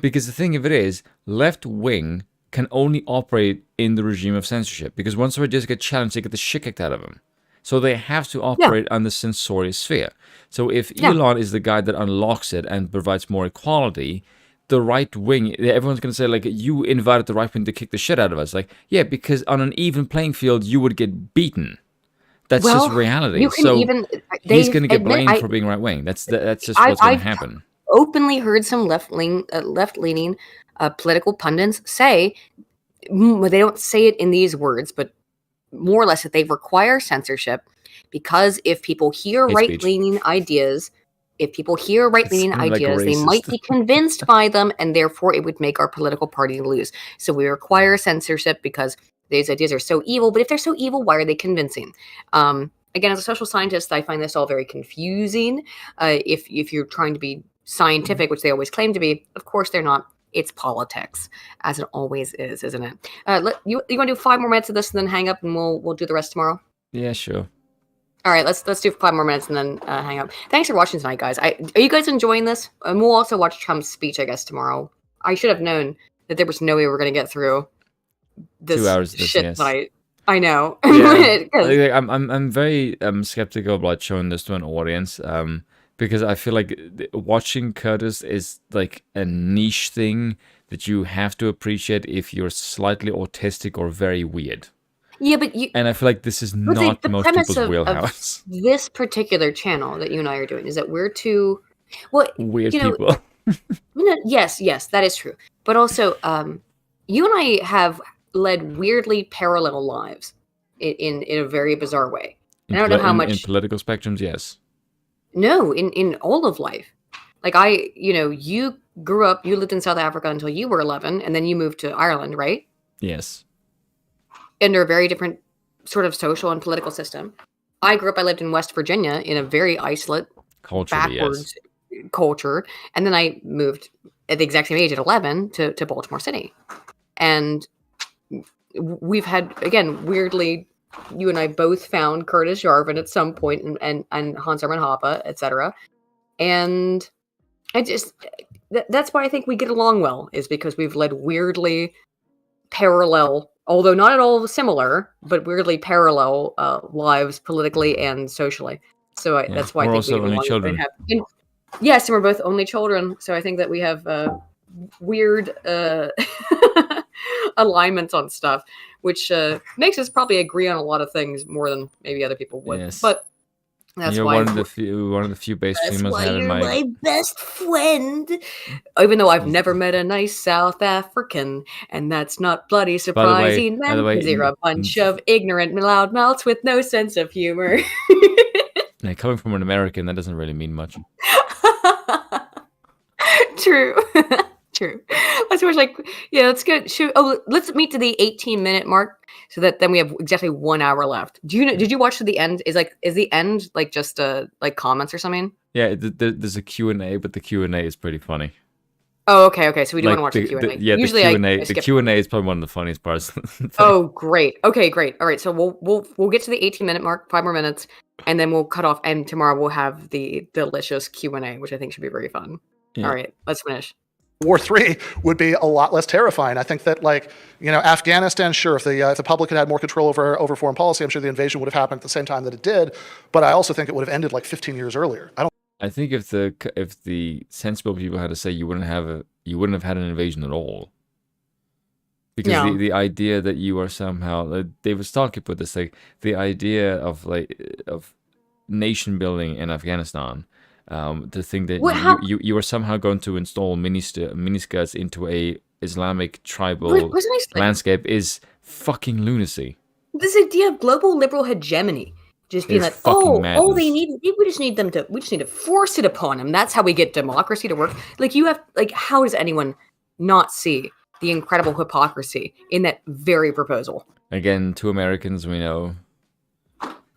because the thing of it is, left wing can only operate in the regime of censorship, because once somebody just get challenged, they get the shit kicked out of them. So they have to operate on the censorious sphere. So if Elon is the guy that unlocks it and provides more equality, the right wing, everyone's going to say, like, you invited the right wing to kick the shit out of us. Like, yeah, because on an even playing field, you would get beaten. That's just reality. You can so he's going to get blamed for being right wing. That's just what's going to happen. Openly heard some left-leaning political pundits say, they don't say it in these words, but more or less that they require censorship because if people hear right-leaning ideas, they might be convinced by them, and therefore it would make our political party lose. So we require censorship because these ideas are so evil. But if they're so evil, why are they convincing? Again, as a social scientist, I find this all very confusing. If you're trying to be scientific, which they always claim to be, of course they're not. It's politics, as it always is, isn't it? You want to do 5 more minutes of this and then hang up, and we'll do the rest tomorrow? Yeah, sure. All right, let's do 5 more minutes and then hang up. Thanks for watching tonight, guys. Are you guys enjoying this? And we'll also watch Trump's speech, I guess, tomorrow. I should have known that there was no way we were going to get through this 2 hours of this, shit yes. tonight. I know. Yeah. I'm very skeptical about showing this to an audience. Because I feel like watching Curtis is like a niche thing that you have to appreciate if you're slightly autistic or very weird. Yeah, but and I feel like this is not the most premise people's of wheelhouse. This particular channel that you and I are doing is that we're two weird people. Yes, that is true. But also, you and I have led weirdly parallel lives in a very bizarre way. And I don't know how much in political spectrums, yes. No, in all of life. Like you grew up, you lived in South Africa until you were 11, and then you moved to Ireland, right? Yes. Under a very different sort of social and political system. I lived in West Virginia in a very isolate, backwards culture. And then I moved at the exact same age at 11 to Baltimore City. And we've had, again, weirdly, you and I both found Curtis Yarvin at some point and Hans Hermann Hoppe, etc. And I just, that's why I think we get along well, is because we've led weirdly parallel, although not at all similar, but weirdly parallel lives politically and socially. So that's why I think we get along. Children. Yes, and we're both only children. So I think that we have weird alignments on stuff, which makes us probably agree on a lot of things more than maybe other people would. Yes. But that's why one of the few base females I have in my best friend. Even though I've never met a nice South African, and that's not bloody surprising, man, because they're a bunch of ignorant loudmouths with no sense of humor. Now, coming from an American, that doesn't really mean much. True. True. Let's watch let's go. Let's meet to the 18-minute mark, so that then we have exactly 1 hour left. Did you watch to the end? Is the end just comments or something? Yeah, there's a Q&A, but the Q&A is pretty funny. Oh, okay. So we do want to watch the Q&A. Yeah, usually the Q&A is probably one of the funniest parts. Oh, great. Okay, great. All right, so we'll get to the 18-minute mark, 5 more minutes, and then we'll cut off. And tomorrow we'll have the delicious Q&A, which I think should be very fun. All right, let's finish. War III would be a lot less terrifying. I think that, like, Afghanistan, sure, if the public had more control over foreign policy, I'm sure the invasion would have happened at the same time that it did. But I also think it would have ended like 15 years earlier. I think if the sensible people had to say, you wouldn't have had an invasion at all. Because the idea that you are somehow, David Starkey put this, like, the idea of nation building in Afghanistan, to think that you are somehow going to install miniskirts into a Islamic tribal landscape is fucking lunacy. This idea of global liberal hegemony, just being It's like, oh, madness. we just need to force it upon them. That's how we get democracy to work. Like, how does anyone not see the incredible hypocrisy in that very proposal? Again, 2 Americans we know.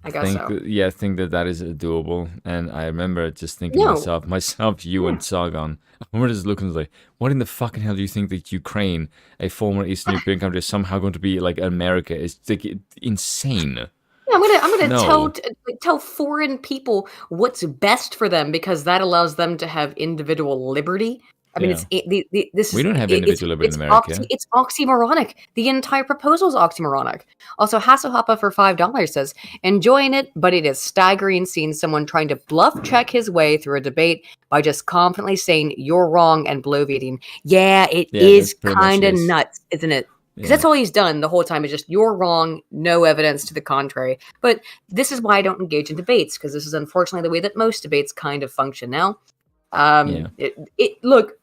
I guess so. Yeah, think that is doable. And I remember just thinking myself, you and Sargon. I remember just looking like, what in the fucking hell do you think that Ukraine, a former Eastern European country, is somehow going to be like America? It's like insane. Yeah, I'm gonna tell foreign people what's best for them, because that allows them to have individual liberty. I mean, we don't have individual liberty in America. It's oxymoronic. The entire proposal is oxymoronic. Also, Hasselhoppa for $5 says, enjoying it, but it is staggering seeing someone trying to bluff check his way through a debate by just confidently saying you're wrong and bloviating. Yeah, it is kind of nuts, isn't it? Because that's all he's done the whole time, is just you're wrong, no evidence to the contrary. But this is why I don't engage in debates, because this is unfortunately the way that most debates kind of function now. Look,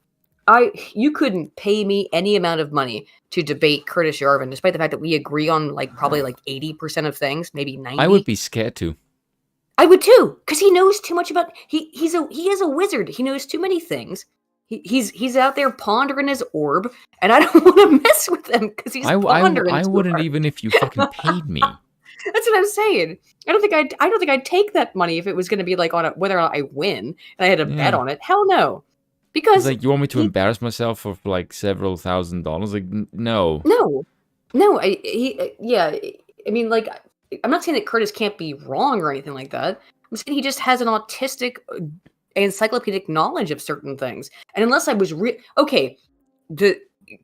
you couldn't pay me any amount of money to debate Curtis Yarvin, despite the fact that we agree on probably 80% of things, maybe 90. I would be scared to. I would too, because he knows too much about. He is a wizard. He knows too many things. He's out there pondering his orb, and I don't want to mess with him because he's pondering. I wouldn't even if you fucking paid me. That's what I'm saying. I don't think I'd take that money if it was going to be like on whether or not I win and I had a bet on it. Hell no. Because you want me to embarrass myself for like several $1,000s? Like, no. No. I mean, like, I'm not saying that Curtis can't be wrong or anything like that. I'm saying he just has an autistic, encyclopedic knowledge of certain things. And unless I was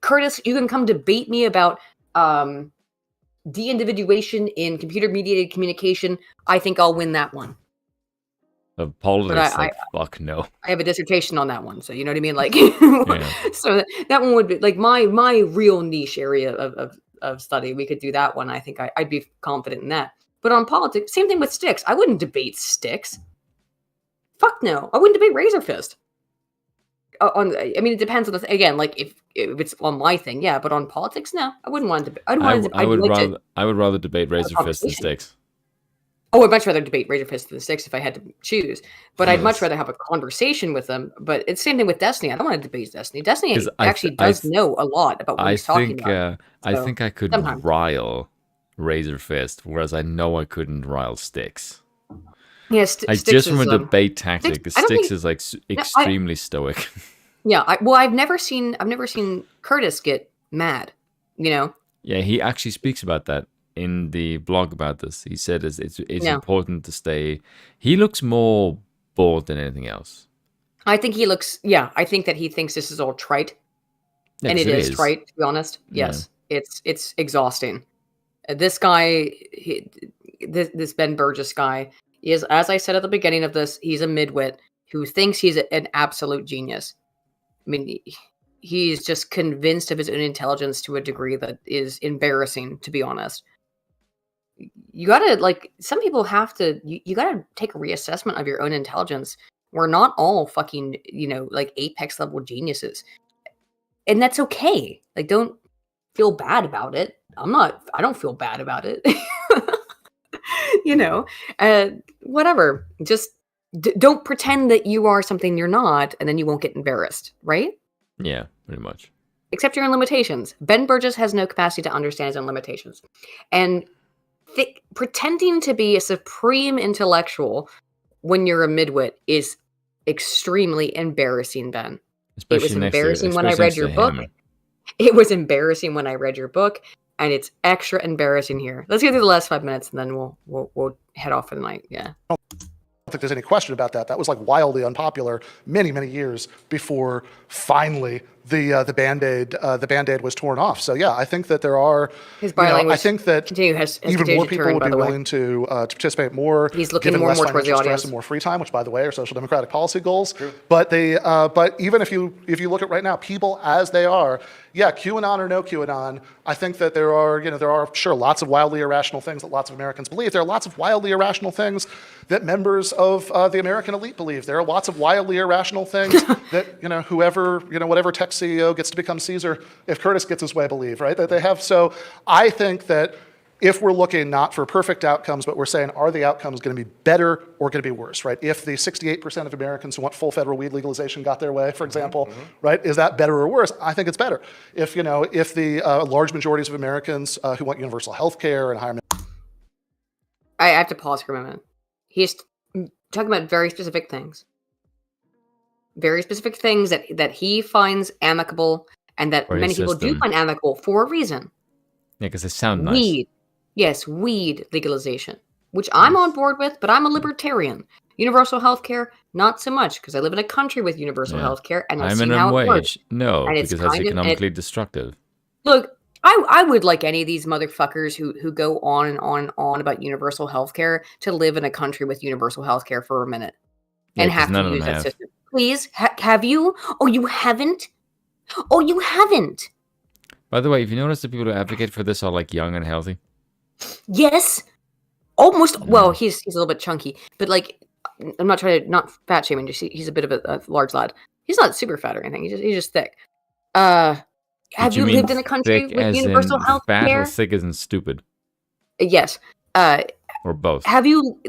Curtis, you can come debate me about de-individuation in computer-mediated communication. I think I'll win that one. Of politics, fuck no. I have a dissertation on that one, so you know what I mean. Like, so that one would be like my real niche area of study. We could do that one. I think I'd be confident in that. But on politics, same thing with Sticks. I wouldn't debate Sticks. Fuck no. I wouldn't debate Razor Fist. I mean, it depends on again. Like if it's on my thing, yeah. But on politics, no. I wouldn't want to. I would rather debate Razor Fist than Sticks. Oh, I'd much rather debate Razor Fist than Sticks if I had to choose. But I'd much rather have a conversation with them. But it's the same thing with Destiny. I don't want to debate Destiny. Destiny actually does know a lot about what he's talking about. I think I could rile Razor Fist, whereas I know I couldn't rile Sticks. Yeah, Sticks just from a debate tactic, Sticks is like extremely stoic. Yeah, I've never seen Curtis get mad. You know. Yeah, he actually speaks about that in the blog about this. He said it's important to stay. He looks more bored than anything else. I think he looks. Yeah, I think that he thinks this is all trite, and it is trite. To be honest, yes, it's exhausting. This guy, this Ben Burgis guy, is, as I said at the beginning of this, he's a midwit who thinks he's an absolute genius. I mean, he's just convinced of his own intelligence to a degree that is embarrassing, to be honest. You gotta, some people have to, you gotta take a reassessment of your own intelligence. We're not all fucking, apex level geniuses. And that's okay. Like, don't feel bad about it. I don't feel bad about it. Whatever. Just don't pretend that you are something you're not, and then you won't get embarrassed, right? Yeah, pretty much. Accept your own limitations. Ben Burgis has no capacity to understand his own limitations. And pretending to be a supreme intellectual when you're a midwit is extremely embarrassing, Ben. It was embarrassing when I read your book. It was embarrassing when I read your book, and it's extra embarrassing here. Let's get through the last 5 minutes, and then we'll head off for the night. Yeah. think there's any question about that. That was like wildly unpopular many, many years before finally the Band-Aid was torn off. So yeah, I think that there are, His body language I think that even more people would be willing to participate more. He's looking given more less and more towards the financial stress audience. and more free time, which by the way are social democratic policy goals. True. But even if you look at right now, people as they are, yeah, QAnon or no QAnon, I think that there are sure lots of wildly irrational things that lots of Americans believe. There are lots of wildly irrational things that members of the American elite believe. There are lots of wildly irrational things that whatever tech CEO gets to become Caesar if Curtis gets his way believe, right? That they have. So I think that if we're looking not for perfect outcomes, but we're saying, are the outcomes going to be better or going to be worse, right? If the 68% of Americans who want full federal weed legalization got their way, for example, right, is that better or worse? I think it's better. If the large majorities of Americans who want universal health care and higher... I have to pause for a moment. He's talking about very specific things. Very specific things that he finds amicable and that many people do find amicable for a reason. Yeah, because they sound nice. Weed. Yes, weed legalization, which I'm on board with, but I'm a libertarian. Universal health care, not so much, because I live in a country with universal health care, and I've seen how it works. No, because that's economically destructive. Look, I would like any of these motherfuckers who go on and on and on about universal health care to live in a country with universal health care for a minute and have to use that system. Please, have you? Oh, you haven't? Oh, you haven't? By the way, if you notice the people who advocate for this are like young and healthy. Yes. Almost. Well, he's a little bit chunky, but like, I'm not trying to not fat shaming. He's a bit of a large lad. He's not super fat or anything. He's just thick. Have you lived in a country with universal health care? Fat or thick isn't stupid. Yes. Or both. Have you?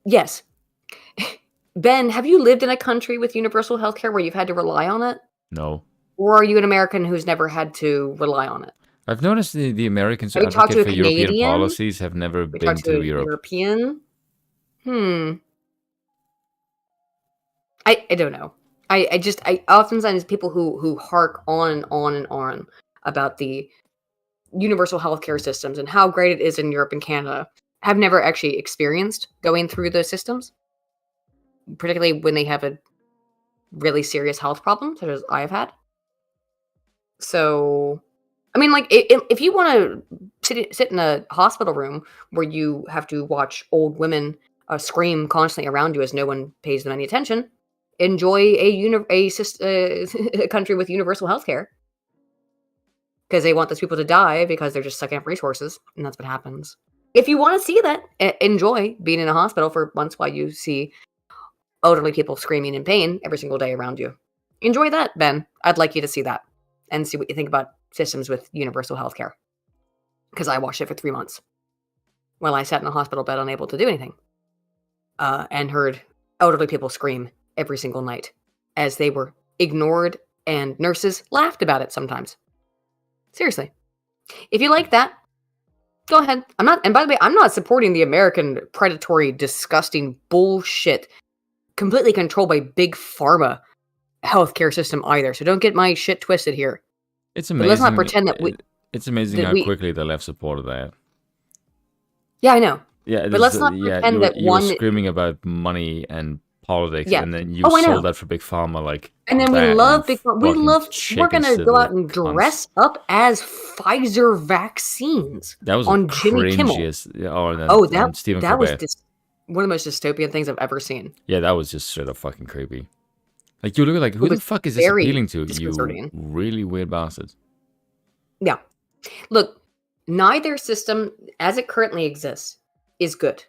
Yes. Ben, have you lived in a country with universal health care where you've had to rely on it? No. Or are you an American who's never had to rely on it? I've noticed the Americans who advocate for European policies have never been to Europe. European? I don't know. I oftentimes people who hark on and on and on about the universal healthcare systems and how great it is in Europe and Canada have never actually experienced going through those systems, particularly when they have a really serious health problem, such as I have had. So, I mean, like, if you want to sit in a hospital room where you have to watch old women scream constantly around you as no one pays them any attention, enjoy a country with universal health care. Because they want those people to die because they're just sucking up resources, and that's what happens. If you want to see that, enjoy being in a hospital for months while you see elderly people screaming in pain every single day around you. Enjoy that, Ben. I'd like you to see that and see what you think about systems with universal health care. Because I watched it for 3 months while I sat in a hospital bed unable to do anything and heard elderly people scream every single night as they were ignored and nurses laughed about it sometimes. Seriously. If you like that, go ahead. And by the way, I'm not supporting the American predatory, disgusting bullshit completely controlled by big pharma healthcare system either. So don't get my shit twisted here. It's amazing. But let's not pretend that it's amazing how quickly the left supported that. Yeah, I know. Yeah, but let's not pretend that you were screaming about money and politics, and then you sold that for big pharma, like. And then we love big pharma. We're gonna go out and dress up as Pfizer vaccines. That was on Jimmy Kimmel. That was one of the most dystopian things I've ever seen. Yeah, that was just straight up fucking creepy. Like, you look like, who the fuck is this appealing to? You really weird bastards. Yeah. Look, neither system, as it currently exists, is good.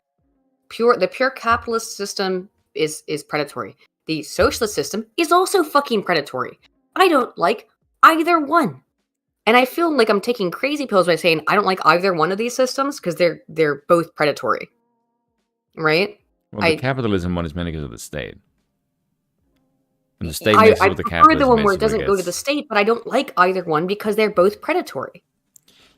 The pure capitalist system is predatory. The socialist system is also fucking predatory. I don't like either one. And I feel like I'm taking crazy pills by saying I don't like either one of these systems because they're both predatory. Right? Well, the capitalism one is mainly because of the state. And the state makes it with the capitalism. I prefer the one where it doesn't go to the state, but I don't like either one because they're both predatory.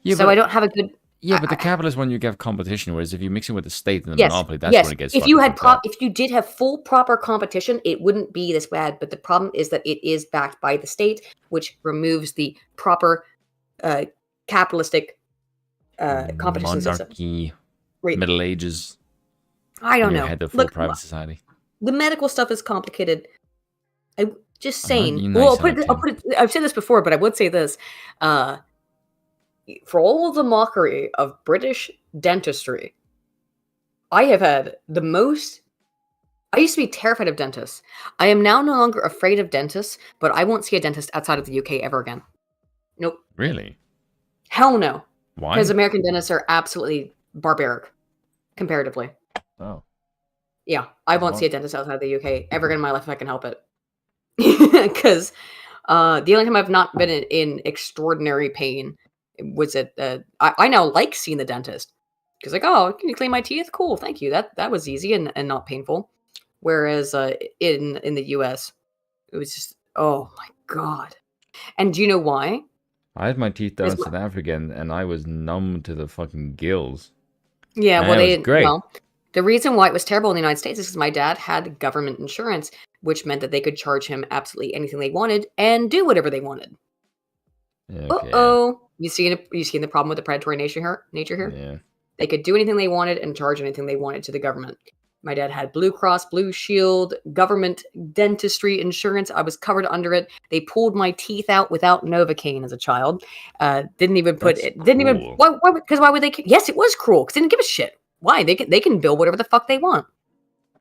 Yeah, so I don't have a good... Yeah, but the capitalist one, you have competition, whereas if you mix it with the state and the monopoly, that's when it gets if you did have full proper competition, it wouldn't be this bad. But the problem is that it is backed by the state, which removes the proper capitalistic competition Monarchy, system. Middle Ages. I don't know. Had the full private society. The medical stuff is complicated. I'm just I'm not saying. being Well, nice on it, Tim. I've said this before, but I would say this. For all of the mockery of British dentistry, I have had the most. I used to be terrified of dentists. I am now no longer afraid of dentists, but I won't see a dentist outside of the UK ever again. Nope. Really? Hell no. Why? Because American dentists are absolutely barbaric, comparatively. Oh. Yeah, I won't Wow. see a dentist outside of the UK ever again in my life if I can help it. Because the only time I've not been in extraordinary pain was at I now like seeing the dentist because like, oh, can you clean my teeth? Cool, thank you. That was easy and not painful. Whereas in the US, it was just, oh my god. And do you know why? I had my teeth done in Is South Africa and I was numb to the fucking gills. Yeah, Man, well, it they was didn't. great. Well, the reason why it was terrible in the United States is because my dad had government insurance, which meant that they could charge him absolutely anything they wanted and do whatever they wanted. Okay. Uh-oh. You seeing the problem with the predatory nature here? Yeah. They could do anything they wanted and charge anything they wanted to the government. My dad had Blue Cross, Blue Shield, government dentistry insurance. I was covered under it. They pulled my teeth out without Novocaine as a child. Didn't even put That's it. Didn't even. cruel. Why? Because why would they? Yes, it was cruel. Because they didn't give a shit. Why? They can bill whatever the fuck they want.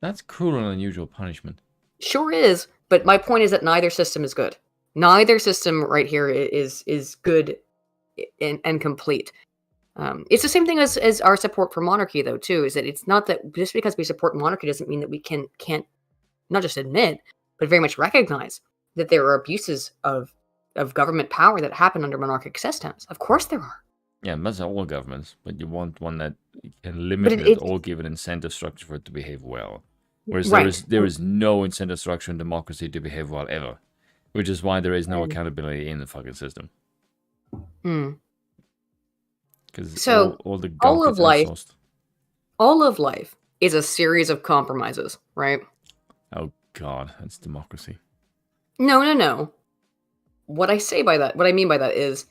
That's cruel and unusual punishment. Sure is. But my point is that neither system is good. Neither system right here is good and complete. It's the same thing as our support for monarchy, though, too, is that it's not that just because we support monarchy doesn't mean that we can't not just admit, but very much recognize that there are abuses of government power that happen under monarchic systems. Of course there are. Yeah, that's all governments, but you want one that can limit it or give an incentive structure for it to behave well. Whereas Right. there is no incentive structure in democracy to behave well ever, which is why there is no accountability in the fucking system. Hmm. Because So, all the all gunk of gets life- outsourced. All of life is a series of compromises, right? Oh god, that's democracy. No. What I mean by that is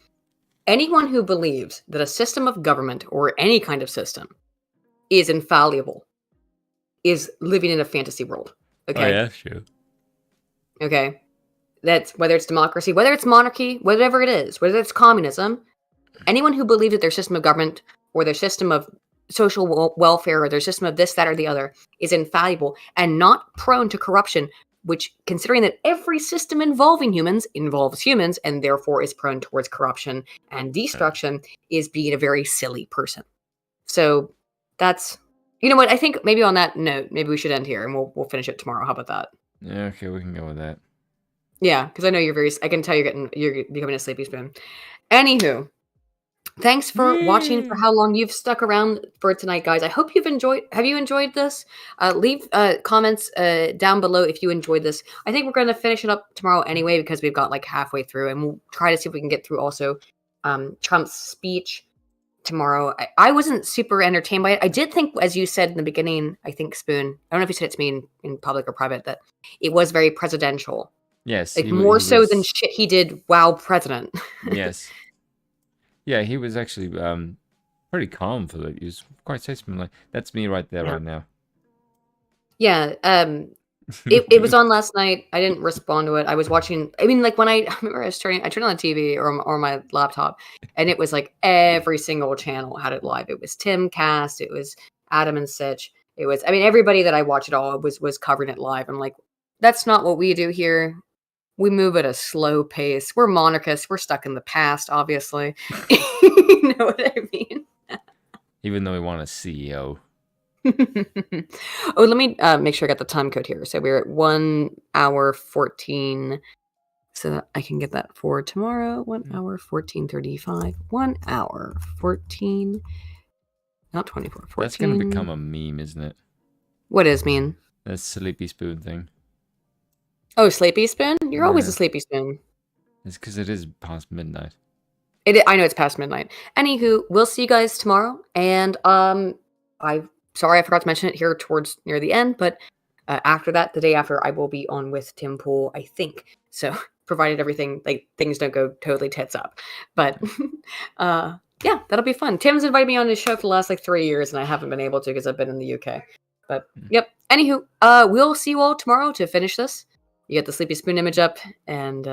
anyone who believes that a system of government or any kind of system is infallible is living in a fantasy world. Okay. Oh yeah, sure. Okay. That's whether it's democracy, whether it's monarchy, whatever it is, whether it's communism, anyone who believes that their system of government or their system of social welfare or their system of this, that, or the other is infallible and not prone to corruption, which, considering that every system involving humans involves humans and therefore is prone towards corruption and destruction, is being a very silly person. So that's, you know what, I think maybe on that note, maybe we should end here and we'll finish it tomorrow. How about that? Yeah, okay, we can go with that. Yeah, because I know I can tell you're becoming a sleepy spoon. Anywho, thanks for watching, for how long you've stuck around for tonight, guys. I hope you've enjoyed. Have you enjoyed this? Leave comments down below if you enjoyed this. I think we're going to finish it up tomorrow anyway because we've got like halfway through, and we'll try to see if we can get through also Trump's speech tomorrow. I wasn't super entertained by it. I did think, as you said in the beginning, I think, Spoon, I don't know if you said it to me in public or private, that it was very presidential. Yes. Like more so than shit he did while president. Yes. Yeah, he was actually pretty calm for that. He was quite statesmanlike. That's me right there, right now. Yeah. It was on last night. I didn't respond to it. I was watching. I mean, like when I remember I turned on the TV or my laptop, and it was like every single channel had it live. It was Timcast. It was Adam and Sitch. It was. I mean, everybody that I watch it all was covering it live. I'm like, that's not what we do here. We move at a slow pace. We're monarchists. We're stuck in the past, obviously. You know what I mean? Even though we want a CEO. Oh, let me make sure I got the time code here. So we're at 1 hour 14. So that I can get that for tomorrow. 1 hour 14:35. 1 hour 14. Not 24. 14. That's going to become a meme, isn't it? What is mean? That sleepy spoon thing. Oh, sleepy spoon? You're always Yeah. a sleepy spoon. It's because it is past midnight. I know it's past midnight. Anywho, we'll see you guys tomorrow. And sorry I forgot to mention it here towards near the end, but after that, the day after, I will be on with Tim Pool, I think. So provided everything, like things don't go totally tits up. But yeah, that'll be fun. Tim's invited me on his show for the last like 3 years, and I haven't been able to because I've been in the UK. But yep, Anywho, we'll see you all tomorrow to finish this. You get the Sleepy Spoon image up, and